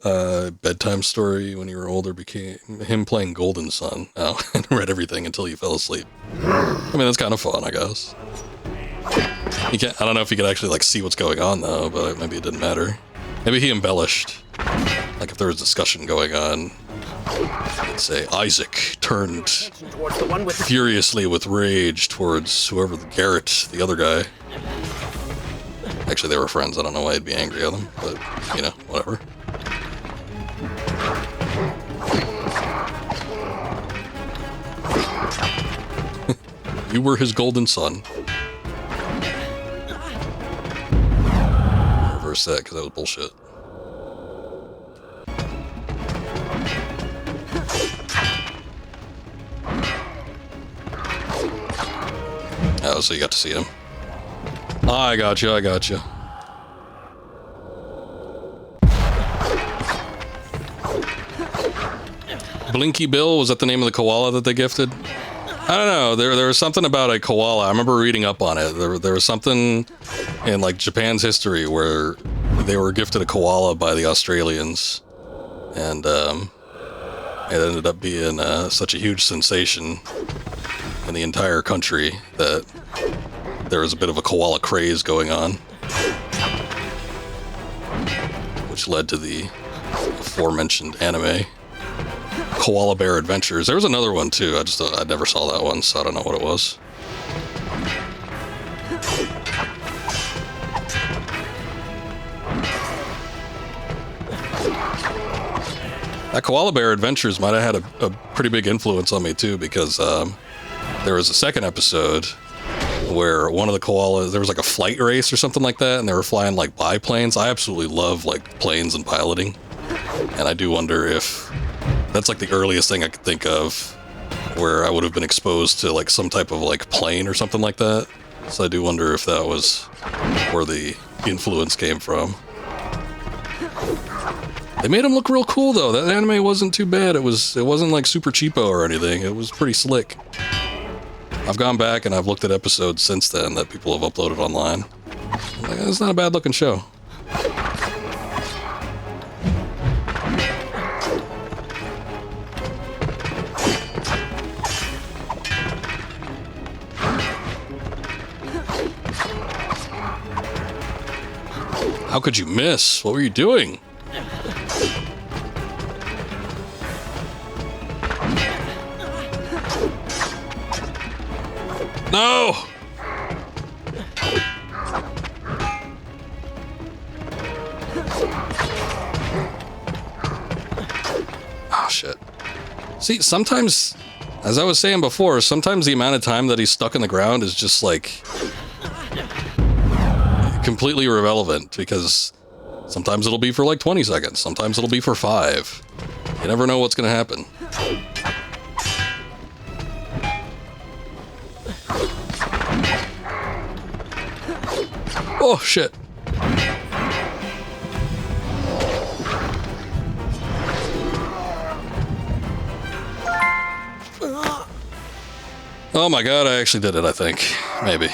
bedtime story when you were older became him playing Golden Sun. Oh, and read everything until you fell asleep. I mean, that's kind of fun, I guess. You can't, I don't know if you could actually like see what's going on though, but maybe it didn't matter. Maybe he embellished. Like if there was discussion going on, let's say Isaac turned furiously with rage towards whoever, Garrett, the other guy. Actually, they were friends. I don't know why he'd be angry at them, but you know, whatever. You were his golden son. Reverse that, because that was bullshit. Oh, so you got to see him. I got you. Blinky Bill, was that the name of the koala that they gifted? I don't know. There was something about a koala. I remember reading up on it. There was something in like Japan's history where they were gifted a koala by the Australians, and It ended up being such a huge sensation in the entire country that there was a bit of a koala craze going on, which led to the aforementioned anime, Koala Bear Adventures. There was another one too. I never saw that one, so I don't know what it was. That Koala Bear Adventures might have had a pretty big influence on me too, because there was a second episode where one of the koalas, there was like a flight race or something like that, and they were flying like biplanes. I absolutely love like planes and piloting, and I do wonder if that's like the earliest thing I could think of where I would have been exposed to like some type of like plane or something like that. So I do wonder if that was where the influence came from. They made him look real cool though. That anime wasn't too bad. It wasn't like super cheapo or anything. It was pretty slick. I've gone back and I've looked at episodes since then that people have uploaded online. Like, it's not a bad looking show. How could you miss? What were you doing? No! Oh, shit. See, sometimes, as I was saying before, sometimes the amount of time that he's stuck in the ground is just, like, completely irrelevant, because sometimes it'll be for, like, 20 seconds. Sometimes it'll be for 5. You never know what's gonna happen. Oh, shit. Oh my god, I actually did it, I think. Maybe.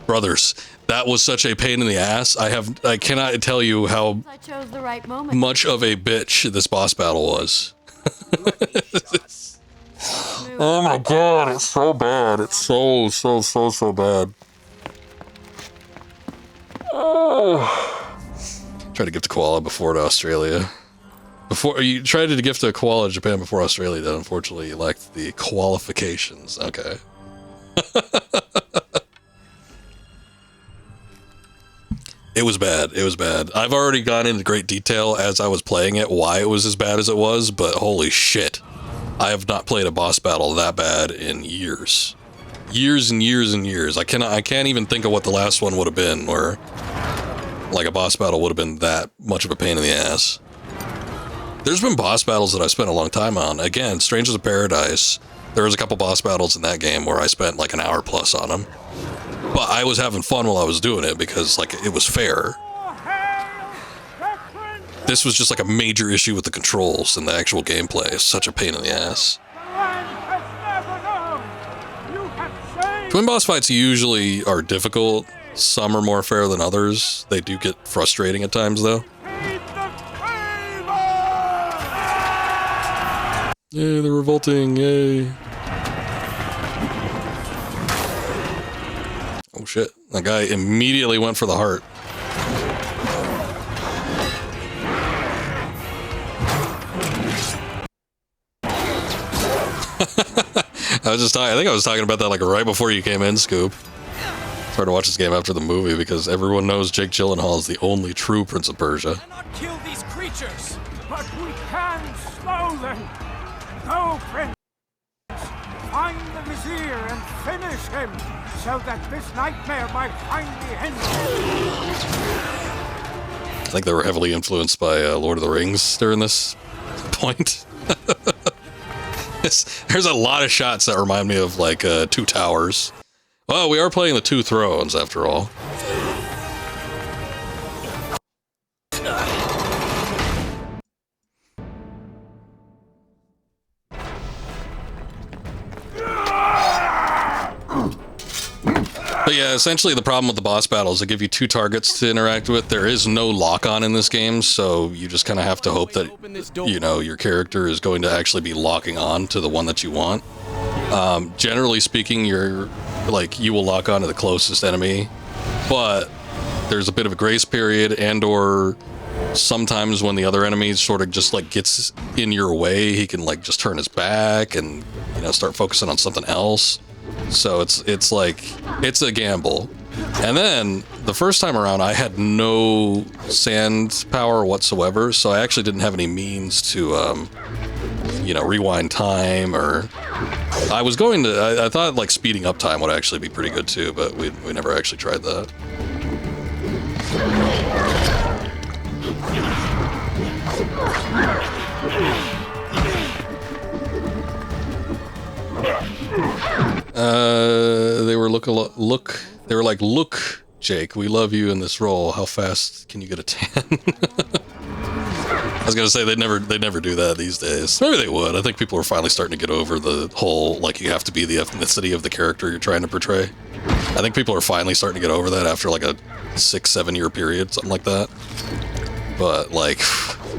Brothers, that was such a pain in the ass. I cannot tell you how I chose the right moment. much of a bitch this boss battle was. Oh my god, it's so bad. It's so bad. Oh. Try to gift a koala before to Australia. Before you tried to gift a koala to Japan before Australia, then unfortunately you lacked the qualifications. Okay. It was bad. It was bad. I've already gone into great detail as I was playing it, why it was as bad as it was, but holy shit. I have not played a boss battle that bad in years. Years and years and years. I can't even think of what the last one would have been, where like a boss battle would have been that much of a pain in the ass. There's been boss battles that I spent a long time on. Again, Strangers of Paradise, there was a couple boss battles in that game where I spent like an hour plus on them. But I was having fun while I was doing it because, like, it was fair. This was just like a major issue with the controls and the actual gameplay. It's such a pain in the ass. Twin boss fights usually are difficult. Some are more fair than others. They do get frustrating at times, though. Yay, they're revolting, yay. Oh shit, that guy immediately went for the heart. I think I was talking about that like right before you came in, Scoop. It's hard to watch this game after the movie because everyone knows Jake Gyllenhaal is the only true Prince of Persia. Cannot kill these creatures. But we can slow them. Go, Prince. Find the Vizier and finish him, so that this nightmare might finally end. I think they were heavily influenced by Lord of the Rings during this point. There's a lot of shots that remind me of like Two Towers. Well, we are playing the Two Thrones after all. But Yeah, essentially the problem with the boss battles, they give you 2 targets to interact with. There is no lock-on in this game, so you just kind of have to hope that, you know, your character is going to actually be locking on to the one that you want. Generally speaking, you will lock on to the closest enemy, but there's a bit of a grace period, and or sometimes when the other enemy sort of just like gets in your way, he can like just turn his back and, you know, start focusing on something else. So it's like, it's a gamble. And then the first time around, I had no sand power whatsoever, so I actually didn't have any means to, you know, rewind time, or I was going to, I thought like speeding up time would actually be pretty good too, but we never actually tried that. They were they were like, look, Jake, we love you in this role. How fast can you get a 10? I was gonna say they'd never do that these days. Maybe they would. I think people are finally starting to get over the whole, like, you have to be the ethnicity of the character you're trying to portray. I think people are finally starting to get over that after like a 6-7 year period, something like that. But like,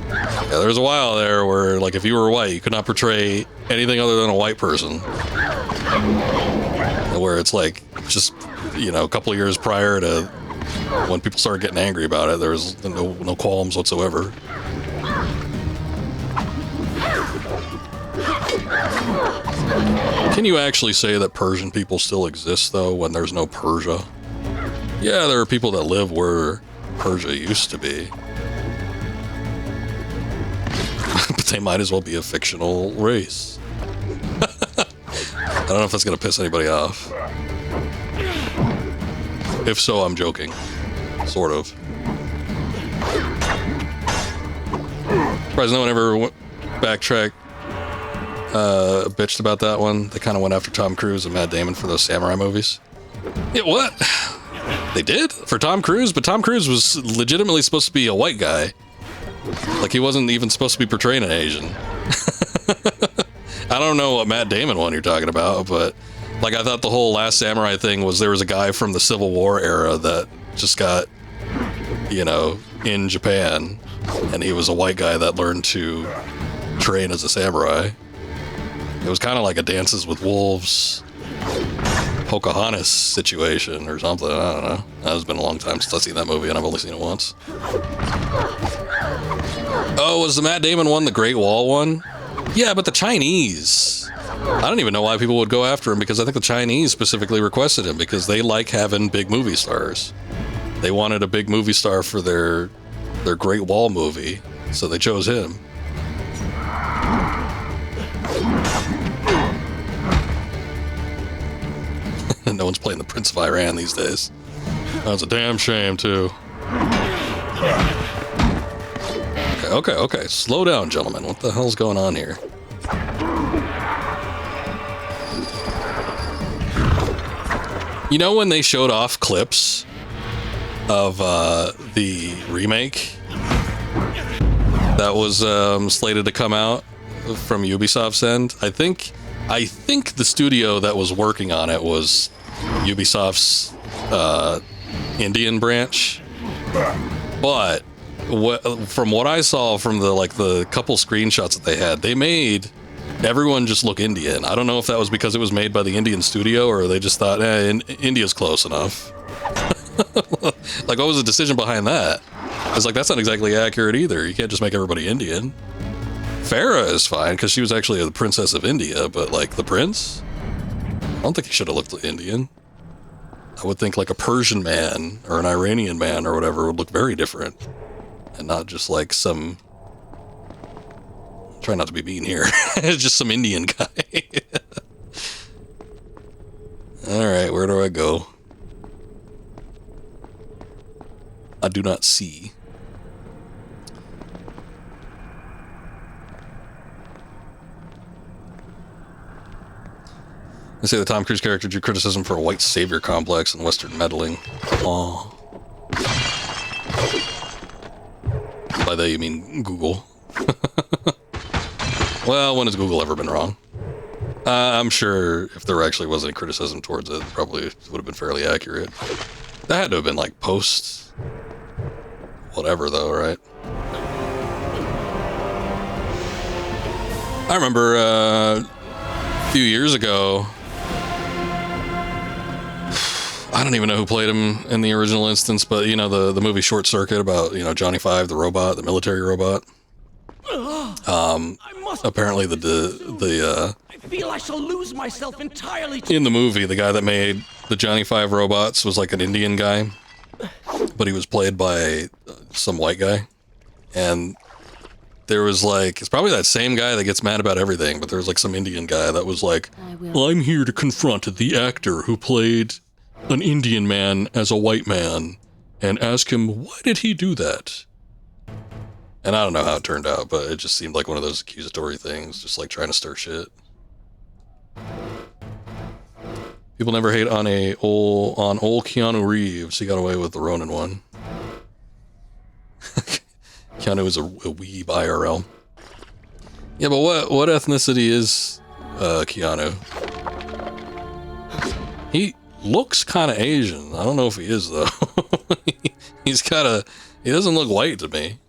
yeah, there was a while there where like if you were white, you could not portray anything other than a white person. Where it's like, just, you know, a couple of years prior to when people started getting angry about it, there was no qualms whatsoever. Can you actually say that Persian people still exist, though, when there's no Persia? Yeah, there are people that live where Persia used to be. But they might as well be a fictional race. I don't know if that's going to piss anybody off. If so, I'm joking. Sort of. Surprised no one ever backtracked, bitched about that one. They kind of went after Tom Cruise and Matt Damon for those samurai movies. Yeah, what? They did? For Tom Cruise? But Tom Cruise was legitimately supposed to be a white guy. Like, he wasn't even supposed to be portraying an Asian. I don't know what Matt Damon one you're talking about, but like, I thought the whole Last Samurai thing was there was a guy from the Civil War era that just got, you know, in Japan, and he was a white guy that learned to train as a samurai. It was kind of like a Dances with Wolves, Pocahontas situation or something. I don't know. It's been a long time since I've seen that movie, and I've only seen it once. Oh, was the Matt Damon one the Great Wall one? Yeah, but the Chinese. I don't even know why people would go after him, because I think the Chinese specifically requested him because they like having big movie stars. They wanted a big movie star for their Great Wall movie, so they chose him. No one's playing the Prince of Iran these days. That's a damn shame, too. Okay. Slow down, gentlemen. What the hell's going on here? You know when they showed off clips of the remake that was slated to come out from Ubisoft's end? I think the studio that was working on it was Ubisoft's Indian branch. But from what I saw from the couple screenshots that they had, they made everyone just look Indian. I don't know if that was because it was made by the Indian studio, or they just thought, India's close enough. Like, what was the decision behind that? I was like, that's not exactly accurate either. You can't just make everybody Indian. Farah is fine because she was actually the princess of India, but like the prince, I don't think he should have looked Indian. I would think like a Persian man or an Iranian man or whatever would look very different, and not just like some. Try not to be mean here. It's just some Indian guy. All right, where do I go? I do not see. They say the Tom Cruise character drew criticism for a white savior complex and Western meddling. Aw. By that you mean Google. Well, when has Google ever been wrong? I'm sure if there actually was any criticism towards it, probably would have been fairly accurate. That had to have been like post whatever though, right? I remember a few years ago, I don't even know who played him in the original instance, but you know the movie Short Circuit about, you know, Johnny Five, the robot, the military robot. Apparently I feel I shall lose myself entirely. in the movie, the guy that made the Johnny Five robots was like an Indian guy, but he was played by some white guy. And there was like, it's probably that same guy that gets mad about everything, but there was like some Indian guy that was like, I'm here to confront the actor who played an Indian man as a white man and ask him, why did he do that? And I don't know how it turned out, but it just seemed like one of those accusatory things, just like trying to stir shit. People never hate on old Keanu Reeves. He got away with the Ronin one. Keanu is a weeb IRL. Yeah, but what ethnicity is Keanu? He looks kind of Asian. I don't know if he is though. He doesn't look white to me.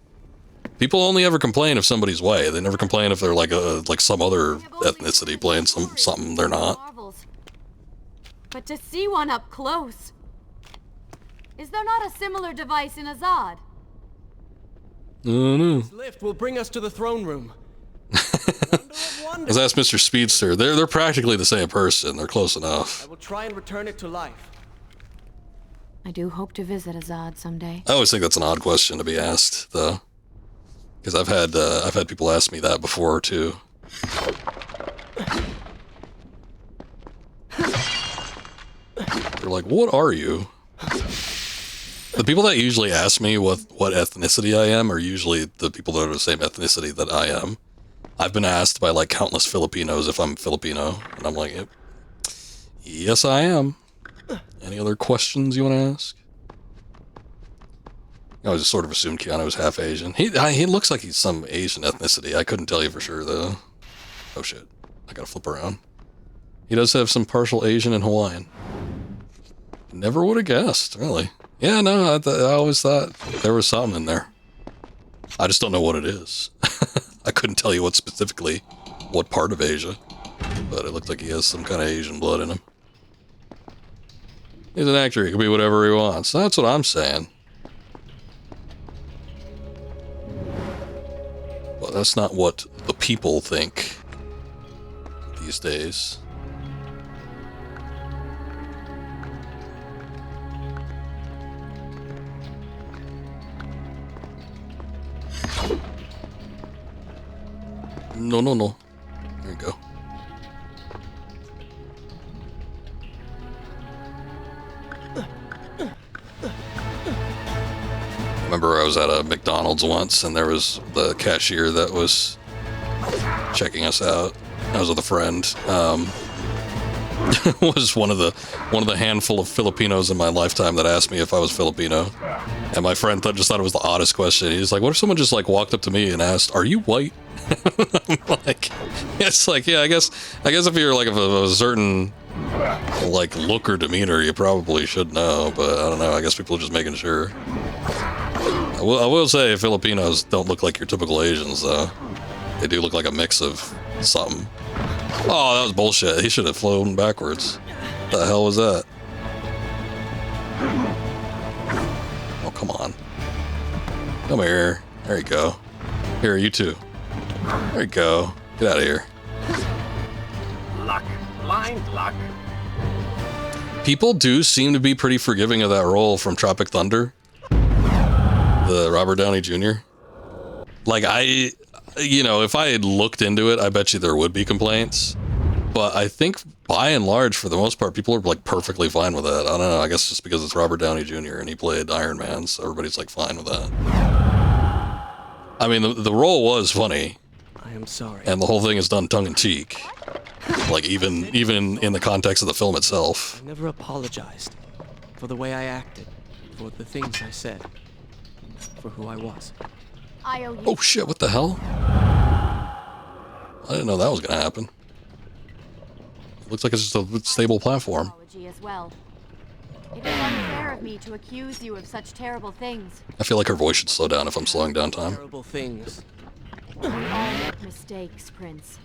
People only ever complain if somebody's white. They never complain if they're like some other ethnicity playing something they're not. But to see one up close, is there not a similar device in Azad? No. This lift will bring us to the throne room. Let's ask Mr. Speedster. They're practically the same person. They're close enough. I will try and return it to life. I do hope to visit Azad someday. I always think that's an odd question to be asked, though, because I've had people ask me that before too. They're like, "What are you?" The people that usually ask me what ethnicity I am are usually the people that are the same ethnicity that I am. I've been asked by like countless Filipinos if I'm Filipino, and I'm like, yep. Yes, I am. Any other questions you want to ask? I just sort of assumed Keanu was half Asian. He looks like he's some Asian ethnicity. I couldn't tell you for sure, though. Oh, shit. I gotta flip around. He does have some partial Asian and Hawaiian. Never would have guessed, really. Yeah, no, I always thought there was something in there. I just don't know what it is. I couldn't tell you what part of Asia, but it looked like he has some kind of Asian blood in him. He's an actor, he can be whatever he wants. That's what I'm saying. Well, that's not what the people think these days. No. There you go. I remember I was at a McDonald's once and there was the cashier that was checking us out. I was with a friend. Was one of the handful of Filipinos in my lifetime that asked me if I was Filipino. And my friend just thought it was the oddest question. He's like, what if someone just like walked up to me and asked, are you white? I'm like, it's like, yeah, I guess if you're like of a certain like look or demeanor, you probably should know, but I don't know, I guess people are just making sure. I will say Filipinos don't look like your typical Asians though. They do look like a mix of something. Oh, that was bullshit. He should have flown backwards. What the hell was that? Oh, come on. Come here. There you go. Here, you too. There you go. Get out of here. Luck. Blind luck. People do seem to be pretty forgiving of that role from Tropic Thunder. The Robert Downey Jr. Like, if I had looked into it, I bet you there would be complaints. But I think, by and large, for the most part, people are, like, perfectly fine with that. I don't know, I guess just because it's Robert Downey Jr. and he played Iron Man, so everybody's, like, fine with that. I mean, the role was funny. I am sorry. And the whole thing is done tongue-in-cheek. Like, even in the context of the film itself. I never apologized for the way I acted, for the things I said, for who I was. I owe you. Oh shit, what the hell? I didn't know that was gonna happen. Looks like it's just a stable platform. Apology as well. It is unfair of me to accuse you of such terrible things. I feel like her voice should slow down if I'm slowing down time. Terrible things. We all make mistakes, Prince.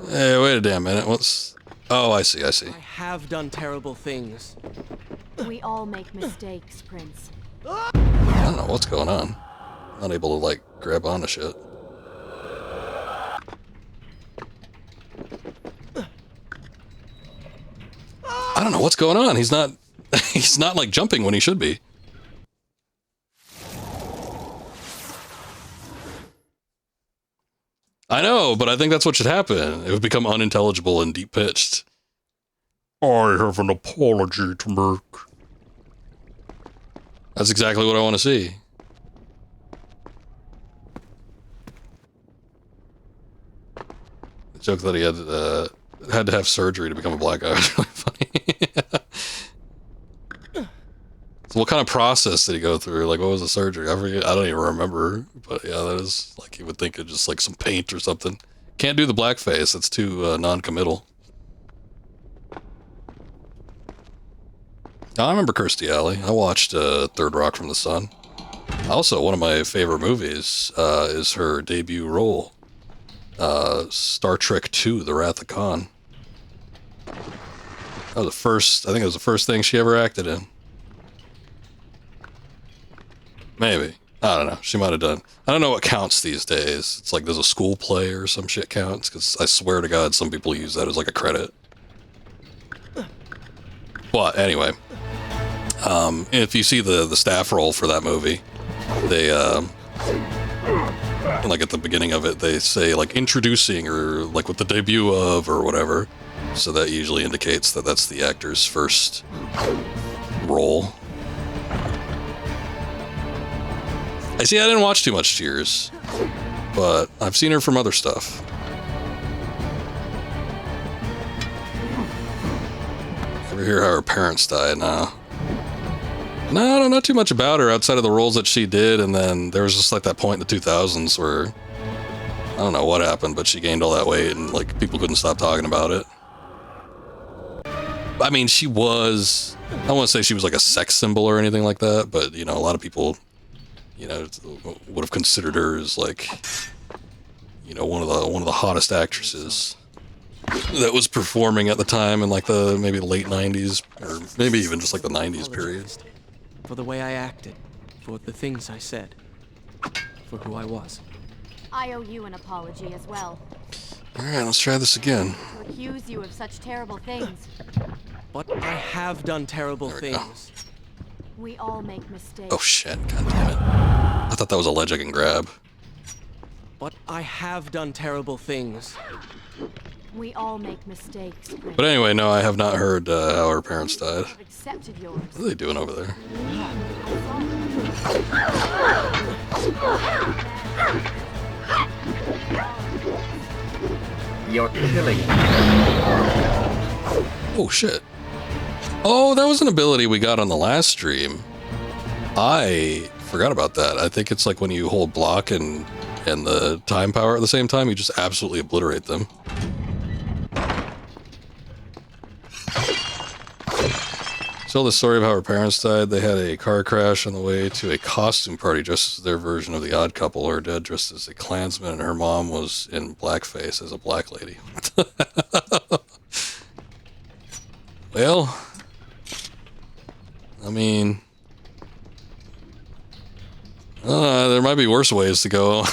Hey, wait a damn minute. What's... Oh, I see. I have done terrible things. We all make mistakes, Prince. I don't know what's going on. Not able to, like, grab onto shit. I don't know what's going on. He's not... He's not, like, jumping when he should be. I know, but I think that's what should happen. It would become unintelligible and deep-pitched. I have an apology to make. That's exactly what I want to see. The joke that he had to have surgery to become a black guy was really funny. So what kind of process did he go through? Like, what was the surgery? I forget. I don't even remember. But yeah, that is like you would think of just like some paint or something. Can't do the blackface. That's too non-committal. I remember Kirstie Alley. I watched Third Rock from the Sun. Also, one of my favorite movies is her debut role. Star Trek II, The Wrath of Khan. That was the first, I think it was the first thing she ever acted in. Maybe. I don't know. She might have done. I don't know what counts these days. It's like there's a school play or some shit counts, because I swear to God, some people use that as like a credit. But anyway, if you see the staff roll for that movie, they, like at the beginning of it, they say like introducing or like with the debut of or whatever. So that usually indicates that that's the actor's first role. I see, I didn't watch too much Cheers, but I've seen her from other stuff. Ever hear how her parents died? No, not too much about her outside of the roles that she did, and then there was just like that point in the 2000s where I don't know what happened, but she gained all that weight and like people couldn't stop talking about it. I mean, she was, I don't want to say she was like a sex symbol or anything like that, but you know, a lot of people, you know, would have considered her as like, you know, one of the hottest actresses that was performing at the time in like the maybe the late 90s or maybe even just like the 90s period. For the way I acted, for the things I said, for who I was. I owe you an apology as well. Alright, let's try this again. To accuse you of such terrible things. But I have done terrible There we go. things. We all make mistakes. Oh shit, god damn it. I thought that was a ledge I can grab. But I have done terrible things. We all make mistakes, Prince. But anyway, no, I have not heard how her parents died. I've accepted yours. What are they doing over there? You're killing me. Oh shit. Oh, that was an ability we got on the last stream. I forgot about that. I think it's like when you hold block and the time power at the same time, you just absolutely obliterate them. Tell the story of how her parents died. They had a car crash on the way to a costume party dressed as their version of the Odd Couple. Her dad dressed as a Klansman, and her mom was in blackface as a black lady. Well, I mean, there might be worse ways to go.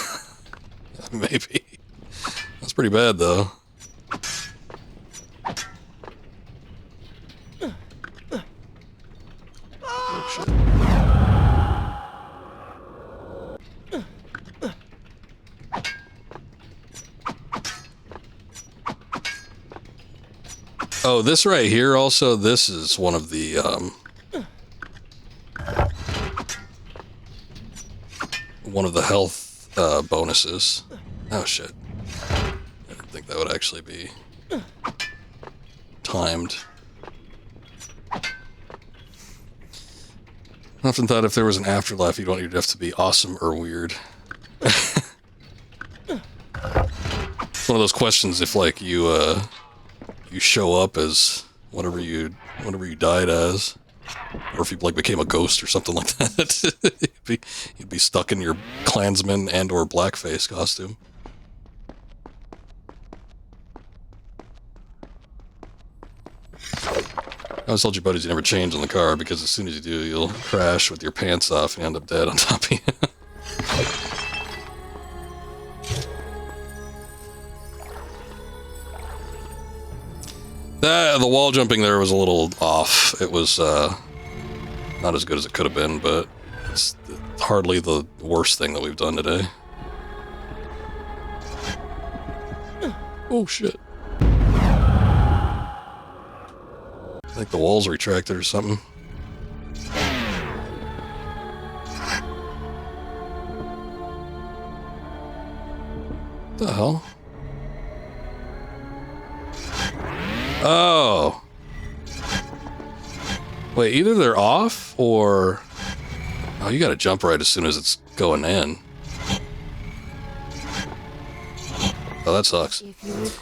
Maybe. That's pretty bad, though. Oh, this right here also, this is one of the, health, bonuses. Oh, shit. I didn't think that would actually be timed. I often thought if there was an afterlife, you don't even have to be awesome or weird. one of those questions if like you show up as whatever you died as, or if you like became a ghost or something like that. you'd be stuck in your Klansman and or blackface costume. I always told your buddies you never change in the car because as soon as you do, you'll crash with your pants off and end up dead on top of you. The wall jumping there was a little off. It was not as good as it could have been, but it's hardly the worst thing that we've done today. Oh shit. I think the walls retracted or something. What the hell? Oh. Wait, either they're off or... Oh, you gotta jump right as soon as it's going in. Oh, that sucks.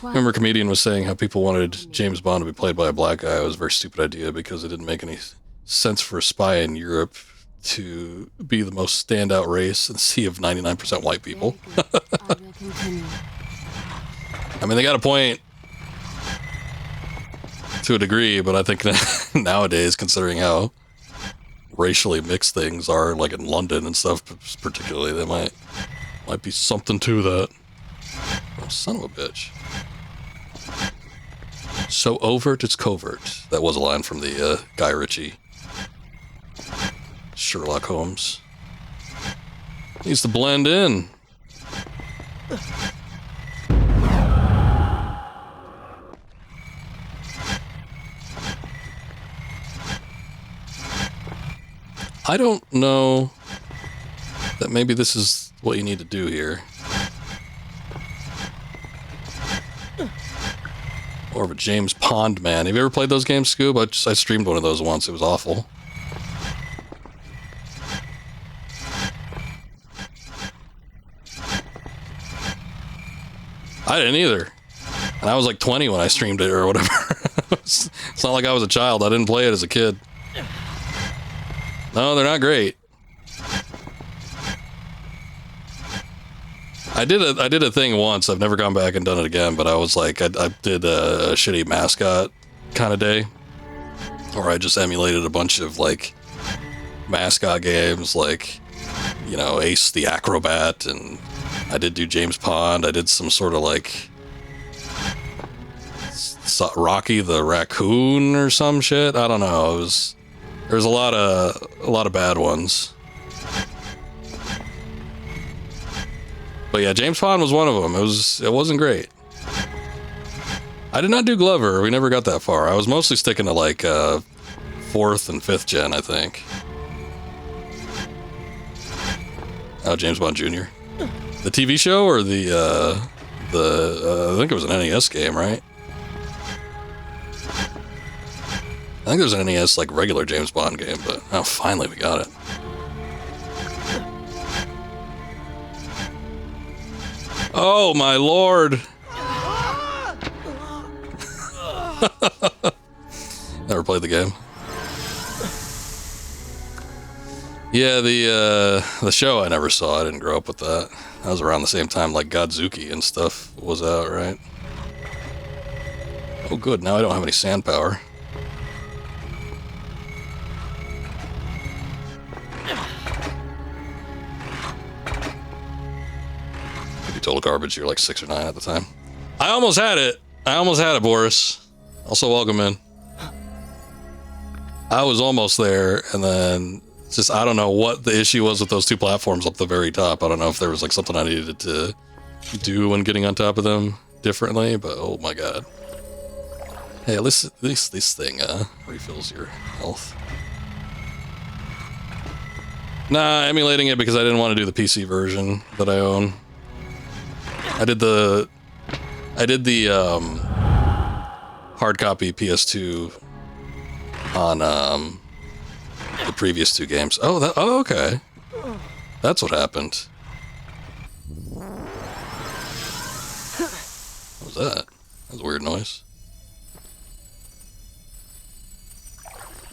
Remember, a comedian was saying how people wanted James Bond to be played by a black guy. It was a very stupid idea because it didn't make any sense for a spy in Europe to be the most standout race in the sea of 99% white people. I mean, they got a point to a degree, but I think nowadays, considering how racially mixed things are, like in London and stuff, particularly, there might be something to that. Oh, son of a bitch. So overt, it's covert. That was a line from the Guy Ritchie Sherlock Holmes. Needs to blend in. I don't know that maybe this is what you need to do here. Or of a James Pond man. Have you ever played those games, Scoob? I streamed one of those once. It was awful. I didn't either. And I was like 20 when I streamed it or whatever. It's not like I was a child. I didn't play it as a kid. No, they're not great. I did a thing once. I've never gone back and done it again, but I was like, I did a shitty mascot kind of day, where I just emulated a bunch of like mascot games, like, you know, Ace the Acrobat, and I did do James Pond. I did some sort of like Rocky the Raccoon or some shit. I don't know. There was a lot of bad ones. But yeah, James Pond was one of them. It wasn't great. I did not do Glover. We never got that far. I was mostly sticking to like 4th and 5th gen, I think. Oh, James Bond Jr. The TV show or the I think it was an NES game, right? I think there's an NES like regular James Bond game, but oh, finally we got it. Oh my lord! Never played the game. Yeah, the show I never saw. I didn't grow up with that. That was around the same time like Godzuki and stuff was out, right? Oh good, now I don't have any sand power. Total garbage. You're like 6 or 9 at the time. I almost had it, Boris. Also welcome in. I was almost there, and then just I don't know what the issue was with those 2 platforms up the very top. I don't know if there was like something I needed to do when getting on top of them differently, but oh my god. Hey, at least this thing refills your health. Nah, emulating it because I didn't want to do the PC version that I own. I did the hard copy PS2 on the previous 2 games. Oh, okay. That's what happened. that? That was a weird noise.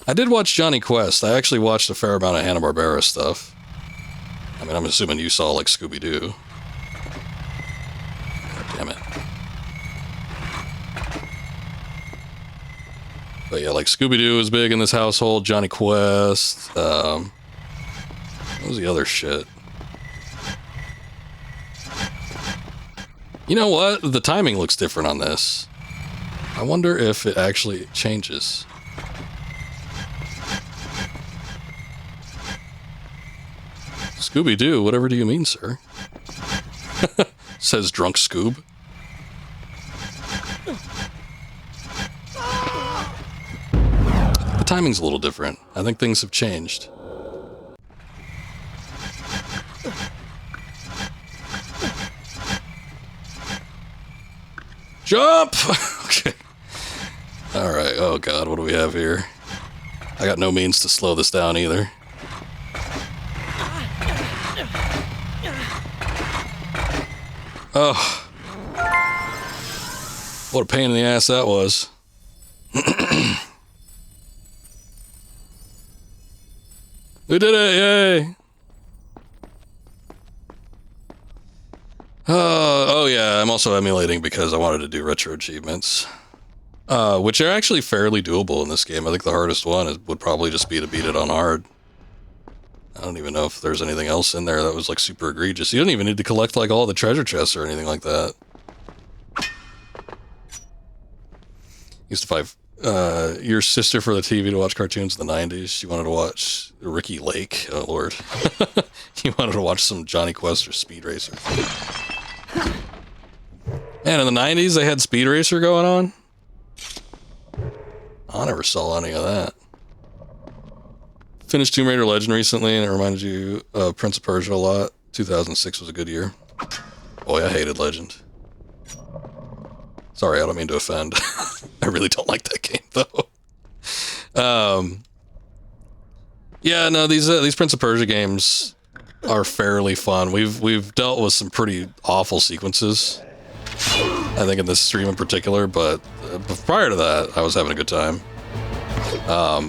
I did watch Johnny Quest. I actually watched a fair amount of Hanna-Barbera stuff. I mean, I'm assuming you saw, like, Scooby-Doo. Damn it. But yeah, like, Scooby-Doo was big in this household. Johnny Quest. What was the other shit? You know what? The timing looks different on this. I wonder if it actually changes. Scooby-Doo, whatever do you mean, sir? Says drunk Scoob. The timing's a little different. I think things have changed. Jump! Okay. Alright, oh god, what do we have here? I got no means to slow this down either. Oh. What a pain in the ass that was. We did it, yay! Oh yeah, I'm also emulating because I wanted to do retro achievements. Which are actually fairly doable in this game. I think the hardest one would probably just be to beat it on hard. I don't even know if there's anything else in there that was like super egregious. You don't even need to collect like all the treasure chests or anything like that. Used to fight your sister for the TV to watch cartoons in the 90s. She wanted to watch Ricky Lake. Oh lord. You wanted to watch some Johnny Quest or Speed Racer. Man, in the 90s they had Speed Racer going on? I never saw any of that. Finished Tomb Raider Legend recently, and it reminded you of Prince of Persia a lot. 2006 was a good year. Boy, I hated Legend. Sorry, I don't mean to offend. I really don't like that game, though. Yeah, no, these Prince of Persia games are fairly fun. We've dealt with some pretty awful sequences, I think in this stream in particular, but prior to that, I was having a good time.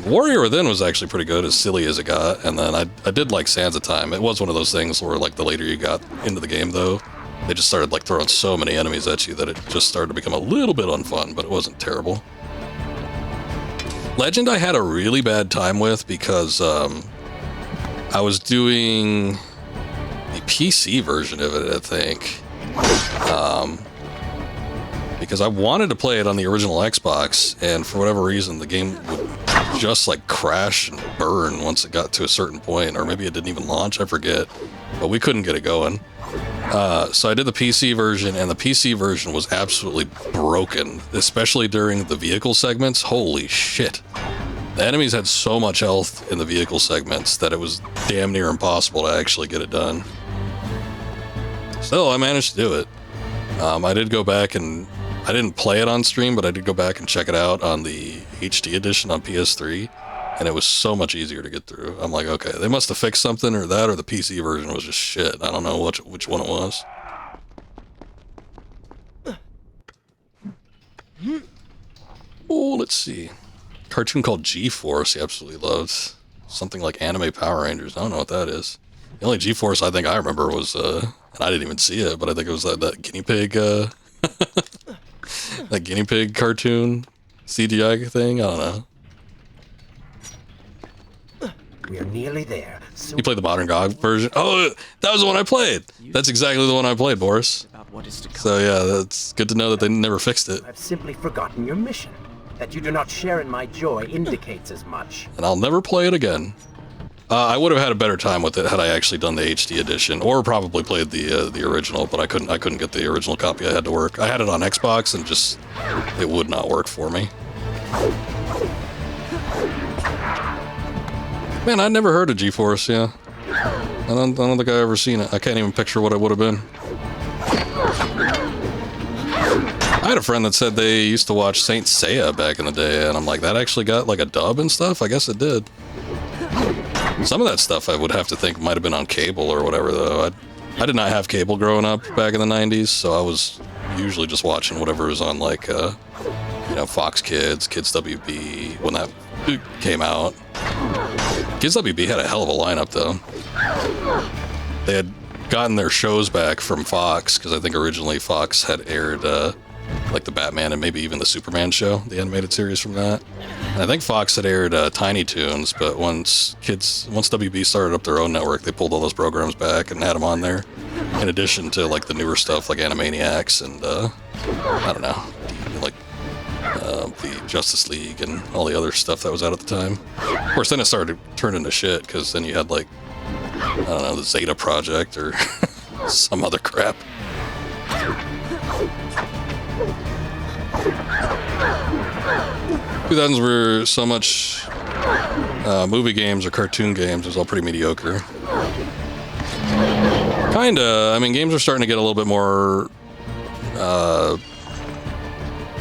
Warrior Within was actually pretty good, as silly as it got, and then I did like Sands of Time. It was one of those things where, like, the later you got into the game, though, they just started, like, throwing so many enemies at you that it just started to become a little bit unfun, but it wasn't terrible. Legend I had a really bad time with because, I was doing the PC version of it, I think. Because I wanted to play it on the original Xbox, and for whatever reason, the game would just like crash and burn once it got to a certain point, or maybe it didn't even launch, I forget, but we couldn't get it going. So I did the PC version, and the PC version was absolutely broken, especially during the vehicle segments. Holy shit. The enemies had so much health in the vehicle segments that it was damn near impossible to actually get it done. Still, I managed to do it. I did go back and I didn't play it on stream, but I did go back and check it out on the HD edition on PS3, and it was so much easier to get through. I'm like, okay, they must have fixed something, or that, or the PC version was just shit. I don't know which one it was. Oh, let's see. Cartoon called G-Force he absolutely loved. Something like Anime Power Rangers. I don't know what that is. The only G-Force I think I remember was, and I didn't even see it, but I think it was that guinea pig, that guinea pig cartoon CGI thing. I don't know. We're nearly there. So You played the Modern GOG version? Oh, that was the one I played. That's exactly the one I played, Boris. About what is to come. So yeah, that's good to know that they never fixed it. I've simply forgotten your mission. That you do not share in my joy indicates as much. And I'll never play it again. I would have had a better time with it had I actually done the HD edition, or probably played the original, but I couldn't get the original copy. I had to work. I had it on Xbox, and just it would not work for me. Man, I'd never heard of G-Force. Yeah, I don't think I ever seen it. I can't even picture what it would have been. I had a friend that said they used to watch Saint Seiya back in the day, and I'm like, that actually got like a dub and stuff? I guess it did. Some of that stuff I would have to think might have been on cable or whatever, though. I did not have cable growing up back in the 90s, so I was usually just watching whatever was on, like, you know, Fox Kids, Kids WB, when that came out. Kids WB had a hell of a lineup, though. They had gotten their shows back from Fox, because I think originally Fox had aired, like, the Batman and maybe even the Superman show, the animated series from that. And I think Fox had aired Tiny Toons, but once WB started up their own network, they pulled all those programs back and had them on there. In addition to, like, the newer stuff like Animaniacs and, I don't know, like, the Justice League and all the other stuff that was out at the time. Of course, then it started to turn into shit, because then you had, like, I don't know, the Zeta Project or some other crap. The 2000s were so much movie games or cartoon games. It was all pretty mediocre. Kinda. I mean, games are starting to get a little bit more,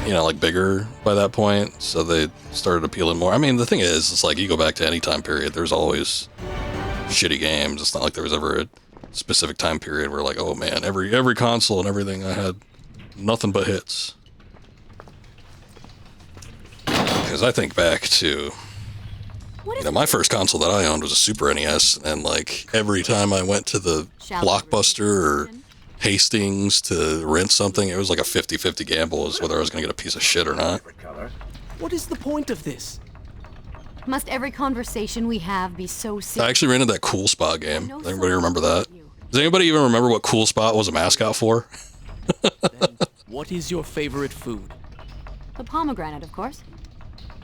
you know, like bigger by that point. So they started appealing more. I mean, the thing is, it's like you go back to any time period, there's always shitty games. It's not like there was ever a specific time period where, like, oh man, every console and everything I had nothing but hits. Because I think back to, you know, my first console that I owned was a Super NES, and like every time I went to the Blockbuster or Hastings to rent something, it was like a 50-50 gamble as whether I was going to get a piece of shit or not. What is the point of this? Must every conversation we have be so I serious? actually rented that Cool Spot game. Does anybody remember that? Does anybody even remember what Cool Spot was a mascot for? Then, what is your favorite food? The pomegranate, of course.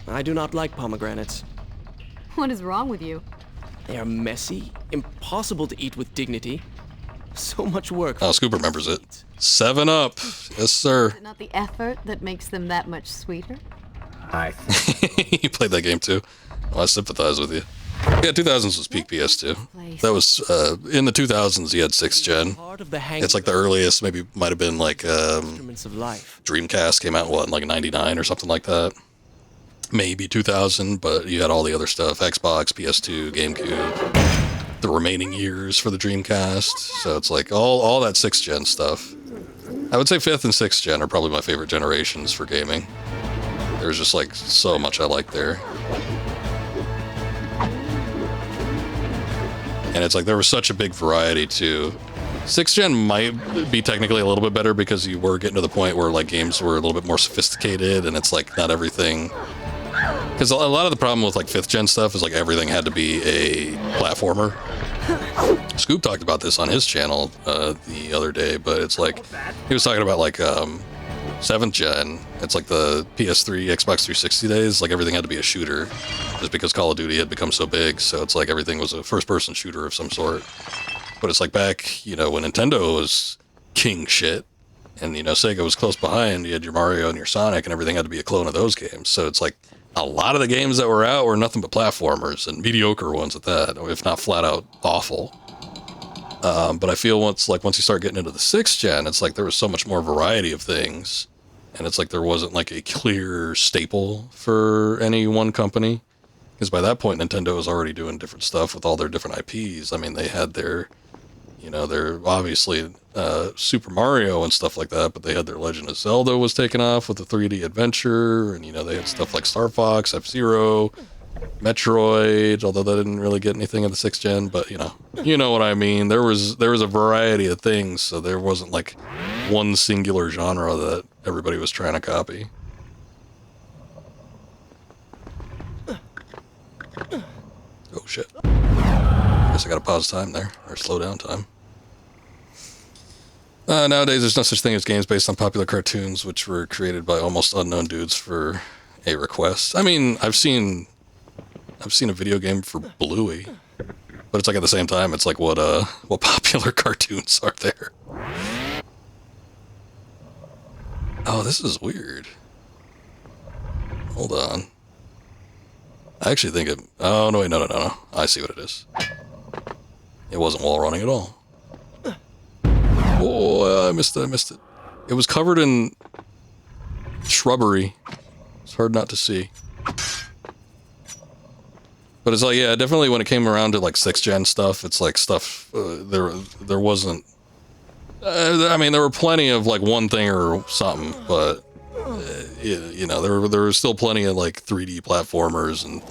I do not like pomegranates. What is wrong with you? They are messy, impossible to eat with dignity. So much work. Oh, Scoop remembers it. 7-Up. Yes, sir. Is it not the effort that makes them that much sweeter? I think You played that game too. Well, I sympathize with you. Yeah, 2000s was peak PS2. That was, in the 2000s, you had 6th gen. Part of the It's like the earliest, maybe might have been like, instruments of life. Dreamcast came out, what, in like 99 or something like that? Maybe 2000, but you had all the other stuff, Xbox, PS2, GameCube, the remaining years for the Dreamcast. So it's like all that 6th gen stuff. I would say 5th and 6th gen are probably my favorite generations for gaming. There's just like so much I like there. And it's like there was such a big variety too. 6th gen might be technically a little bit better because you were getting to the point where like games were a little bit more sophisticated, and it's like not everything. Because a lot of the problem with like 5th gen stuff is like everything had to be a platformer. Scoop talked about this on his channel the other day, but it's like he was talking about like 7th gen. It's like the PS3, Xbox 360 days. Like everything had to be a shooter, just because Call of Duty had become so big. So it's like everything was a first-person shooter of some sort. But it's like back, you know, when Nintendo was king shit, and you know Sega was close behind. You had your Mario and your Sonic, and everything had to be a clone of those games. So it's like a lot of the games that were out were nothing but platformers, and mediocre ones at that, if not flat out awful. But I feel once you start getting into the 6th gen, it's like there was so much more variety of things, and it's like there wasn't like a clear staple for any one company. Because by that point, Nintendo was already doing different stuff with all their different IPs. I mean, they had their, you know, their obviously Super Mario and stuff like that, but they had their Legend of Zelda was taken off with the 3D adventure, and you know they had stuff like Star Fox, F-Zero, Metroid, although that didn't really get anything in the 6th gen, but you know what I mean. There was a variety of things, so there wasn't like one singular genre that everybody was trying to copy. Oh shit. Guess I gotta pause time there, or slow down time. Nowadays, there's no such thing as games based on popular cartoons, which were created by almost unknown dudes for a request. I mean, I've seen a video game for Bluey, but it's like at the same time, it's like what popular cartoons are there? Oh, this is weird. Hold on. I actually think it... Oh, no, wait, no. I see what it is. It wasn't wall running at all. Oh, I missed it. It was covered in shrubbery. It's hard not to see. But it's like, yeah, definitely when it came around to like 6th gen stuff, it's like stuff, there wasn't I mean, there were plenty of like one thing or something, but you know, there were still plenty of like 3D platformers and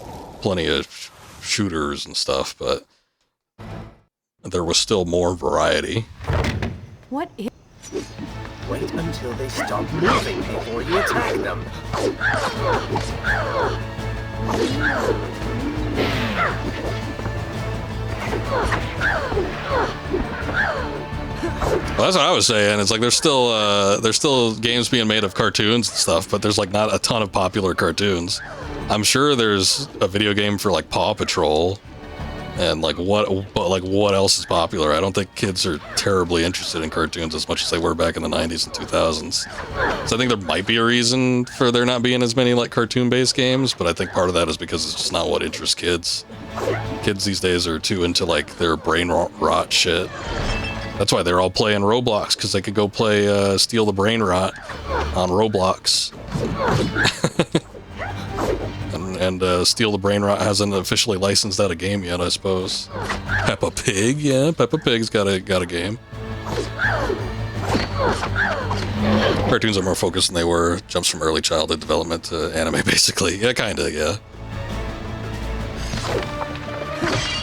plenty of shooters and stuff, but there was still more variety. What is... Wait until they stop moving before you attack them. Well, that's what I was saying. It's like there's still games being made of cartoons and stuff, but there's like not a ton of popular cartoons. I'm sure there's a video game for like Paw Patrol and like what else is popular? I don't think kids are terribly interested in cartoons as much as they were back in the 90s and 2000s. So I think there might be a reason for there not being as many like cartoon-based games, but I think part of that is because it's just not what interests kids. Kids these days are too into like their brain rot shit. That's why they're all playing Roblox, because they could go play Steal the Brain Rot on Roblox. and Steal the Brain Rot hasn't officially licensed out a game yet, I suppose. Peppa Pig, yeah, Peppa Pig's got a game. Cartoons are more focused than they were. Jumps from early childhood development to anime, basically. Yeah, kinda, yeah.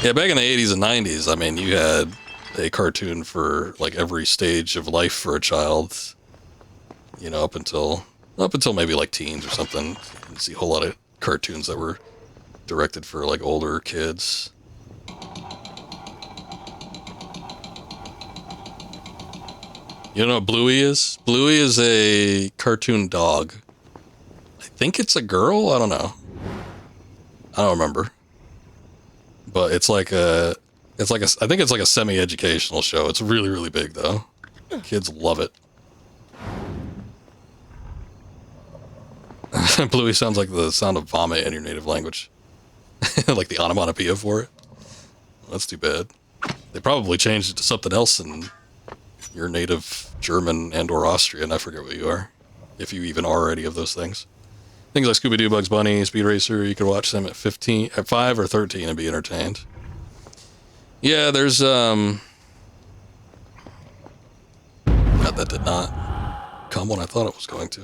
Yeah, back in the 80s and 90s, I mean, you had a cartoon for like every stage of life for a child, you know, up until maybe like teens or something. You can see a whole lot of cartoons that were directed for like older kids. You know what Bluey is? Bluey is a cartoon dog. I think it's a girl. I don't know. I don't remember. But I think it's like a semi-educational show. It's really, really big though. Kids love it. Bluey sounds like the sound of vomit in your native language. Like the onomatopoeia for it. That's too bad. They probably changed it to something else in your native German and or Austrian. I forget what you are. If you even are any of those things. Things like Scooby-Doo, Bugs Bunny, Speed Racer, you could watch them at 5 or 13 and be entertained. Yeah, there's, God, that did not come when I thought it was going to.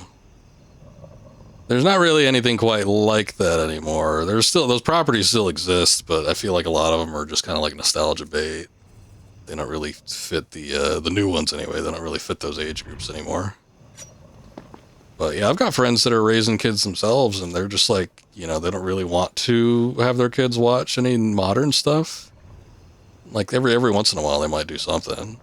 There's not really anything quite like that anymore. There's still, those properties still exist, but I feel like a lot of them are just kind of like nostalgia bait. They don't really fit the new ones anyway. They don't really fit those age groups anymore. But yeah, I've got friends that are raising kids themselves, and they're just like, you know, they don't really want to have their kids watch any modern stuff. Like every once in a while, they might do something.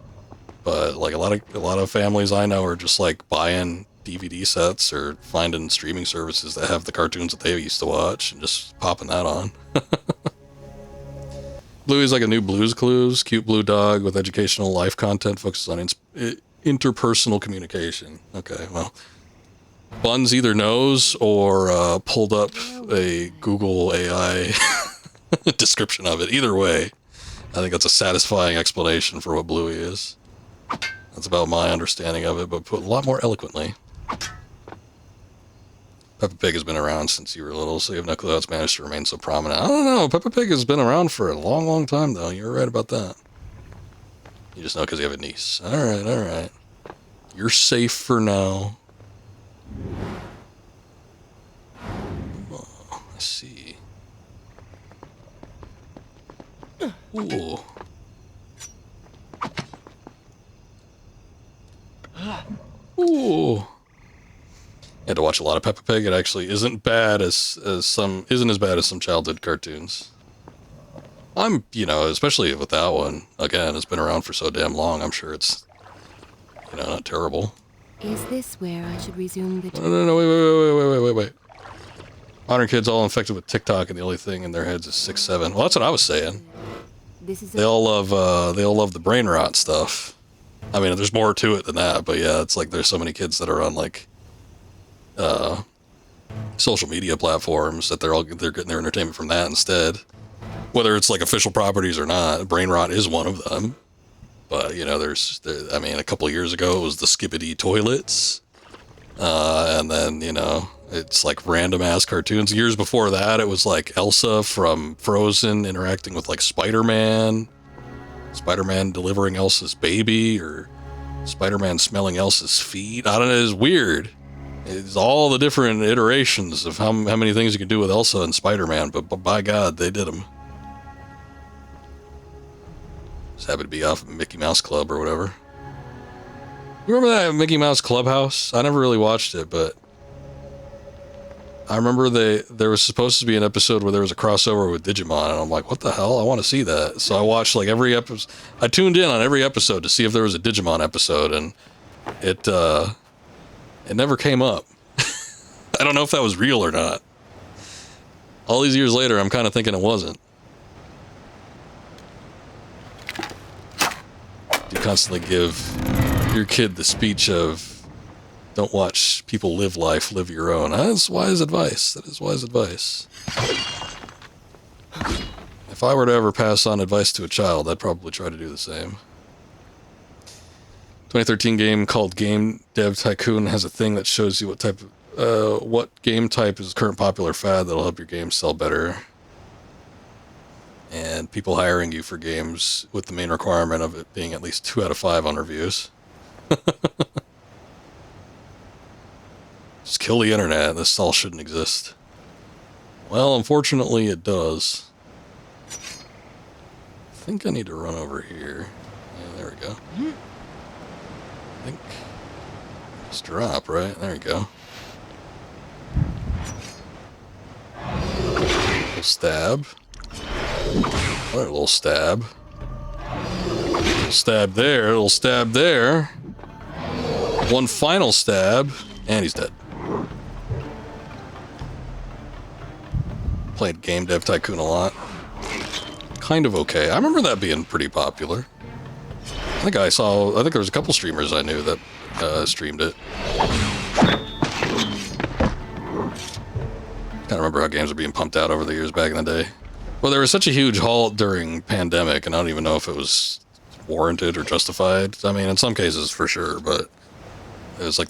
But like a lot of families I know are just like buying DVD sets or finding streaming services that have the cartoons that they used to watch and just popping that on. Bluey's like a new Blue's Clues, cute blue dog with educational life content, focuses on interpersonal communication. Okay, well. Buns either knows or pulled up a Google AI description of it. Either way, I think that's a satisfying explanation for what Bluey is. That's about my understanding of it, but put a lot more eloquently. Peppa Pig has been around since you were little, so you have no clue how it's managed to remain so prominent. I don't know. Peppa Pig has been around for a long, long time, though. You're right about that. You just know because you have a niece. All right, all right. You're safe for now. Oh, I see. Ooh. Ooh. Had to watch a lot of Peppa Pig. It actually isn't bad isn't as bad as some childhood cartoons. I'm, you know, especially with that one. Again, it's been around for so damn long. I'm sure it's, you know, not terrible. Is this where I should resume the... No, wait. Modern kids all infected with TikTok, and the only thing in their heads is 6'7". Well, that's what I was saying. They all love the brain rot stuff. I mean, there's more to it than that, but yeah, it's like there's so many kids that are on like social media platforms that they're getting their entertainment from that instead. Whether it's like official properties or not, brain rot is one of them. But, you know, I mean, a couple of years ago, it was the Skibbity toilets. And then, you know, it's like random ass cartoons. Years before that, it was like Elsa from Frozen interacting with like Spider-Man delivering Elsa's baby, or Spider-Man smelling Elsa's feet. I don't know, it's weird. It's all the different iterations of how many things you can do with Elsa and Spider-Man, but by God, they did them. Just happened to be off of Mickey Mouse Club or whatever. You remember that Mickey Mouse Clubhouse? I never really watched it, but I remember there was supposed to be an episode where there was a crossover with Digimon, and I'm like, what the hell? I want to see that. So I watched like every episode. I tuned in on every episode to see if there was a Digimon episode, and it never came up. I don't know if that was real or not. All these years later, I'm kind of thinking it wasn't. You constantly give your kid the speech of, don't watch people live life, live your own. That's wise advice. That is wise advice. If I were to ever pass on advice to a child, I'd probably try to do the same. 2013 game called Game Dev Tycoon has a thing that shows you what game type is a current popular fad that'll help your game sell better. And people hiring you for games with the main requirement of it being at least 2 out of 5 on reviews. Just kill the internet. This all shouldn't exist. Well, unfortunately, it does. I think I need to run over here. Yeah, there we go. I think just drop, right? There we go. Little stab. Another little stab. Little stab there. Little stab there. One final stab, and he's dead. Played Game Dev Tycoon a lot. Kind of okay. I remember that being pretty popular. I think there was a couple streamers I knew that streamed it. Kind of remember how games were being pumped out over the years back in the day. Well, there was such a huge halt during pandemic, and I don't even know if it was warranted or justified. I mean, in some cases for sure, but it was like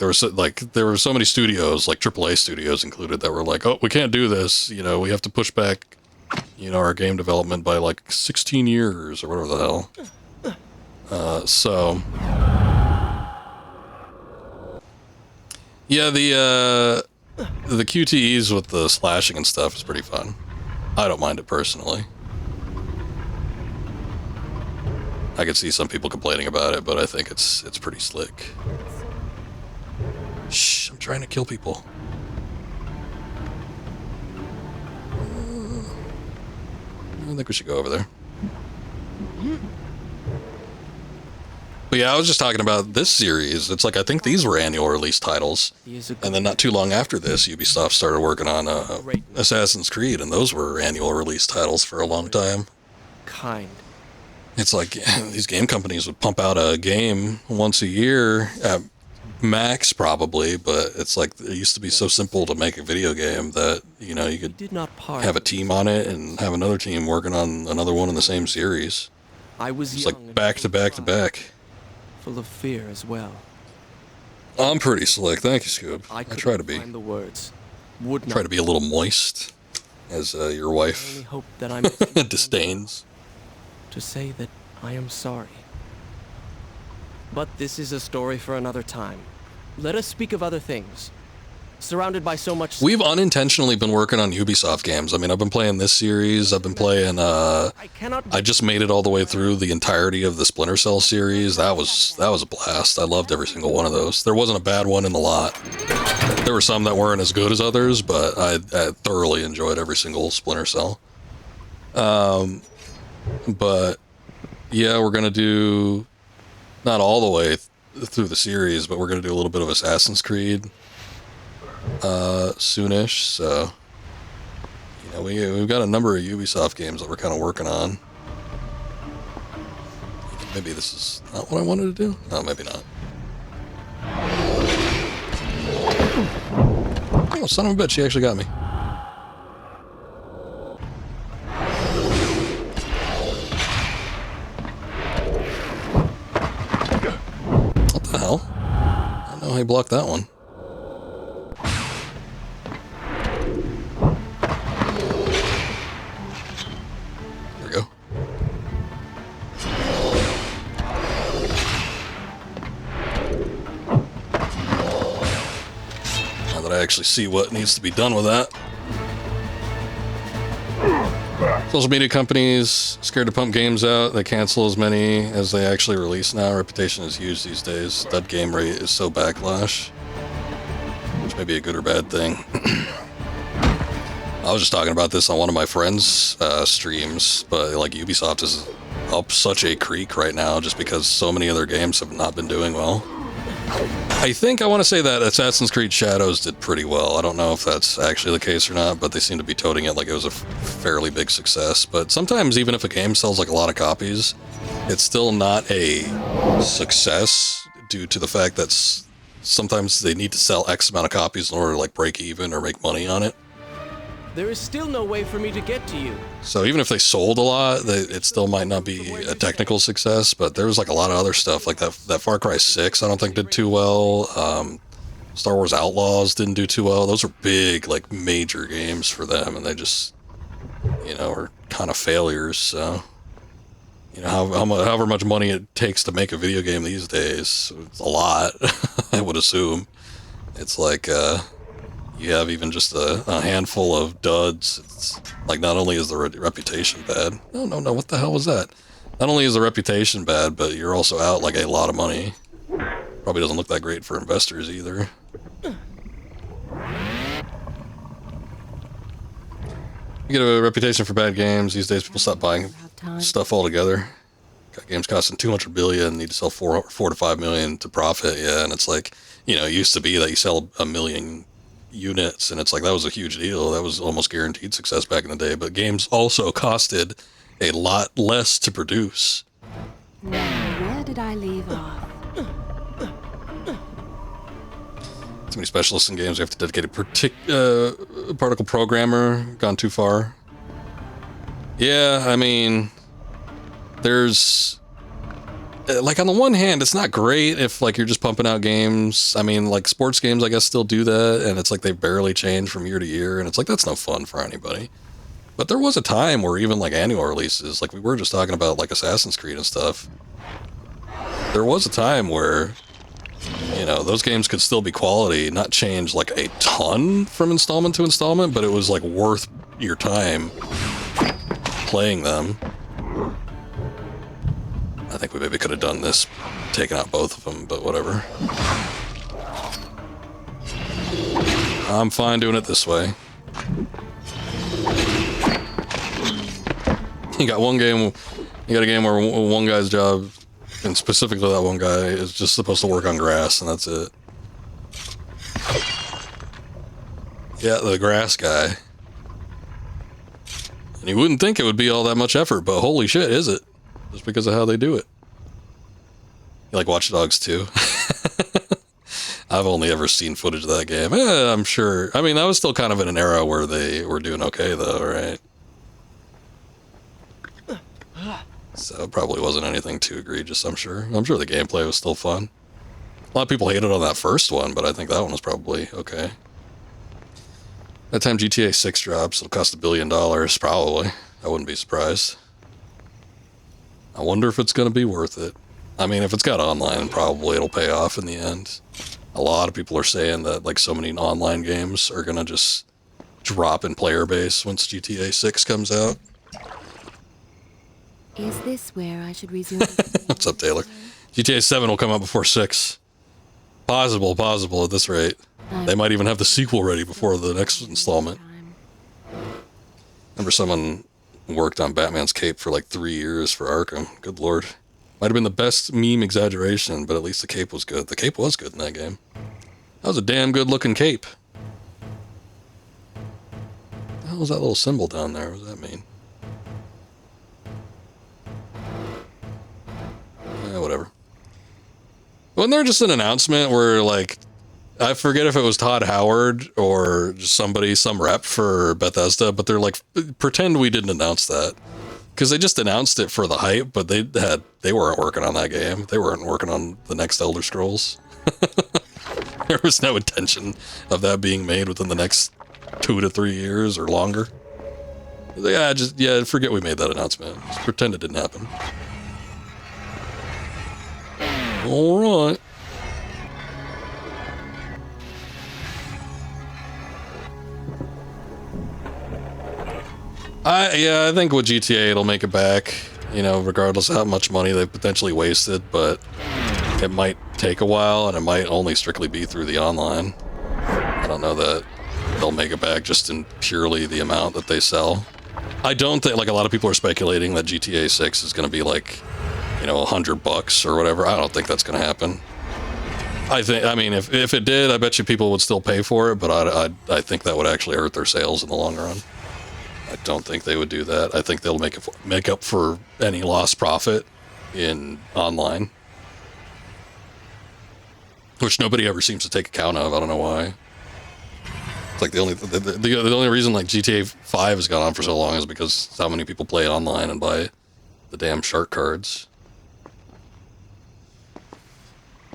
there were so many studios, like AAA studios included, that were like, oh, we can't do this. You know, we have to push back, you know, our game development by like 16 years or whatever the hell. So yeah, the QTEs with the slashing and stuff is pretty fun. I don't mind it personally. I could see some people complaining about it, but I think it's pretty slick. Shh, I'm trying to kill people. I think we should go over there. But yeah, I was just talking about this series. It's like, I think these were annual release titles. And then not too long after this, Ubisoft started working on Assassin's Creed, and those were annual release titles for a long time. Kind. It's like these game companies would pump out a game once a year at max, probably, but it's like it used to be so simple to make a video game that, you know, you could have a team on it and have another team working on another one in the same series. It's like back to back to back. Full of fear as well. I'm pretty slick, thank you, Scoob. I try to be. Find the words. Try to be a little moist, as your wife hope that I'm disdains. To say that I am sorry. But this is a story for another time. Let us speak of other things. Surrounded by so much... We've unintentionally been working on Ubisoft games. I mean, I've been playing this series. I've been playing, I just made it all the way through the entirety of the Splinter Cell series. That was a blast. I loved every single one of those. There wasn't a bad one in the lot. There were some that weren't as good as others, but I thoroughly enjoyed every single Splinter Cell. But yeah, we're gonna do not all the way through the series, but we're gonna do a little bit of Assassin's Creed soonish. So, you know, we've got a number of Ubisoft games that we're kind of working on. Maybe this is not what I wanted to do. No, maybe not. Oh, son of a bitch! He actually got me. What the hell? I don't know how he blocked that one. There we go. I actually see what needs to be done with that. Social media companies scared to pump games out. They cancel as many as they actually release now. Reputation is huge these days. That game rate is so backlash, which may be a good or bad thing. I was just talking about this on one of my friends' streams, but like Ubisoft is up such a creek right now just because so many other games have not been doing well. I think I want to say that Assassin's Creed Shadows did pretty well. I don't know if that's actually the case or not, but they seem to be toting it like it was a fairly big success. But sometimes even if a game sells like a lot of copies, it's still not a success due to the fact that sometimes they need to sell X amount of copies in order to like break even or make money on it. There is still no way for me to get to you. So even if they sold a lot, it still might not be a technical success, but there was like a lot of other stuff, like that Far Cry 6 I don't think did too well. Star Wars Outlaws didn't do too well. Those are big, like major games for them, and they just, you know, are kind of failures. So, you know, however much money it takes to make a video game these days, it's a lot, I would assume. It's like, you have even just a handful of duds. It's like not only is the reputation bad. No, what the hell was that? Not only is the reputation bad, but you're also out like a lot of money. Probably doesn't look that great for investors either. You get a reputation for bad games. These days people stop buying stuff altogether. Got games costing $200 billion, need to sell 4 to 5 million to profit. Yeah, and it's like, you know, it used to be that you sell 1 million units, and it's like that was a huge deal. That was almost guaranteed success back in the day, but games also costed a lot less to produce. Now, where did I leave off? Too many specialists in games. You have to dedicate a particle programmer. Gone too far. Yeah, I mean, there's like on the one hand, it's not great if like you're just pumping out games. I mean, like sports games, I guess, still do that, and it's like they barely change from year to year, and it's like that's no fun for anybody. But there was a time where even like annual releases, like we were just talking about like Assassin's Creed and stuff, there was a time where, you know, those games could still be quality, not change like a ton from installment to installment, but it was like worth your time playing them. I think we maybe could have done this, taken out both of them, but whatever. I'm fine doing it this way. You got one game, you got a game where one guy's job, and specifically that one guy, is just supposed to work on grass, and that's it. Yeah, the grass guy. And you wouldn't think it would be all that much effort, but holy shit, is it? Just because of how they do it. You like Watch Dogs 2? I've only ever seen footage of that game. I'm sure. I mean, that was still kind of in an era where they were doing okay, though, right? So it probably wasn't anything too egregious, I'm sure. I'm sure the gameplay was still fun. A lot of people hated on that first one, but I think that one was probably okay. By the time GTA 6 drops, it'll cost $1 billion, probably. I wouldn't be surprised. I wonder if it's going to be worth it. I mean, if it's got online, probably it'll pay off in the end. A lot of people are saying that like so many online games are going to just drop in player base once GTA 6 comes out. Is this where I should resume? What's up, Taylor? GTA 7 will come out before 6. Possible at this rate. They might even have the sequel ready before the next installment. Remember someone worked on Batman's cape for like 3 years for Arkham. Good lord. Might have been the best meme exaggeration, but at least the cape was good. The cape was good in that game. That was a damn good looking cape. What the hell was that little symbol down there? What does that mean? Whatever. Wasn't there just an announcement where like, I forget if it was Todd Howard or just somebody, some rep for Bethesda, but they're like, pretend we didn't announce that. Because they just announced it for the hype, but they weren't working on that game. They weren't working on the next Elder Scrolls. There was no intention of that being made within the next 2 to 3 years or longer. Yeah, forget we made that announcement. Just pretend it didn't happen. All right. I think with GTA it'll make it back, you know, regardless of how much money they potentially wasted, but it might take a while and it might only strictly be through the online. I don't know that they'll make it back just in purely the amount that they sell. I don't think, like, a lot of people are speculating that GTA 6 is going to be like, you know, $100 or whatever. I don't think that's going to happen. I mean, if it did, I bet you people would still pay for it, but I think that would actually hurt their sales in the long run. I don't think they would do that. I think they'll make up for any lost profit in online, which nobody ever seems to take account of. I don't know why. It's like the only reason like GTA 5 has gone on for so long is because how many people play it online and buy the damn shark cards.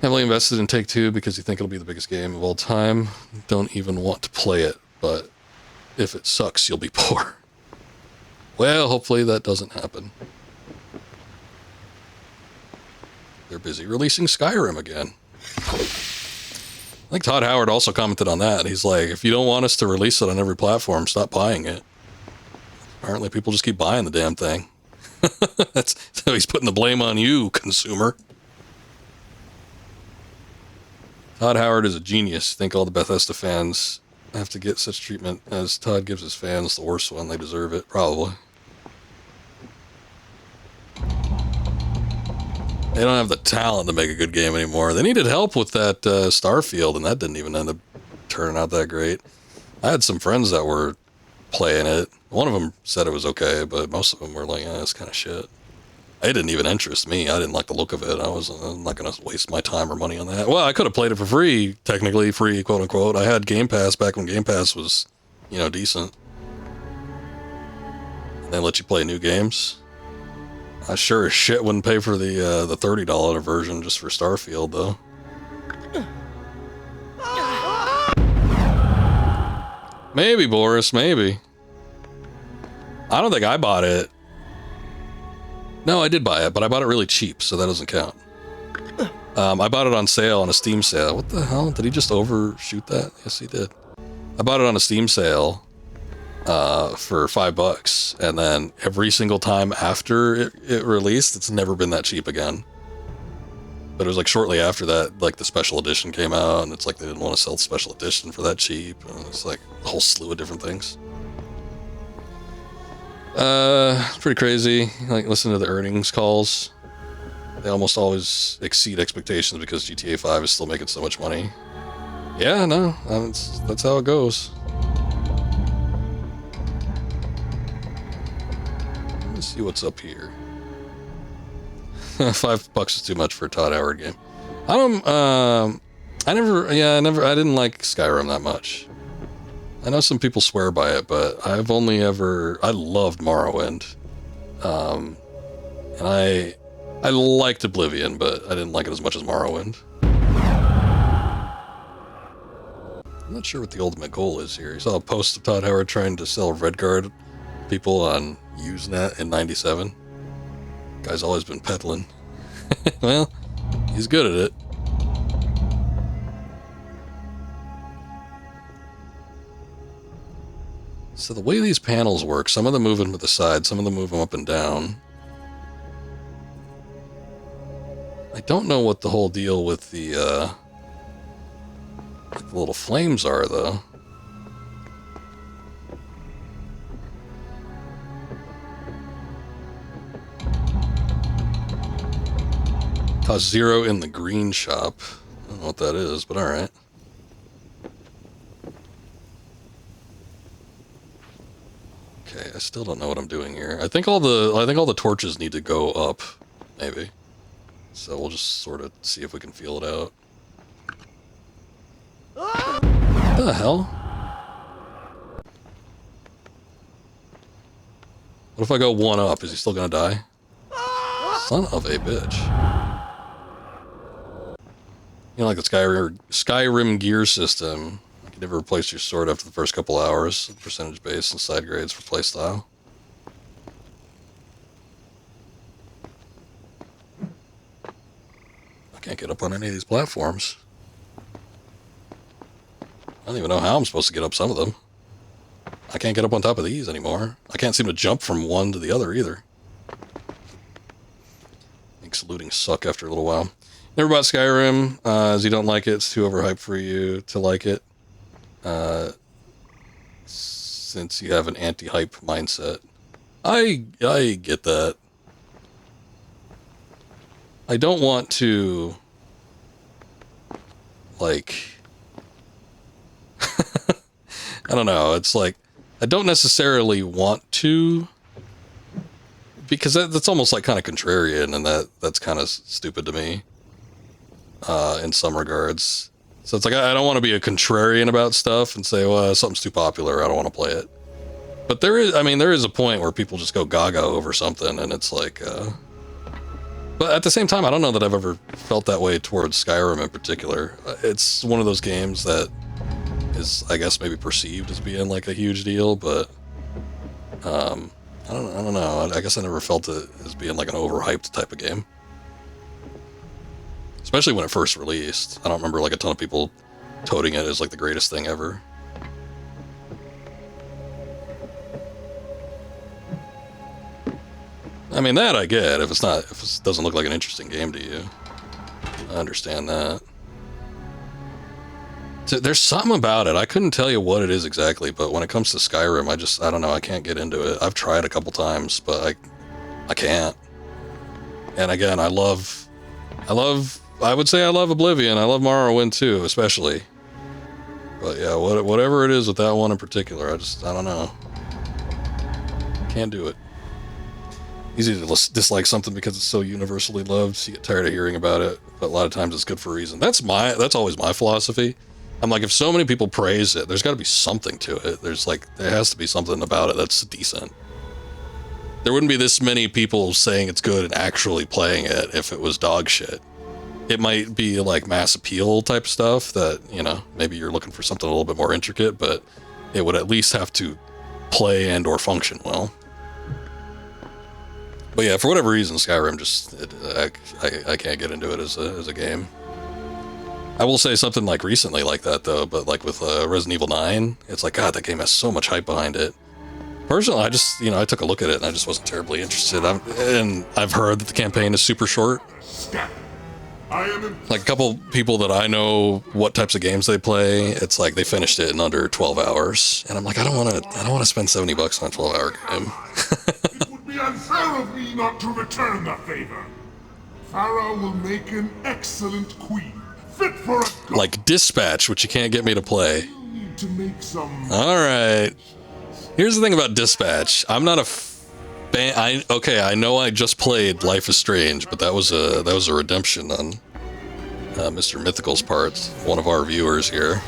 Heavily invested in Take-Two because you think it'll be the biggest game of all time. Don't even want to play it, but if it sucks, you'll be poor. Well, hopefully that doesn't happen. They're busy releasing Skyrim again. I think Todd Howard also commented on that. He's like, if you don't want us to release it on every platform, stop buying it. Apparently people just keep buying the damn thing. So he's putting the blame on you, consumer. Todd Howard is a genius. I think all the Bethesda fans have to get such treatment as Todd gives his fans, the worst one. They deserve it, probably. They don't have the talent to make a good game anymore. They needed help with that Starfield, and that didn't even end up turning out that great. I had some friends that were playing it. One of them said it was okay, but most of them were like, it's kind of shit. It didn't even interest me. I didn't like the look of it. I'm not going to waste my time or money on that. Well, I could have played it for free, technically free, quote unquote. I had Game Pass back when Game Pass was, you know, decent. And they let you play new games. I sure as shit wouldn't pay for the $30 version just for Starfield, though. Maybe, Boris, maybe. I don't think I bought it. No, I did buy it, but I bought it really cheap, so that doesn't count. I bought it on sale, on a Steam sale. What the hell? Did he just overshoot that? Yes, he did. I bought it on a Steam sale for $5, and then every single time after it released, it's never been that cheap again. But it was like shortly after that, like the special edition came out, and it's like they didn't want to sell the special edition for that cheap. And it's like a whole slew of different things. Pretty crazy. Like, listen to the earnings calls. They almost always exceed expectations because GTA 5 is still making so much money. Yeah, no, that's how it goes. Let's see what's up here. $5 is too much for a Todd Howard game. I didn't like Skyrim that much. I know some people swear by it, but I loved Morrowind. And I liked Oblivion, but I didn't like it as much as Morrowind. I'm not sure what the ultimate goal is here. You saw a post of Todd Howard trying to sell Red Guard people on Usenet in 97. Guy's always been peddling. Well, he's good at it. So the way these panels work, some of them move them to the side, some of them move them up and down. I don't know what the whole deal with the little flames are, though. Cost 0 in the green shop. I don't know what that is, but alright. Okay, I still don't know what I'm doing here. I think all the torches need to go up, maybe. So we'll just sort of see if we can feel it out. What the hell? What if I go one up? Is he still gonna die? Son of a bitch. You know, like the Skyrim gear system. You can never replace your sword after the first couple hours. Percentage base and side grades for playstyle. I can't get up on any of these platforms. I don't even know how I'm supposed to get up some of them. I can't get up on top of these anymore. I can't seem to jump from one to the other either. Makes looting suck after a little while. Never bought Skyrim, as you don't like it. It's too overhyped for you to like it. Since you have an anti-hype mindset. I get that. I don't want to, like, I don't know, it's like, I don't necessarily want to, because that's almost like kind of contrarian, and that's kind of stupid to me, in some regards. So it's like, I don't want to be a contrarian about stuff and say, well, something's too popular, I don't want to play it. But there is a point where people just go gaga over something, and it's like, but at the same time, I don't know that I've ever felt that way towards Skyrim in particular. It's one of those games that is, I guess, maybe perceived as being like a huge deal, but I don't know. I guess I never felt it as being like an overhyped type of game. Especially when it first released. I don't remember like a ton of people toting it as like the greatest thing ever. I mean, that I get. If it doesn't look like an interesting game to you, I understand that. So there's something about it. I couldn't tell you what it is exactly, but when it comes to Skyrim, I don't know. I can't get into it. I've tried a couple times, but I can't. And again, I would say I love Oblivion. I love Morrowind too, especially. But yeah, whatever it is with that one in particular, I don't know. Can't do it. Easy to dislike something because it's so universally loved, so you get tired of hearing about it, but a lot of times it's good for a reason. That's always my philosophy. I'm like, if so many people praise it, there's got to be something to it. There has to be something about it that's decent. There wouldn't be this many people saying it's good and actually playing it if it was dog shit. It might be like mass appeal type stuff that, you know, maybe you're looking for something a little bit more intricate, but it would at least have to play and or function well. But yeah, for whatever reason, Skyrim I can't get into it as a game. I will say something like recently like that though, but like with Resident Evil 9, it's like, God, that game has so much hype behind it. Personally, I took a look at it and I just wasn't terribly interested. And I've heard that the campaign is super short. Like a couple people that I know what types of games they play, it's like they finished it in under 12 hours. And I'm like, I don't want to spend $70 on a 12-hour game. It would be unfair of me not to return the favor. Farah will make an excellent queen, fit for a god. Like Dispatch, which you can't get me to play. You need to make some. All right. Here's the thing about Dispatch. I'm not a fan. I know I just played Life is Strange, but that was a redemption on Mr. Mythical's part, one of our viewers here.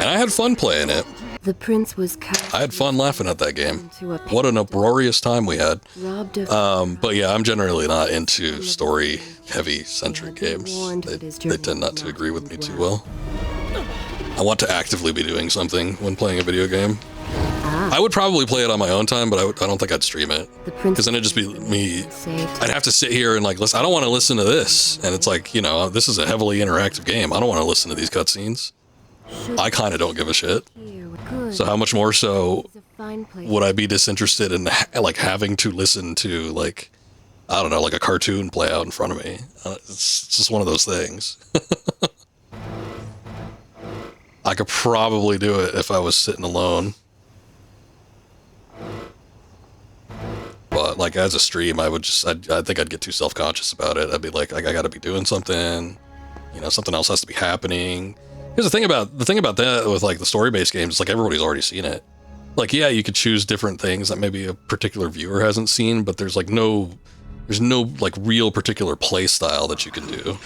And I had fun playing it. The prince was I had fun laughing at that game. What an uproarious time we had. But yeah, I'm generally not into story-heavy centric games. They tend not to agree with me too well. I want to actively be doing something when playing a video game. I would probably play it on my own time, but I don't think I'd stream it. Because then it'd just be me. I'd have to sit here and like listen. I don't want to listen to this. And it's like, you know, this is a heavily interactive game. I don't want to listen to these cutscenes. I kind of don't give a shit. So how much more so would I be disinterested in like having to listen to like, I don't know, like a cartoon play out in front of me? It's just one of those things. I could probably do it if I was sitting alone. But like as a stream, I think I'd get too self-conscious about it. I'd be like, I gotta be doing something, you know, something else has to be happening. Here's the thing about that with like the story-based games, it's like everybody's already seen it. Like, yeah, you could choose different things that maybe a particular viewer hasn't seen, but there's no like real particular play style that you can do.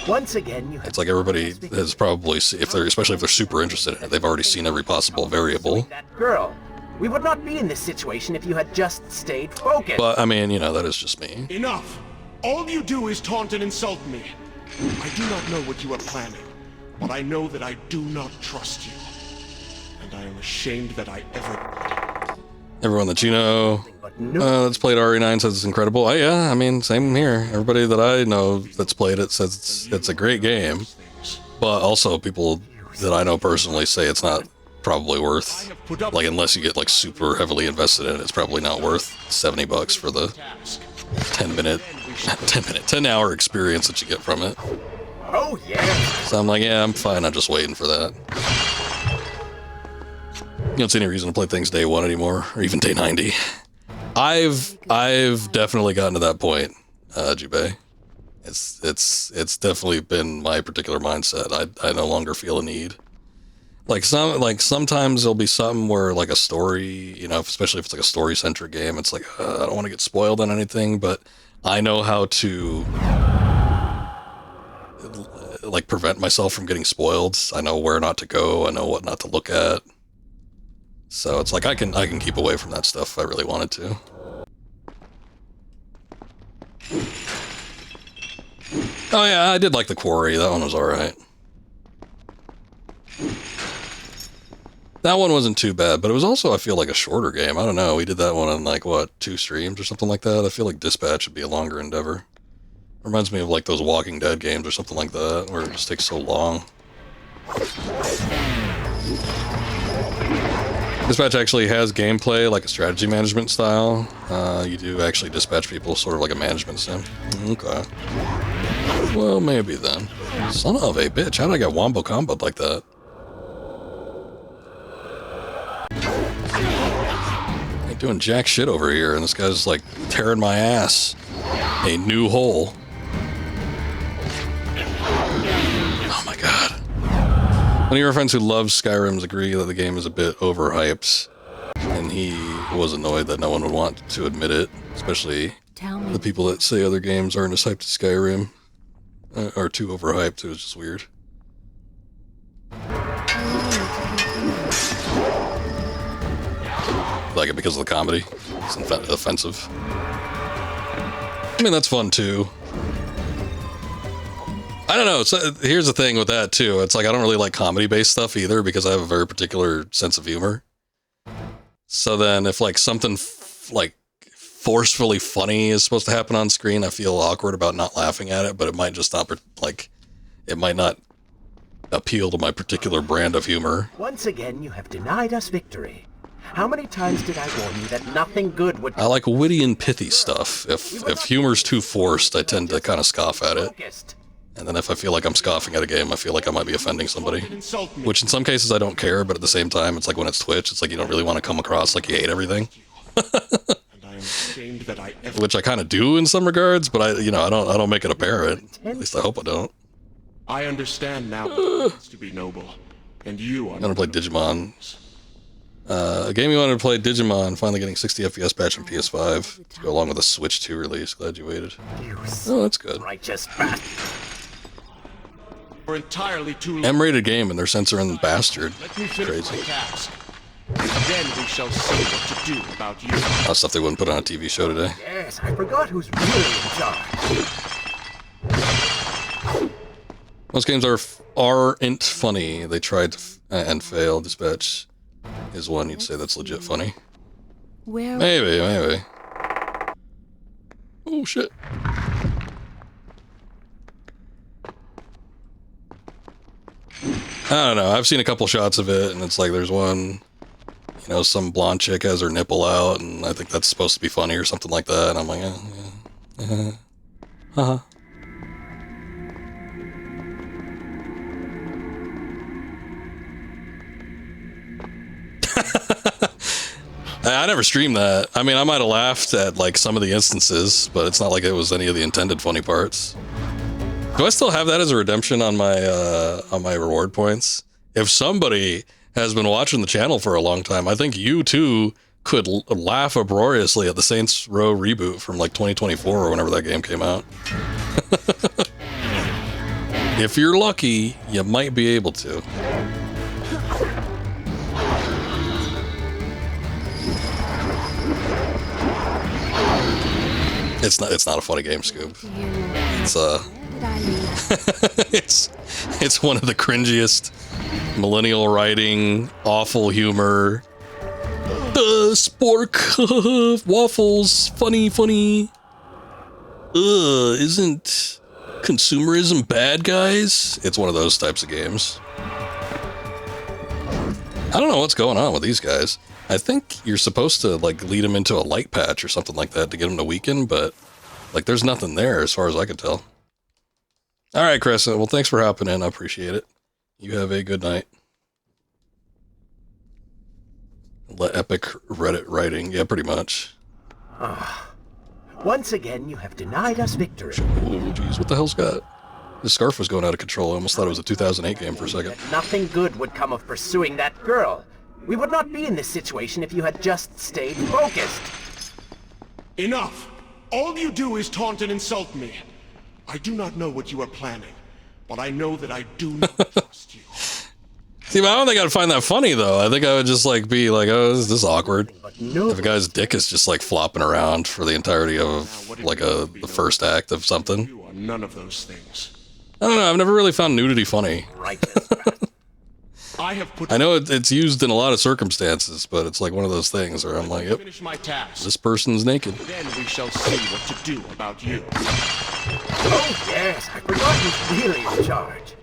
Once again, it's like everybody has probably, especially if they're super interested in it, they've already seen every possible variable. That girl. We would not be in this situation if you had just stayed focused. But I mean, you know, that is just me. Enough! All you do is taunt and insult me. I do not know what you are planning, but I know that I do not trust you. And I am ashamed that I ever... Everyone that you know that's played RE9 says it's incredible. Oh, yeah, I mean, same here. Everybody that I know that's played it says it's a great game. But also people that I know personally say it's not probably worth, like, unless you get like super heavily invested in it, it's probably not worth $70 for the 10 hour experience that you get from it. Oh, yeah. So I'm like, yeah, I'm fine. I'm just waiting for that. You don't see any reason to play things day 1 anymore, or even day 90. I've definitely gotten to that point, Jubei. It's definitely been my particular mindset. I no longer feel a need. Like sometimes there'll be something where like a story, you know, especially if it's like a story centric game, it's like I don't want to get spoiled on anything, but I know how to like prevent myself from getting spoiled. I know where not to go. I know what not to look at. So it's like I can keep away from that stuff if I really wanted to. Oh yeah, I did like The Quarry. That one was alright. That one wasn't too bad, but it was also, I feel like, a shorter game. I don't know. We did that one on, like, what, 2 streams or something like that? I feel like Dispatch would be a longer endeavor. Reminds me of, like, those Walking Dead games or something like that, where it just takes so long. Dispatch actually has gameplay, like a strategy management style. You do actually dispatch people, sort of like a management sim. Okay. Well, maybe then. Son of a bitch, how did I get wombo comboed like that? Ain't doing jack shit over here, and this guy's like tearing my ass a new hole. Oh my god. Many of our friends who love Skyrim agree that the game is a bit overhyped, and he was annoyed that no one would want to admit it, especially the people that say other games aren't as hyped as Skyrim, are too overhyped. It was just weird. Like it because of the comedy. It's offensive. I mean, that's fun too. I don't know. So here's the thing with that too. It's like I don't really like comedy-based stuff either because I have a very particular sense of humor. So then if like something like forcefully funny is supposed to happen on screen, I feel awkward about not laughing at it, but it might just not, like, it might not appeal to my particular brand of humor. Once again, you have denied us victory. How many times did I warn you that nothing good would... I like witty and pithy stuff. If humor's too forced, I tend to kind of scoff at it. And then if I feel like I'm scoffing at a game, I feel like I might be offending somebody. Which in some cases I don't care, but at the same time, it's like when it's Twitch, it's like you don't really want to come across like you hate everything. Which I kind of do in some regards, but I don't make it apparent. At least I hope I don't. I understand now what it means to be noble, and you are. I want to play Digimon. A game you wanted to play, Digimon, finally getting 60 FPS patch on PS5 to go along with the Switch 2 release. Glad you waited. Oh, that's good. Righteous We're entirely too M-rated game and they're censoring Bastard. Let me finish my task. Then we shall see what to do about you. That's stuff they wouldn't put on a TV show today. Yes, I forgot who's really in charge. Most games aren't funny. They tried and failed. Dispatch is one you'd say that's legit funny. Maybe. Oh shit. I don't know. I've seen a couple shots of it, and it's like there's one, you know, some blonde chick has her nipple out, and I think that's supposed to be funny or something like that. And I'm like, yeah. Haha. I never streamed that. I mean, I might have laughed at like some of the instances, but it's not like it was any of the intended funny parts. Do I still have that as a redemption on my reward points? If somebody has been watching the channel for a long time, I think you too could laugh uproariously at the Saints Row reboot from like 2024 or whenever that game came out. If you're lucky, you might be able to. It's not a funny game, Scoob. It's it's one of the cringiest millennial writing, awful humor. Spork waffles, funny. Isn't consumerism bad, guys? It's one of those types of games. I don't know what's going on with these guys. I think you're supposed to, like, lead them into a light patch or something like that to get them to weaken, but, like, there's nothing there as far as I can tell. All right, Crescent. Well, thanks for hopping in. I appreciate it. You have a good night. Epic Reddit writing. Yeah, pretty much. Once again, you have denied us victory. Oh, jeez. What the hell's got? This scarf was going out of control. I almost thought it was a 2008 game for a second. Nothing good would come of pursuing that girl. We would not be in this situation if you had just stayed focused. Enough! All you do is taunt and insult me. I do not know what you are planning, but I know that I do not trust you. See, but I don't think I'd find that funny, though. I think I would just, like, be like, oh, this is awkward. If a guy's dick is just, like, flopping around for the entirety of, like, the first act of something. You are none of those things. I don't know. I've never really found nudity funny. I know it's used in a lot of circumstances, but it's like one of those things where I'm like, yep, this person's naked. Then we shall see what to do about you. Oh, yes. I forgot who's really in charge.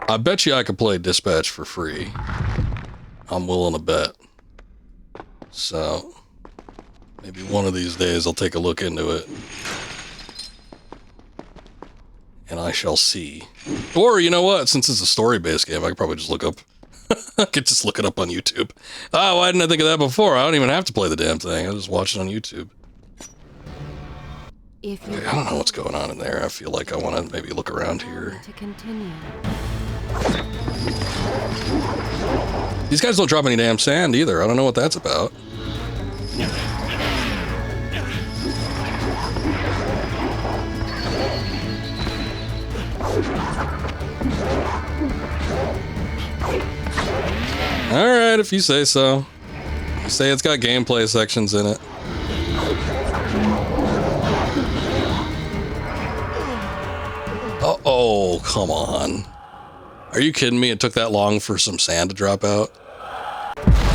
I bet you I could play Dispatch for free. I'm willing to bet. So, maybe one of these days I'll take a look into it. And I shall see. Or, you know what? Since it's a story-based game, I could probably just look up... I could just look it up on YouTube. Oh, why didn't I think of that before? I don't even have to play the damn thing. I just watch it on YouTube. If you I don't know what's going on in there. I feel like I want to maybe look around here. to continue. These guys don't drop any damn sand either. I don't know what that's about. Alright, if you say so. You say it's got gameplay sections in it. Oh, come on. Are you kidding me? It took that long for some sand to drop out?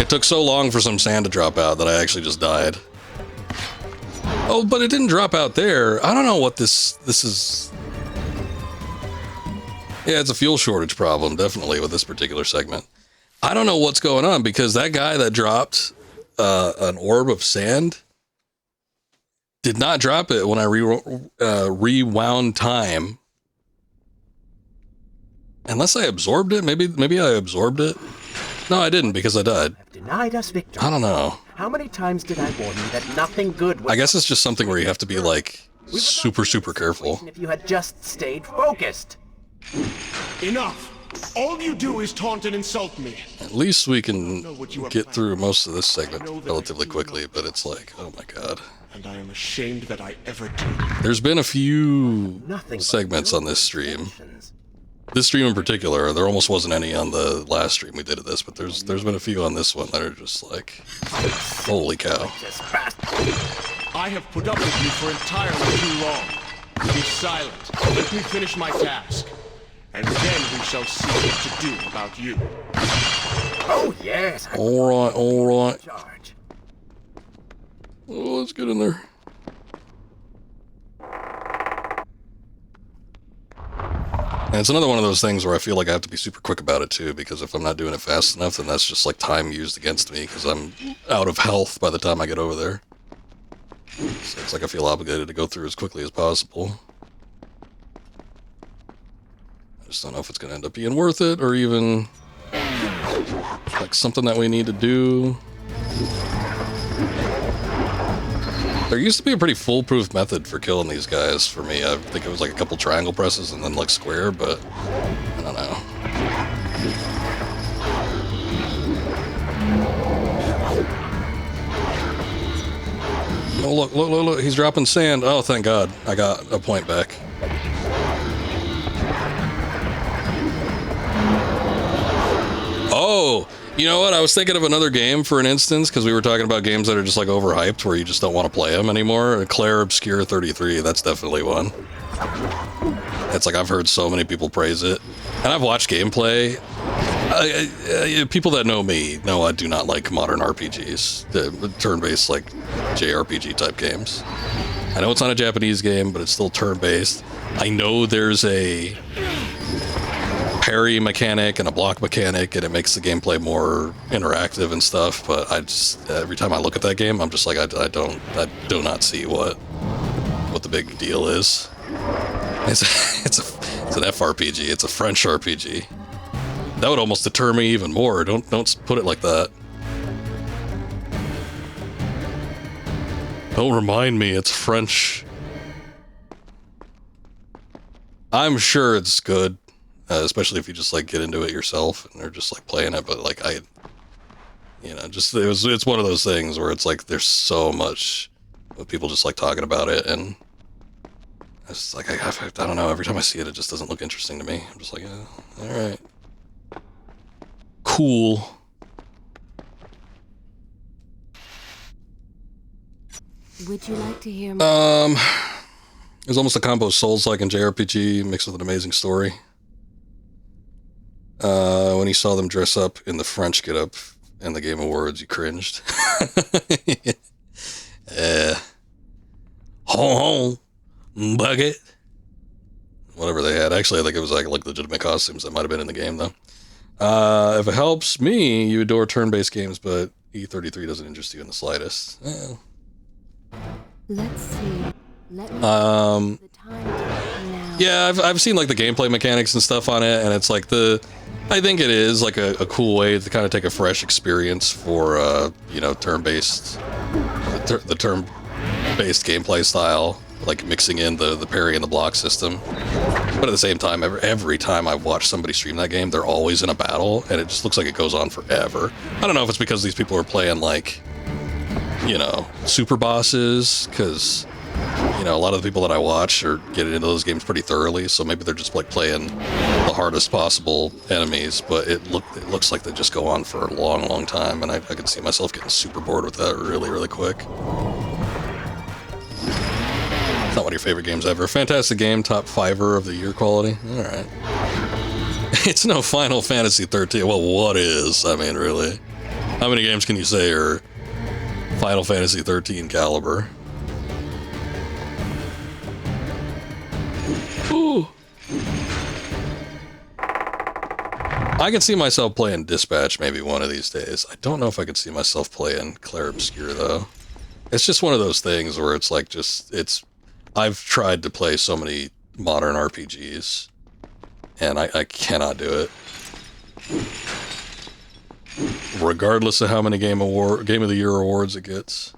It took so long for some sand to drop out that I actually just died. Oh, but it didn't drop out there. I don't know what this is. Yeah, it's a fuel shortage problem, definitely, with this particular segment. I don't know what's going on, because that guy that dropped an orb of sand did not drop it when I rewound time. Unless I absorbed it? Maybe I absorbed it? No, I didn't, because I died. Denied us victory. I don't know. How many times did I warn you that nothing good would... I guess it's just something where you have to be, like, super careful. If you had just stayed focused. Enough! All you do is taunt and insult me. At least we can get through most of this segment relatively quickly, but it's like, oh my god. And I am ashamed that I ever did. There's been a few segments on this stream. This stream in particular, there almost wasn't any on the last stream we did of this, but there's been a few on this one that are just like, holy cow. I have put up with you for entirely too long. Be silent. Let me finish my task. And then we shall see what to do about you. Oh, yes. Alright. Oh, let's get in there. And it's another one of those things where I feel like I have to be super quick about it too, because if I'm not doing it fast enough, then that's just like time used against me, because I'm out of health by the time I get over there. So it's like I feel obligated to go through as quickly as possible. I just don't know if it's going to end up being worth it, or even like something that we need to do. There used to be a pretty foolproof method for killing these guys for me. I think it was like a couple triangle presses and then like square, but I don't know. Oh, look, he's dropping sand. Oh, thank God. I got a point back. Oh, you know what? I was thinking of another game for an instance, because we were talking about games that are just like overhyped, where you just don't want to play them anymore. Claire Obscure 33, that's definitely one. It's like I've heard so many people praise it, and I've watched gameplay. People that know me know I do not like modern RPGs, the turn-based like JRPG type games. I know it's not a Japanese game, but it's still turn-based. I know there's a parry mechanic and a block mechanic, and it makes the gameplay more interactive and stuff, but I just, every time I look at that game, I'm just like, I do not see what the big deal is. It's an FRPG. It's a French RPG. That would almost deter me even more. Don't put it like that. Don't remind me it's French. I'm sure it's good, especially if you just like get into it yourself and they're just like playing it. But like it's one of those things where it's like there's so much of people just like talking about it, and it's like I don't know. Every time I see it, it just doesn't look interesting to me. I'm just like, all right, cool. Would you like to hear more? It was almost a combo of Souls-like and JRPG mixed with an amazing story. When he saw them dress up in the French get-up in the Game Awards, he cringed. Home, bucket. Whatever they had. Actually, I think it was like legitimate costumes that might have been in the game, though. If it helps me, you adore turn-based games, but E33 doesn't interest you in the slightest. Let's see. Let me the time now. Yeah, I've seen like the gameplay mechanics and stuff on it, and it's like I think it is like a cool way to kind of take a fresh experience for turn-based, the turn-based gameplay style, like mixing in the parry and the block system. But at the same time, every time I watch somebody stream that game, they're always in a battle, and it just looks like it goes on forever. I don't know if it's because these people are playing like, super bosses, because a lot of the people that I watch are getting into those games pretty thoroughly, so maybe they're just like playing the hardest possible enemies, but it looks like they just go on for a long, long time, and I could see myself getting super bored with that really, really quick. It's not one of your favorite games ever. Fantastic game, top 5er of the year quality. Alright. It's no Final Fantasy 13. Well, what is? I mean, really? How many games can you say are Final Fantasy 13 caliber? Ooh. I can see myself playing Dispatch maybe one of these days. I don't know if I could see myself playing Clair Obscur, though. It's just one of those things where it's like I've tried to play so many modern RPGs, and I cannot do it. Regardless of how many Game of the Year awards it gets.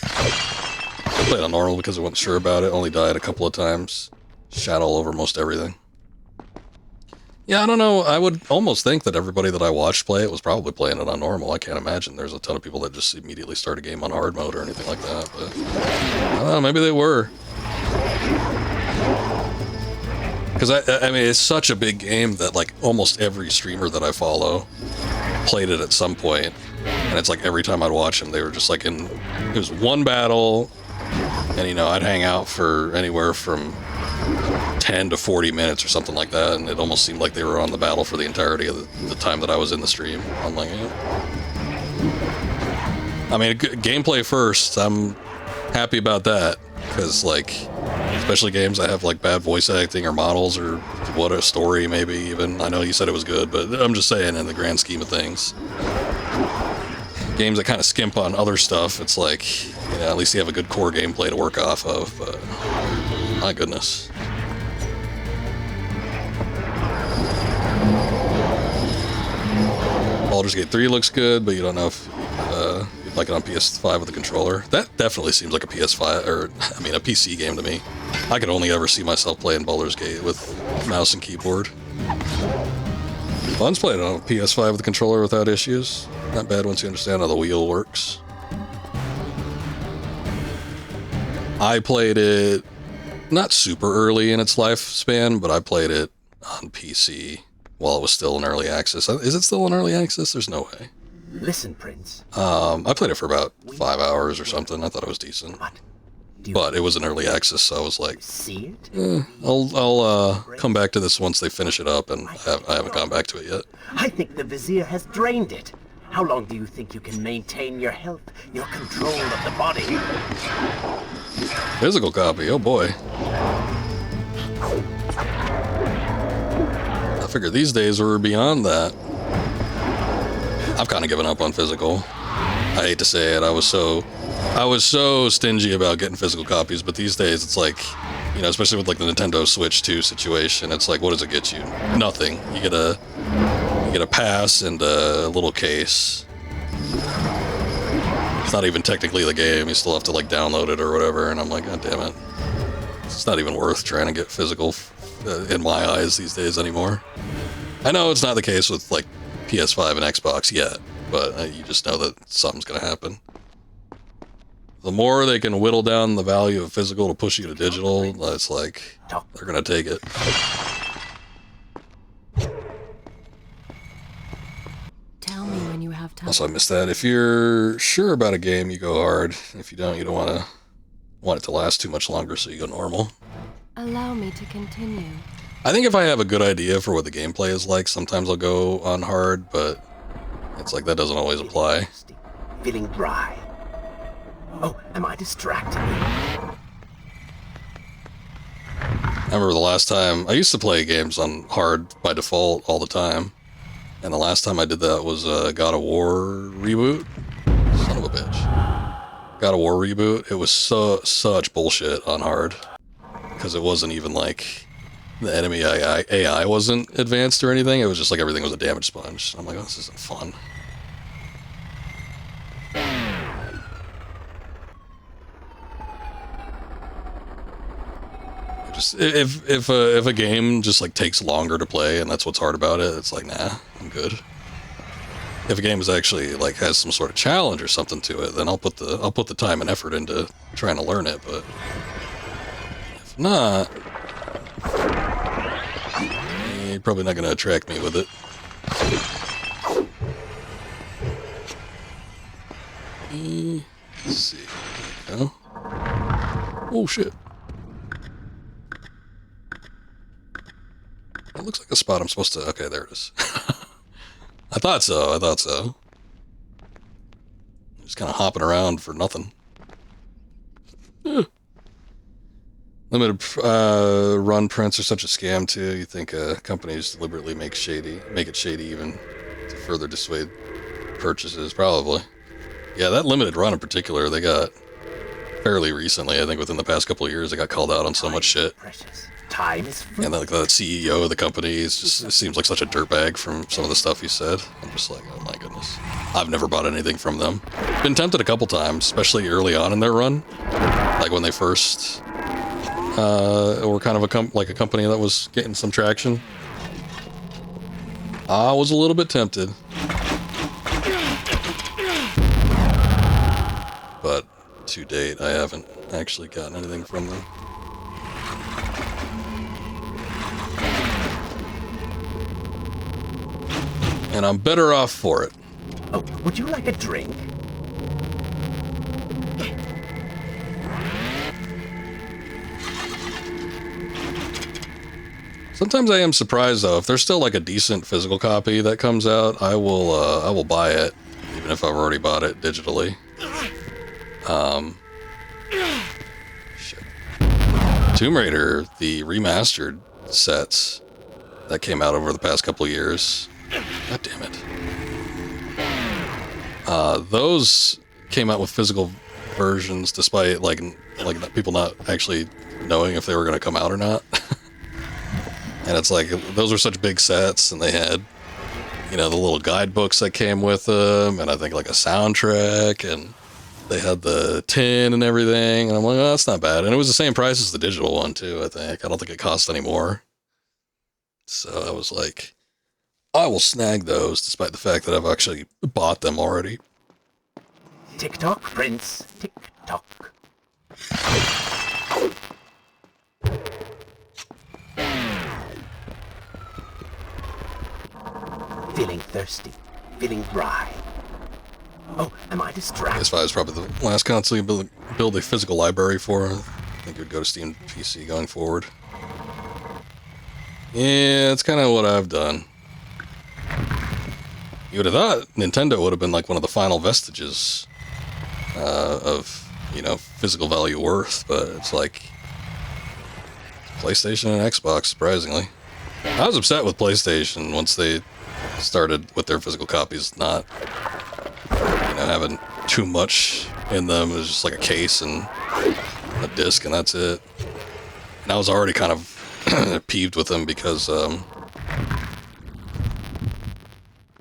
I played on normal because I wasn't sure about it, only died a couple of times. Shot all over most everything. Yeah, I don't know, I would almost think that everybody that I watched play it was probably playing it on normal. I can't imagine there's a ton of people that just immediately start a game on hard mode or anything like that, but I don't know, maybe they were. Because, I mean, it's such a big game that, like, almost every streamer that I follow played it at some point. And it's like every time I'd watch them, they were just like it was one battle, and, I'd hang out for anywhere from 10 to 40 minutes or something like that, and it almost seemed like they were on the battle for the entirety of the time that I was in the stream. I'm like, I mean, gameplay first, I'm happy about that, because, like, especially games that have, like, bad voice acting or models or what a story, maybe, even. I know you said it was good, but I'm just saying, in the grand scheme of things, games that kind of skimp on other stuff, it's like, at least you have a good core gameplay to work off of, but my goodness. Baldur's Gate 3 looks good, but you don't know if you'd like it on PS5 with a controller. That definitely seems like a PS5, or, I mean, a PC game to me. I could only ever see myself playing Baldur's Gate with mouse and keyboard. Fun's playing it on a PS5 with a controller without issues. Not bad once you understand how the wheel works. I played it not super early in its lifespan, but I played it on PC while it was still in early access. Is it still in early access? There's no way. Listen, Prince. I played it for about 5 hours or something. I thought it was decent. But it was in early access, so I was like, see it? I'll come back to this once they finish it up, and I haven't gone back to it yet. I think the Vizier has drained it. How long do you think you can maintain your health, your control of the body? Physical copy, oh boy. I figure these days we're beyond that. I've kind of given up on physical. I hate to say it, I was so stingy about getting physical copies, but these days it's like, you know, especially with like the Nintendo Switch 2 situation, it's like, what does it get you? Nothing. You get a pass and a little case. It's not even technically the game, you still have to like download it or whatever, and I'm like, god damn it. It's not even worth trying to get physical in my eyes these days anymore. I know it's not the case with like PS5 and Xbox yet, but you just know that something's gonna happen. The more they can whittle down the value of physical to push you to digital, it's like, they're gonna take it. Tell me when you have time. Also, I missed that. If you're sure about a game, you go hard. If you don't, you don't want it to last too much longer, so you go normal. Allow me to continue. I think if I have a good idea for what the gameplay is like, sometimes I'll go on hard, but it's like that doesn't always apply. Feeling dry. Oh, am I distracting you? I remember the last time, I used to play games on hard by default all the time, and the last time I did that was God of War reboot. Son of a bitch. God of War reboot, it was such bullshit on hard, because it wasn't even like, the enemy AI wasn't advanced or anything, it was just like everything was a damage sponge. I'm like, oh, this isn't fun. Just if a game just like takes longer to play and that's what's hard about it, it's like, nah, I'm good. If a game is actually like has some sort of challenge or something to it, then I'll put the time and effort into trying to learn it. But if not, you're probably not going to attract me with it. Let's see. There we go. Oh shit. It looks like a spot I'm supposed to... Okay, there it is. I thought so. Just kind of hopping around for nothing. Limited run prints are such a scam too. You think companies deliberately make it shady even to further dissuade purchases? Probably. Yeah, that limited run in particular, they got fairly recently, I think within the past couple of years, they got called out on so much shit. Precious. Time is free. And like the CEO of the company is just, it seems like such a dirtbag from some of the stuff he said. I'm just like, oh my goodness. I've never bought anything from them. Been tempted a couple times, especially early on in their run. Like when they first were kind of a company that was getting some traction. I was a little bit tempted. But to date, I haven't actually gotten anything from them. And I'm better off for it. Oh, would you like a drink? Sometimes I am surprised though, if there's still like a decent physical copy that comes out, I will buy it, even if I've already bought it digitally. Shit. Tomb Raider, the remastered sets that came out over the past couple of years. God damn it. Those came out with physical versions despite like people not actually knowing if they were going to come out or not. And it's like, those were such big sets, and they had, you know, the little guidebooks that came with them, and I think like a soundtrack, and they had the tin and everything, and I'm like, oh, that's not bad. And it was the same price as the digital one too, I think. I don't think it cost any more. So I was like, I will snag those, despite the fact that I've actually bought them already. Tick-tock, Prince. Tick-tock. Feeling thirsty. Feeling dry. Oh, am I distracted? PS5 is probably the last console you build a physical library for. I think it would go to Steam PC going forward. Yeah, it's kind of what I've done. You would have thought Nintendo would have been like one of the final vestiges of, you know, physical value worth, but it's like PlayStation and Xbox, surprisingly. I was upset with PlayStation once they started with their physical copies not, you know, having too much in them. It was just like a case and a disc and that's it. And I was already kind of peeved with them because,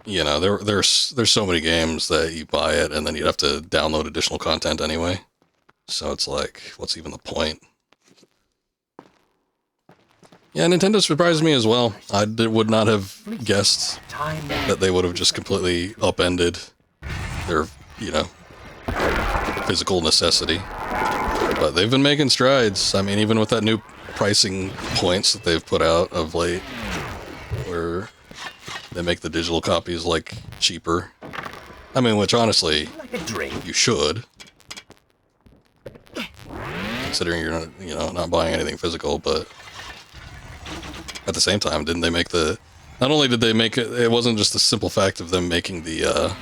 you know, there's so many games that you buy it and then you'd have to download additional content anyway. So it's like, what's even the point? Yeah, Nintendo surprised me as well. I would not have guessed that they would have just completely upended their, you know, physical necessity. But they've been making strides. I mean, even with that new pricing points that they've put out of late, where they make the digital copies, like, cheaper. I mean, which honestly, you should. Considering you're not, you know, not buying anything physical, but at the same time, didn't they make the... Not only did they make it... It wasn't just the simple fact of them making the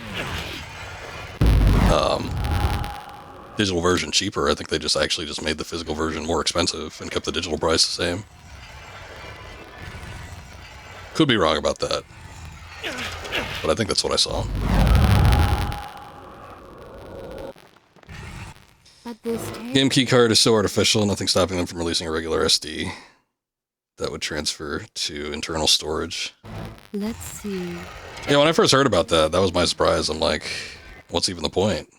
digital version cheaper. I think they just actually just made the physical version more expensive and kept the digital price the same. Could be wrong about that, but I think that's what I saw. But this Game key card is so artificial, nothing stopping them from releasing a regular SD that would transfer to internal storage. Let's see. Yeah, when I first heard about that, that was my surprise. I'm like, what's even the point?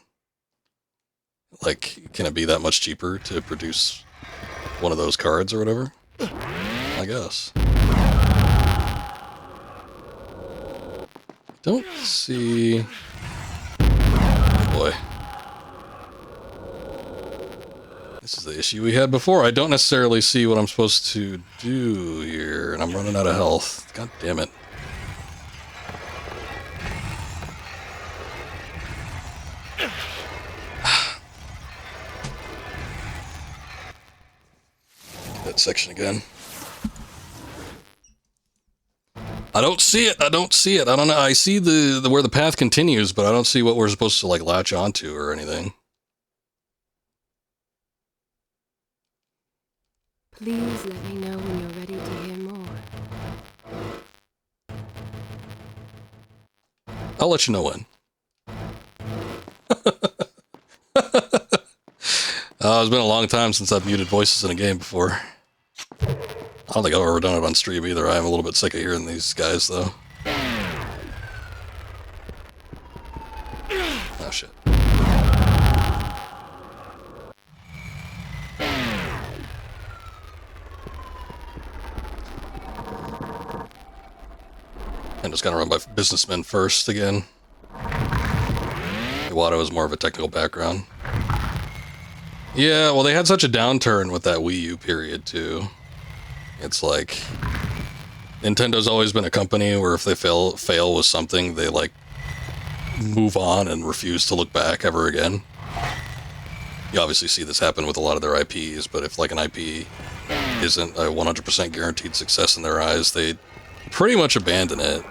Like, can it be that much cheaper to produce one of those cards or whatever? I guess. Don't see... Oh boy. This is the issue we had before. I don't necessarily see what I'm supposed to do here, and I'm running out of health. God damn it. That section again. I don't see it. I don't see it. I don't know. I see the where the path continues, but I don't see what we're supposed to like latch onto or anything. Please let me know when you're ready to hear more. I'll let you know when. It's been a long time since I've muted voices in a game before. I don't think I've ever done it on stream either. I am a little bit sick of hearing these guys, though. Oh, shit. I'm just gonna run by businessmen first again. Iwata is more of a technical background. Yeah, well, they had such a downturn with that Wii U period, too. It's like... Nintendo's always been a company where if they fail with something, they, like, move on and refuse to look back ever again. You obviously see this happen with a lot of their IPs, but if, like, an IP isn't a 100% guaranteed success in their eyes, they pretty much abandon it.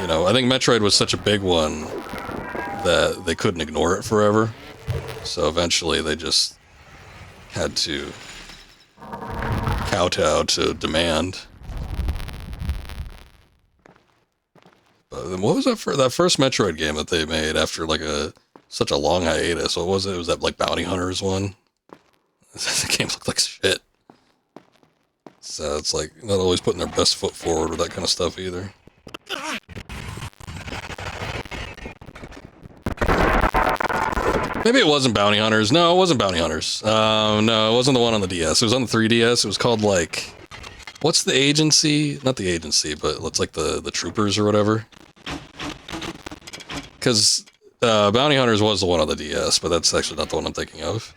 You know, I think Metroid was such a big one that they couldn't ignore it forever. So eventually they just had to kowtow to demand. But what was that for that first Metroid game that they made after like such a long hiatus? What was it? Was that like Bounty Hunters one? The games look like shit. So it's like not always putting their best foot forward with that kind of stuff either. Maybe it wasn't Bounty Hunters. No, it wasn't Bounty Hunters. No, it wasn't the one on the DS. It was on the 3DS. It was called, like... What's the agency? Not the agency, but it's like the troopers or whatever. Because Bounty Hunters was the one on the DS, but that's actually not the one I'm thinking of.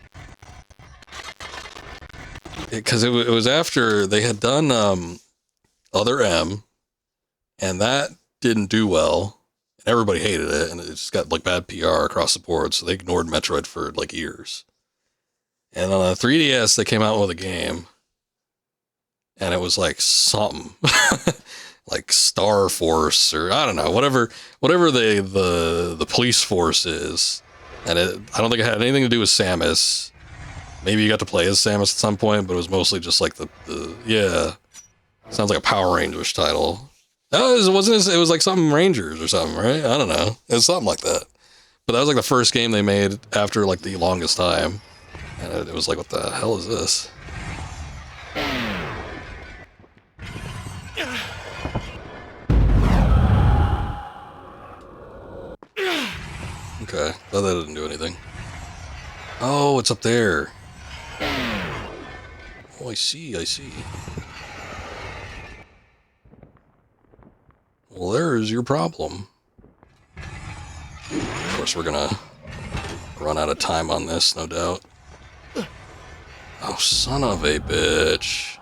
Because it was after they had done Other M, and that didn't do well. Everybody hated it, and it just got like bad PR across the board, so they ignored Metroid for like years. And on the 3DS, they came out with a game, and it was like something. like Star Force, or I don't know, whatever the police force is. And I don't think it had anything to do with Samus. Maybe you got to play as Samus at some point, but it was mostly just like yeah. Sounds like a Power Rangers title. No, it was like something Rangers or something, right? I don't know. It was something like that. But that was like the first game they made after like the longest time. And it was like, what the hell is this? Okay, thought that didn't do anything. Oh, it's up there. Oh, I see. Well, there's your problem. Of course, we're gonna run out of time on this, no doubt. Oh, son of a bitch.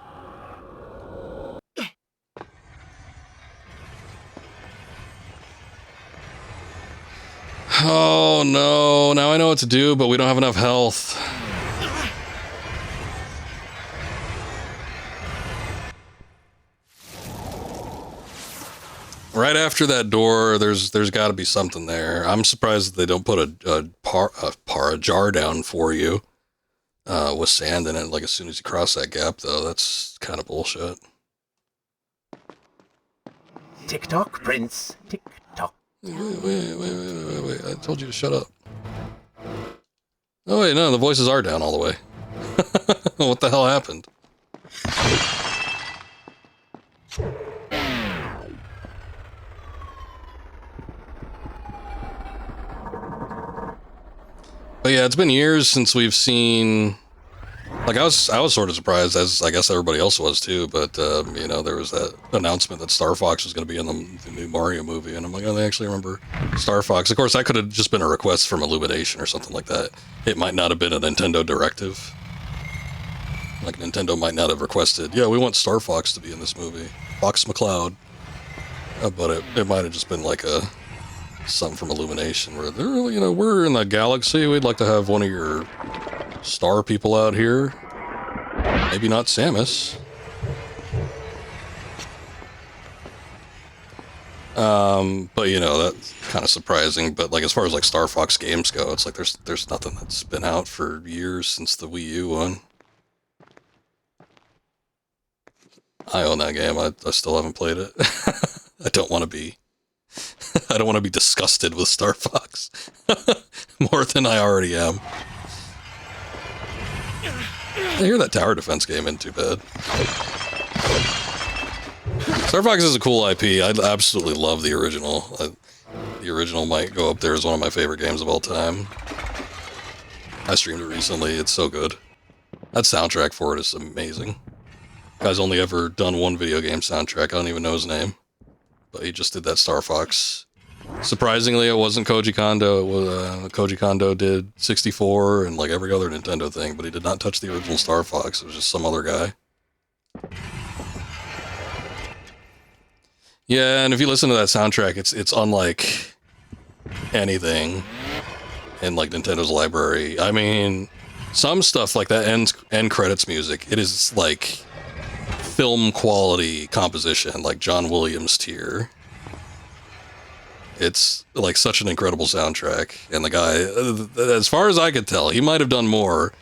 Oh no, now I know what to do, but we don't have enough health. Right after that door, there's got to be something there. I'm surprised that they don't put a jar down for you with sand in it, like as soon as you cross that gap, though. That's kind of bullshit. Tick-tock, Prince. Tick-tock. Wait. I told you to shut up. Oh, wait, no, the voices are down all the way. What the hell happened? But yeah, it's been years since we've seen... Like, I was sort of surprised, as I guess everybody else was too, but, you know, there was that announcement that Star Fox was going to be in the new Mario movie, and I'm like, oh, they actually remember Star Fox. Of course, that could have just been a request from Illumination or something like that. It might not have been a Nintendo directive. Like, Nintendo might not have requested, yeah, we want Star Fox to be in this movie. Fox McCloud. But it might have just been like something from Illumination where they're, you know, we're in the galaxy, we'd like to have one of your star people out here. Maybe not Samus. But you know, that's kind of surprising. But like, as far as like Star Fox games go, it's like there's nothing that's been out for years since the Wii U one. I own that game. I still haven't played it. I don't want to be disgusted with Star Fox more than I already am. I hear that tower defense game isn't too bad. Star Fox is a cool IP. I absolutely love the original. The original might go up there as one of my favorite games of all time. I streamed it recently. It's so good. That soundtrack for it is amazing. Guy's only ever done one video game soundtrack. I don't even know his name. But he just did that Star Fox. Surprisingly, it wasn't Koji Kondo. It was Koji Kondo did 64 and like every other Nintendo thing, but he did not touch the original Star Fox. It was just some other guy. Yeah, and if you listen to that soundtrack, it's unlike anything in like Nintendo's library. I mean, some stuff like that end credits music, it is like film quality composition, like John Williams tier. It's like such an incredible soundtrack, and the guy, as far as I could tell, he might have done more,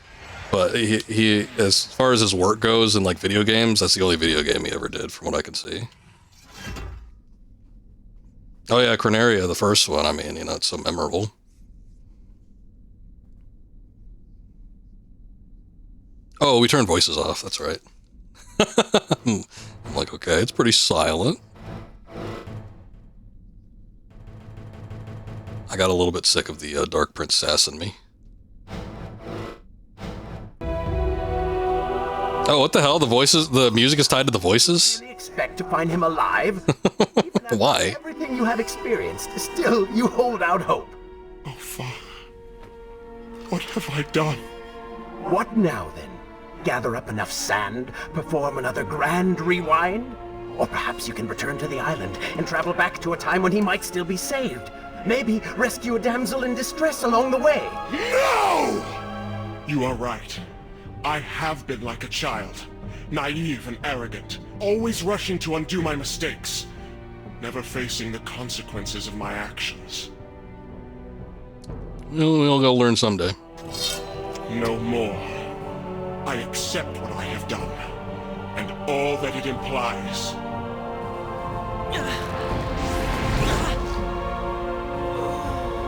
but he as far as his work goes in like video games, that's the only video game he ever did, from what I could see. Oh yeah, Corneria, the first one. I mean, you know, it's so memorable. Oh, we turned voices off. That's right. I'm like, okay, it's pretty silent. I got a little bit sick of the Dark Princess in me. Oh, what the hell? The music is tied to the voices? You really expect to find him alive? Even Why? after everything you have experienced, still you hold out hope. Oh, Father. What have I done? What now, then? Gather up enough sand, perform another grand rewind? Or perhaps you can return to the island and travel back to a time when he might still be saved. Maybe rescue a damsel in distress along the way. No! You are right. I have been like a child. Naive and arrogant, always rushing to undo my mistakes. never facing the consequences of my actions. We'll go learn someday. No more. I accept what I have done, and all that it implies.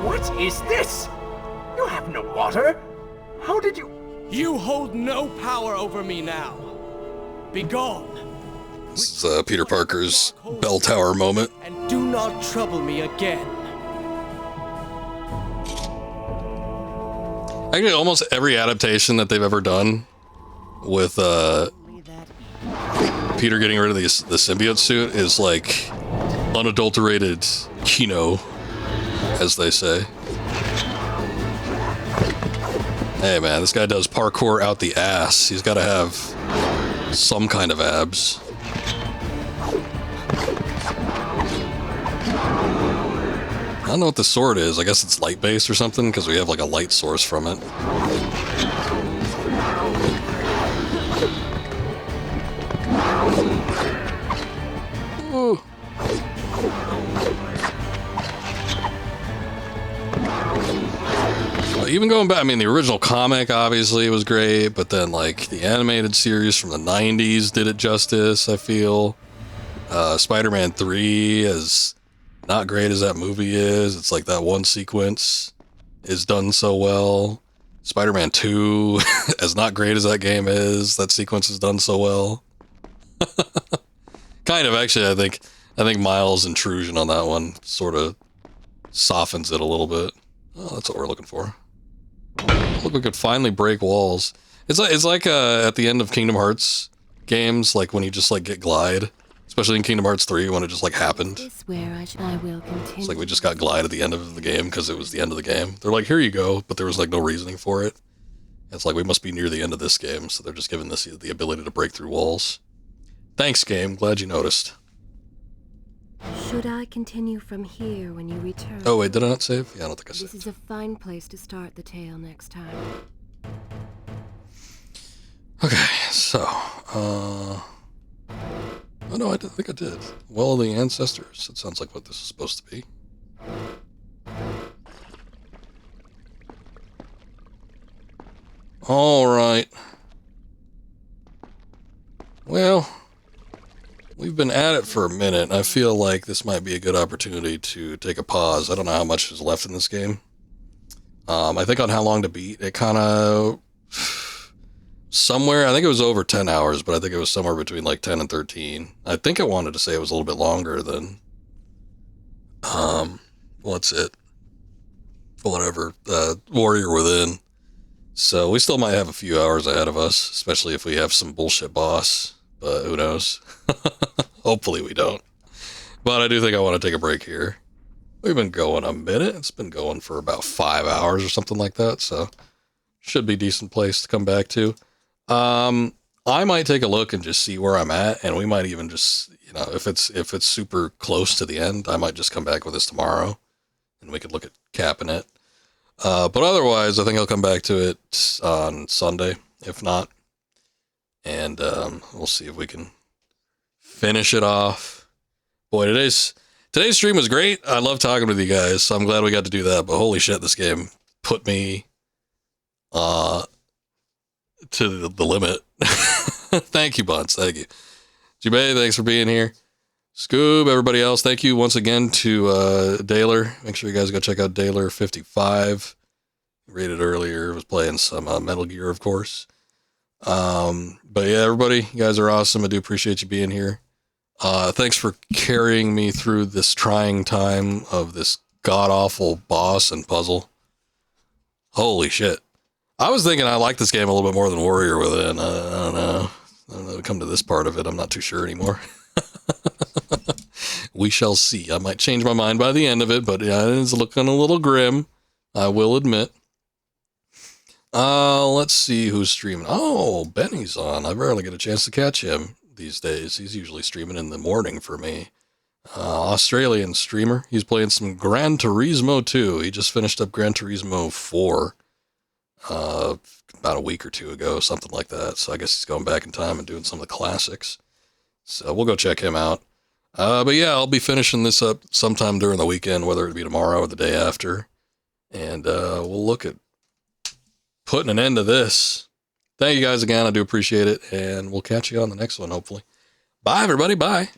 What is this? You have no water? How did you... You hold no power over me now. Be gone. This is Peter Parker's bell tower moment. And do not trouble me again. Actually, almost every adaptation that they've ever done with Peter getting rid of the symbiote suit is like unadulterated kino, as they say. Hey man, this guy does parkour out the ass. He's got to have some kind of abs. I don't know what the sword is. I guess it's light-based or something, because we have like a light source from it. Ooh. Even going back, I mean, the original comic obviously was great, but then like the animated series from the 90s did it justice, I feel. Spider-Man 3 is not great as that movie is. It's like that one sequence is done so well. Spider-Man 2, as not great as that game is, that sequence is done so well. Kind of, actually, I think Miles' intrusion on that one sort of softens it a little bit. Oh, that's what we're looking for. Look, we could finally break walls. It's like at the end of Kingdom Hearts games, like when you just like get glide, especially in Kingdom Hearts 3 when it just like happened. I will continue. It's like we just got glide at the end of the game because it was the end of the game. They're like, here you go, but there was like no reasoning for it. It's like we must be near the end of this game, so they're just giving this the ability to break through walls. Thanks, game. Glad you noticed. Should I continue from here when you return? Oh wait, did I not save? Yeah, I don't think I saved. This is a fine place to start the tale next time. Okay, so, oh no, I think I did. Well of the Ancestors. It sounds like what this is supposed to be. Alright. Well, we've been at it for a minute, and I feel like this might be a good opportunity to take a pause. I don't know how much is left in this game. I think on how long to beat, it kind of... Somewhere, I think it was over 10 hours, but I think it was somewhere between like 10 and 13. I think I wanted to say it was a little bit longer than... what's it? Whatever. Warrior Within. So we still might have a few hours ahead of us, especially if we have some bullshit boss. But who knows? Hopefully we don't. But I do think I want to take a break here. We've been going a minute. It's been going for about 5 hours or something like that. So should be a decent place to come back to. I might take a look and just see where I'm at. And we might even just, you know, if it's super close to the end, I might just come back with this tomorrow. And we could look at capping it. But otherwise, I think I'll come back to it on Sunday, if not. And we'll see if we can finish it off. Boy, today's stream was great. I love talking with you guys, so I'm glad we got to do that. But holy shit, this game put me to the limit. Thank you, Buns. Thank you. Jubei, thanks for being here. Scoob, everybody else, thank you once again to Daler. Make sure you guys go check out Daler55. Rated earlier, was playing some Metal Gear, of course. But yeah, everybody, you guys are awesome. I do appreciate you being here. Thanks for carrying me through this trying time of this god-awful boss and puzzle. Holy shit. I was thinking I liked this game a little bit more than Warrior Within. I don't know. Come to this part of it, I'm not too sure anymore. We shall see. I might change my mind by the end of it, but yeah, it is looking a little grim, I will admit. Let's see who's streaming. Oh, Benny's on. I rarely get a chance to catch him these days. He's usually streaming in the morning for me. Australian streamer. He's playing some Gran Turismo 2. He just finished up Gran Turismo 4 about a week or two ago, something like that. So I guess he's going back in time and doing some of the classics. So we'll go check him out. But yeah, I'll be finishing this up sometime during the weekend, whether it be tomorrow or the day after. And we'll look at putting an end to this. Thank you guys again. I do appreciate it. And we'll catch you on the next one, hopefully. Bye, everybody. Bye.